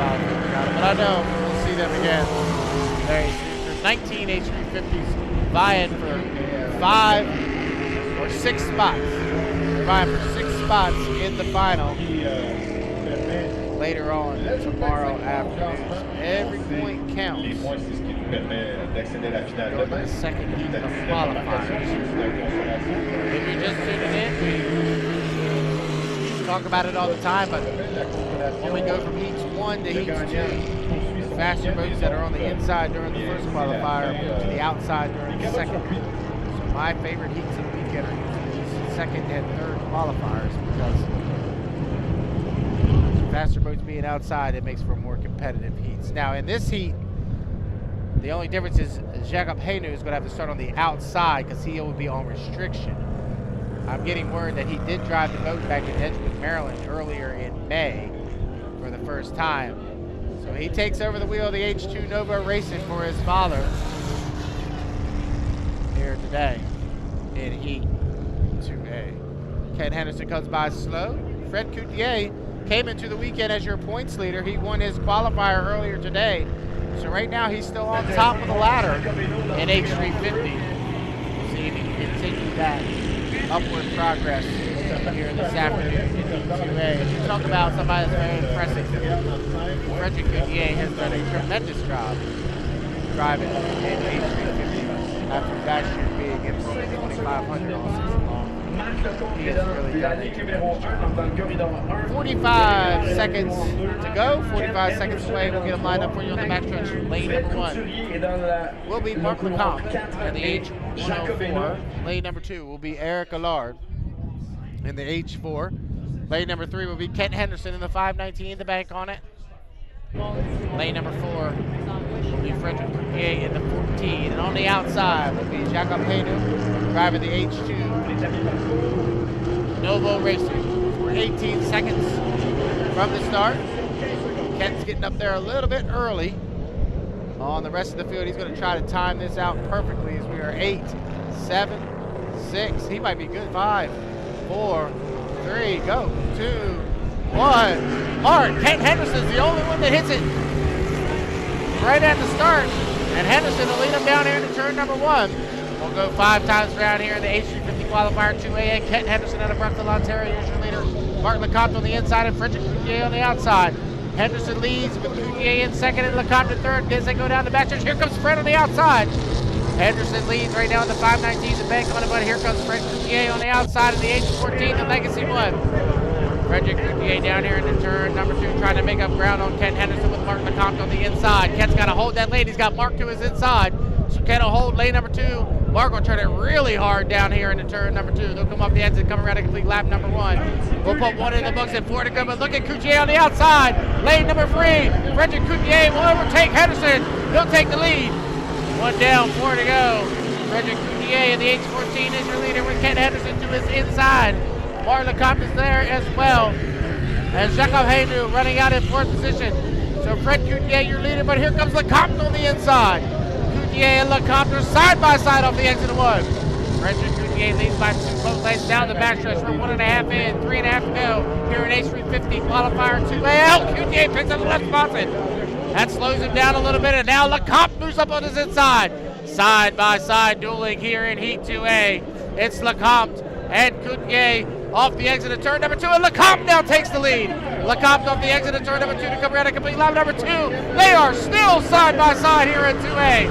But I know we'll see them again. There's 19 H350s vying for 5 or 6 spots. They're vying for 6 spots in the final later on tomorrow afternoon. Every point counts. Going to the second heat of qualifiers. If you're just tuning in, we talk about it all the time, but when we go from heats 1 to heats 2, the faster boats that are on the inside during the first qualifier move to the outside during the second. So my favorite heats of the weekend are usually second and third qualifiers, because faster boats being outside, it makes for more competitive heats. Now in this heat, the only difference is Jacob Hainu is going to have to start on the outside because he will be on restriction. I'm getting word that he did drive the boat back in Edgewood, Maryland earlier in May for the first time. So he takes over the wheel of the H2 Nova Racing for his father here today in Heat 2A. Ken Henderson comes by slow. Fred Coutier came into the weekend as your points leader. He won his qualifier earlier today. So right now he's still on top of the ladder in H350. We'll see if he can continue that upward progress here this afternoon in Heat 2A. You talk about somebody that's very impressive. Frederick Coutier has done a tremendous job driving in H350 after last year being in 2500 all season long. He has really done a tremendous job. 45 seconds to go. 45 seconds away. We'll get them lined up for you on the backstretch. Lane number 1 will be Mark Lecomte in the H104. Lane number 2 will be Eric Allard in the H4. Lane number 3 will be Kent Henderson in the 519, the bank on it. Lane number 4 will be Frederick Coutier in the 14. And on the outside will be Jacob Hainu driving the H2 Novo Racing. We're 18 seconds from the start. Kent's getting up there a little bit early. On the rest of the field, he's going to try to time this out perfectly as we are 8, 7, 6. He might be good. 5, 4, 3, go. 2, 1. Hard. Kent Henderson's the only one that hits it right at the start. And Henderson will lead him down here into turn number 1. We'll go 5 times around here in the H350 qualifier 2A. Kent Henderson out of Brooklyn, Ontario is your leader. Mark Lecomte on the inside and Frederick Coutier on the outside. Henderson leads with Coutier in second and Lecomte in third as they go down the backstretch. Here comes Fred on the outside. Henderson leads right now in the 519, the bank on it, but here comes Fred Coutier on the outside of the H14, the Legacy 1. Frederick Coutier down here in the turn number 2, trying to make up ground on Kent Henderson with Mark Lecomte on the inside. Kent's got to hold that lane. He's got Mark to his inside. So Kent will hold lane number 2. Mark will turn it really hard down here in the turn number 2. They'll come off the exit, come around to complete lap number 1. We'll put 1 in the books and 4 to go, but look at Coutier on the outside. Lane number 3. Frederick Coutier will overtake Henderson. He'll take the lead. 1 down, 4 to go. Frederick Coutier in the H14 is your leader with Kent Henderson to his inside. Mark Lecomte is there as well. And Jacob Hainu running out in 4th position. So Fred Coutier, your leader, but here comes Lecomte on the inside. Coutier and Lecomte are side by side off the exit of 1. Frederick Coutier leads by 2 boat lengths down the backstretch. We're 1.5 in, 3.5 to go here in H350 qualifier 2A. Coutier picks up the left spotted. That slows him down a little bit, and now Lecomte moves up on his inside. Side by side dueling here in Heat 2A. It's Lecomte and Coutier off the exit of turn number 2, and Lecomte now takes the lead. Lecomte off the exit of turn number 2 to come around and complete lap number 2. They are still side by side here in 2A.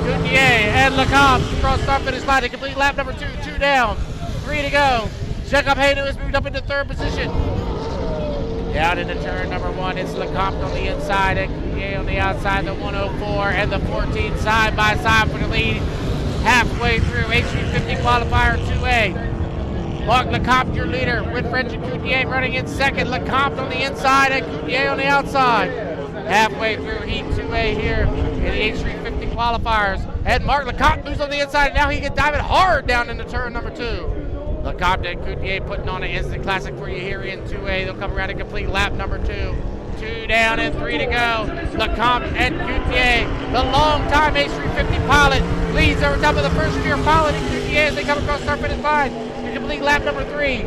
Coutier and Lecomte cross start finish line to complete lap number 2. 2 down, 3 to go. Jacob Hainu has moved up into 3rd position. Down into turn number 1, it's Lecomte on the inside and Coutier on the outside, the 104 and the 14 side by side for the lead halfway through H350 qualifier 2A. Mark Lecomte, your leader, with French and Coutier running in second. Lecomte on the inside and Coutier on the outside. Halfway through Heat 2A here in the H350 qualifiers. And Mark Lecomte moves on the inside, and now he can dive it hard down into turn number 2. Lecomte and Coutier putting on an instant classic for you here in 2A. They'll come around and complete lap number 2. 2 down and 3 to go. Lecomte and Coutier, the long-time H350 pilot, leads over top of the first-year pilot in Coutier as they come across start finish line to complete lap number 3.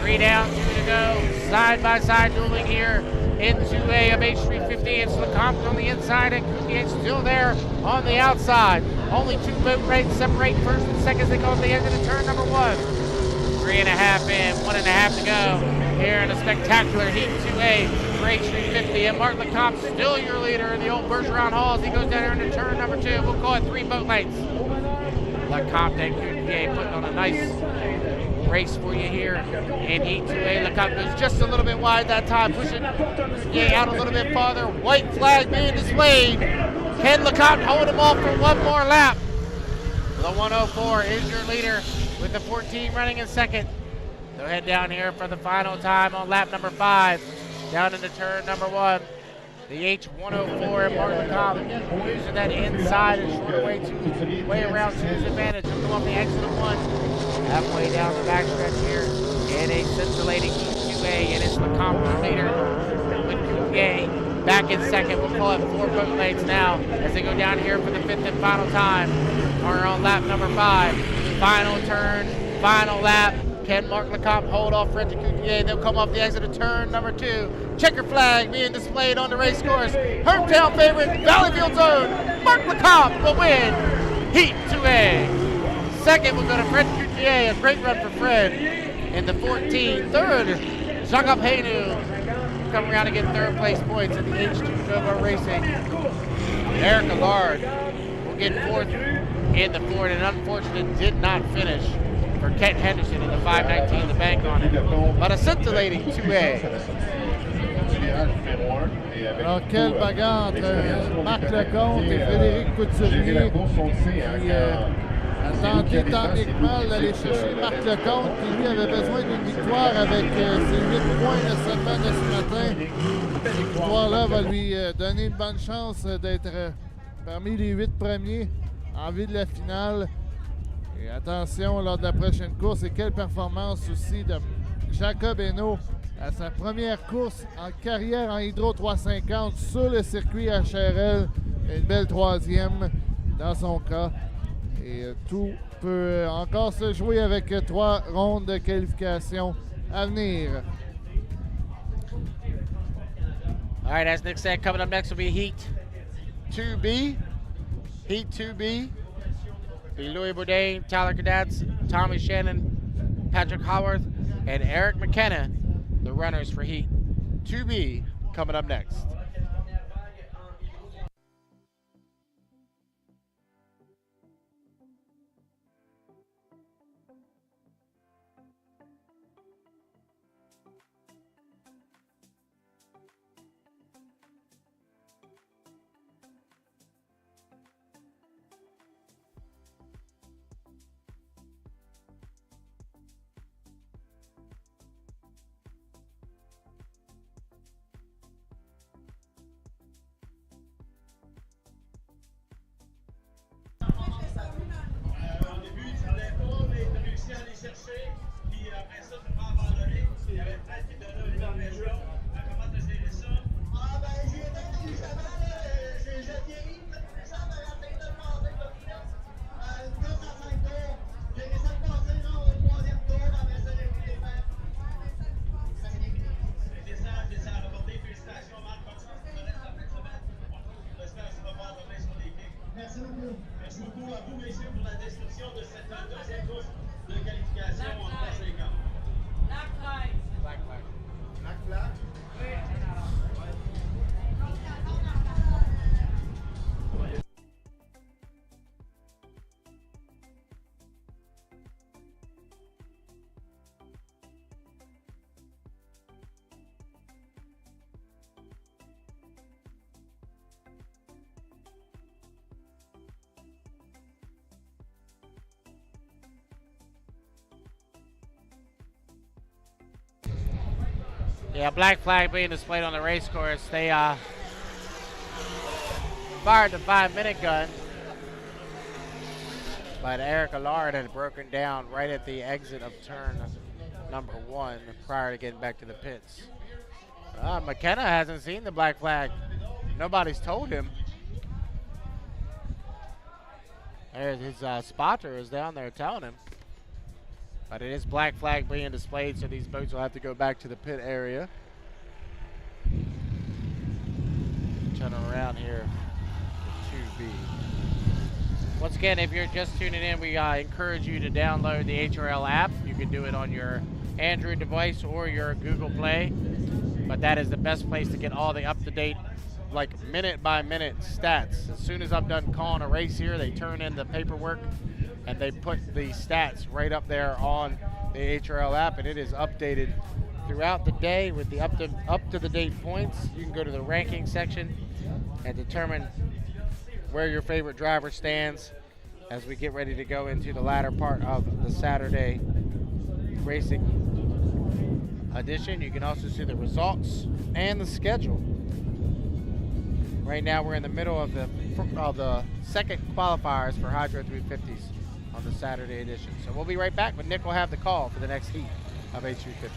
3 down, 2 to go. Side-by-side dueling here in 2A of H350. It's Lecomte on the inside and Coutier still there on the outside. Only 2 boat rates separate first and second as they go to the end of the turn number 1. 3.5 in, 1.5 to go here in a spectacular Heat 2A for H350. And Mark Lecomte still your leader in the old Bergeron Hall as he goes down here into turn number 2. We'll call it 3 boat lengths. Lecomte and Coutier putting on a nice race for you here in Heat 2A. Lecomte goes just a little bit wide that time, pushing Coutier out a little bit farther. White flag being displayed. Can Lecomte hold him off for one more lap? The 104 is your leader with the 14 running in second. They'll head down here for the final time on lap number 5, down into turn number 1. The H104 and Mark Lecomte using that inside and short way around to his advantage. He'll come off the exit of 1, halfway down the backstretch here in a scintillating Heat 2A, and it's Lecomte the leader with Coutier back in second. We'll call it 4 boat lengths now as they go down here for the 5th and final time. We're on lap number 5. Final turn, final lap. Can Mark Lecomte hold off French and Coutier? They'll come off the exit of turn number 2. Checker flag being displayed on the race course. Hometown favorite, Valleyfield's own Mark Lecomte will win Heat 2A. Second will go to Fred Coutier, a great run for Fred in the 14. Third, Jacob Hainu come around to get third place points in the H2 Nova Racing. Eric Allard will get fourth in the Ford, and unfortunately did not finish for Kent Henderson in the 519, the bank on it. But a scintillating 2A. Alors, quelle bagarre entre Marc Lecomte et Frédéric Couturier qui a tenté tant bien que mal d'aller chercher Marc Lecomte qui lui avait besoin d'une victoire avec ses 8 points seulement de ce matin. Cette victoire-là va lui donner une bonne chance d'être parmi les 8 premiers en vue de la finale. Et attention lors de la prochaine course, et quelle performance aussi de Jacob Hainaut à sa première course en carrière en Hydro 350 sur le circuit HRL. Une belle 3e dans son cas. Et tout peut encore se jouer avec 3 rondes de qualification à venir. All right, as Nick said, coming up next will be Heat 2B. Heat 2B. Louis Bourdain, Tyler Cadats, Tommy Shannon, Patrick Haworth, and Eric McKenna, the runners for Heat 2B, coming up next. Yeah, black flag being displayed on the race course. They fired the 5-minute gun, but Eric Allard had broken down right at the exit of turn number 1 prior to getting back to the pits. McKenna hasn't seen the black flag. Nobody's told him. There's his spotter is down there telling him. But it is black flag being displayed, so these boats will have to go back to the pit area. Turn around here to 2B. Once again, if you're just tuning in, we encourage you to download the HRL app. You can do it on your Android device or your Google Play. But that is the best place to get all the up-to-date, like minute-by-minute stats. As soon as I'm done calling a race here, they turn in the paperwork and they put the stats right up there on the HRL app, and it is updated throughout the day with the up-to-the-date points. You can go to the ranking section and determine where your favorite driver stands as we get ready to go into the latter part of the Saturday racing edition. You can also see the results and the schedule. Right now we're in the middle of the second qualifiers for Hydro 350s on the Saturday edition. So we'll be right back, but Nick will have the call for the next heat of H350.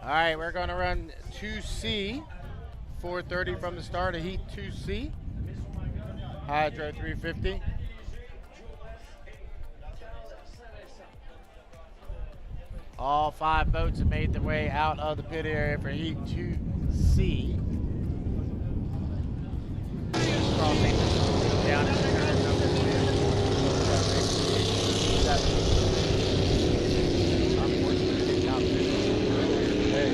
All right, we're going to run 2C, 4:30 from the start of Heat 2C. Hydro 350. All 5 boats have made their way out of the pit area for Heat 2C. Crossing down into turn number 2. Unfortunately, not finished earlier today.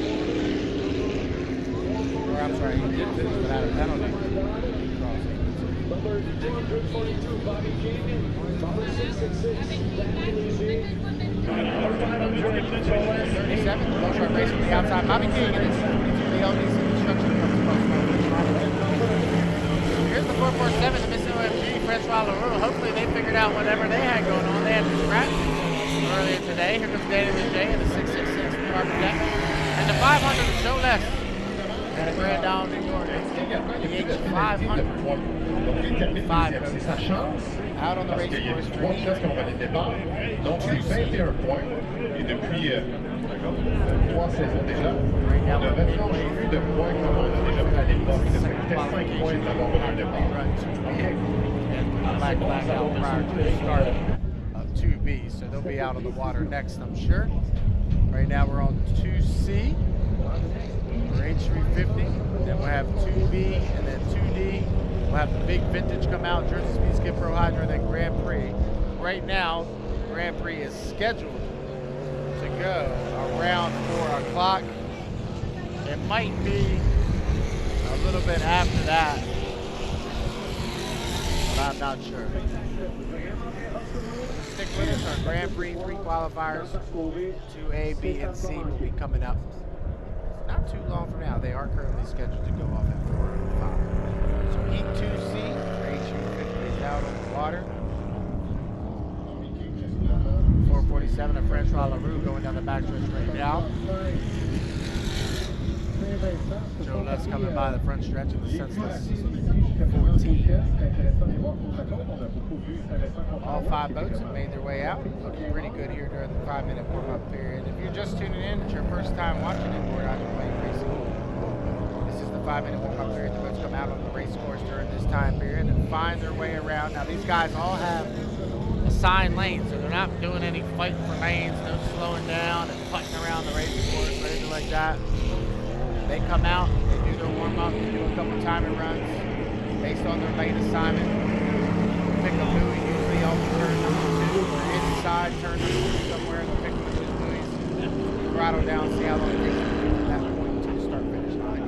Or I'm sorry, he did finish without a penalty. Number 242, Bobby King. Number 666, the boat short race from the outside. Bobby King and his 42, the LDC construction comes across. Here's the 447, the missing OMG, Francois Leroux. Hopefully they figured out whatever they had going on. They had to scratch earlier today. Here comes Danny Leger and the 666 from Carbon Deck. And the 500 is show less. And a Grand Down New York. The H500. 5 c'est sa chance. out on the Parce race qu'il y a course. 3 pièces qu'on va les départ. Donc c'est 21 points. Et depuis 3 saisons déjà, on devrait changer plus de points comme on a déjà fait à l'époque. Ça coûtait 5 points d'avoir un départ. Black out prior to the start of 2B, so they'll be out on the water next, I'm sure. Right now we're on 2C for H350, then we'll have 2B and then 2D. We'll have the big vintage come out, Jersey Speed Skiff, ProHydro, and then Grand Prix. Right now, Grand Prix is scheduled to go around 4 o'clock. It might be a little bit after that, but I'm not sure. Stick with us, our Grand Prix pre-qualifiers, 2A, B, and C will be coming up not too long from now. They are currently scheduled to go off at 4 and 5. So Heat 2C, H350 is out on the water. 447 of Francois Leroux going down the backstretch right now. Joe Less coming by the front stretch in the senseless 14. All 5 boats have made their way out. Looking pretty good here during the 5-minute warm-up period. If you're just tuning in, it's your first time watching inboard hydroplane racing. This is the 5-minute warm-up period. The boats come out on the race course during this time period and find their way around. Now these guys all have assigned lanes, so they're not doing any fighting for lanes, no slowing down and putting around the race course or anything like that. They come out, they do their warm-up, they do a couple timing runs based on their lane assignment. Pick a buoy, usually off turn number 2 or inside turn number 2 somewhere, and they'll pick one of those buoys, throttle down, see how long it takes them to get to that point to the start-finish line.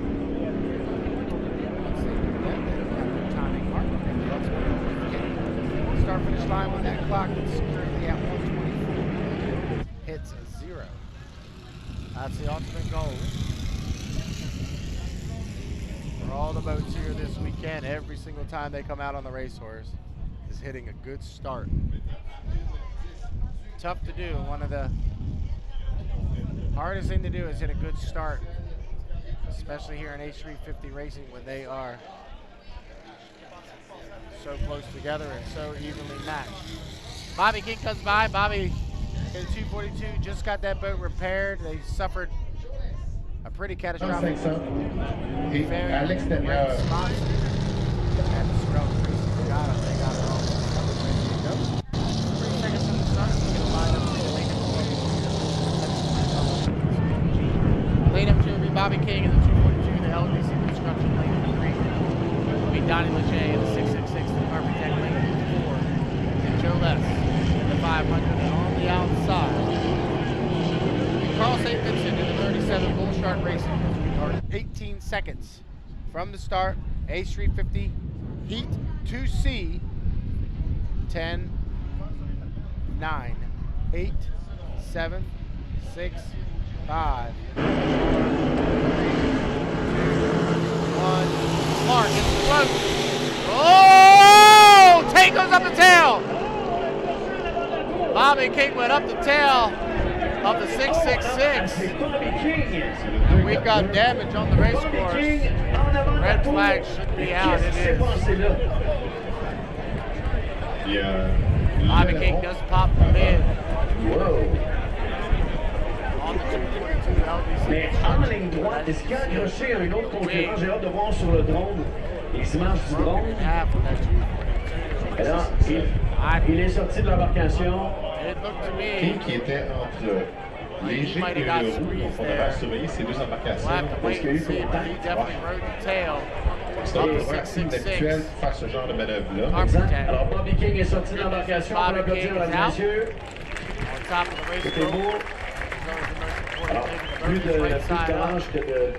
Once they do that, they have their timing mark, and the ultimate goal is to hit the start-finish line when that clock is currently at 124 hits 0. That's the ultimate goal. For all the boats here this weekend, every single time they come out on the racehorse is hitting a good start. Tough to do. One of the hardest thing to do is hit a good start, especially here in H350 racing when they are so close together and so evenly matched. Bobby King comes by. Bobby in 242 just got that boat repaired. They suffered a pretty catastrophic Et à l'extérieur, Lane up 2 will be Bobby King in the 242, the LDC construction lane number 3. Will be Donnie Leger in the 666, the Carbon Deck lane number 4. And Joe Less in the 500 and on the outside. Carl St-Felicien in the 37 Bull Shark Racing. We are 18 seconds from the start. H350 Heat 2C. 10, 9, 8, 7, 6, 5, 4, 3, 2, 1. Mark, it's close. Oh! Tank goes up the tail. Bobby King went up the tail of the 666. And we've got damage on the race course. Red flag should be out. It is. Bobby King does pop the lid Wow! on the 242 LDC. Mais en ligne droite, est-ce qu'il a accroché un autre concurrent? J'ai hâte de voir sur le drone les images du drone. Half of that 242. Et là, il est sorti de l'embarcation. It looked to me. King qui était entre léger et le roux, donc on avait surveillé ces deux embarcations. We'll have to wait and see, but he definitely rode the tail. C'est un peu inhabituel de faire ce genre de manœuvre-là. Exact. Alors, Bobby King est sorti de l'embarcation pour Bobby applaudir, King mesdames is et out. messieurs. On top of the race C'était rope. beau. Alors, plus de dommage que de...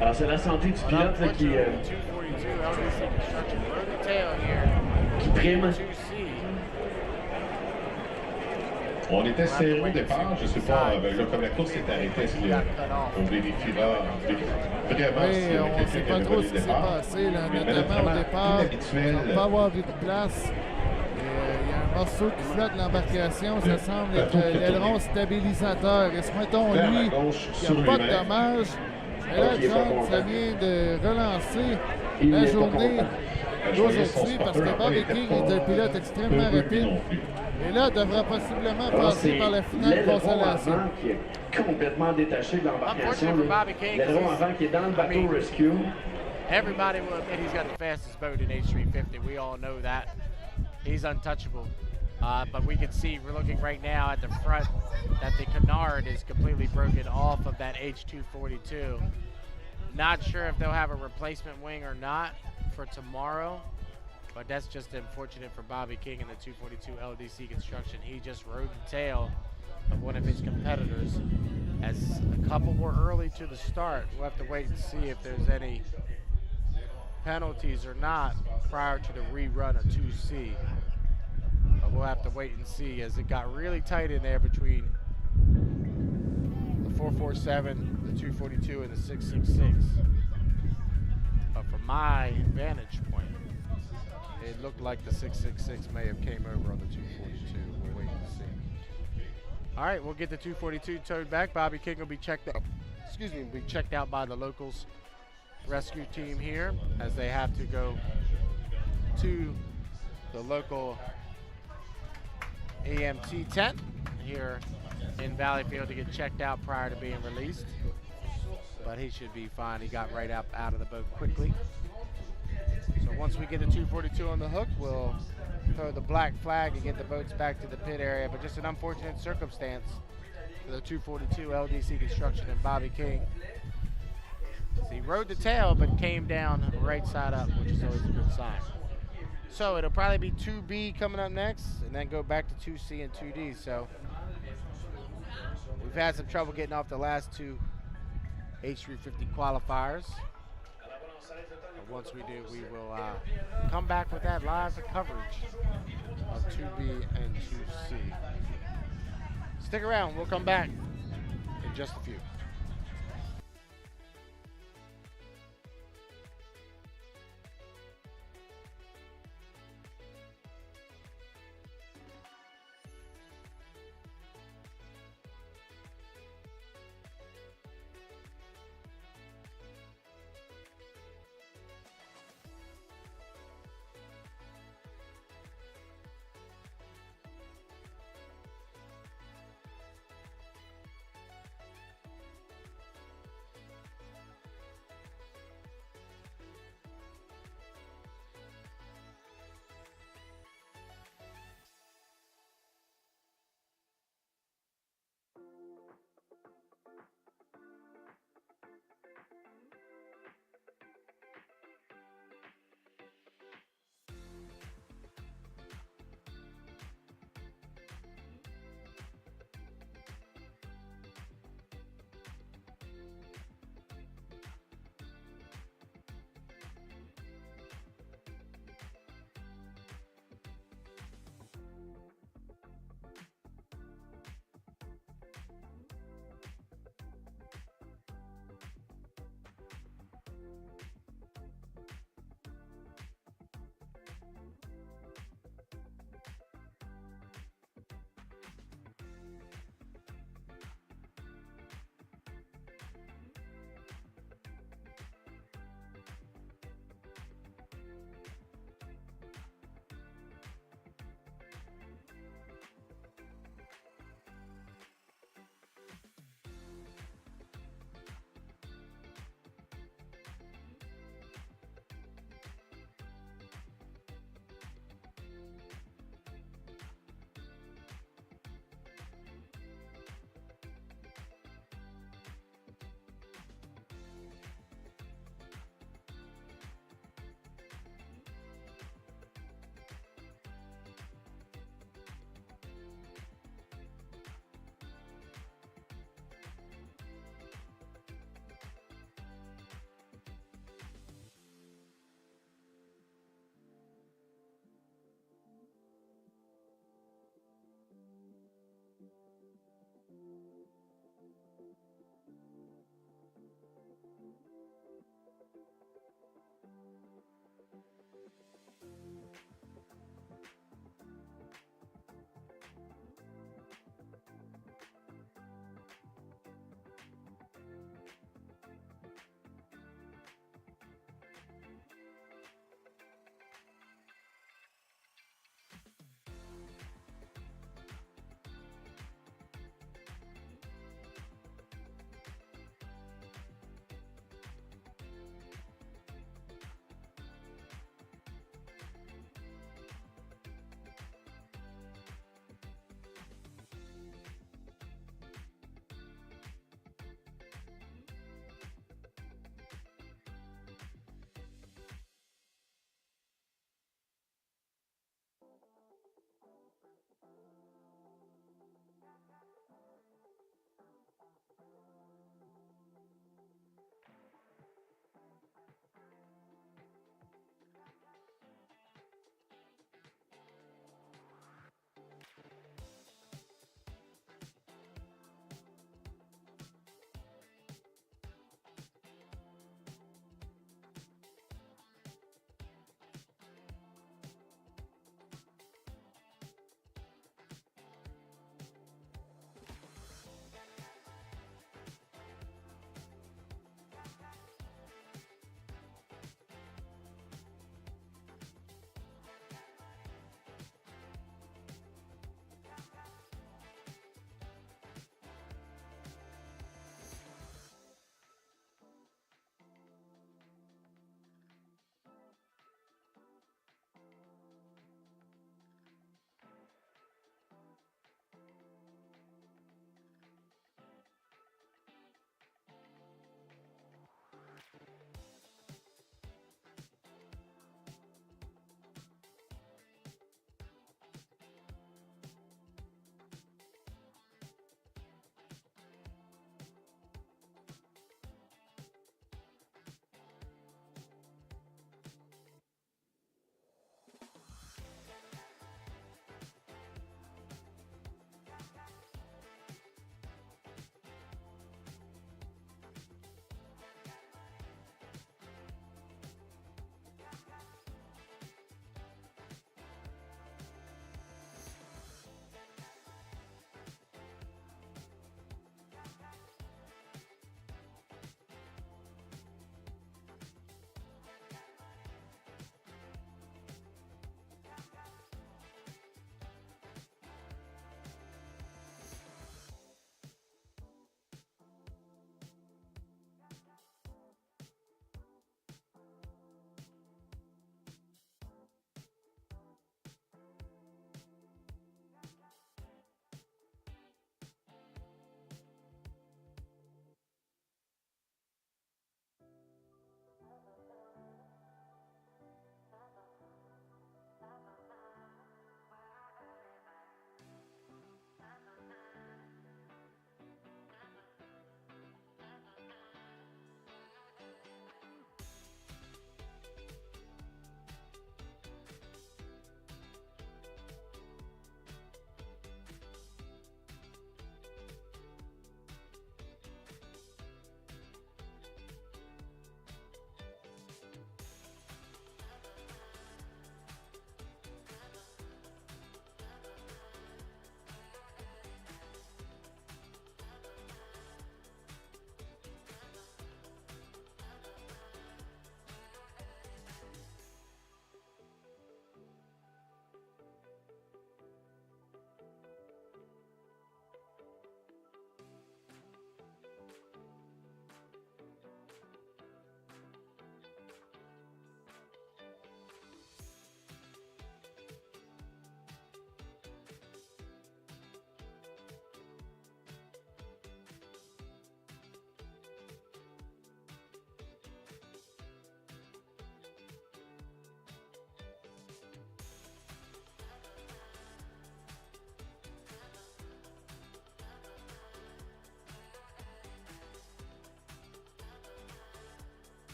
Alors, c'est la santé du pilote là, qui prime. On était serré au départ, je ne sais pas, là, comme la course s'est arrêtée, est-ce qu'on vérifiera vraiment Oui, s'il y avait on ne quelqu'un sait qui pas avait trop volé ce le qui s'est départ. passé, là, Mais notamment au départ. inhabituel. On ne peut pas avoir eu de place. Il y a un morceau qui flotte de l'embarcation, ça semble être l'aileron stabilisateur. Et souhaitons-lui qu'il n'y a pas de dommages. Mais là, John, ça vient de relancer la journée d'aujourd'hui parce que Bobby King est un pilote extrêmement rapide. Et là, devra possiblement passer par la finale consolation. Avant qui est complètement détaché de l'embarcation. L'aileron avant qui est dans le bateau rescue. Everybody will admit he's got the fastest boat in H350. We all know that. He's untouchable. But we can see, we're looking right now at the front, that the canard is completely broken off of that H242. Not sure if they'll have a replacement wing or not for tomorrow, but that's just unfortunate for Bobby King and the 242 LDC construction. He just rode the tail of one of his competitors. As a couple were early to the start, we'll have to wait and see if there's any penalties or not prior to the rerun of 2C. But we'll have to wait and see, as it got really tight in there between the 447, the 242, and the 666. But from my vantage point, it looked like the 666 may have came over on the 242. We'll wait and see. All right, we'll get the 242 towed back. Bobby King will be checked out. Excuse me, be checked out by the locals rescue team here, as they have to go to the local EMT tent here in Valleyfield to get checked out prior to being released. But he should be fine. He got right up out of the boat quickly. So once we get the 242 on the hook, we'll throw the black flag and get the boats back to the pit area. But just an unfortunate circumstance for the 242 LDC construction and Bobby King. So he rode the tail, but came down right side up, which is always a good sign. So it'll probably be 2B coming up next, and then go back to 2C and 2D. So we've had some trouble getting off the last two H350 qualifiers. But once we do, we will come back with that live coverage of 2B and 2C. Stick around, we'll come back in just a few.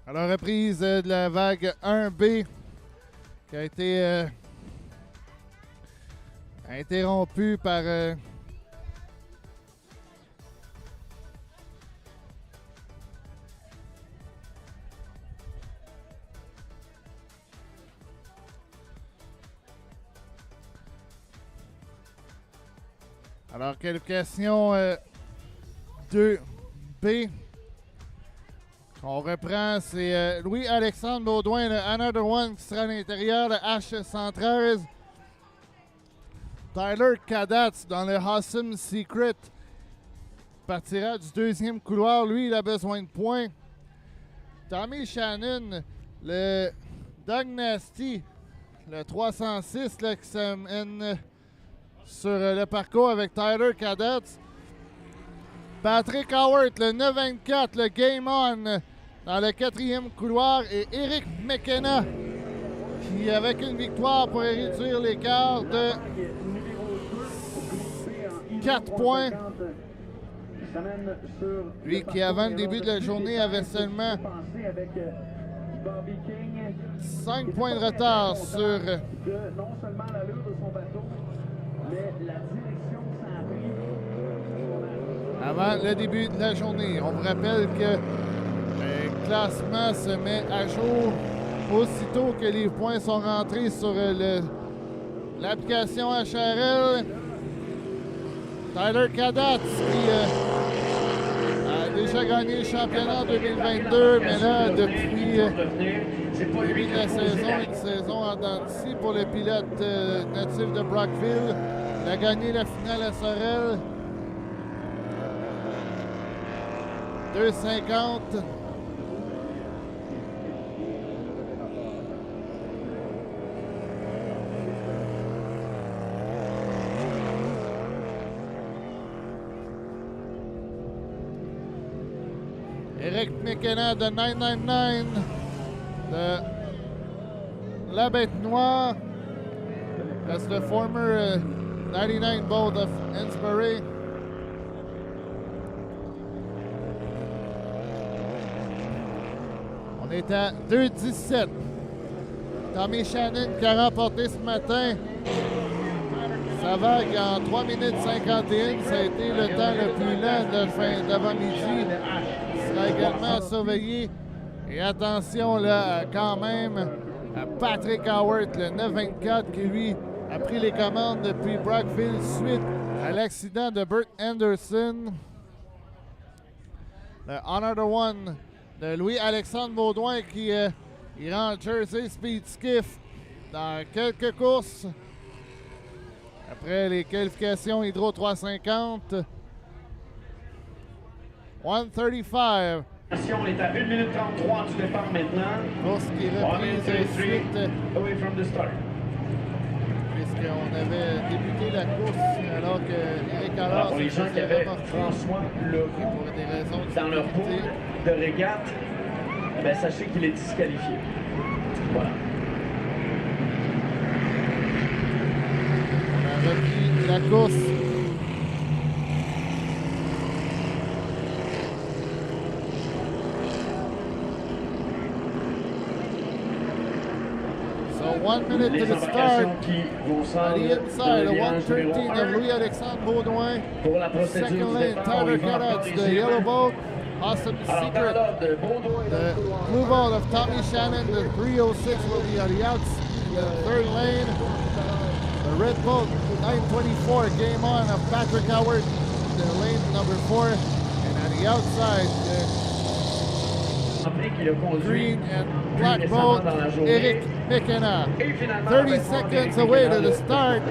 À la reprise de la vague 1B qui a été interrompue par alors qualification 2B. On reprend, c'est Louis-Alexandre Baudouin, le Another One qui sera à l'intérieur, le H113. Tyler Kadatz dans le Awesome Secret partira du deuxième couloir. Lui, il a besoin de points. Tommy Shannon, le Doug Nasty, le 306 là, qui s'amène sur le parcours avec Tyler Kadatz. Patrick Howard, le 924, le Game On dans le quatrième couloir. Et Eric McKenna qui, avec une victoire, pourrait réduire l'écart de 4 points. Lui qui, avant le début de la journée, avait seulement 5 points de retard sur non seulement l'allure de son bateau, mais la direction que ça a pris. Avant le début de la journée. On vous rappelle que le classement se met à jour aussitôt que les points sont rentrés sur l'application HRL. Tyler Kadatz qui a déjà gagné le championnat en 2022, mais là, depuis le début de la saison, une saison en dents de scie pour le pilote natif de Brockville. Il a gagné la finale à Sorel. 2,50. Eric McKenna de 999 de la Bête Noire. That's the former 99 boat of Inspiration. On est à 2,17. Tommy Shannon qui a remporté ce matin sa vague en 3 minutes 51. Ça a été le temps le plus lent de fin d'avant-midi. Il sera également surveillé. Et attention là, quand même, à Patrick Howard, le 924, qui lui a pris les commandes depuis Brockville suite à l'accident de Bert Anderson. Le Another One de Louis-Alexandre Baudouin qui ira en Jersey Speed Skiff dans quelques courses. Après les qualifications Hydro 350. 135. On est à 1 minute 33 du départ maintenant. Course qui est reprise suite, away from the start. puisqu'on avait débuté la course alors que Eric Allard Pour les gens qui avaient François Leroux pour des raisons de dans leur pool sécurité. de régate, eh bien, sachez qu'il est disqualifié. Voilà. On a repris la course. So 1 minute to Les the start. embarcations qui vont On the s'en inside, a 113 of Louis-Alexandre Baudouin. pour la procédure Second du lane, départ. Tyler Kadatz, the yellow boat. Awesome Alors, dans Secret. l'ordre de Baudouin, The blue boat of Tommy Shannon, the 306 will be on the outside, the third lane. The red boat, 924, Game On of Patrick Howard, the lane number 4. And on the outside, qu'il a the conduit green and black récemment boat, dans la journée. Eric McKenna. Et finalement, 30 avec seconds Eric away McKenna, to the le- start.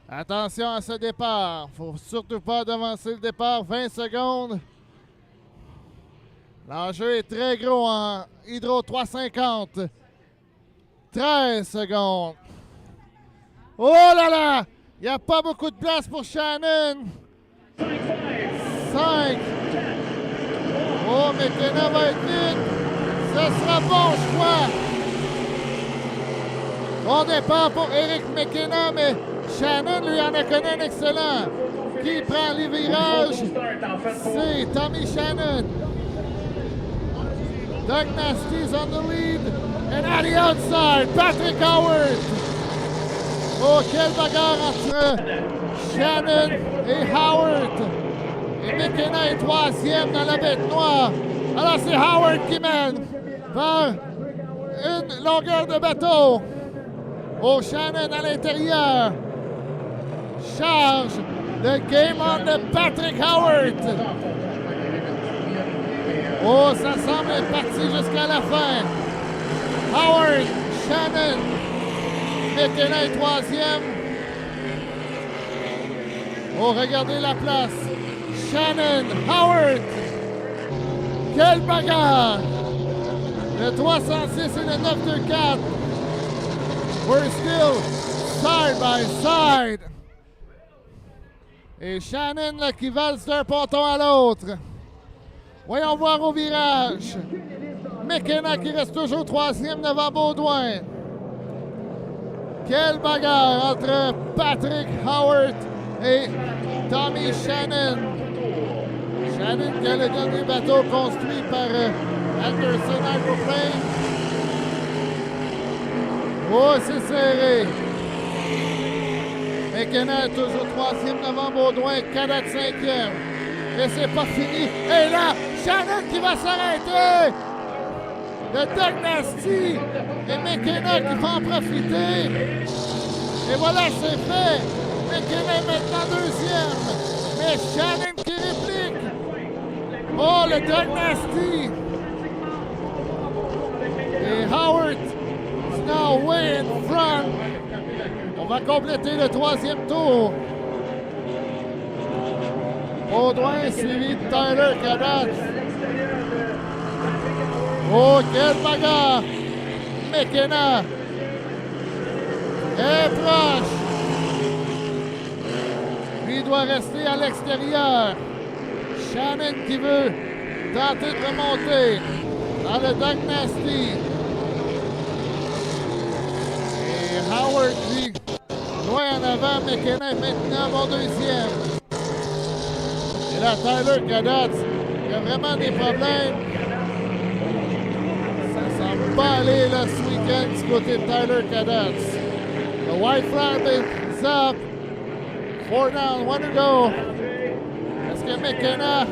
Attention à ce départ. Faut surtout pas devancer le départ. 20 secondes. L'enjeu est très gros en Hydro 350. 13 secondes. Oh là là! Il n'y a pas beaucoup de place pour Shannon. 5. Oh, McKenna va être vite. Ce sera bon choix. Bon départ pour Eric McKenna, mais Shannon lui en a connu un excellent. Qui prend les virages? C'est Tommy Shannon. Doug Nasty's on the lead. And at the outside, Patrick Howard. Oh, quelle bagarre entre Shannon et Howard. Et McKenna est troisième dans la bête noire. Alors c'est Howard qui mène vers une longueur de bateau. Oh, Shannon à l'intérieur. Charge le game on de Patrick Howard. Oh, ça semble être parti jusqu'à la fin. Howard, Shannon, McKenna est troisième. Oh, regardez la place. Shannon, Howard. Quelle bagarre! Le 306 et le 924. We're still side by side. Et Shannon là, qui valse d'un ponton à l'autre. Voyons voir au virage. McKenna qui reste toujours troisième devant Baudouin. Quelle bagarre entre Patrick Howard et Tommy Shannon. Shannon qui a le dernier bateau construit par Anderson Hydroplane. Oh, c'est serré. McKenna est toujours troisième devant Baudouin, Cadet cinquième. Et c'est pas fini. Et là, Shannon qui va s'arrêter. Le Doug Nasty et McKenna qui vont en profiter. Et voilà, c'est fait. McKenna est maintenant deuxième. Mais Shannon qui réplique. Oh, le Doug Nasty. Et Howard is now way in front. On va compléter le troisième tour. Baudouin suivi de Tyler Cadat. Oh, quelle bagarre! McKenna est proche. Lui doit rester à l'extérieur. Shannon qui veut tenter de remonter dans le Doug Nasty. Et Howard, lui, loin en avant. McKenna est maintenant mon deuxième. Et là, Tyler Cadat, il y a vraiment des problèmes. Pas aller là ce week-end du côté de Tyler Cadat. The white flag is up. 4 down, 1 to go. Est-ce que McKenna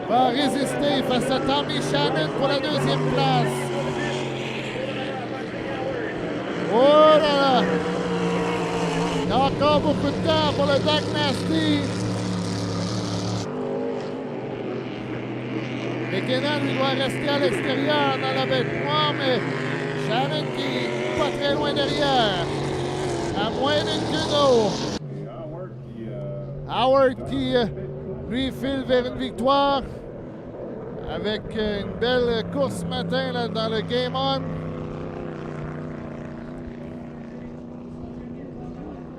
va résister face à Tommy Shannon pour la deuxième place? Oh là là! Il y a encore beaucoup de temps pour le Doug Nasty. McKenna lui doit rester à l'extérieur dans la bête noire, mais Shannon qui est pas très loin derrière. À moins d'une queue d'eau. Howard qui, lui, file vers une victoire. Avec une belle course ce matin là, dans le Game On.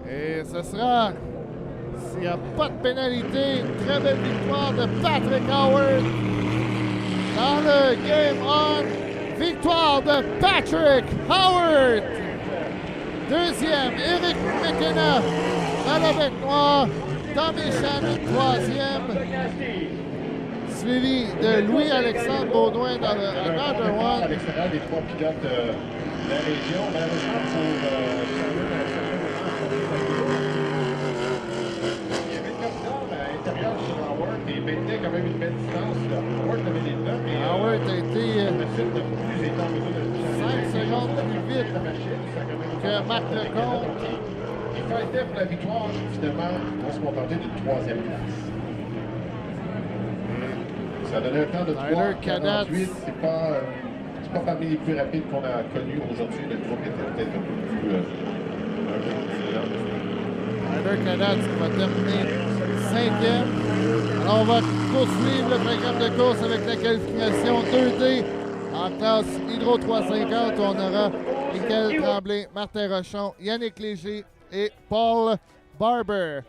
Et ce sera, s'il n'y a pas de pénalité, une très belle victoire de Patrick Howard. Dans le Game On, victoire de Patrick Howard. Deuxième, Eric McKenna dans la bête noire. Tommy Shannon, troisième. Suivi de Louis-Alexandre Baudouin dans le Another One. À l'extérieur des trois pilotes de la région, malheureusement pour il y avait une capitale à l'intérieur sur Howard et il maintenait quand même une belle distance. Howard avait des temps, mais Howard a été 5 secondes plus vite que Marc Lecomte. Il fightait pour la victoire, finalement, on se contentait d'une troisième place. Ça donnait un temps de 3:48. C'est pas parmi les plus rapides qu'on a connus aujourd'hui. Le groupe était peut-être un peu plus Tyler Cadat qui va terminer 5e. Alors on va poursuivre le programme de course avec la qualification 2D en classe Hydro 350. On aura Michael Tremblay, Martin Rochon, Yannick Léger et Paul Barber.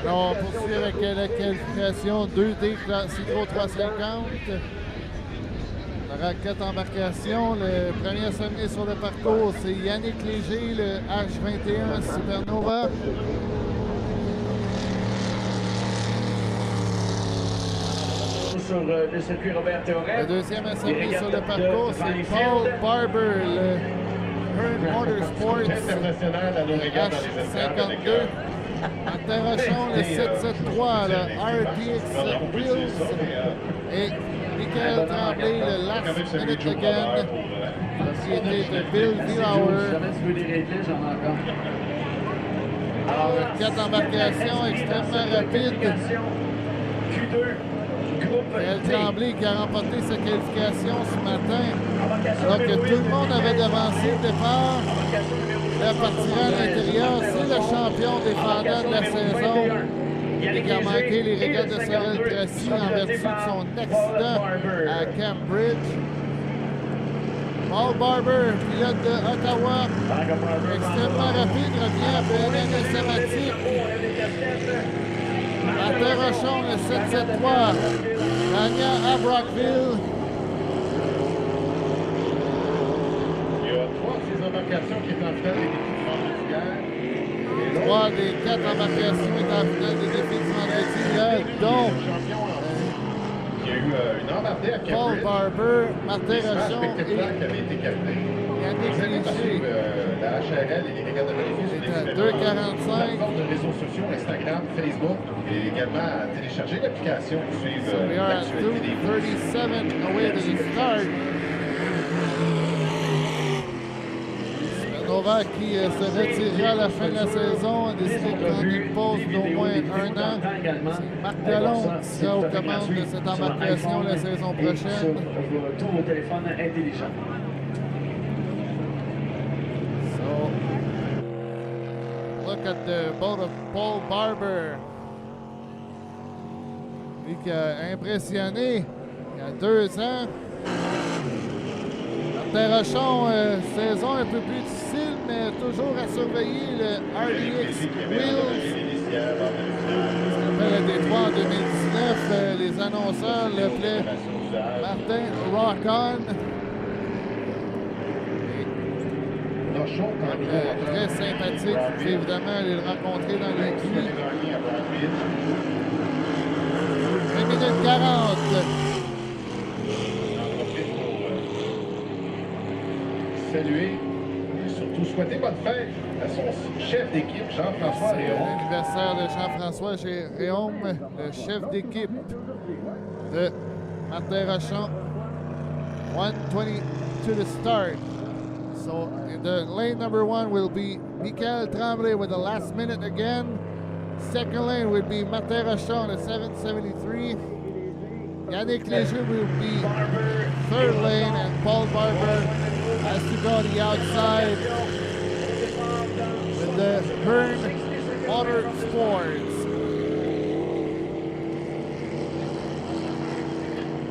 Alors, on poursuit avec la qualification 2D Hydro 350. La raquette embarcation, le premier à s'amener sur le parcours, c'est Yannick Léger, le H21 Supernova. Sur le circuit Robert Théorème. Le deuxième à s'amener sur le parcours, c'est Paul Barber, le Hern Motorsports international à nos Régates dans les estrades avec 52. Interrochons le 773, le RDX Wheels. Et Michael Tremblay, le Last Minute Again, propriété de Bill Vilauer. Alors, 4 embarcations extrêmement rapides. Michael Tremblay qui a remporté sa qualification ce matin, alors que tout le monde avait devancé le départ. Le partira à l'intérieur, c'est le champion défendant de la saison. Il a manqué les régates de Salaberry-de-Valleyfield en vertu de son accident à Cambridge. Paul Barber, pilote de Ottawa, extrêmement rapide, revient après une année sabbatique. Interrochons le 773, gagnant à Brockville. Il y a 3 de ces embarcations qui est en finale des défis du vendredi hier. 3 des 4 embarcations est en finale des défis du vendredi hier, dont il y a eu une embardée à Paul Cambridge. Barber, Martin Rochon spectaculaire qui avait été capté. Yannick Vous allez Léger. suivre la HRL et les Régates de Valleyfield sur les C'est à événements. 2,45. Plateforme de réseaux sociaux, Instagram, Facebook et également à télécharger l'application pour suivre So we are at l'actualité des 2:37 away to the start. Nova qui se retirera à la fin de la saison a décidé de prendre une pause d'au moins 1 an. C'est Marc Delon qui sera aux commandes de cette embarcation la saison prochaine. Tous vos téléphones intelligents. So, look at the boat of Paul Barber. Lui qui a impressionné il y a 2 ans. Martin Rochon, saison un peu plus difficile, mais toujours à surveiller le RDX Wheels. Le Détroit en 2019, les annonceurs l'appelaient Martin Rock-On. Très sympathique. Vous pouvez évidemment aller le rencontrer dans l'équipe. 1 minute 40. Saluer et surtout souhaiter bonne fête à son chef d'équipe, Jean-François C'est Réaume. l'anniversaire de Jean-François Réaume, le chef d'équipe de Martin Rochon. 1:20 to the start. So in the lane number 1 will be Michael Tremblay with the last minute again. Second lane will be Martin Rochon at 7:73. Yannick Léger will be third lane, and Paul Barber has to go to the outside with the Hern Motorsports.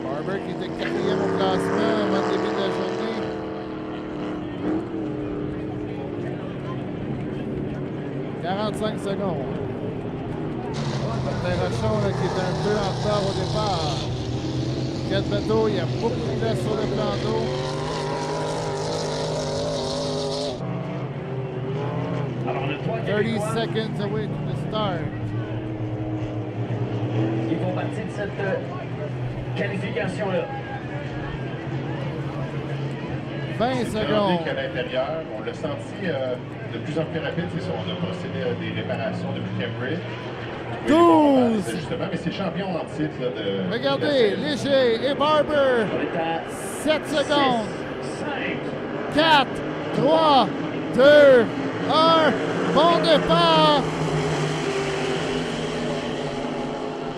Barber qui était 4e au classement avant le début de la journée. « 45 secondes. Martin Rochon là, qui est un peu en retard au départ. 4 bateaux, il y a beaucoup de place sur le plan d'eau. Alors, on a 3 30 seconds away from the start. Ils font partie de cette qualification-là. 20 secondes. Qu'à l'intérieur, on l'a senti de plus en plus rapide. C'est ça, on a procédé à des réparations depuis Cambridge. 12. Justement, mais c'est le champion en titre là, de. Regardez, Léger et Barber. On est à 7 secondes. 5. 4, 3, 2, 1. Bon départ.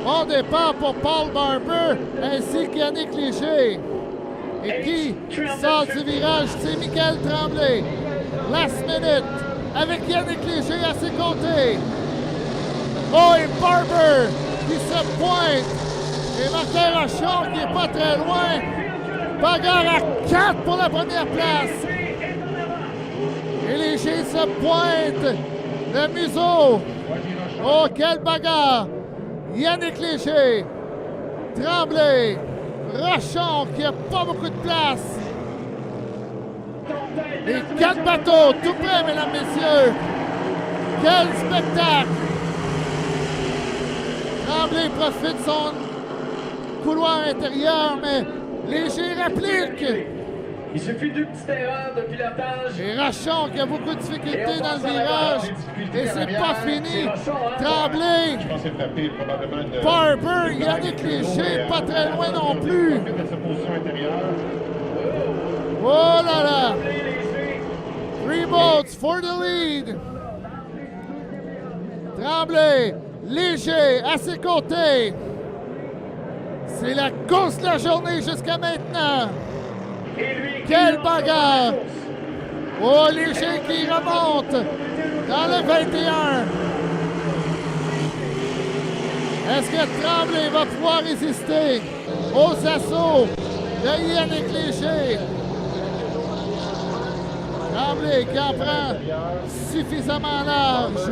Bon départ pour Paul Barber ainsi qu'Yannick Léger. Et qui sort du virage, c'est Michael Tremblay. Last minute avec Yannick Léger à ses côtés. Oh, et Barber qui se pointe. Et Martin Rochon qui n'est pas très loin. Bagarre à 4 pour la première place. Et Léger se pointe. Le museau Oh, quelle bagarre! Yannick Léger, Tremblay, Rochon qui a pas beaucoup de place. Les 4 bateaux, tout près, mesdames, messieurs. Quel spectacle! Tremblay profite de son couloir intérieur, mais Léger réplique. Il suffit d'une petite erreur de pilotage. Et Rochon qui a beaucoup de difficultés dans le virage. Et c'est pas fini. Tremblay. Je pense que c'est frappé probablement de... Barber, Yannick Léger, pas très loin non plus. De sa position intérieure. Oh là là. 3 boats for the lead. Tremblay, Léger à ses côtés. C'est la course de la journée jusqu'à maintenant. Quelle bagarre! Oh, Léger qui remonte dans le 21. Est-ce que Tremblay va pouvoir résister aux assauts de Yannick Léger? Tremblay qui en prend suffisamment large.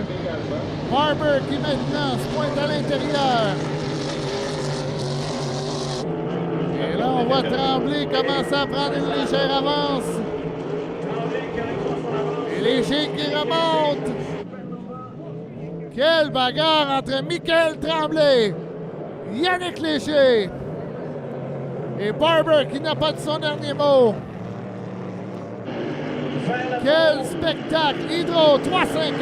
Barber qui maintenant se pointe à l'intérieur. Et là, on voit Tremblay commencer à prendre une légère avance. Et Léger qui remonte. Quelle bagarre entre Michael Tremblay, Yannick Léger et Barber qui n'a pas dit son dernier mot. Quel spectacle! Hydro 350.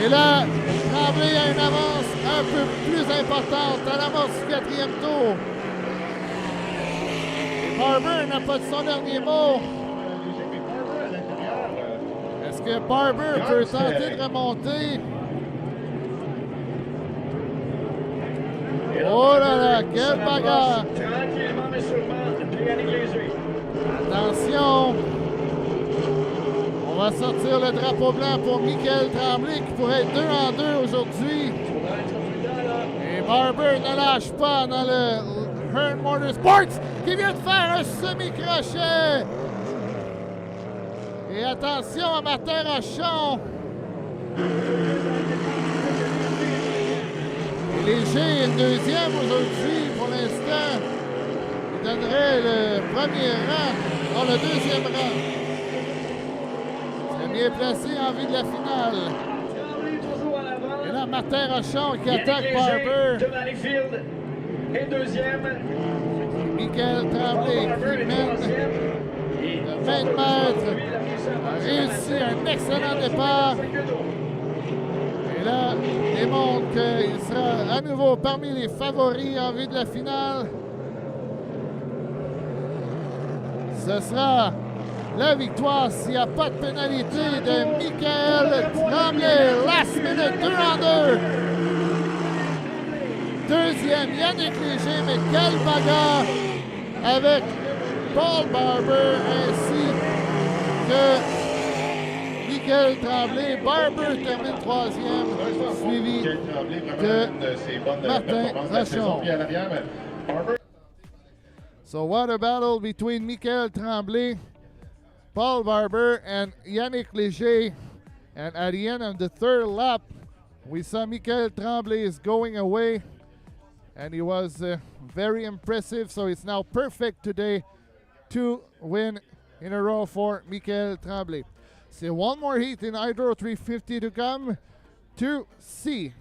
Et là, Tremblay a une avance un peu plus importante à l'avance du 4e tour. Et Barber n'a pas dit son dernier mot. Est-ce que Barber peut tenter de remonter? Oh là là, quelle bagarre! Tranquillement mais sûrement, Yannick Léger. Attention! On va sortir le drapeau blanc pour Michael Tremblay qui pourrait être 2 en 2 aujourd'hui. Et Barber ne lâche pas dans le Hearn Motorsports qui vient de faire un semi-crochet. Et attention à Martin Rochon. Et Léger est le 2e aujourd'hui pour l'instant. Il donnerait le 1er rang, non le 2e rang. C'est bien placé en vue de la finale. Et là, Martin Rochon qui attaque Barber. De Valleyfield est 2e. Michael Tremblay qui mène de 20 mètres. A réussi un excellent départ. Et là, il démontre qu'il sera à nouveau parmi les favoris en vue de la finale. Ce sera la victoire s'il n'y a pas de pénalité de Michael Tremblay. Last minute, 2 en 2. Deuxième, Yannick Léger, mais quelle bagarre avec Paul Barber ainsi que Michael Tremblay. Barber termine 3e, suivi de Martin Rochon. So what a battle between Michael Tremblay, Paul Barber, and Yannick Léger. And at the end of the 3rd lap, we saw Michael Tremblay is going away. And he was very impressive. So it's now perfect today to win in a row for Michael Tremblay. So one more heat in Hydro 350 to come to see.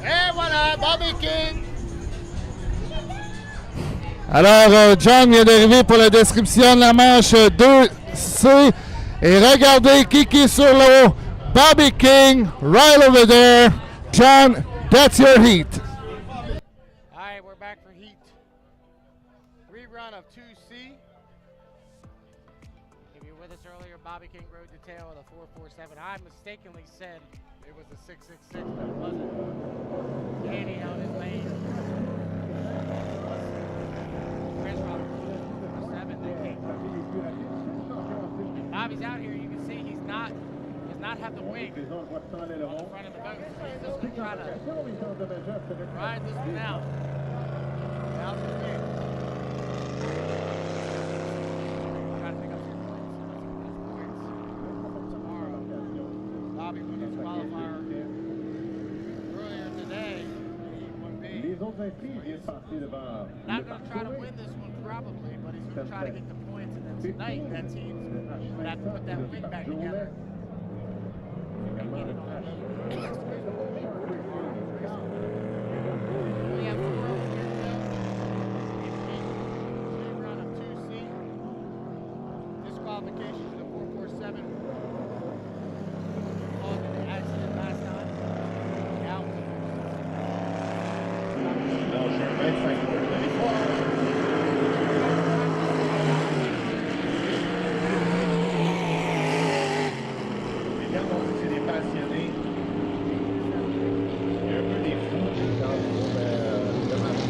Et voilà, Bobby King! Alors, John vient d'arriver pour la description de la manche 2C. Et regardez qui est sur l'eau. Bobby King, right over there. John, that's your heat. All right, we're back for heat. Rerun of 2C. If you were with us earlier, Bobby King rode the tail of the 447. I mistakenly said it was a 666, but it wasn't. Danny held his lane. Chris Robert rode the 447. They came. And Bobby's out here. You can see he's not have the wing on the front of the boat. So he's just going to try to ride this one out. Out the wing. Try to pick up some points. Tomorrow. Bobby won his qualifier earlier today. Les autres inscrits viennent passer devant. Not going to try to win this one probably, but he's going to try to get the points. And then tonight, that team's going to have to put that wing back together. We have 4 over here rerun of 2C. Disqualification for the 447. Caused an accident last time. Out. Non, je suis 25 pour la victoire. C'est des passionnés. Il y a un peu des fous dans le match.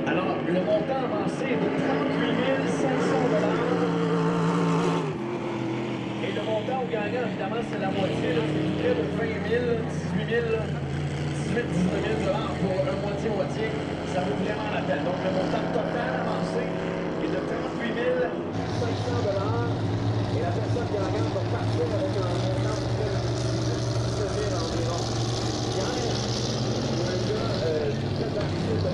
Alors, le montant avancé est de 38 500 $. Et le montant au gagnant, évidemment, c'est la moitié. C'est près de 20 000, 18 000, 18 19 000 $ pour un moitié-moitié. Ça vaut vraiment la peine. Donc, le montant total avancé est de 38 500 $. Et la personne gagnante va partir avec un montant de près de 17 000 environ. Hier, un gars très actif de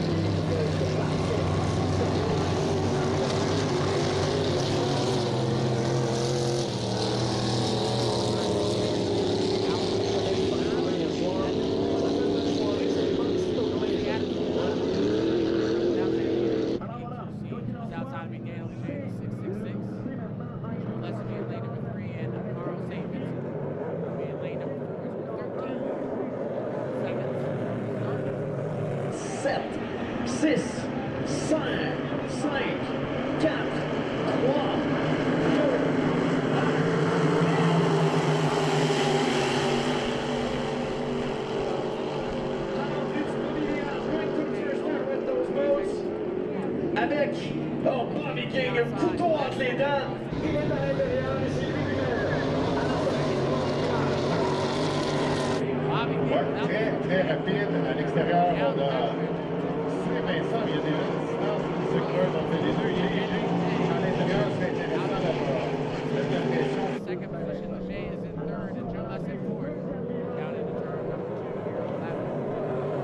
avec Bobby King, un couteau entre les dents. Il est à l'intérieur et c'est lui Ouais, très rapide. À l'extérieur, on a Saint-Vincent, il y a déjà une distance qui se creuse entre les deux. Il est léger. À l'intérieur, c'est intéressant d'avoir la permission. Second position, Lachey is in third, and Joe Less in fourth. Down into turn number 2 here on that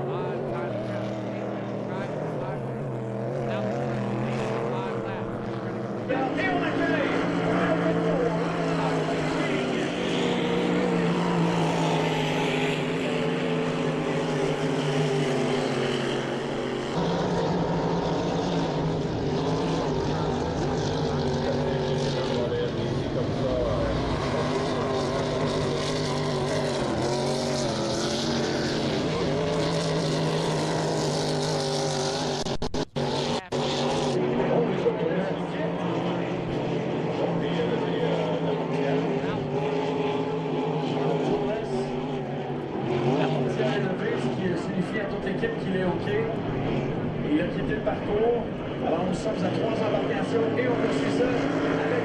5 time parcours. Alors, nous sommes à 3 embarcations et on poursuit ça avec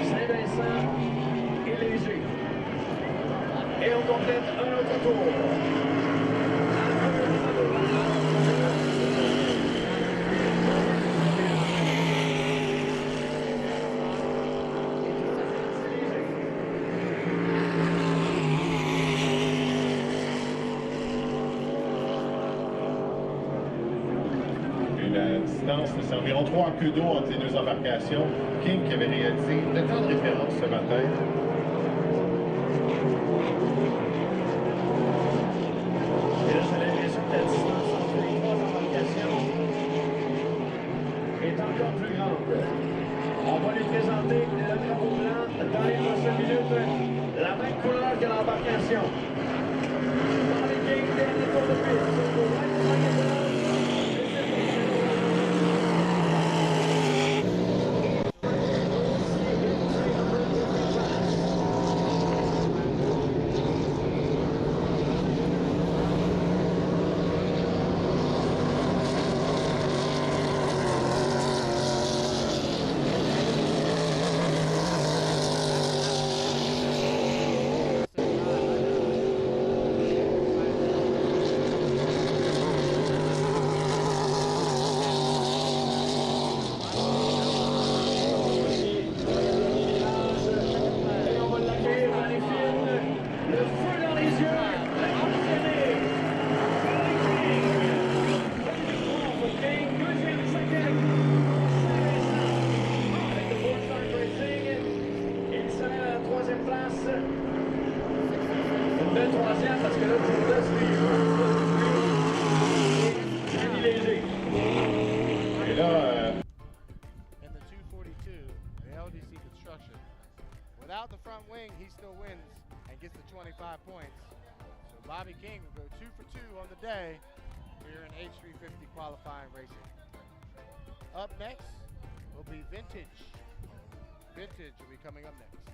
Saint-Vincent et Léger. Et on complète un autre tour. La distance, c'est environ 3 queues d'eau entre les deux embarcations. King qui avait réalisé le temps de référence ce matin. Et là, j'ai l'impression que la distance entre les 3 embarcations est encore plus grande. On va lui présenter le drapeau blanc dans les prochaines minutes. La même couleur que l'embarcation. Dans les King, dernier tour de piste. Without the front wing, he still wins and gets the 25 points. So Bobby King will go 2 for 2 on the day here in H350 qualifying racing. Up next will be Vintage. Vintage will be coming up next.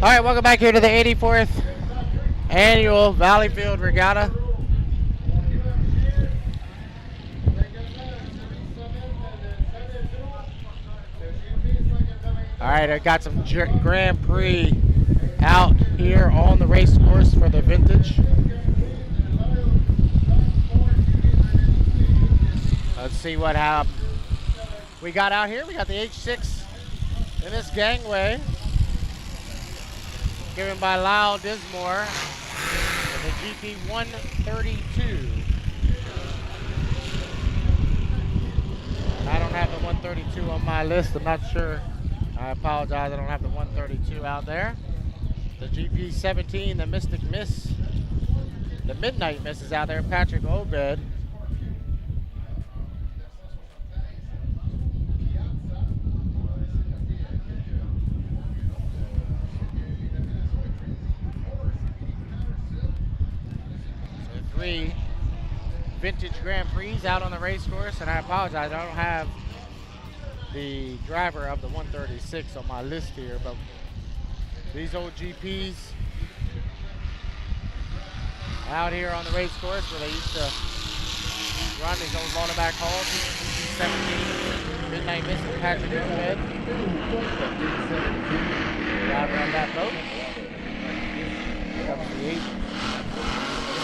All right, welcome back here to the 84th annual Valleyfield Regatta. All right, I got some Grand Prix out here on the race course for the vintage. Let's see what we got out here. We got the H6 in this gangway, given by Lyle Dismore, and the GP 132. I don't have the 132 on my list. I'm not sure. I apologize. I don't have the 132 out there. The GP 17, the Mystic Miss, the Midnight Miss is out there. Patrick Obed. Three vintage Grand Prix out on the race course, and I apologize, I don't have the driver of the 136 on my list here, but these old GPs out here on the race course where they used to run these old Lonneback Halls. 17 Midnight Miss and Patrick Overhead. Driver on that boat. Here comes the 8.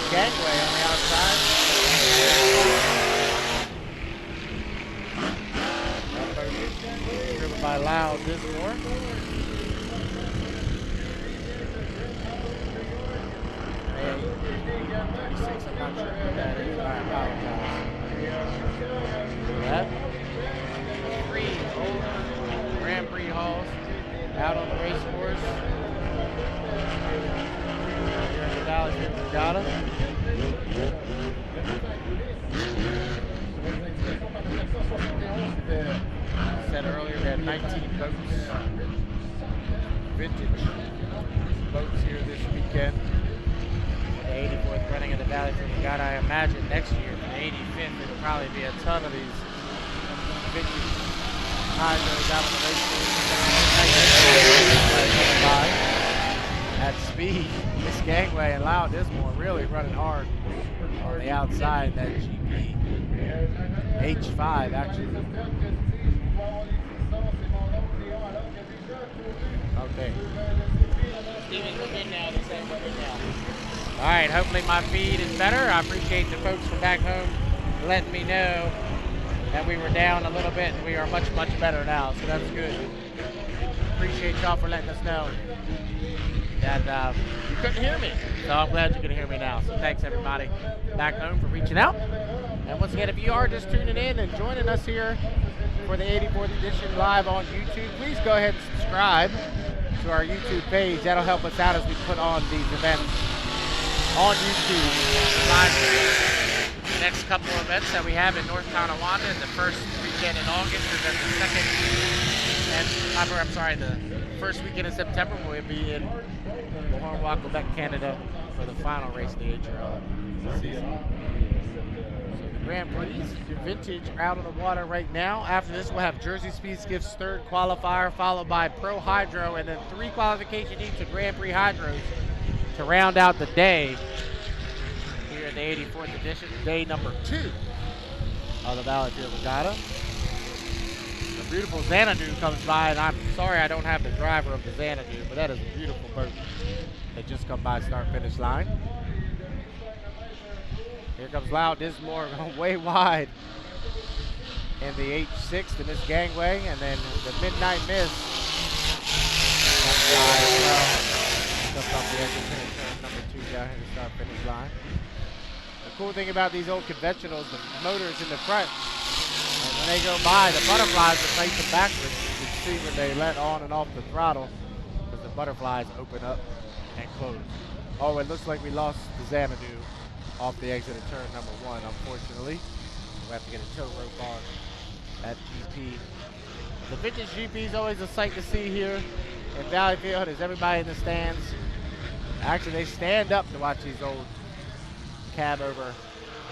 Gangway on the outside. Driven by Lyle Dismore. And 36, I'm not sure who that is. I apologize. That 3 old Grand Prix halls out on the race course. Here in the Valleyfield Regatta. Said earlier we had 19 boats, vintage boats here this weekend. The 84th running of the Valleyfield Regatta. I imagine next year, for the 85th, it'll probably be a ton of these vintage hydros out on the race course. At speed, this gangway and Lyle Dismore really running hard on the outside. That GP H5 actually. Okay. Steven, we're good now. We're good now. All right. Hopefully my feed is better. I appreciate the folks from back home letting me know that we were down a little bit, and we are much better now. So that's good. Appreciate y'all for letting us know that you couldn't hear me. So I'm glad you can hear me now. So thanks everybody back home for reaching out. And once again, if you are just tuning in and joining us here for the 84th edition live on YouTube, please go ahead and subscribe to our YouTube page. That'll help us out as we put on these events on YouTube. Live the next couple of events that we have in North Tonawanda in the first weekend in August, and then the second, and the first weekend in September we'll be in Hornwalk, Quebec, Canada for the final race of the HRL season. So the Grand Prix, your vintage are out on the water right now. After this we'll have Jersey Speed Skiff's third qualifier, followed by ProHydro, and then 3 qualification teams of Grand Prix Hydros to round out the day here at the 84th edition, day number 2 of the Valleyfield Regatta. The beautiful Xanadu comes by, and I'm sorry I don't have the driver of the Xanadu, but that is a beautiful boat that just come by start-finish line. Here comes Lyle Dismore going way wide in the H6 in this gangway, and then the Midnight Miss comes by as well. Just off the exit turn number 2 down here to start-finish line. The cool thing about these old conventionals, the motor's in the front. And when they go by, the butterflies are facing backwards. You can see when they let on and off the throttle, because the butterflies open up and close. Oh, it looks like we lost the Xanadu off the exit of turn number 1, unfortunately. We'll have to get a tow rope on that GP. The vintage GP is always a sight to see here in Valleyfield. There's everybody in the stands. Actually, they stand up to watch these old cab over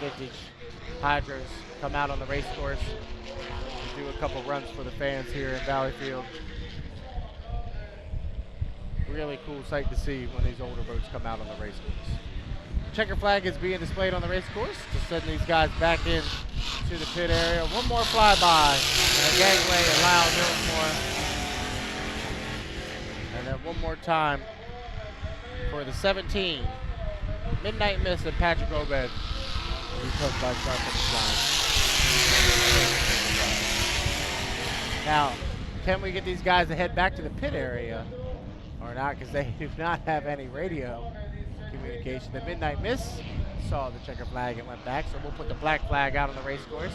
vintage hydros come out on the race course and do a couple runs for the fans here in Valleyfield. really cool sight to see when these older boats come out on the race course. Checker flag is being displayed on the race course to send these guys back in to the pit area. One more flyby, and a gangway allow Gilmore. And then one more time for the 17. Midnight Miss and Patrick Obed. He comes by start finish line. Now, can we get these guys to head back to the pit area or not? Because they do not have any radio communication. The Midnight Miss saw the checker flag and went back, so we'll put the black flag out on the race course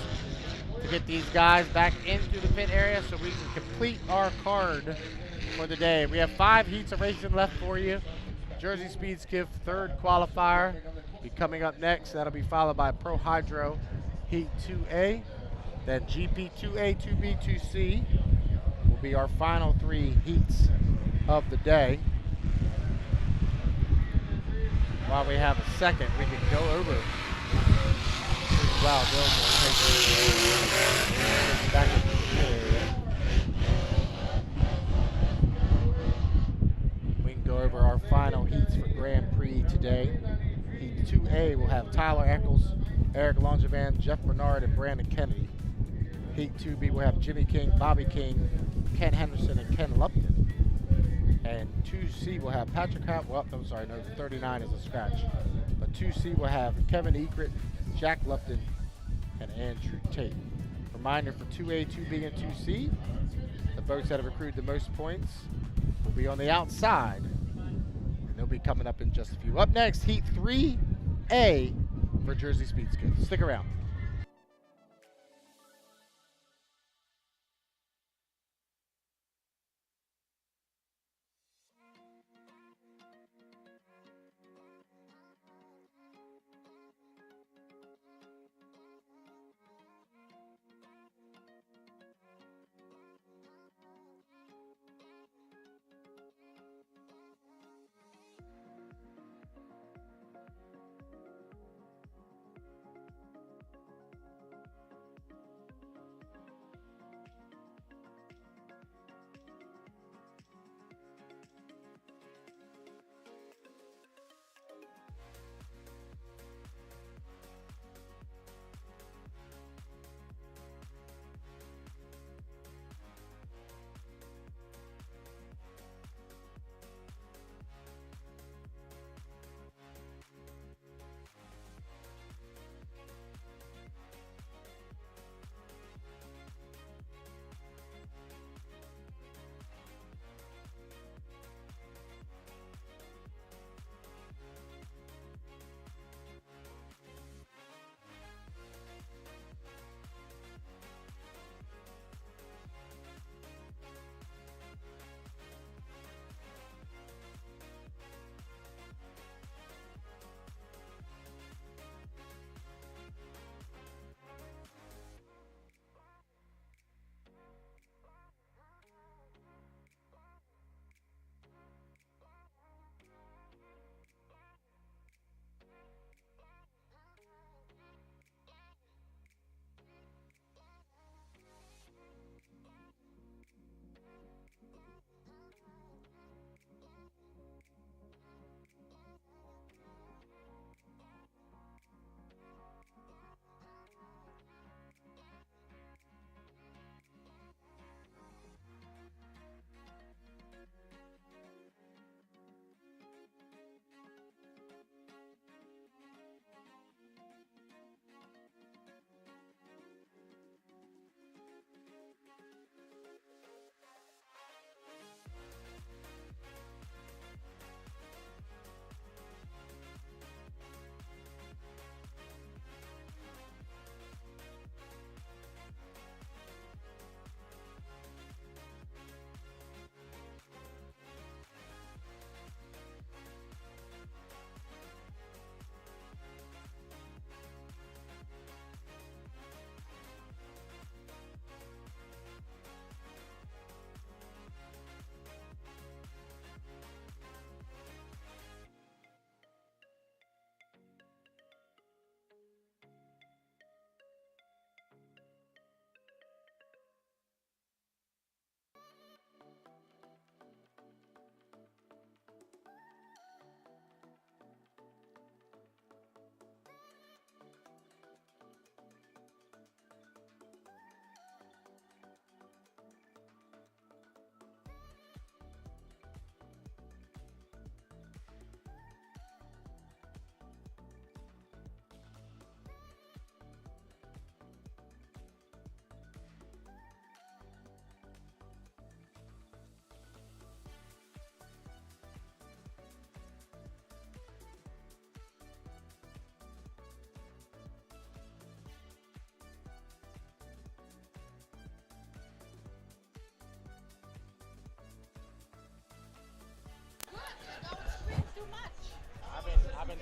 to get these guys back into the pit area so we can complete our card for the day. We have 5 heats of racing left for you. Jersey Speed Skiff, 3rd qualifier, be coming up next. That'll be followed by ProHydro Heat 2A. Then GP 2A, 2B, 2C will be our final 3 heats of the day. While we have a second, we can go over. Wow, back in the area. We can go over our final heats for Grand Prix today. Heat 2A will have Tyler Eccles, Eric Longevan, Jeff Bernard, and Brandon Kennedy. Heat 2B will have Jimmy King, Bobby King, Ken Henderson, and Ken Lupton. And 2C will have Patrick Howard. Well, I'm sorry, no, 39 is a scratch. But 2C will have Kevin Egret, Jack Lupton, and Andrew Tate. Reminder for 2A, 2B, and 2C, the boats that have accrued the most points will be on the outside. And they'll be coming up in just a few. Up next, Heat 3A for Jersey Speed Skiff. Stick around.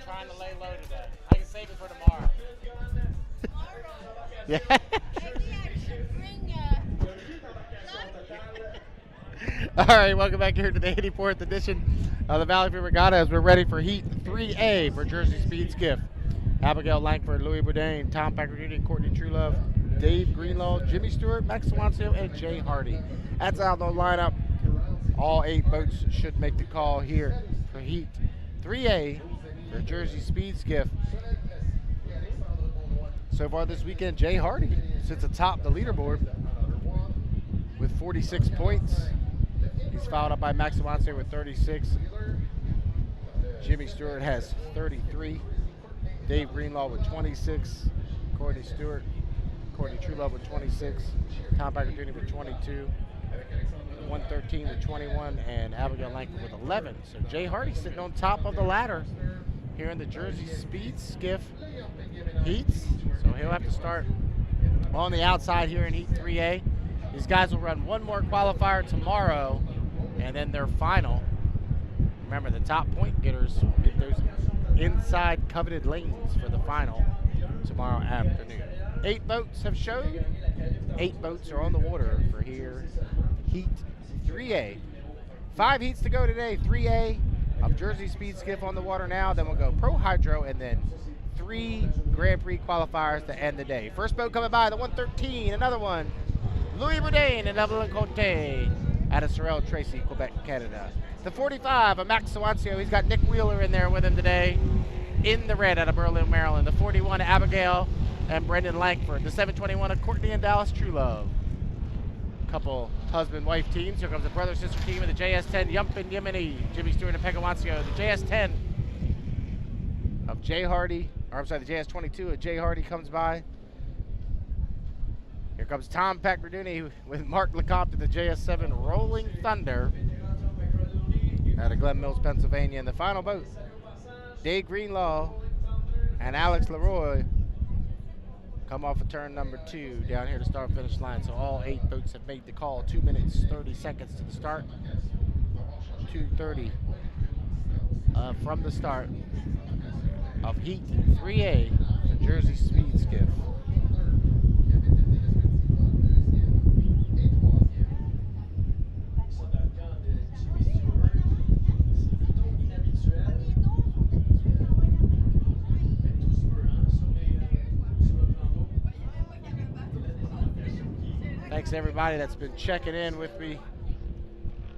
trying to lay low today. I can save it for tomorrow. Yeah. All right, welcome back here to the 84th edition of the Valleyfield Regatta as we're ready for Heat 3A for Jersey Speed Skiff. Abigail Langford, Louis Bourdain, Tom Packard, Courtney Truelove, Dave Greenlaw, Jimmy Stewart, Max Sawancio, and Jay Hardy. That's out the lineup. All 8 boats should make the call here for Heat 3A for Jersey Speed Skiff. So far this weekend, Jay Hardy sits atop the leaderboard with 46 points. He's followed up by Max Sawancio with 36. Jimmy Stewart has 33. Dave Greenlaw with 26. Courtney Truelove with 26. Tom Packard with 22. 113 with 21, and Abigail Langford with 11. So Jay Hardy sitting on top of the ladder here in the Jersey Speed Skiff heats. So he'll have to start on the outside here in Heat 3A. These guys will run one more qualifier tomorrow, and then their final. Remember, the top point getters get those inside coveted lanes for the final tomorrow afternoon. 8 boats have showed. 8 boats are on the water for here Heat 3A. 5 heats to go today. 3A of Jersey Speed Skiff on the water now. Then we'll go ProHydro, and then 3 Grand Prix qualifiers to end the day. First boat coming by, the 113, another one. Louis Bourdain and Evelyn Cote out of Sorel Tracy, Quebec, Canada. The 45 of Max Sawancio. He's got Nick Wheeler in there with him today in the red out of Berlin, Maryland. The 41 Abigail and Brendan Langford. The 721 of Courtney and Dallas Truelove. Couple husband-wife teams. Here comes the brother-sister team of the JS10 Yump and Yemeni, Jimmy Stewart and Pegawancio. The JS10 of Jay Hardy, or I'm sorry, the JS22 of Jay Hardy comes by. Here comes Tom Packard with Mark Lecomte in the JS7 Rolling Thunder out of Glen Mills, Pennsylvania. And the final boat, Dave Greenlaw and Alex Leroy come off of turn number 2 down here to start finish line. So all 8 boats have made the call. 2 minutes, 30 seconds to the start. 2:30 from the start of Heat 3A for Jersey Speed Skiff. Thanks to everybody that's been checking in with me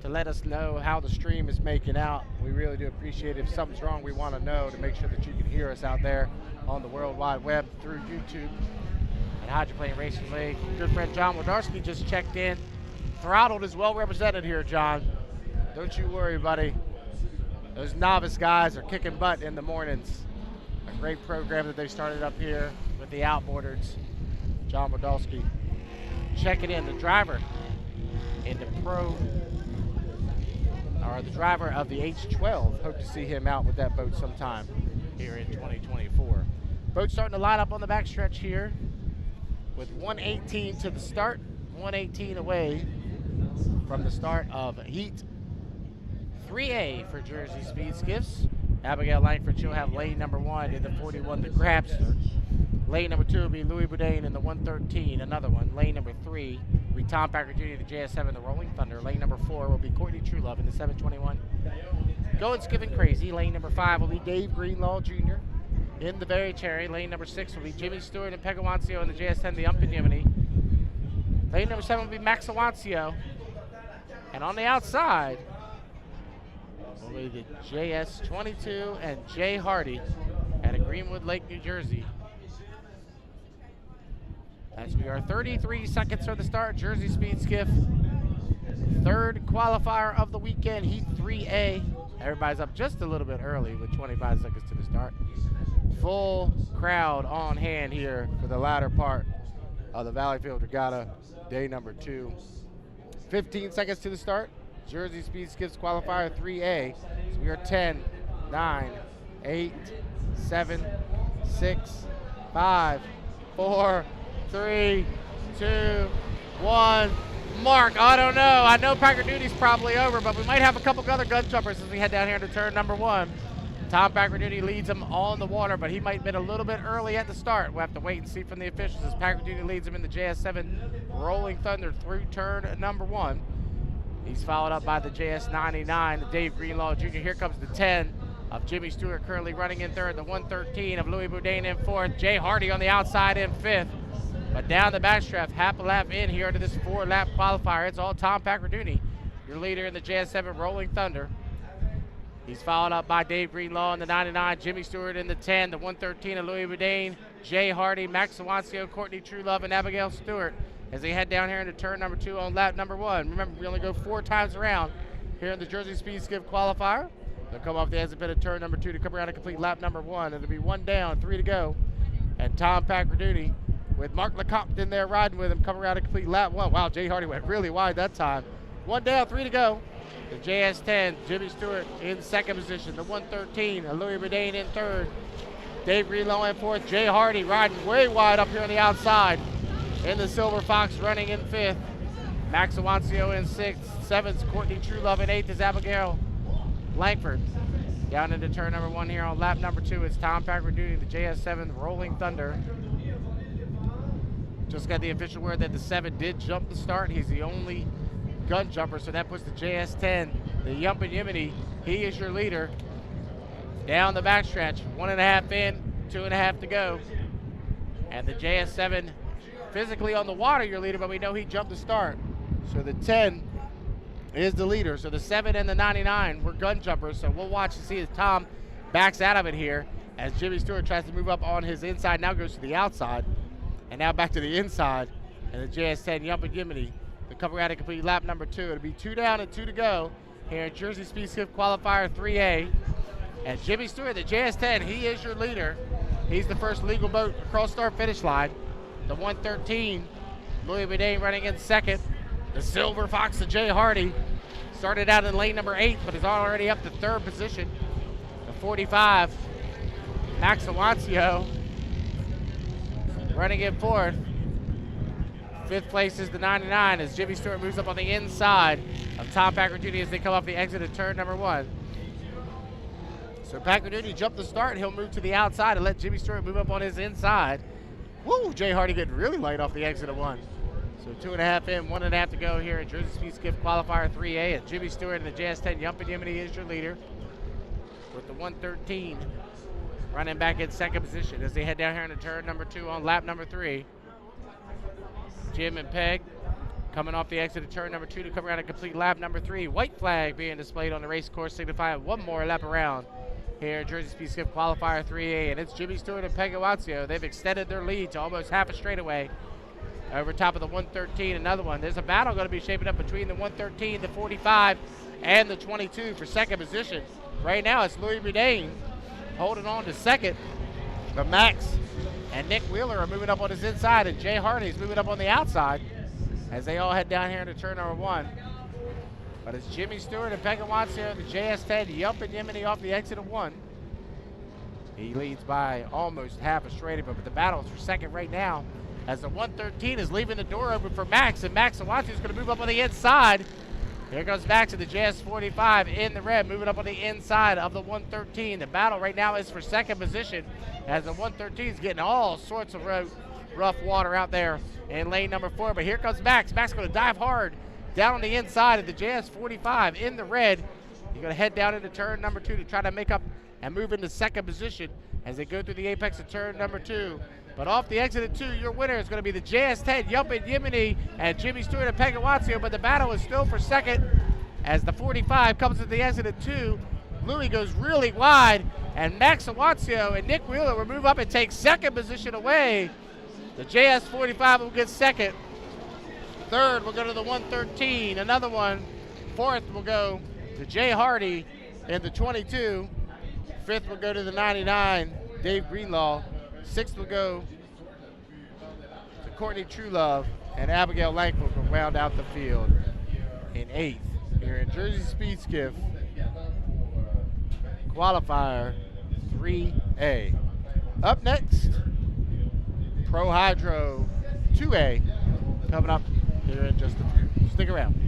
to let us know how the stream is making out. We really do appreciate it. If something's wrong, we want to know to make sure that you can hear us out there on the World Wide Web through YouTube at Hydroplane Racing League. Good friend John Wodarski just checked in. Throttled is well represented here, John. Don't you worry, buddy. Those novice guys are kicking butt in the mornings. A great program that they started up here with the outboarders. John Wodarski checking in. The driver in the the driver of the H12. Hope to see him out with that boat sometime here in 2024. Boat starting to line up on the backstretch here with 118 to the start, 118 away from the start of Heat 3A for Jersey Speed Skiffs. Abigail Langford, she'll have lane number 1 in the 41, the Grabster. Lane number 2 will be Louis Bourdain in the 113, another one. Lane number 3 will be Tom Packard Jr., the JS7, the Rolling Thunder. Lane number 4 will be Courtney Truelove in the 721. Going Skiffing Crazy. Lane number 5 will be Dave Greenlaw Jr. in the Very Cherry. Lane number 6 will be Jimmy Stewart and Pegawancio in the JS10, the Yump and Yemeni. Lane number 7 will be Max Sawancio. And on the outside will be the JS22 and Jay Hardy out of Greenwood Lake, New Jersey. As we are 33 seconds for the start, Jersey Speed Skiff, 3rd qualifier of the weekend, Heat 3A. Everybody's up just a little bit early with 25 seconds to the start. Full crowd on hand here for the latter part of the Valleyfield Regatta, day number 2. 15 seconds to the start, Jersey Speed Skiff's qualifier 3A. So we are 10, 9, 8, 7, 6, 5, 4, 3, 2, 1. Mark, I don't know. I know Packard duty's probably over, but we might have a couple other gun jumpers as we head down here to turn number 1. Tom Packard-Duty leads him on the water, but he might have been a little bit early at the start. We'll have to wait and see from the officials as Packard-Duty leads him in the JS7 Rolling Thunder through turn number 1. He's followed up by the JS99, Dave Greenlaw Jr. Here comes the 10 of Jimmy Stewart currently running in third. The 113 of Louis Boudin in fourth. Jay Hardy on the outside in fifth. But down the backstrap, half a lap in here to this 4-lap qualifier. It's all Tom Packard-Duty, your leader in the JS7 Rolling Thunder. He's followed up by Dave Greenlaw in the 99, Jimmy Stewart in the 10, the 113 of Louis Boudin, Jay Hardy, Max Sawancio, Courtney Truelove, and Abigail Stewart as they head down here into turn number 2 on lap number 1. Remember, we only go 4 times around here in the Jersey Speed Skiff qualifier. They'll come off the exit pit of turn number 2 to come around and complete lap number 1. It'll be 1 down, 3 to go. And Tom Packard-Duty with Mark Lecompte in there riding with him, come around and complete lap 1. Wow, Jay Hardy went really wide that time. 1 down, 3 to go. The JS10, Jimmy Stewart in second position. The 113, Louis Boudin in third. Dave Greenlaw in fourth. Jay Hardy riding way wide up here on the outside. In the Silver Fox running in fifth. Max Awancio in sixth. Seventh, Courtney Truelove in eighth is Abigail Langford. Down into turn number 1 here on lap number 2. It's Tom Packard-Duty, the JS7 Rolling Thunder. Just got the official word that the 7 did jump the start. He's the only gun jumper, so that puts the JS10, the Yumpin' Yiminy, he is your leader. Down the backstretch, 1.5 in, 2.5 to go. And the JS7 physically on the water, your leader, but we know he jumped the start. So the 10 is the leader. So the 7 and the 99 were gun jumpers, so we'll watch to see as Tom backs out of it here as Jimmy Stewart tries to move up on his inside, now goes to the outside, and now back to the inside. And the JS10 Yumpin' Yiminy, the cover out and complete lap number 2. It'll be 2 down and 2 to go here in Jersey Speed Skiff Qualifier 3A. And Jimmy Stewart, the JS10, he is your leader. He's the first legal boat across start finish line. The 113, Louis Boudin running in second. The Silver Fox, the Jay Hardy, started out in lane number 8, but is already up to third position. The 45, Max Awancio, running in fourth. Fifth place is the 99 as Jimmy Stewart moves up on the inside of Tom Packard-Duty as they come off the exit of turn number 1. So Packard-Duty jumped the start. He'll move to the outside and let Jimmy Stewart move up on his inside. Woo, Jay Hardy getting really light off the exit of 1. So 2.5 in, 1.5 to go here at Jersey Speed Skiff Qualifier 3A. And Jimmy Stewart and the JS10 Yumpin' Yiminy is your leader, with the 113 running back in second position as they head down here into turn number 2 on lap number 3. Jim and Peg coming off the exit of turn number 2 to come around and complete lap number 3. White flag being displayed on the race course signifying 1 more lap around here at Jersey Speed Skiff Qualifier 3A. And it's Jimmy Stewart and Peg Awancio. They've extended their lead to almost half a straightaway over top of the 113. Another one. There's a battle going to be shaping up between the 113, the 45, and the 22 for second position. Right now it's Louis Boudin holding on to second, but Max and Nick Wheeler are moving up on his inside, and Jay Hardy is moving up on the outside as they all head down here into turn number 1. But it's Jimmy Stewart and Peg Awancio, the JS10 Yumpin' Yiminy off the exit of 1. He leads by almost half a straightaway, but the battle is for second right now as the 113 is leaving the door open for Max, and Max Awancio is going to move up on the inside. Here goes Max to the JS45 in the red, moving up on the inside of the 113. The battle right now is for second position as the 113 is getting all sorts of rough water out there in lane number 4. But here comes Max. Max going to dive hard down on the inside of the JS45 in the red. He's going to head down into turn number 2 to try to make up and move into second position as they go through the apex of turn number 2. But off the exit of 2, your winner is going to be the JS10 Yumpin' Yiminy and Jimmy Stewart and Peg Awancio. But the battle is still for second as the 45 comes to the exit of 2. Louis goes really wide, and Max Awancio and Nick Wheeler will move up and take second position away. The JS45 will get second. Third will go to the 113. Another one. Fourth will go to Jay Hardy in the 22. Fifth will go to the 99, Dave Greenlaw. Sixth will go to Courtney Truelove, and Abigail Langford will round out the field in 8th here in Jersey Speed Skiff Qualifier 3A. Up next, ProHydro 2A coming up here in just a few. Stick around.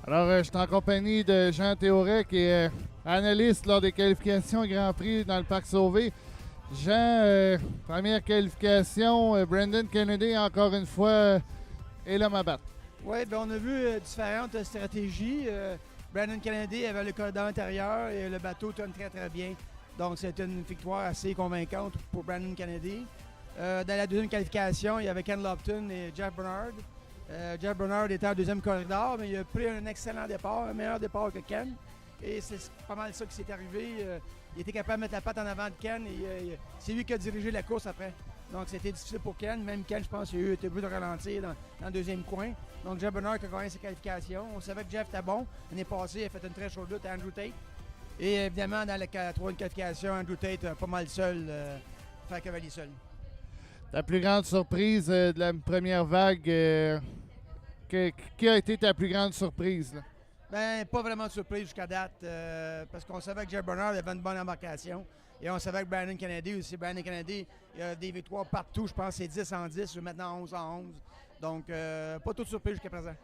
Alors, je suis en compagnie de Jean Théoret, qui est analyste lors des qualifications Grand Prix dans le Parc Sauvé. Jean, première qualification, Brandon Kennedy, encore une fois, est l'homme à battre. Oui, bien, on a vu différentes stratégies. Brandon Kennedy avait le corridor intérieur et le bateau tourne très, très bien. Donc, c'était une victoire assez convaincante pour Brandon Kennedy. Dans la deuxième qualification, il y avait Ken Lofton et Jeff Bernard. Jeff Bernard était en deuxième corridor, mais il a pris un excellent départ, un meilleur départ que Ken. Et c'est pas mal ça qui s'est arrivé. Il était capable de mettre la patte en avant de Ken et c'est lui qui a dirigé la course après. Donc c'était difficile pour Ken. Même Ken, je pense, il a eu été obligé de ralentir dans le deuxième coin. Donc Jeff Bernard qui a gagné ses qualifications. On savait que Jeff était bon. L'année passée, il a fait une très chaude lutte à Andrew Tate. Et évidemment, dans la troisième qualification, Andrew Tate pas mal seul, faire cavalier seul. Ta plus grande surprise de la première vague, qui a été ta plus grande surprise? Là? Ben, pas vraiment de surprise jusqu'à date, parce qu'on savait que Jeff Bernard avait une bonne embarcation. Et on savait que Brandon Kennedy aussi. Brandon Kennedy, il a des victoires partout, je pense c'est 10 en 10, maintenant 11 en 11. Donc, pas toute surprise jusqu'à présent.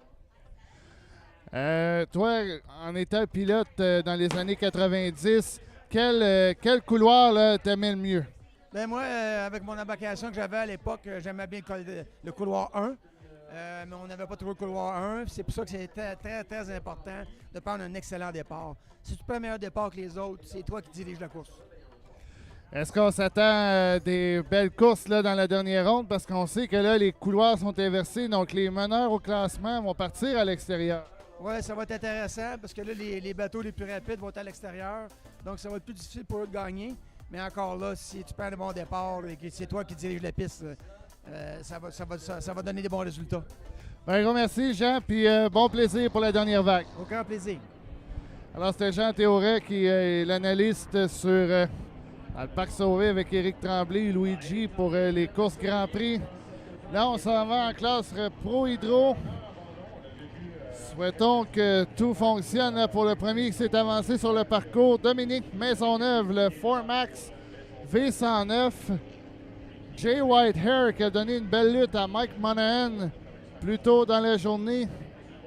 Toi, en étant pilote dans les années 90, quel couloir t'aimais le mieux? Ben moi, avec mon embarcation que j'avais à l'époque, j'aimais bien le couloir 1. Mais on n'avait pas trouvé le couloir 1. C'est pour ça que c'était très, très important de prendre un excellent départ. Si tu prends un meilleur départ que les autres, c'est toi qui diriges la course. Est-ce qu'on s'attend à des belles courses là, dans la dernière ronde? Parce qu'on sait que là, les couloirs sont inversés, donc les meneurs au classement vont partir à l'extérieur. Oui, ça va être intéressant parce que là, les bateaux les plus rapides vont être à l'extérieur. Donc, ça va être plus difficile pour eux de gagner. Mais encore là, si tu prends un bon départ et que c'est toi qui diriges la piste, ça va donner des bons résultats. Un gros merci, Jean, puis bon plaisir pour la dernière vague. Aucun plaisir. Alors, c'était Jean Théoret qui est l'analyste sur dans le Parc Sauvé avec Éric Tremblay et Luigi pour les courses Grand Prix. Là, on s'en va en classe ProHydro. Souhaitons que tout fonctionne là, pour le premier qui s'est avancé sur le parcours. Dominique Maisonneuve, le Formax V109. Jay Whitehair qui a donné une belle lutte à Mike Monahan plus tôt dans la journée.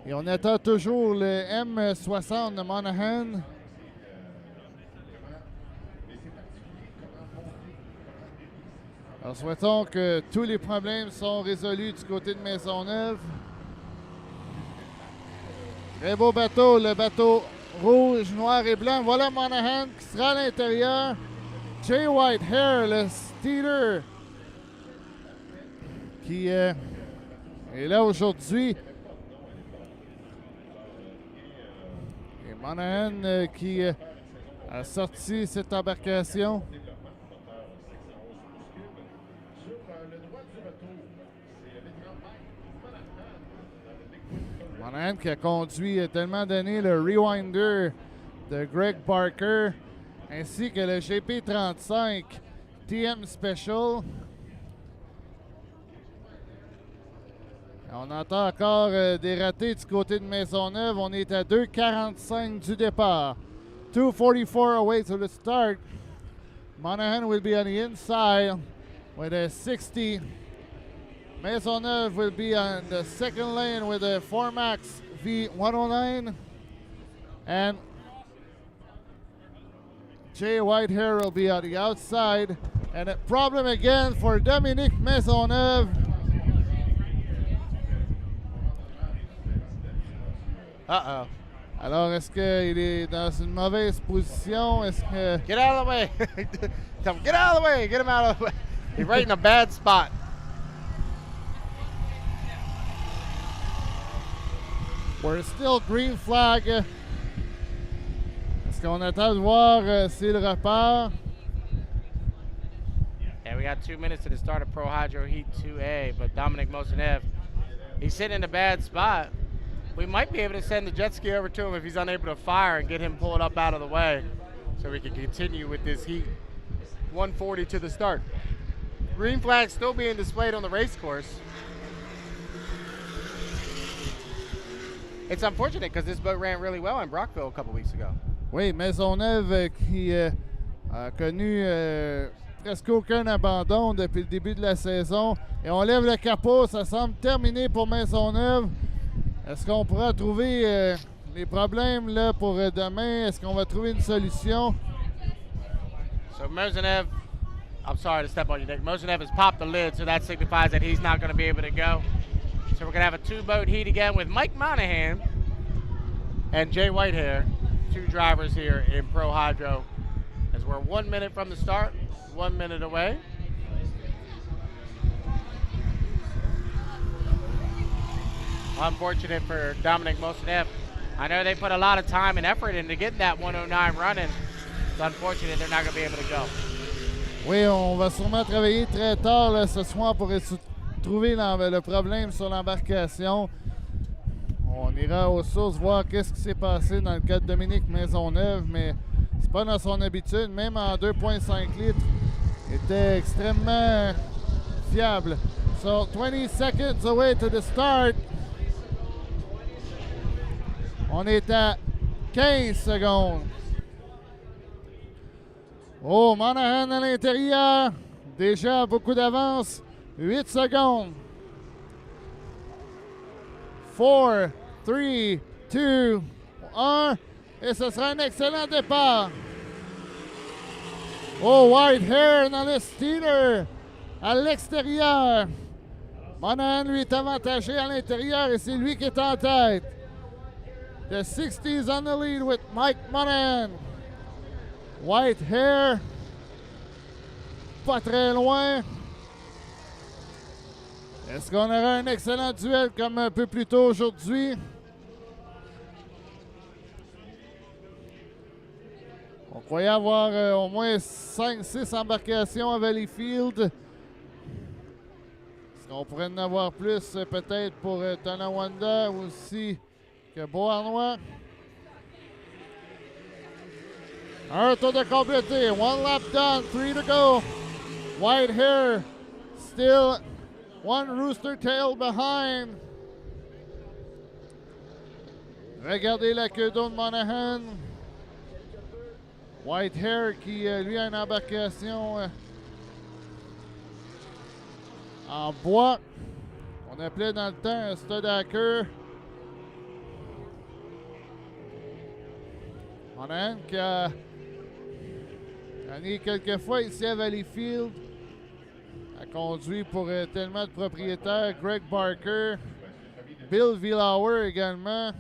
Et on attend toujours le M60 de Monahan. Alors souhaitons que tous les problèmes sont résolus du côté de Maisonneuve. Très beau bateau, le bateau rouge, noir et blanc. Voilà Monahan qui sera à l'intérieur. Jay Whitehair, le Steeler, qui est là aujourd'hui. Et Monahan qui a sorti cette embarcation. Monahan qui a conduit tellement donné le Rewinder de Greg Parker ainsi que le GP35 TM Special. On entend encore des ratés du côté de Maisonneuve. On est à 2:45 du départ. 2:44 away to the start. Monahan will be on the inside with a 60. Maisonneuve will be on the second lane with a Formax V109. And Jay Whitehair will be on the outside. And a problem again for Dominique Maisonneuve. Uh-oh. Alors, est-ce qu'il est dans une mauvaise position? Est-ce que... Get out of the way. Tell him, get out of the way. Get him out of the way. He's right in a bad spot. We're still green flag. Est-ce qu'on attend de voir s'il repart? Yeah, we got 2 minutes to the start of ProHydro Heat 2A, but Dominic Maisonneuve, he's sitting in a bad spot. We might be able to send the jet ski over to him if he's unable to fire and get him pulled up out of the way so we can continue with this heat. 1:40 to the start. Green flag still being displayed on the race course. It's unfortunate because this boat ran really well in Brockville a couple weeks ago. Oui, Maisonneuve qui a connu presque aucun abandon depuis le début de la saison. Et on lève le capot, ça semble terminé pour Maisonneuve. Est-ce qu'on pourra trouver les problèmes là, pour demain, est-ce qu'on va trouver une solution? So Mozanev, I'm sorry to step on you, Nick. Mozanev has popped the lid, so that signifies that he's not going to be able to go. So we're going to have a two-boat heat again with Mike Monahan and Jay Whitehair, two drivers here in ProHydro, as we're 1 minute from the start, 1 minute away. Unfortunate for Dominic Mozanev. I know they put a lot of time and effort into getting that 109 running. It's unfortunate they're not going to be able to go. Oui, on va sûrement travailler très tard là, ce soir pour trouver le problème sur l'embarcation. On ira aux sources voir qu'est-ce qui s'est passé dans le cas de Dominique Maisonneuve, mais c'est pas dans son habitude. Même en 2,5 litres, il était extrêmement fiable. So 20 seconds away to the start. On est à 15 secondes. Oh, Monahan à l'intérieur. Déjà beaucoup d'avance. 8 secondes. 4, 3, 2, 1. Et ce sera un excellent départ. Oh, Whitehair dans le Steeler. À l'extérieur. Monahan lui est avantagé à l'intérieur et c'est lui qui est en tête. The 60s on the lead with Mike Monahan. Whitehair, pas très loin. Est-ce qu'on aura un excellent duel comme un peu plus tôt aujourd'hui? On croyait avoir au moins 5-6 embarcations à Valleyfield. Est-ce qu'on pourrait en avoir plus peut-être pour Tonawanda aussi que Beauharnois? Un tour de complété. 1 lap done. 3 to go. Whitehair still 1 rooster tail behind. Regardez la queue d'eau de Monahan. Whitehair qui, lui, a une embarcation en bois. On appelait dans le temps un stud hacker. Monahan qui a gagné quelques fois ici à Valleyfield. A conduit pour tellement de propriétaires. Greg Barker, Bill Villauer également.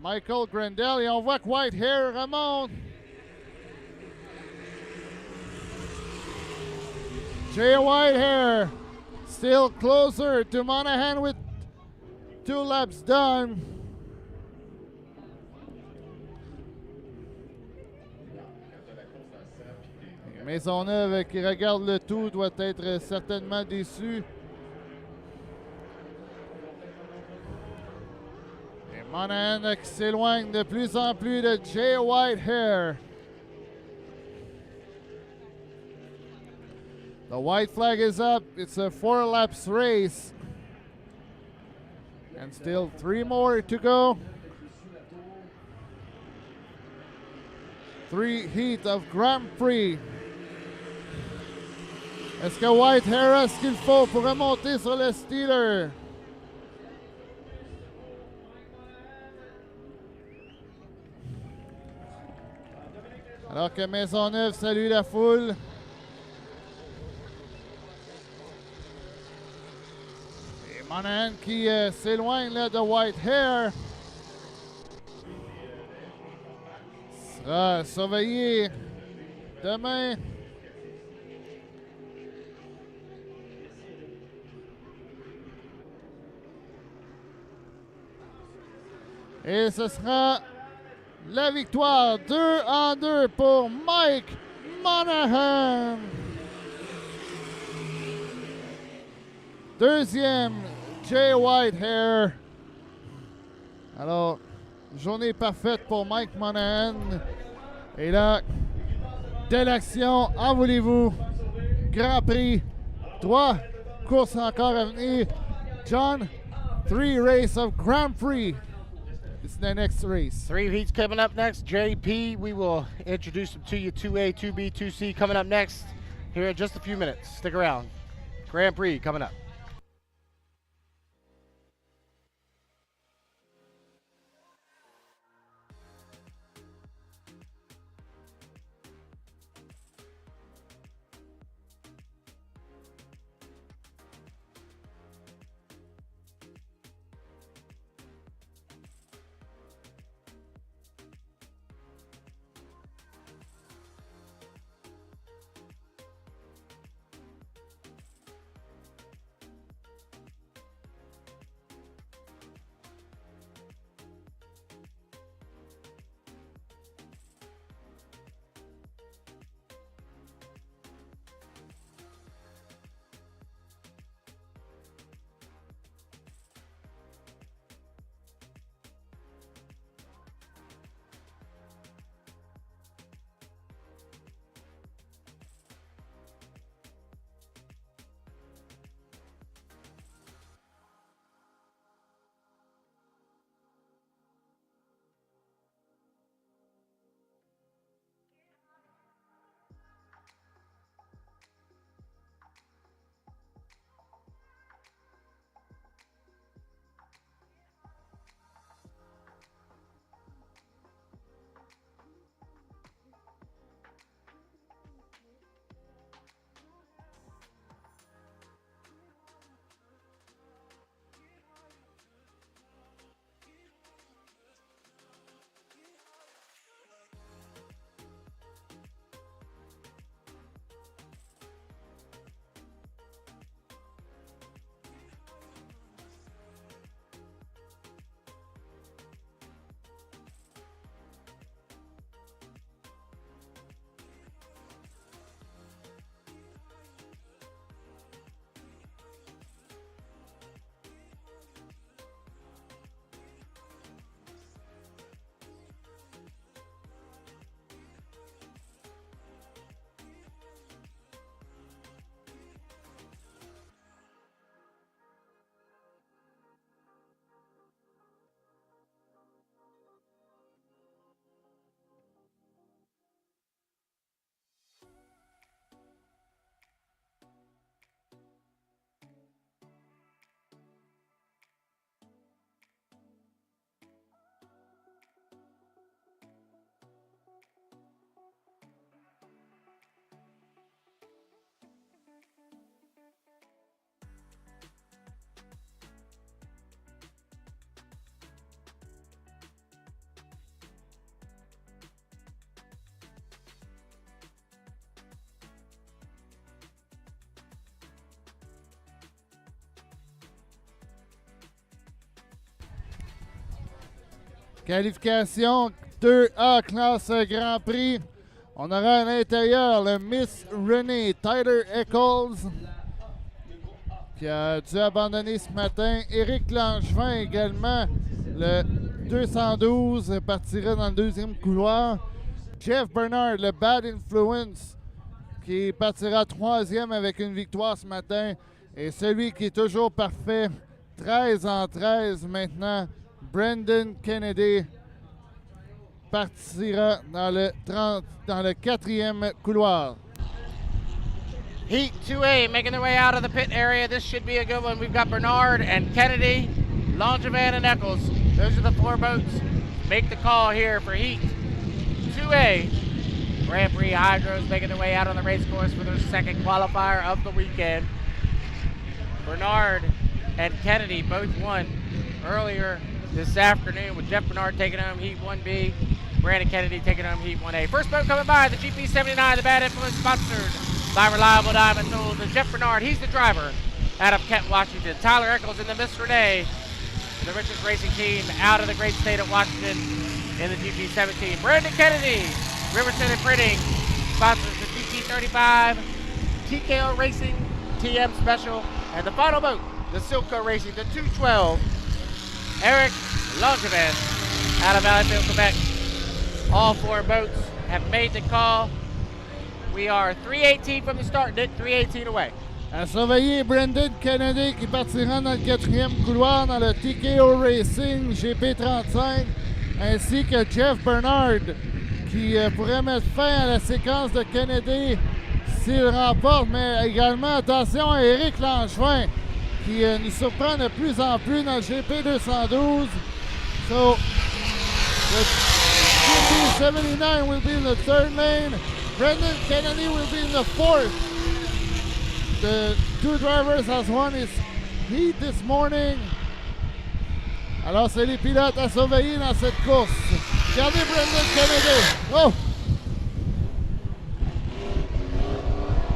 Michael Grandel. Et on voit que Whitehair remonte. Jay Whitehair still closer to Monahan with 2 laps done. Maisonneuve qui regarde le tout doit être certainement déçu. Et Monahan qui s'éloigne de plus en plus de Jay Whitehair. The white flag is up. It's a 4 laps race. And still 3 more to go. 3 heats of Grand Prix. Est-ce que Whitehair a ce qu'il faut pour remonter sur le Steeler? Alors que Maisonneuve salue la foule. Et Monahan qui s'éloigne là de Whitehair. Sera surveillé demain. Et ce sera la victoire 2-2 pour Mike Monahan. Deuxième, Jay Whitehair. Alors, journée parfaite pour Mike Monahan. Et là, de l'action, en voulez-vous? Grand Prix, 3 courses encore à venir. John, 3 races of Grand Prix. It's the next race. 3 heats coming up next. JP, we will introduce them to you. 2A, 2B, 2C coming up next here in just a few minutes. Stick around. Grand Prix coming up. Qualification 2A, classe Grand Prix. On aura à l'intérieur le Miss René Tyler Eccles, qui a dû abandonner ce matin. Éric Langevin également, le 212, partira dans le deuxième couloir. Jeff Bernard, le Bad Influence, qui partira troisième avec une victoire ce matin. Et celui qui est toujours parfait, 13 en 13 maintenant, Brendan Kennedy, partira dans le quatrième couloir. Heat 2A making their way out of the pit area. This should be a good one. We've got Bernard and Kennedy, Langevin and Eccles. Those are the 4 boats. Make the call here for Heat 2A. Grand Prix Hydros making their way out on the race course for their second qualifier of the weekend. Bernard and Kennedy both won earlier this afternoon, with Jeff Bernard taking home Heat 1B, Brandon Kennedy taking home Heat 1A. First boat coming by, the GP79, the Bad Influence, sponsored by Reliable Diamond Tools. And Jeff Bernard, he's the driver out of Kent, Washington. Tyler Eccles in the Miss Renee, the Richards Racing Team out of the great state of Washington in the GP17. Brandon Kennedy, Riverton and Printing, sponsors the GP35, TKO Racing, TM Special, and the final boat, the Silco Racing, the 212, Eric Langevin out of Valleyfield, Quebec. All 4 boats have made the call. We are 3:18 from the start, Nick, 3:18 away. À surveiller Brendan Kennedy qui partira dans le quatrième couloir dans le TKO Racing GP35, ainsi que Jeff Bernard qui pourrait mettre fin à la séquence de Kennedy s'il remporte, mais également attention à Éric Langevin qui nous surprend de plus en plus dans le GP212. So, the GP79 will be in the 3rd lane. Brendan Kennedy will be in the 4th. The 2 drivers has won his heat this morning. Alors, c'est les pilotes à surveiller dans cette course. Regardez Brendan Kennedy. Oh!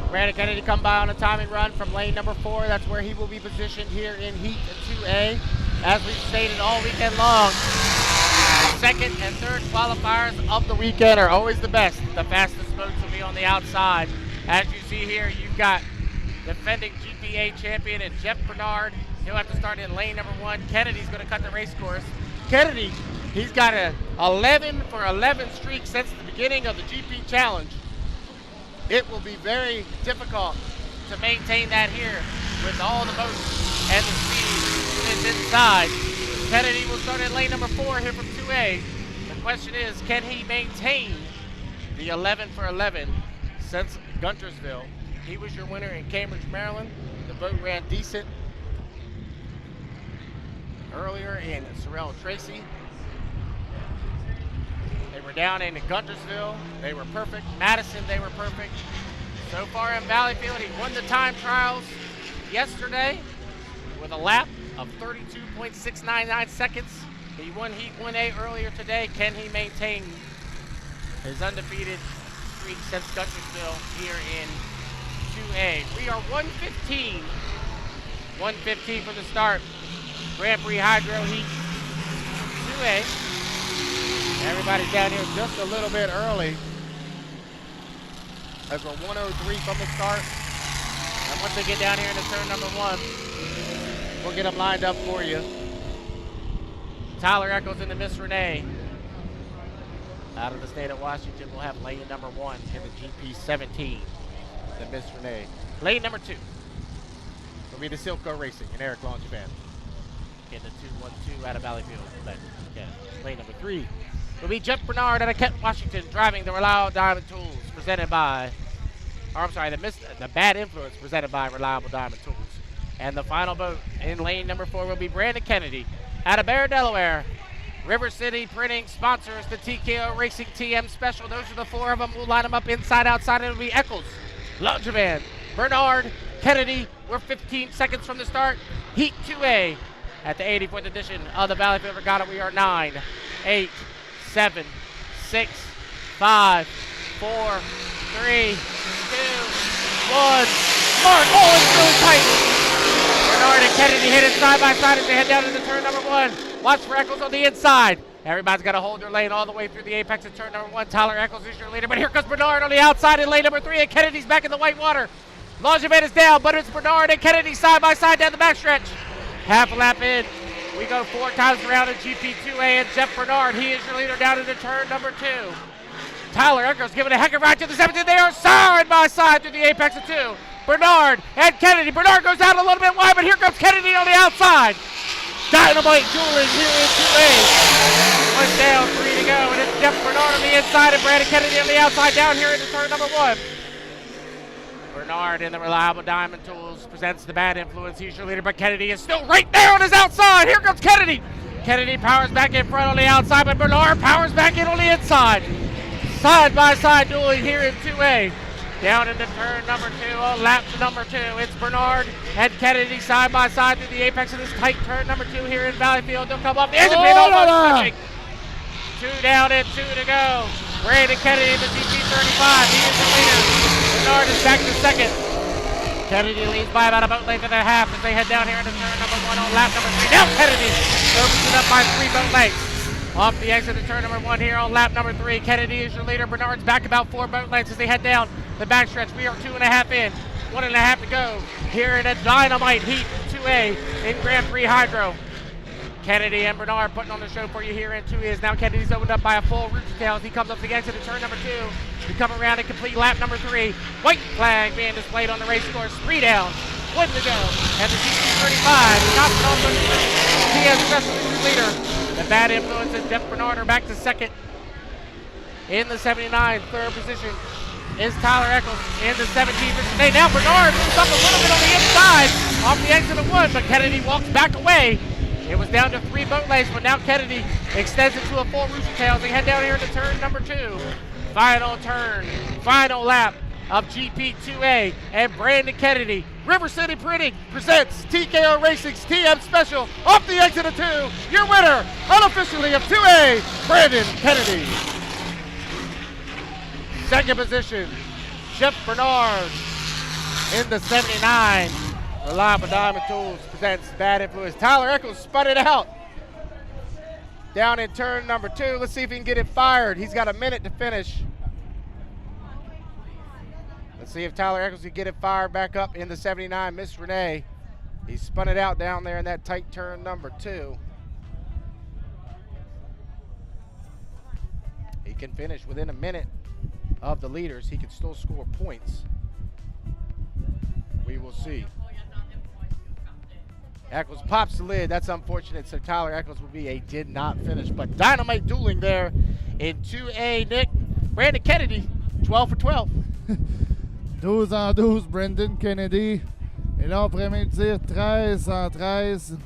Brandon Kennedy come by on a timing run from lane number 4. That's where he will be positioned here in Heat 2A. As we've stated all weekend long, second and third qualifiers of the weekend are always the best. The fastest boats will be on the outside. As you see here, you've got defending GPA champion and Jeff Bernard. He'll have to start in lane number 1. Kennedy's going to cut the race course. Kennedy, he's got a 11 for 11 streak since the beginning of the GP Challenge. It will be very difficult to maintain that here with all the boats and the speed that's inside. Kennedy will start in lane number 4 here from 2A. The question is, can he maintain the 11 for 11 since Guntersville? He was your winner in Cambridge, Maryland. The boat ran decent earlier in Sorrel Tracy. They were down in Guntersville. They were perfect. Madison, they were perfect. So far in Valleyfield, he won the time trials yesterday with a lap of 32.699 seconds. He won Heat 1A earlier today. Can he maintain his undefeated streak since Guntersville here in 2A? We are 1:15 from the start. Grand Prix Hydro Heat 2A. Everybody's down here just a little bit early as we're 1:03 from the start. And once they get down here into turn number 1, we'll get them lined up for you. Tyler Eccles in the Miss Renee. Out of the state of Washington, we'll have lane number 1 in the GP17, the Miss Renee. Lane number 2 will be the Silco Racing and Eric Langevin in the 212 out of Valleyfield. Lane number 3 will be Jeff Bernard out of Kent, Washington, driving the Reliable Diamond Tools presented by, the Bad Influence presented by Reliable Diamond Tools. And the final boat in lane number 4 will be Brandon Kennedy out of Bear, Delaware. River City Printing sponsors the TKO Racing TM Special. Those are the 4 of them. We'll line them up inside, outside. It'll be Eccles, Langevin, Bernard, Kennedy. We're 15 seconds from the start. Heat 2A at the 84th edition of the Valleyfield Regatta. We are 9, 8, 7, 6, 5, 4, 3, 2, 1. Mark, oh, it's really tight. Bernard and Kennedy hit it side by side as they head down into turn number 1. Watch for Eccles on the inside. Everybody's got to hold their lane all the way through the apex of turn number 1. Tyler Eccles is your leader, but here comes Bernard on the outside in lane number 3, and Kennedy's back in the white water. Langevin is down, but it's Bernard and Kennedy side by side down the backstretch. Half a lap in. We go 4 times around in GP2A, and Jeff Bernard, he is your leader down into turn number 2. Tyler Eccles giving a heck of a ride to the 17th. They are side by side through the apex of 2. Bernard and Kennedy. Bernard goes out a little bit wide, but here comes Kennedy on the outside. Dynamite dueling here in 2A. 1 down, 3 to go, and it's Jeff Bernard on the inside and Brandon Kennedy on the outside down here into turn number 1. Bernard in the reliable Diamond Tools presents the bad influence. He's your leader, but Kennedy is still right there on his outside. Here comes Kennedy. Kennedy powers back in front on the outside, but Bernard powers back in on the inside. Side by side dueling here in 2A. Down into turn number 2, on lap number 2. It's Bernard and Kennedy side by side through the apex of this tight turn number 2 here in Valleyfield. They'll come up. There's a pin almost touching. 2 down and 2 to go. Brandon Kennedy in the GP35. He is the leader. Bernard is back to second. Kennedy leads by about a boat length and a half as they head down here into turn number 1 on lap number 3. Now Kennedy opens it up by 3 boat lengths. Off the exit of turn number 1 here on lap number 3. Kennedy is your leader. Bernard's back about 4 boat lengths as they head down the backstretch. We are 2.5 in. 1.5 to go here in a dynamite heat 2A in Grand Prix Hydro. Kennedy and Bernard putting on the show for you here in 2A. Now Kennedy's opened up by a full root tail as he comes up the exit of turn number 2. We come around and complete lap number 3. White flag being displayed on the race course. 3 down, 1 to go. And the GP35 knocks off the he has the rest of the leader. The bad influence and Jeff Bernard are back to second. In the 79, third position is Tyler Eccles in the 17th position. Now Bernard moves up a little bit on the inside off the exit of 1, but Kennedy walks back away. It was down to 3 boat lengths, but now Kennedy extends it to a full rooster tail as they head down here into turn number 2. Final turn, final lap of GP2A, and Brandon Kennedy. River City Printing presents TKO Racing's TM Special off the exit of 2. Your winner, unofficially of 2A, Brandon Kennedy. Second position, Jeff Bernard in the 79. Reliable Diamond Tools presents Bad Influence. Tyler Eccles spun it out. Down in turn number 2. Let's see if he can get it fired. He's got a minute to finish. Let's see if Tyler Eccles can get it fired back up in the 79. Miss Renee. He spun it out down there in that tight turn number 2. He can finish within a minute of the leaders. He can still score points. We will see. Eccles pops the lid. That's unfortunate. So Tyler Eccles will be a did not finish. But dynamite dueling there in 2A, Nick. Brandon Kennedy, 12 for 12. 12 en 12, Brandon Kennedy. Et là, on pourrait même dire 13 en 13.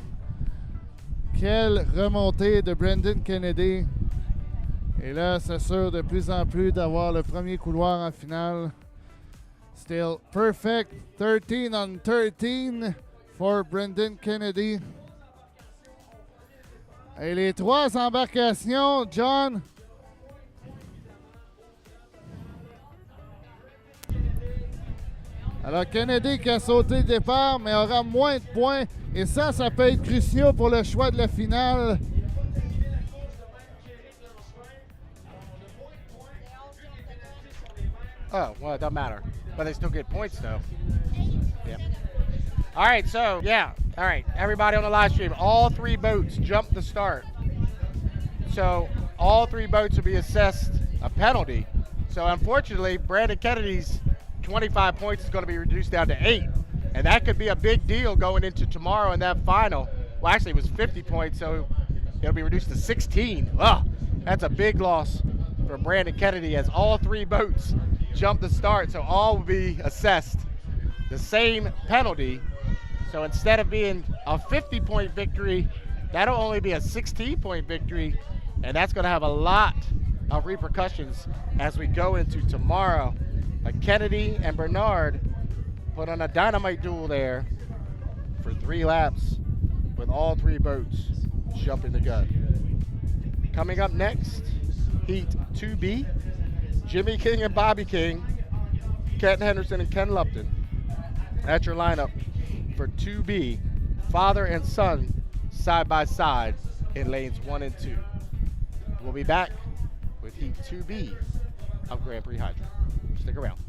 Quelle remontée de Brandon Kennedy. Et là, c'est sûr de plus en plus d'avoir le premier couloir en finale. Still perfect. 13 on 13 for Brandon Kennedy. Et les 3 embarcations, John. Alors, Kennedy qui a sauté le départ, mais aura moins de points. Et ça peut être crucial pour le choix de la finale. Oh, well, it doesn't matter. But they still get points, though. Yeah. All right, so, yeah. All right, everybody on the live stream, all 3 boats jumped the start. So, all 3 boats will be assessed a penalty. So, unfortunately, Brandon Kennedy's 25 points is going to be reduced down to 8. And that could be a big deal going into tomorrow in that final. Well, actually, it was 50 points, so it'll be reduced to 16. Oh, that's a big loss for Brandon Kennedy as all 3 boats jump the start. So all will be assessed the same penalty. So instead of being a 50-point victory, that'll only be a 16-point victory. And that's going to have a lot of repercussions as we go into tomorrow. Kennedy and Bernard put on a dynamite duel there for 3 laps with all 3 boats jumping the gun. Coming up next, Heat 2B, Jimmy King and Bobby King, Kenton Henderson and Ken Lupton. That's your lineup for 2B, father and son side by side in lanes 1 and 2. we'll be back with Heat 2B of Grand Prix Hydro. Stick around.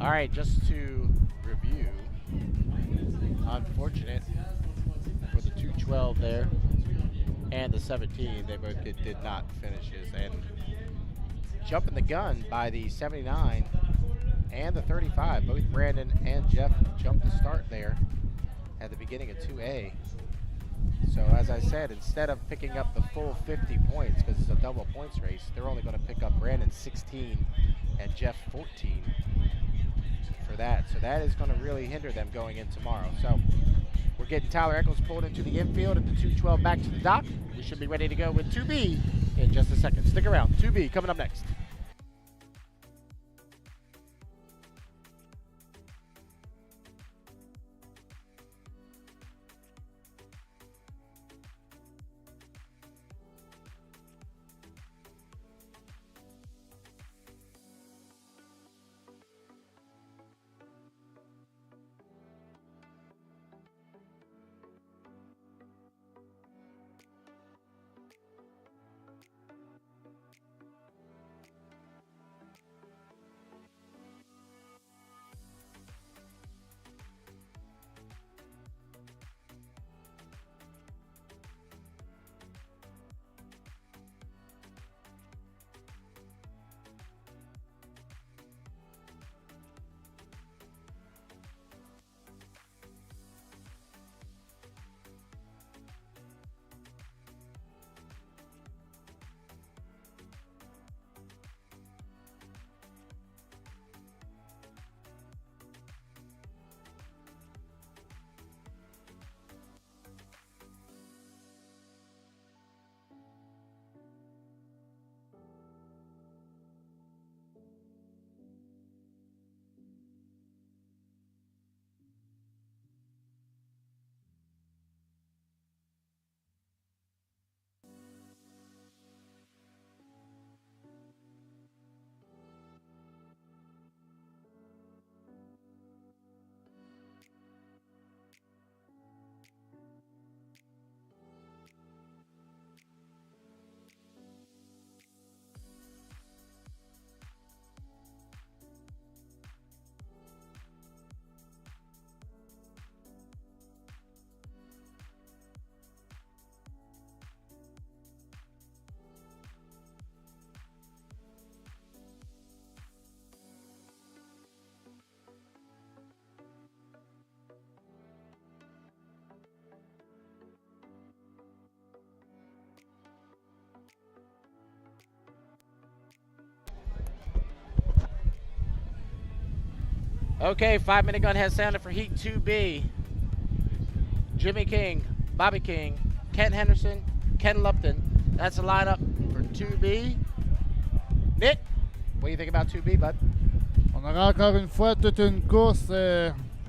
All right, just to review, unfortunate for the 212 there and the 17, they both did not finishes. And jumping the gun by the 79 and the 35, both Brandon and Jeff jumped the start there at the beginning of 2A. So as I said, instead of picking up the full 50 points, because it's a double points race, they're only going to pick up Brandon 16 and Jeff 14 for that. So that is going to really hinder them going in tomorrow. So we're getting Tyler Eccles pulled into the infield at the 212 back to the dock. We should be ready to go with 2B in just a second. Stick around. 2B coming up next. Okay, 5-minute gun has sounded for Heat 2B. Jimmy King, Bobby King, Ken Henderson, Ken Lupton. That's the lineup for 2B. Nick, what do you think about 2B, bud? On aura encore une fois toute une course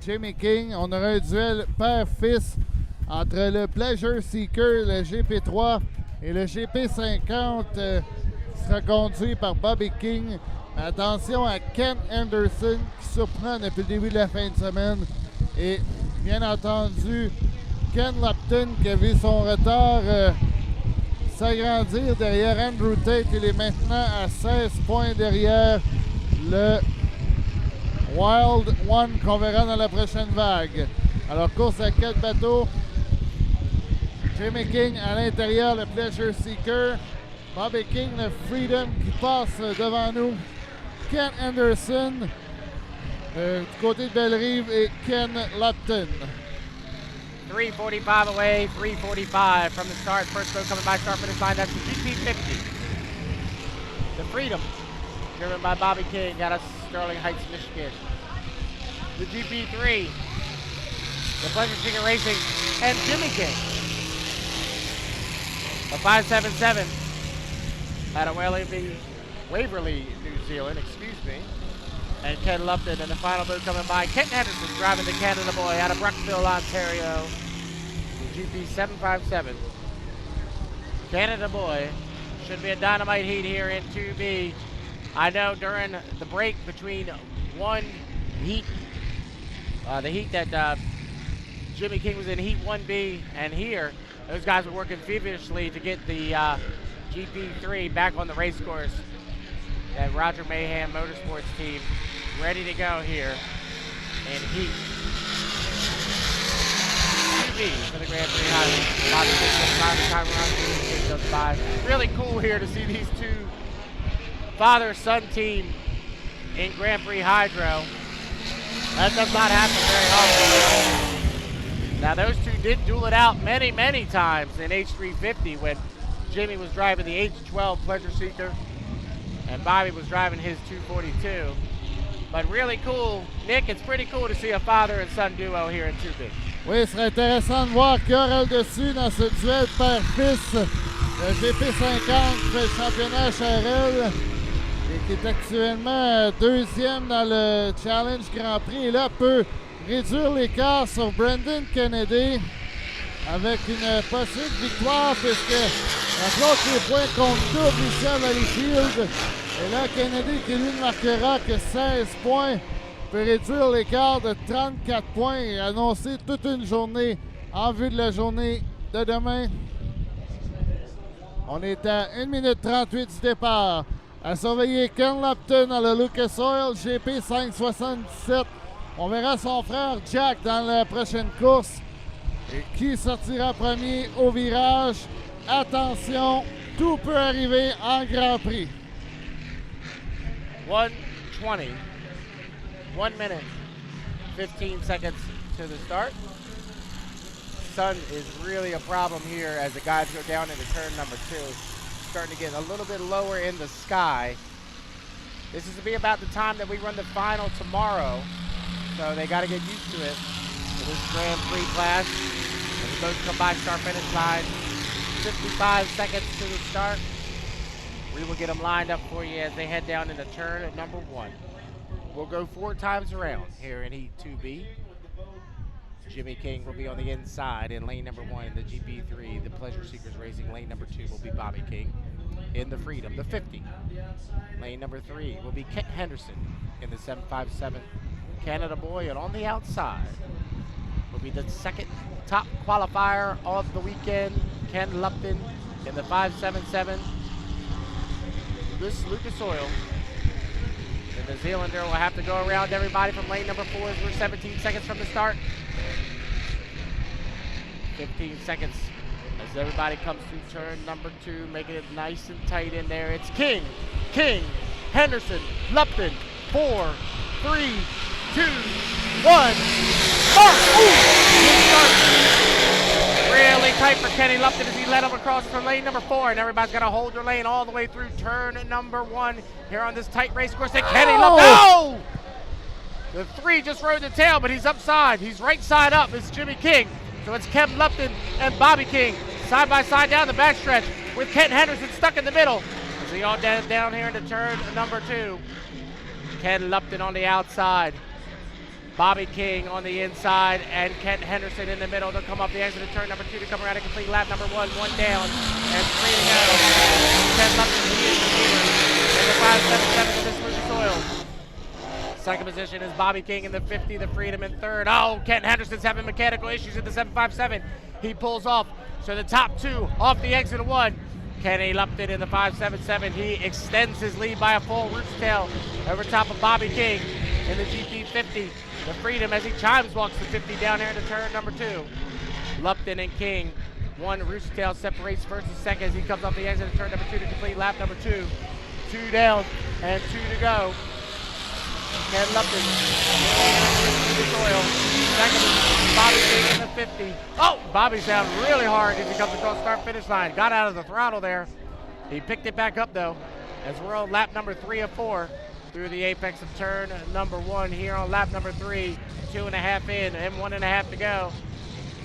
Jimmy King. On aura un duel père-fils entre le Pleasure Seeker, le GP3 et le GP50 qui sera conduit par Bobby King. Attention à Ken Anderson qui surprend depuis le début de la fin de semaine. Et bien entendu, Ken Lupton qui a vu son retard s'agrandir derrière Andrew Tate. Il est maintenant à 16 points derrière le Wild One qu'on verra dans la prochaine vague. Alors, course à 4 bateaux. Jimmy King à l'intérieur, le Pleasure Seeker. Bobby King, le Freedom qui passe devant nous. Ken Anderson du côté de Belle-Rive et Ken Lupton. 3:45 away, 3:45 from the start. First boat coming by start finish line. That's the GP50. The Freedom, driven by Bobby King out of Sterling Heights, Michigan. The GP3, the Pleasure Seeker Racing, and Jimmy King. The 577 out of Waverly, New Zealand, excuse me. And Ken Lupton in the final boat coming by. Kent Henderson driving the Canada Boy out of Brucksville, Ontario. The GP 757. Canada Boy should be a dynamite heat here in 2B. I know during the break between one heat, the heat that Jimmy King was in, Heat 1B, and here, those guys were working feverishly to get the GP3 back on the race course. That Roger Mayhem Motorsports team ready to go here in Heat 2B for the Grand Prix. Really cool here to see these two father-son team in Grand Prix Hydro. That does not happen very often. Now those two did duel it out many, many times in H350 when Jimmy was driving the H12 Pleasure Seeker and Bobby was driving his 242. But really cool, Nick, it's pretty cool to see a father and son duo here in 2B. Oui, ce serait intéressant de voir qui aura le dessus dans ce duel père-fils. Le GP50 qui fait le championnat HRL et qui est actuellement deuxième dans le Challenge Grand Prix. Et là, peut réduire l'écart sur Brendan Kennedy avec une possible victoire puisque rappelons que les points comptent double ici à Valleyfield. Et là, Kennedy qui lui ne marquera que 16 points peut réduire l'écart de 34 points et annoncer toute une journée en vue de la journée de demain. On est à 1 minute 38 du départ. À surveiller Ken Lupton dans le Lucas Oil GP 577. On verra son frère Jack dans la prochaine course. Et qui sortira premier au virage? Attention, tout peut arriver en Grand Prix. 1:20. 1 minute, 15 seconds to the start. Sun is really a problem here as the guys go down into turn number 2. Starting to get a little bit lower in the sky. This is to be about the time that we run the final tomorrow. So they got to get used to it for this Grand Prix class. As those come by start finish line, 55 seconds to the start. We will get them lined up for you as they head down into turn at number 1. We'll go 4 times around here in Heat 2B. Jimmy King will be on the inside in lane number 1 in the GP3. The Pleasure Seekers Racing lane number 2 will be Bobby King in the Freedom, the 50. Lane number 3 will be Kent Henderson in the 757 Canada Boy, and on the outside will be the second top qualifier of the weekend, Ken Lupton in the 577. This Lucas Oil. The New Zealander will have to go around everybody from lane number 4 as we're 17 seconds from the start. 15 seconds as everybody comes through turn number 2, making it nice and tight in there. It's King, Henderson, Lupton, 4, 3, 2, 1, start! Really tight for Kenny Lupton as he led him across from lane number 4, and everybody's got to hold their lane all the way through turn number 1 here on this tight race course. And Kenny Lupton, oh! The 3 just rode the tail, but he's upside. He's right side up. It's Jimmy King. So it's Ken Lupton and Bobby King side by side down the backstretch with Kent Henderson stuck in the middle. As they all down here into turn number 2. Ken Lupton on the outside. Bobby King on the inside and Kent Henderson in the middle. They'll come up the exit of turn number 2 to come around and complete lap number 1. 1 down and 3 to go. Ken Lupton, he is the leader in the 577 of this Lucas Oil. Second position is Bobby King in the 50, the Freedom in third. Oh, Kent Henderson's having mechanical issues in the 757. He pulls off. So the top 2 off the exit of 1. Kenny Lupton in the 577. He extends his lead by a full rooster tail over top of Bobby King in the GP50. The Freedom as he chimes walks the 50 down here into turn number 2. Lupton and King. 1 rooster tail separates first and second as he comes off the exit of turn number 2 to complete lap number 2. 2 down and 2 to go. Ken Lupton oil. Second is Bobby King in the 50. Oh, Bobby's down really hard as he comes across start finish line. Got out of the throttle there. He picked it back up though as we're on lap number 3 of 4 through the apex of turn number 1 here on lap number 3. 2.5 in and 1.5 to go.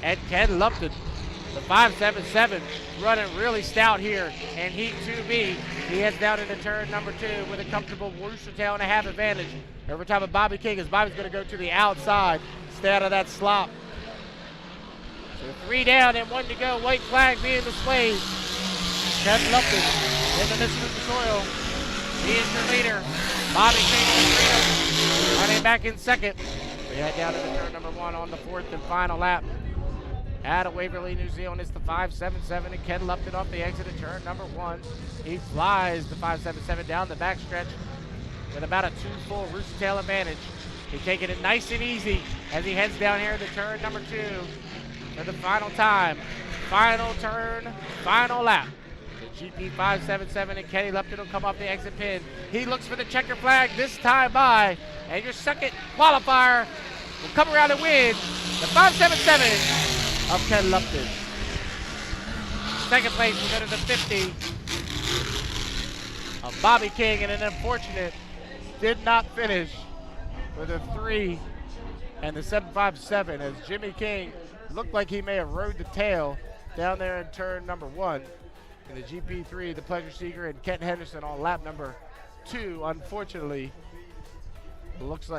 And Ken Lupton, the 577, running really stout here in Heat 2B. He heads down into turn number 2 with a comfortable rooster tail and a half advantage over top of Bobby King as Bobby's going to go to the outside, stay out of that slop. So 3 down and 1 to go. White flag being displayed. Ken Lupton in the Lucas Oil. He is your leader. Bobby King in the Freedom running back in second. We head down into turn number 1 on the 4th and final lap. Out of Waverly, New Zealand, it's the 577 and Ken Lupton off the exit of turn number 1. He flies the 577 down the backstretch with about a 2 full rooster tail advantage. He's taking it nice and easy as he heads down here to turn number 2 for the final time. Final turn, final lap. The GP 577 and Kenny Lupton will come off the exit pin. He looks for the checker flag this time by, and your second qualifier will come around and win the 577 of Ken Lupton. Second place will go to the 50 of Bobby King, and an unfortunate did not finish for the 3 and the 757 as Jimmy King looked like he may have rode the tail down there in turn number 1. In the GP3, the Pleasure Seeker and Kent Henderson on lap number 2. Unfortunately,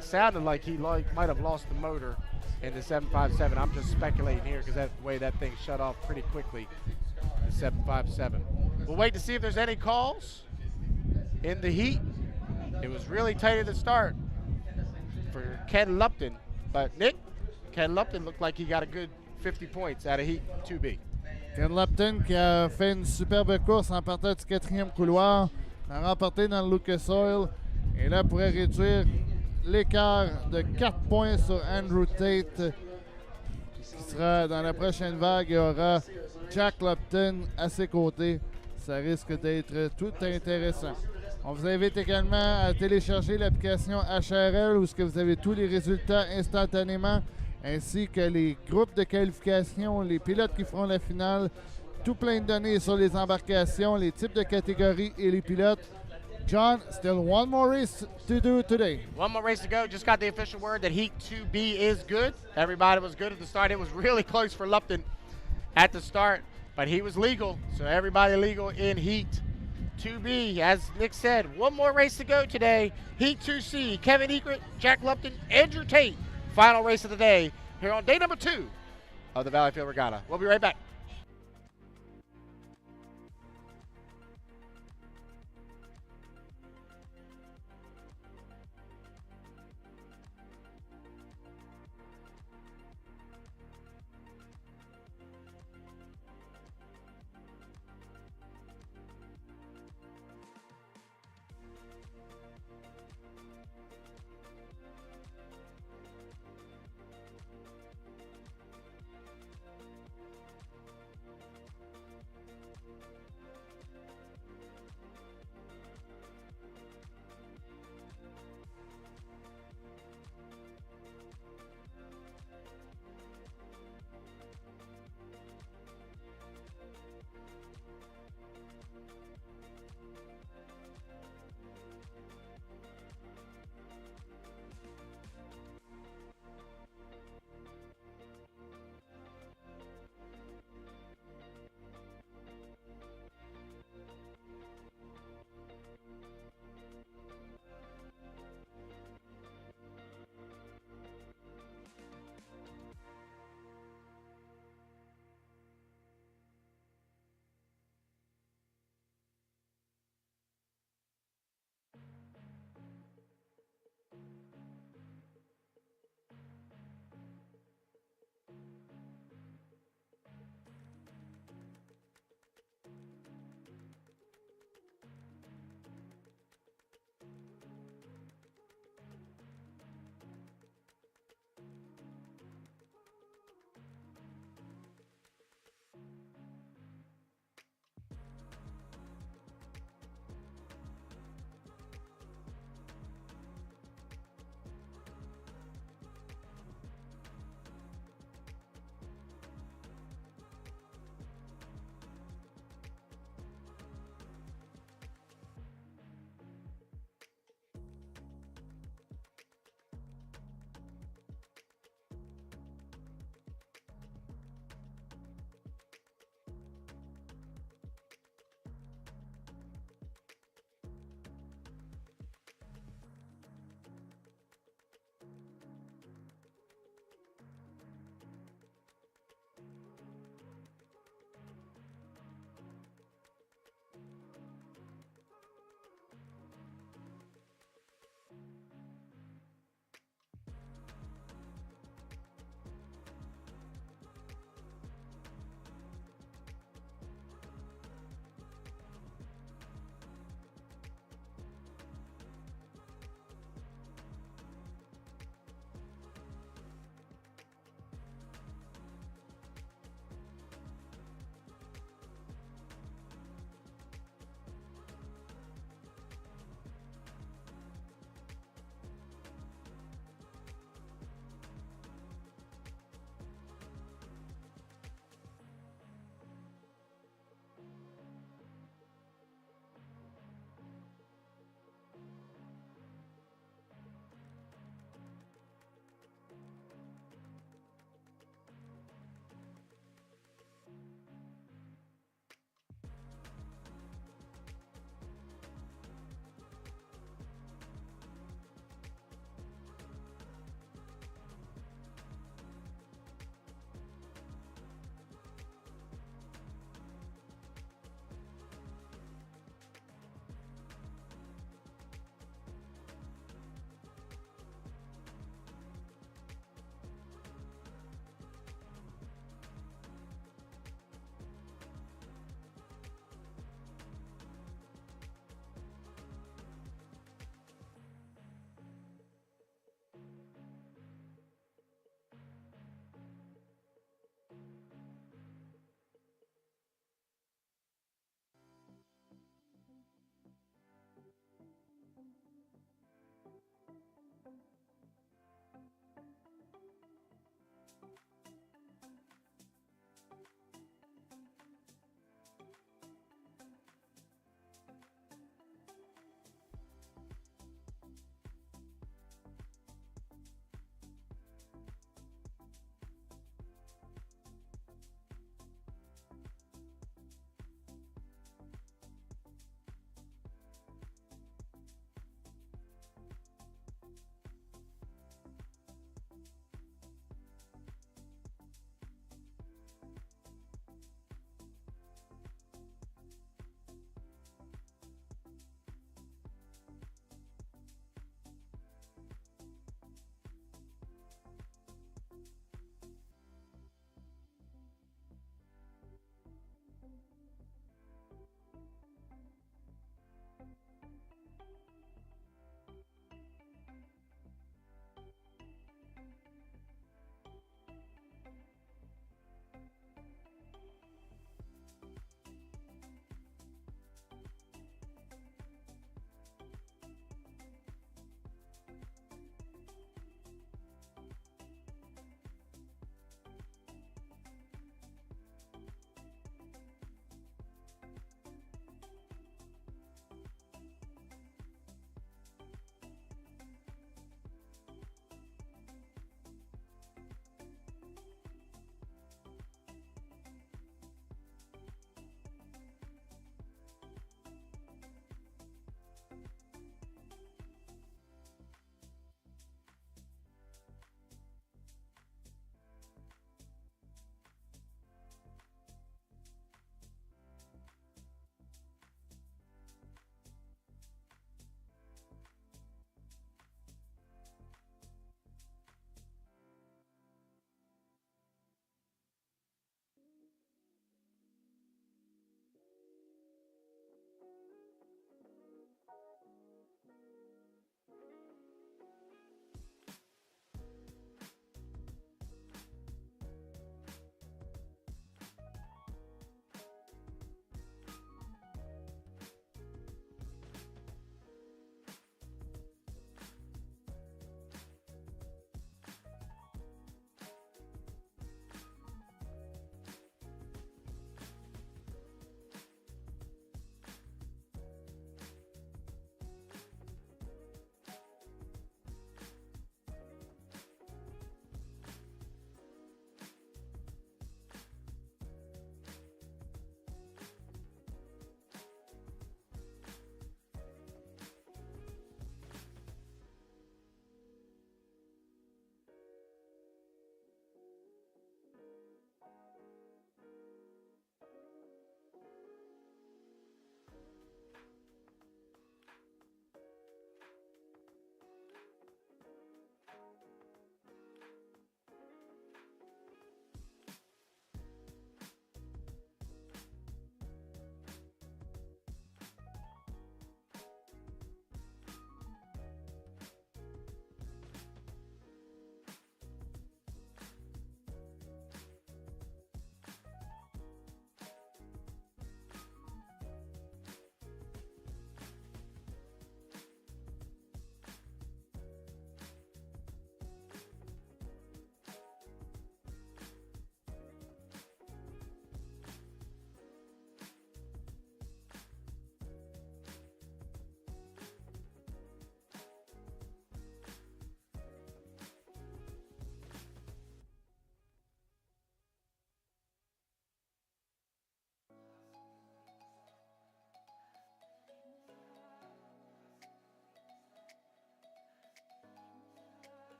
sounded like he might have lost the motor in the 757. I'm just speculating here because that's the way that thing shut off pretty quickly, the 757. We'll wait to see if there's any calls in the heat. It was really tight at the start for Ken Lupton, but Nick, Ken Lupton looked like he got a good 50 points out of heat 2B. Ken Lupton qui a fait une superbe course en partant du 4e couloir, a remporté dans le Lucas Oil et là pourrait réduire l'écart de 4 points sur Andrew Tate qui sera dans la prochaine vague et aura Jack Lupton à ses côtés. Ça risque d'être tout intéressant. On vous invite également à télécharger l'application HRL où vous avez tous les résultats instantanément, ainsi que les groupes de qualification, les pilotes qui feront la finale, tout plein de données sur les embarcations, les types de catégories et les pilotes. John, still one more race to do today. One more race to go. Just got the official word that Heat 2B is good. Everybody was good at the start. It was really close for Lupton at the start, but he was legal, so everybody legal in Heat 2B. As Nick said, one more race to go today. Heat 2C, Kevin Egret, Jack Lupton, Andrew Tate. Final race of the day here on day number 2 of the Valleyfield Regatta. We'll be right back.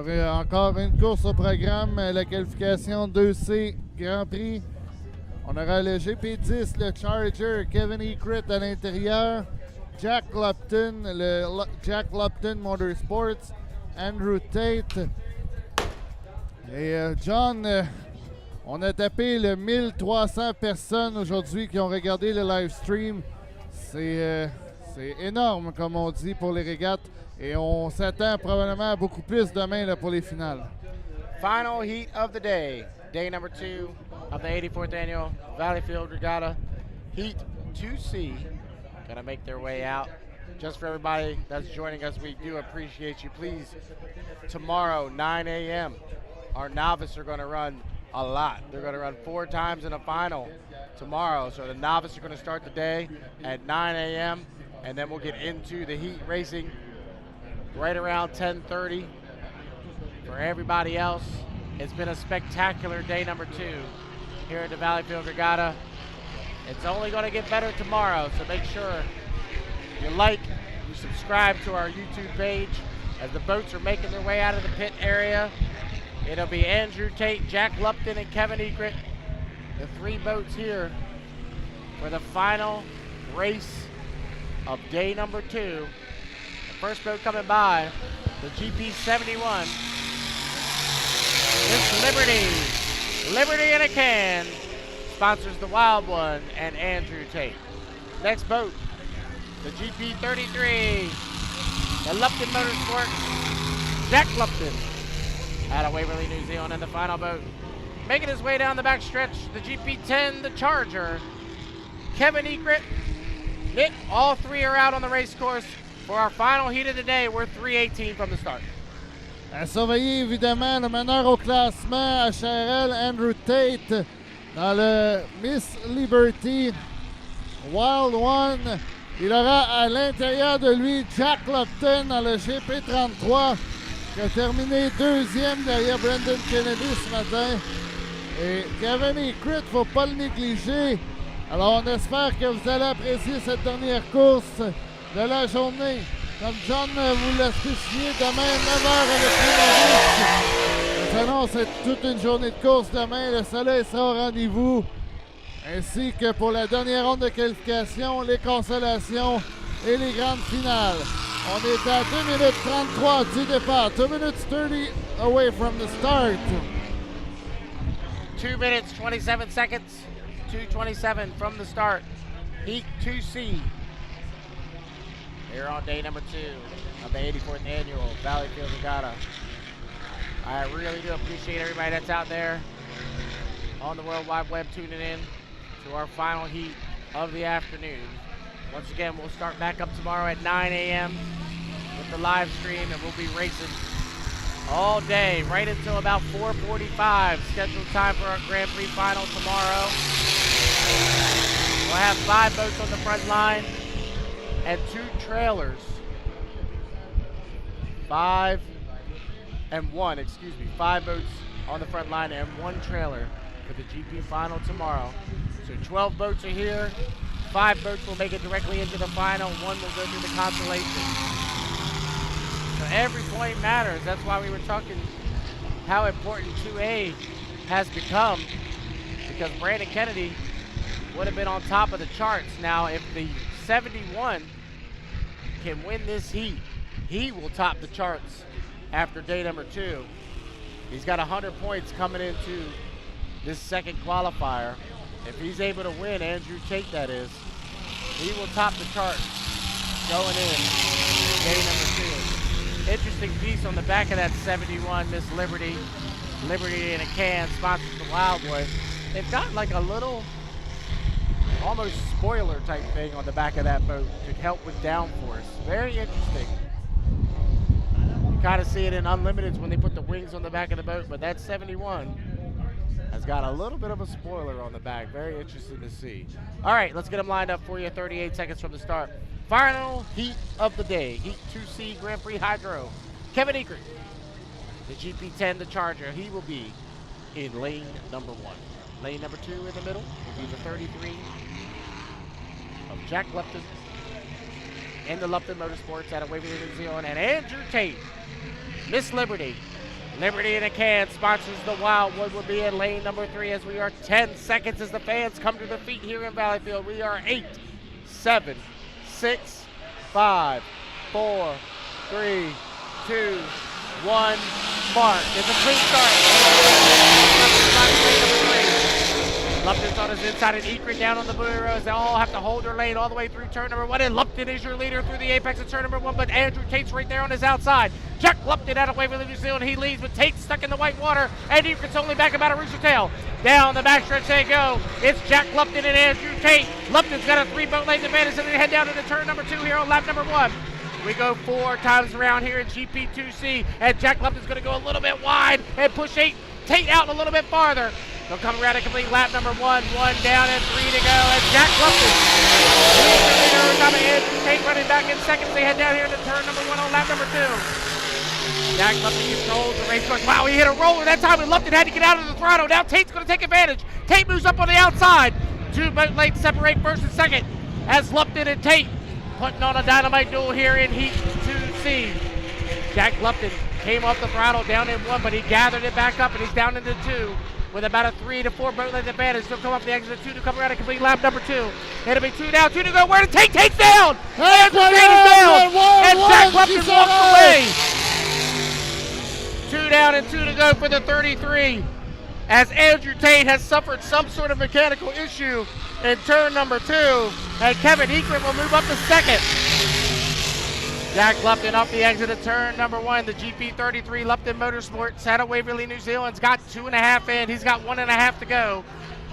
Alors, encore une course au programme, la qualification 2C Grand Prix. On aura le GP10, le Charger, Kevin Ecrit à l'intérieur, Jack Lupton, Jack Lupton Motorsports, Andrew Tate. Et John, on a tapé le 1300 personnes aujourd'hui qui ont regardé le live stream. C'est énorme, comme on dit, pour les régates. Et on s'attend probablement à beaucoup plus demain là, pour les finales. Final heat of the day. Day number 2 of the 84th annual Valleyfield Regatta. Heat 2C. Gonna make their way out. Just for everybody that's joining us, we do appreciate you. Please, tomorrow, 9 a.m., our novice are gonna run a lot. They're gonna run 4 times in a final tomorrow. So the novice are gonna start the day at 9 a.m., and then we'll get into the heat racing right around 10:30. For everybody else, it's been a spectacular day number 2 here at the Valleyfield Regatta. It's only going to get better tomorrow, so make sure you like, you subscribe to our YouTube page as the boats are making their way out of the pit area. It'll be Andrew Tate, Jack Lupton, and Kevin Ecrit, the 3 boats here for the final race of day number 2. First boat coming by, the GP71. Miss Liberty in a can, sponsors the Wild One and Andrew Tate. Next boat, the GP33, the Lupton Motorsports, Jack Lupton, out of Waverly, New Zealand, and the final boat. Making his way down the back stretch, the GP10, the Charger, Kevin Ecrit, Nick, all 3 are out on the race course. For our final heat of the day, we're 3:18 from the start. À surveiller évidemment le meneur au classement, HRL, Andrew Tate, dans le Miss Liberty Wild One. Il aura à l'intérieur de lui Jack Lupton dans le GP33, qui a terminé 2e derrière Brendan Kennedy ce matin. Et Kevin Ecrit, faut pas le négliger. Alors on espère que vous allez apprécier cette dernière course de la journée. Comme John vous l'a spécifié, demain 9h avec les Novice. Ça annonce toute une journée de course demain. Le soleil sera au rendez-vous. Ainsi que pour la dernière ronde de qualification, les consolations et les grandes finales. On est à 2 minutes 33 du départ. 2 minutes 30 away from the start. 2 minutes 27 seconds. 2:27 from the start. Heat 2C. Here on day number 2 of the 84th annual Valleyfield Regatta. I really do appreciate everybody that's out there on the World Wide Web tuning in to our final heat of the afternoon. Once again, we'll start back up tomorrow at 9 a.m. with the live stream, and we'll be racing all day right until about 4:45. Scheduled time for our Grand Prix final tomorrow. We'll have 5 boats on the front line and 2 trailers. 5 boats on the front line and 1 trailer for the GP final tomorrow. So 12 boats are here. 5 boats will make it directly into the final. 1 will go through the consolation. So every point matters. That's why we were talking how important 2A has become, because Brandon Kennedy would have been on top of the charts. Now, if the 71 can win this heat, he will top the charts after day number 2. He's got 100 points coming into this second qualifier. If he's able to win, Andrew Tate that is, he will top the charts going in day number 2. Interesting piece on the back of that 71, Miss Liberty. Liberty in a can, sponsors the Wild One. They've got like a little almost spoiler type thing on the back of that boat to help with downforce. Very interesting. You kind of see it in Unlimiteds when they put the wings on the back of the boat, but that 71 has got a little bit of a spoiler on the back. Very interesting to see. All right, let's get them lined up for you. 38 seconds from the start. Final heat of the day. Heat 2C Grand Prix Hydro. Kevin Ecrit, the GP10, the Charger. He will be in lane number 1. Lane number 2 in the middle will be the 33 of Jack Lupton and the Lupton Motorsports out of Waverly, New Zealand, and Andrew Tate, Miss Liberty, Liberty in a can sponsors the Wildwood. Will be in lane number 3 as we are 10 seconds as the fans come to their feet here in Valleyfield. We are 8, 7, 6, 5, 4, 3, 2, 1. Mark. It's a clean start. Lupton's on his inside and Ekrin down on the blue arrows. They all have to hold their lane all the way through turn number 1. And Lupton is your leader through the apex of turn number 1, but Andrew Tate's right there on his outside. Jack Lupton out of Waverly, New Zealand. He leads, but Tate's stuck in the white water. And Ekrin's only back about a rooster tail. Down the backstretch they go. It's Jack Lupton and Andrew Tate. Lupton's got a 3-boat lane advantage, and they head down into turn number 2 here on lap number 1. We go 4 times around here in GP2C, and Jack Lupton's going to go a little bit wide and push Tate out a little bit farther. They'll come around and complete lap number 1. 1 down and 3 to go. And Jack Lupton leads the leader over top of Andrew Tate, running back in seconds. They head down here to turn number 1 on lap number 2. Jack Lupton controls the race course. Wow, he hit a roller that time, and Lupton had to get out of the throttle. Now Tate's going to take advantage. Tate moves up on the outside. 2 boat lanes separate first and second as Lupton and Tate putting on a dynamite duel here in Heat 2C. Jack Lupton came off the throttle down in 1, but he gathered it back up, and he's down into 2 with about a 3 to 4 boat lane advantage. He'll come up the exit of 2 to come around and complete lap number 2. It'll be 2 down, 2 to go. Where did Tate? Tate's down! And Tate is down! And Jack Lupton walks away! 2 down and 2 to go for the 33. As Andrew Tate has suffered some sort of mechanical issue in turn number 2, and Kevin Ekrin will move up to second. Jack Lupton off the exit of turn number 1. The GP33 Lupton Motorsports out of Waverly, New Zealand's got 2.5 in. He's got 1.5 to go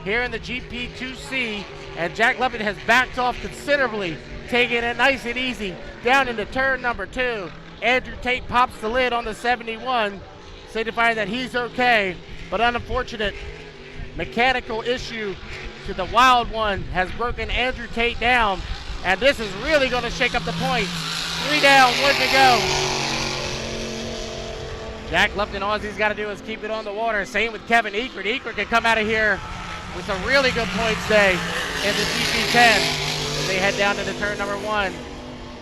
here in the GP2C. And Jack Lupton has backed off considerably, taking it nice and easy down into turn number 2. Andrew Tate pops the lid on the 71, signifying that he's okay. But an unfortunate mechanical issue to the Wild One has broken Andrew Tate down. And this is really going to shake up the points. 3 down, 1 to go. Jack Lupton, all he's got to do is keep it on the water. Same with Kevin Ekrin. Ekrin can come out of here with some really good points day in the GP10 as they head down into turn number 1.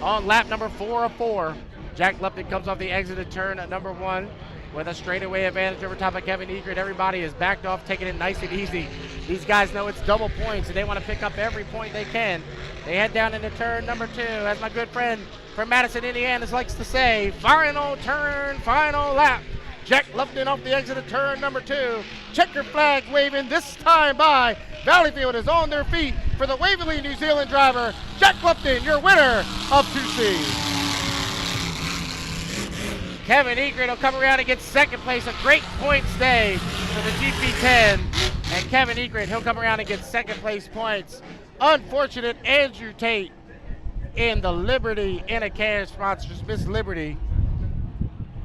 On lap number 4 of 4, Jack Lupton comes off the exit of turn at number 1 with a straightaway advantage over top of Kevin Ekrin. Everybody is backed off, taking it nice and easy. These guys know it's double points, and they want to pick up every point they can. They head down into turn number 2, as my good friend from Madison, Indiana likes to say, final turn, final lap. Jack Lupton off the exit of turn number 2. Checker flag waving this time by. Valleyfield is on their feet for the Waverly, New Zealand driver, Jack Lupton, your winner of 2C. Kevin Ekrin will come around and get second place. A great points day for the GP10. And Kevin Ekrin, he'll come around and get second place points. Unfortunate Andrew Tate in the Liberty in a can sponsors, Miss Liberty,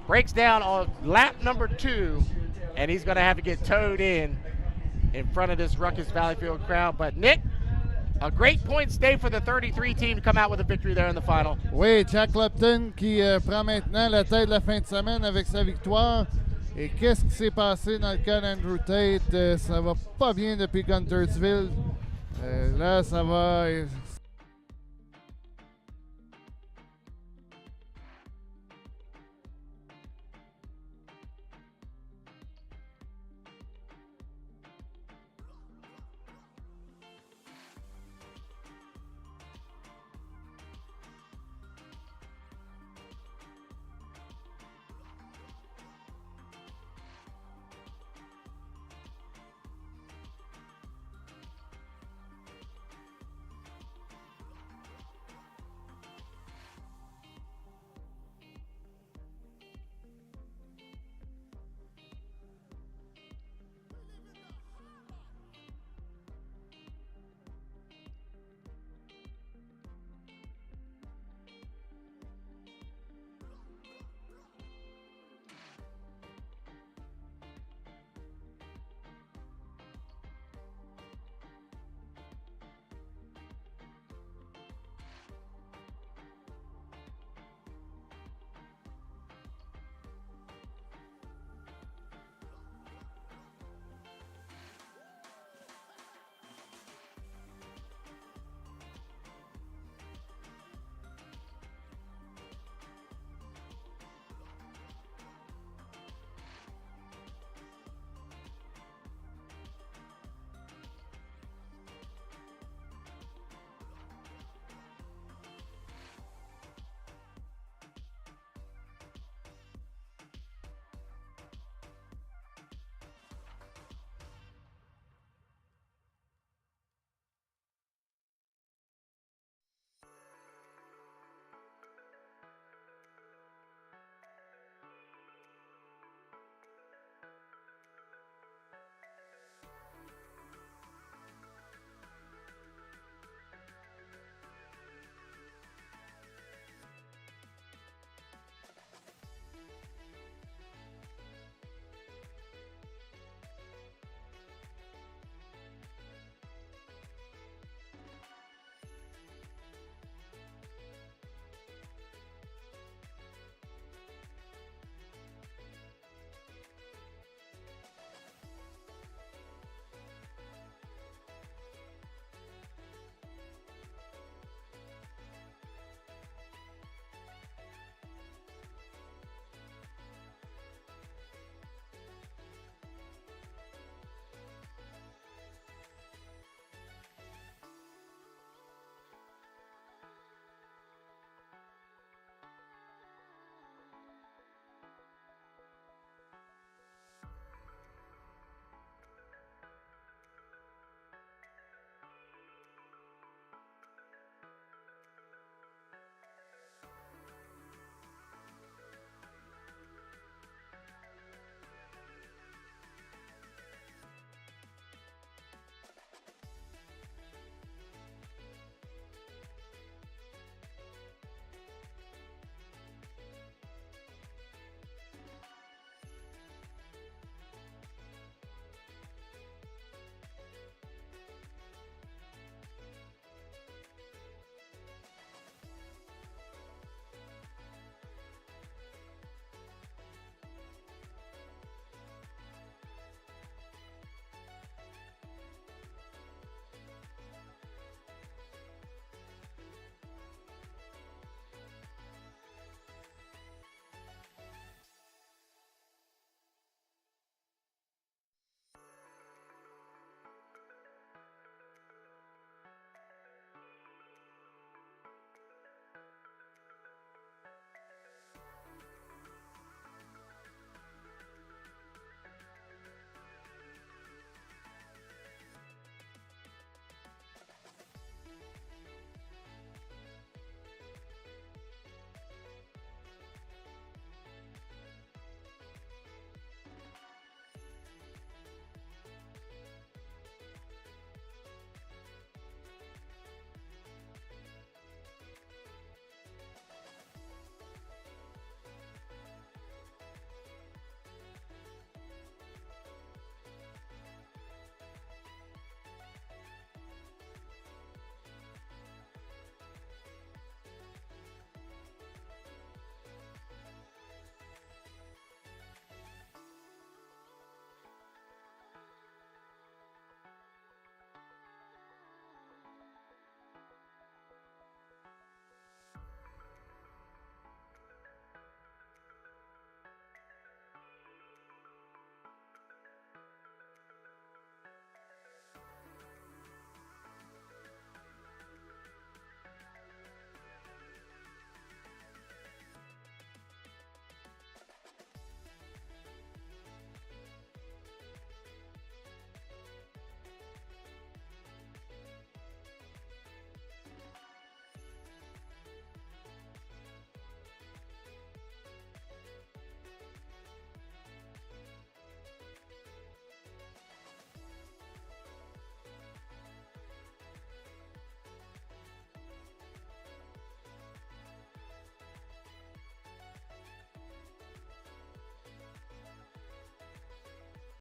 breaks down on lap number 2, and he's going to have to get towed in front of this Ruckus Valleyfield crowd. But Nick, a great points day for the 33 team to come out with a victory there in the final. Oui, Jack Lupton qui prend maintenant la tête de la fin de semaine avec sa victoire. Et qu'est-ce qui s'est passé dans le cas d'Andrew Tate? Ça va pas bien depuis Guntersville. Là, ça va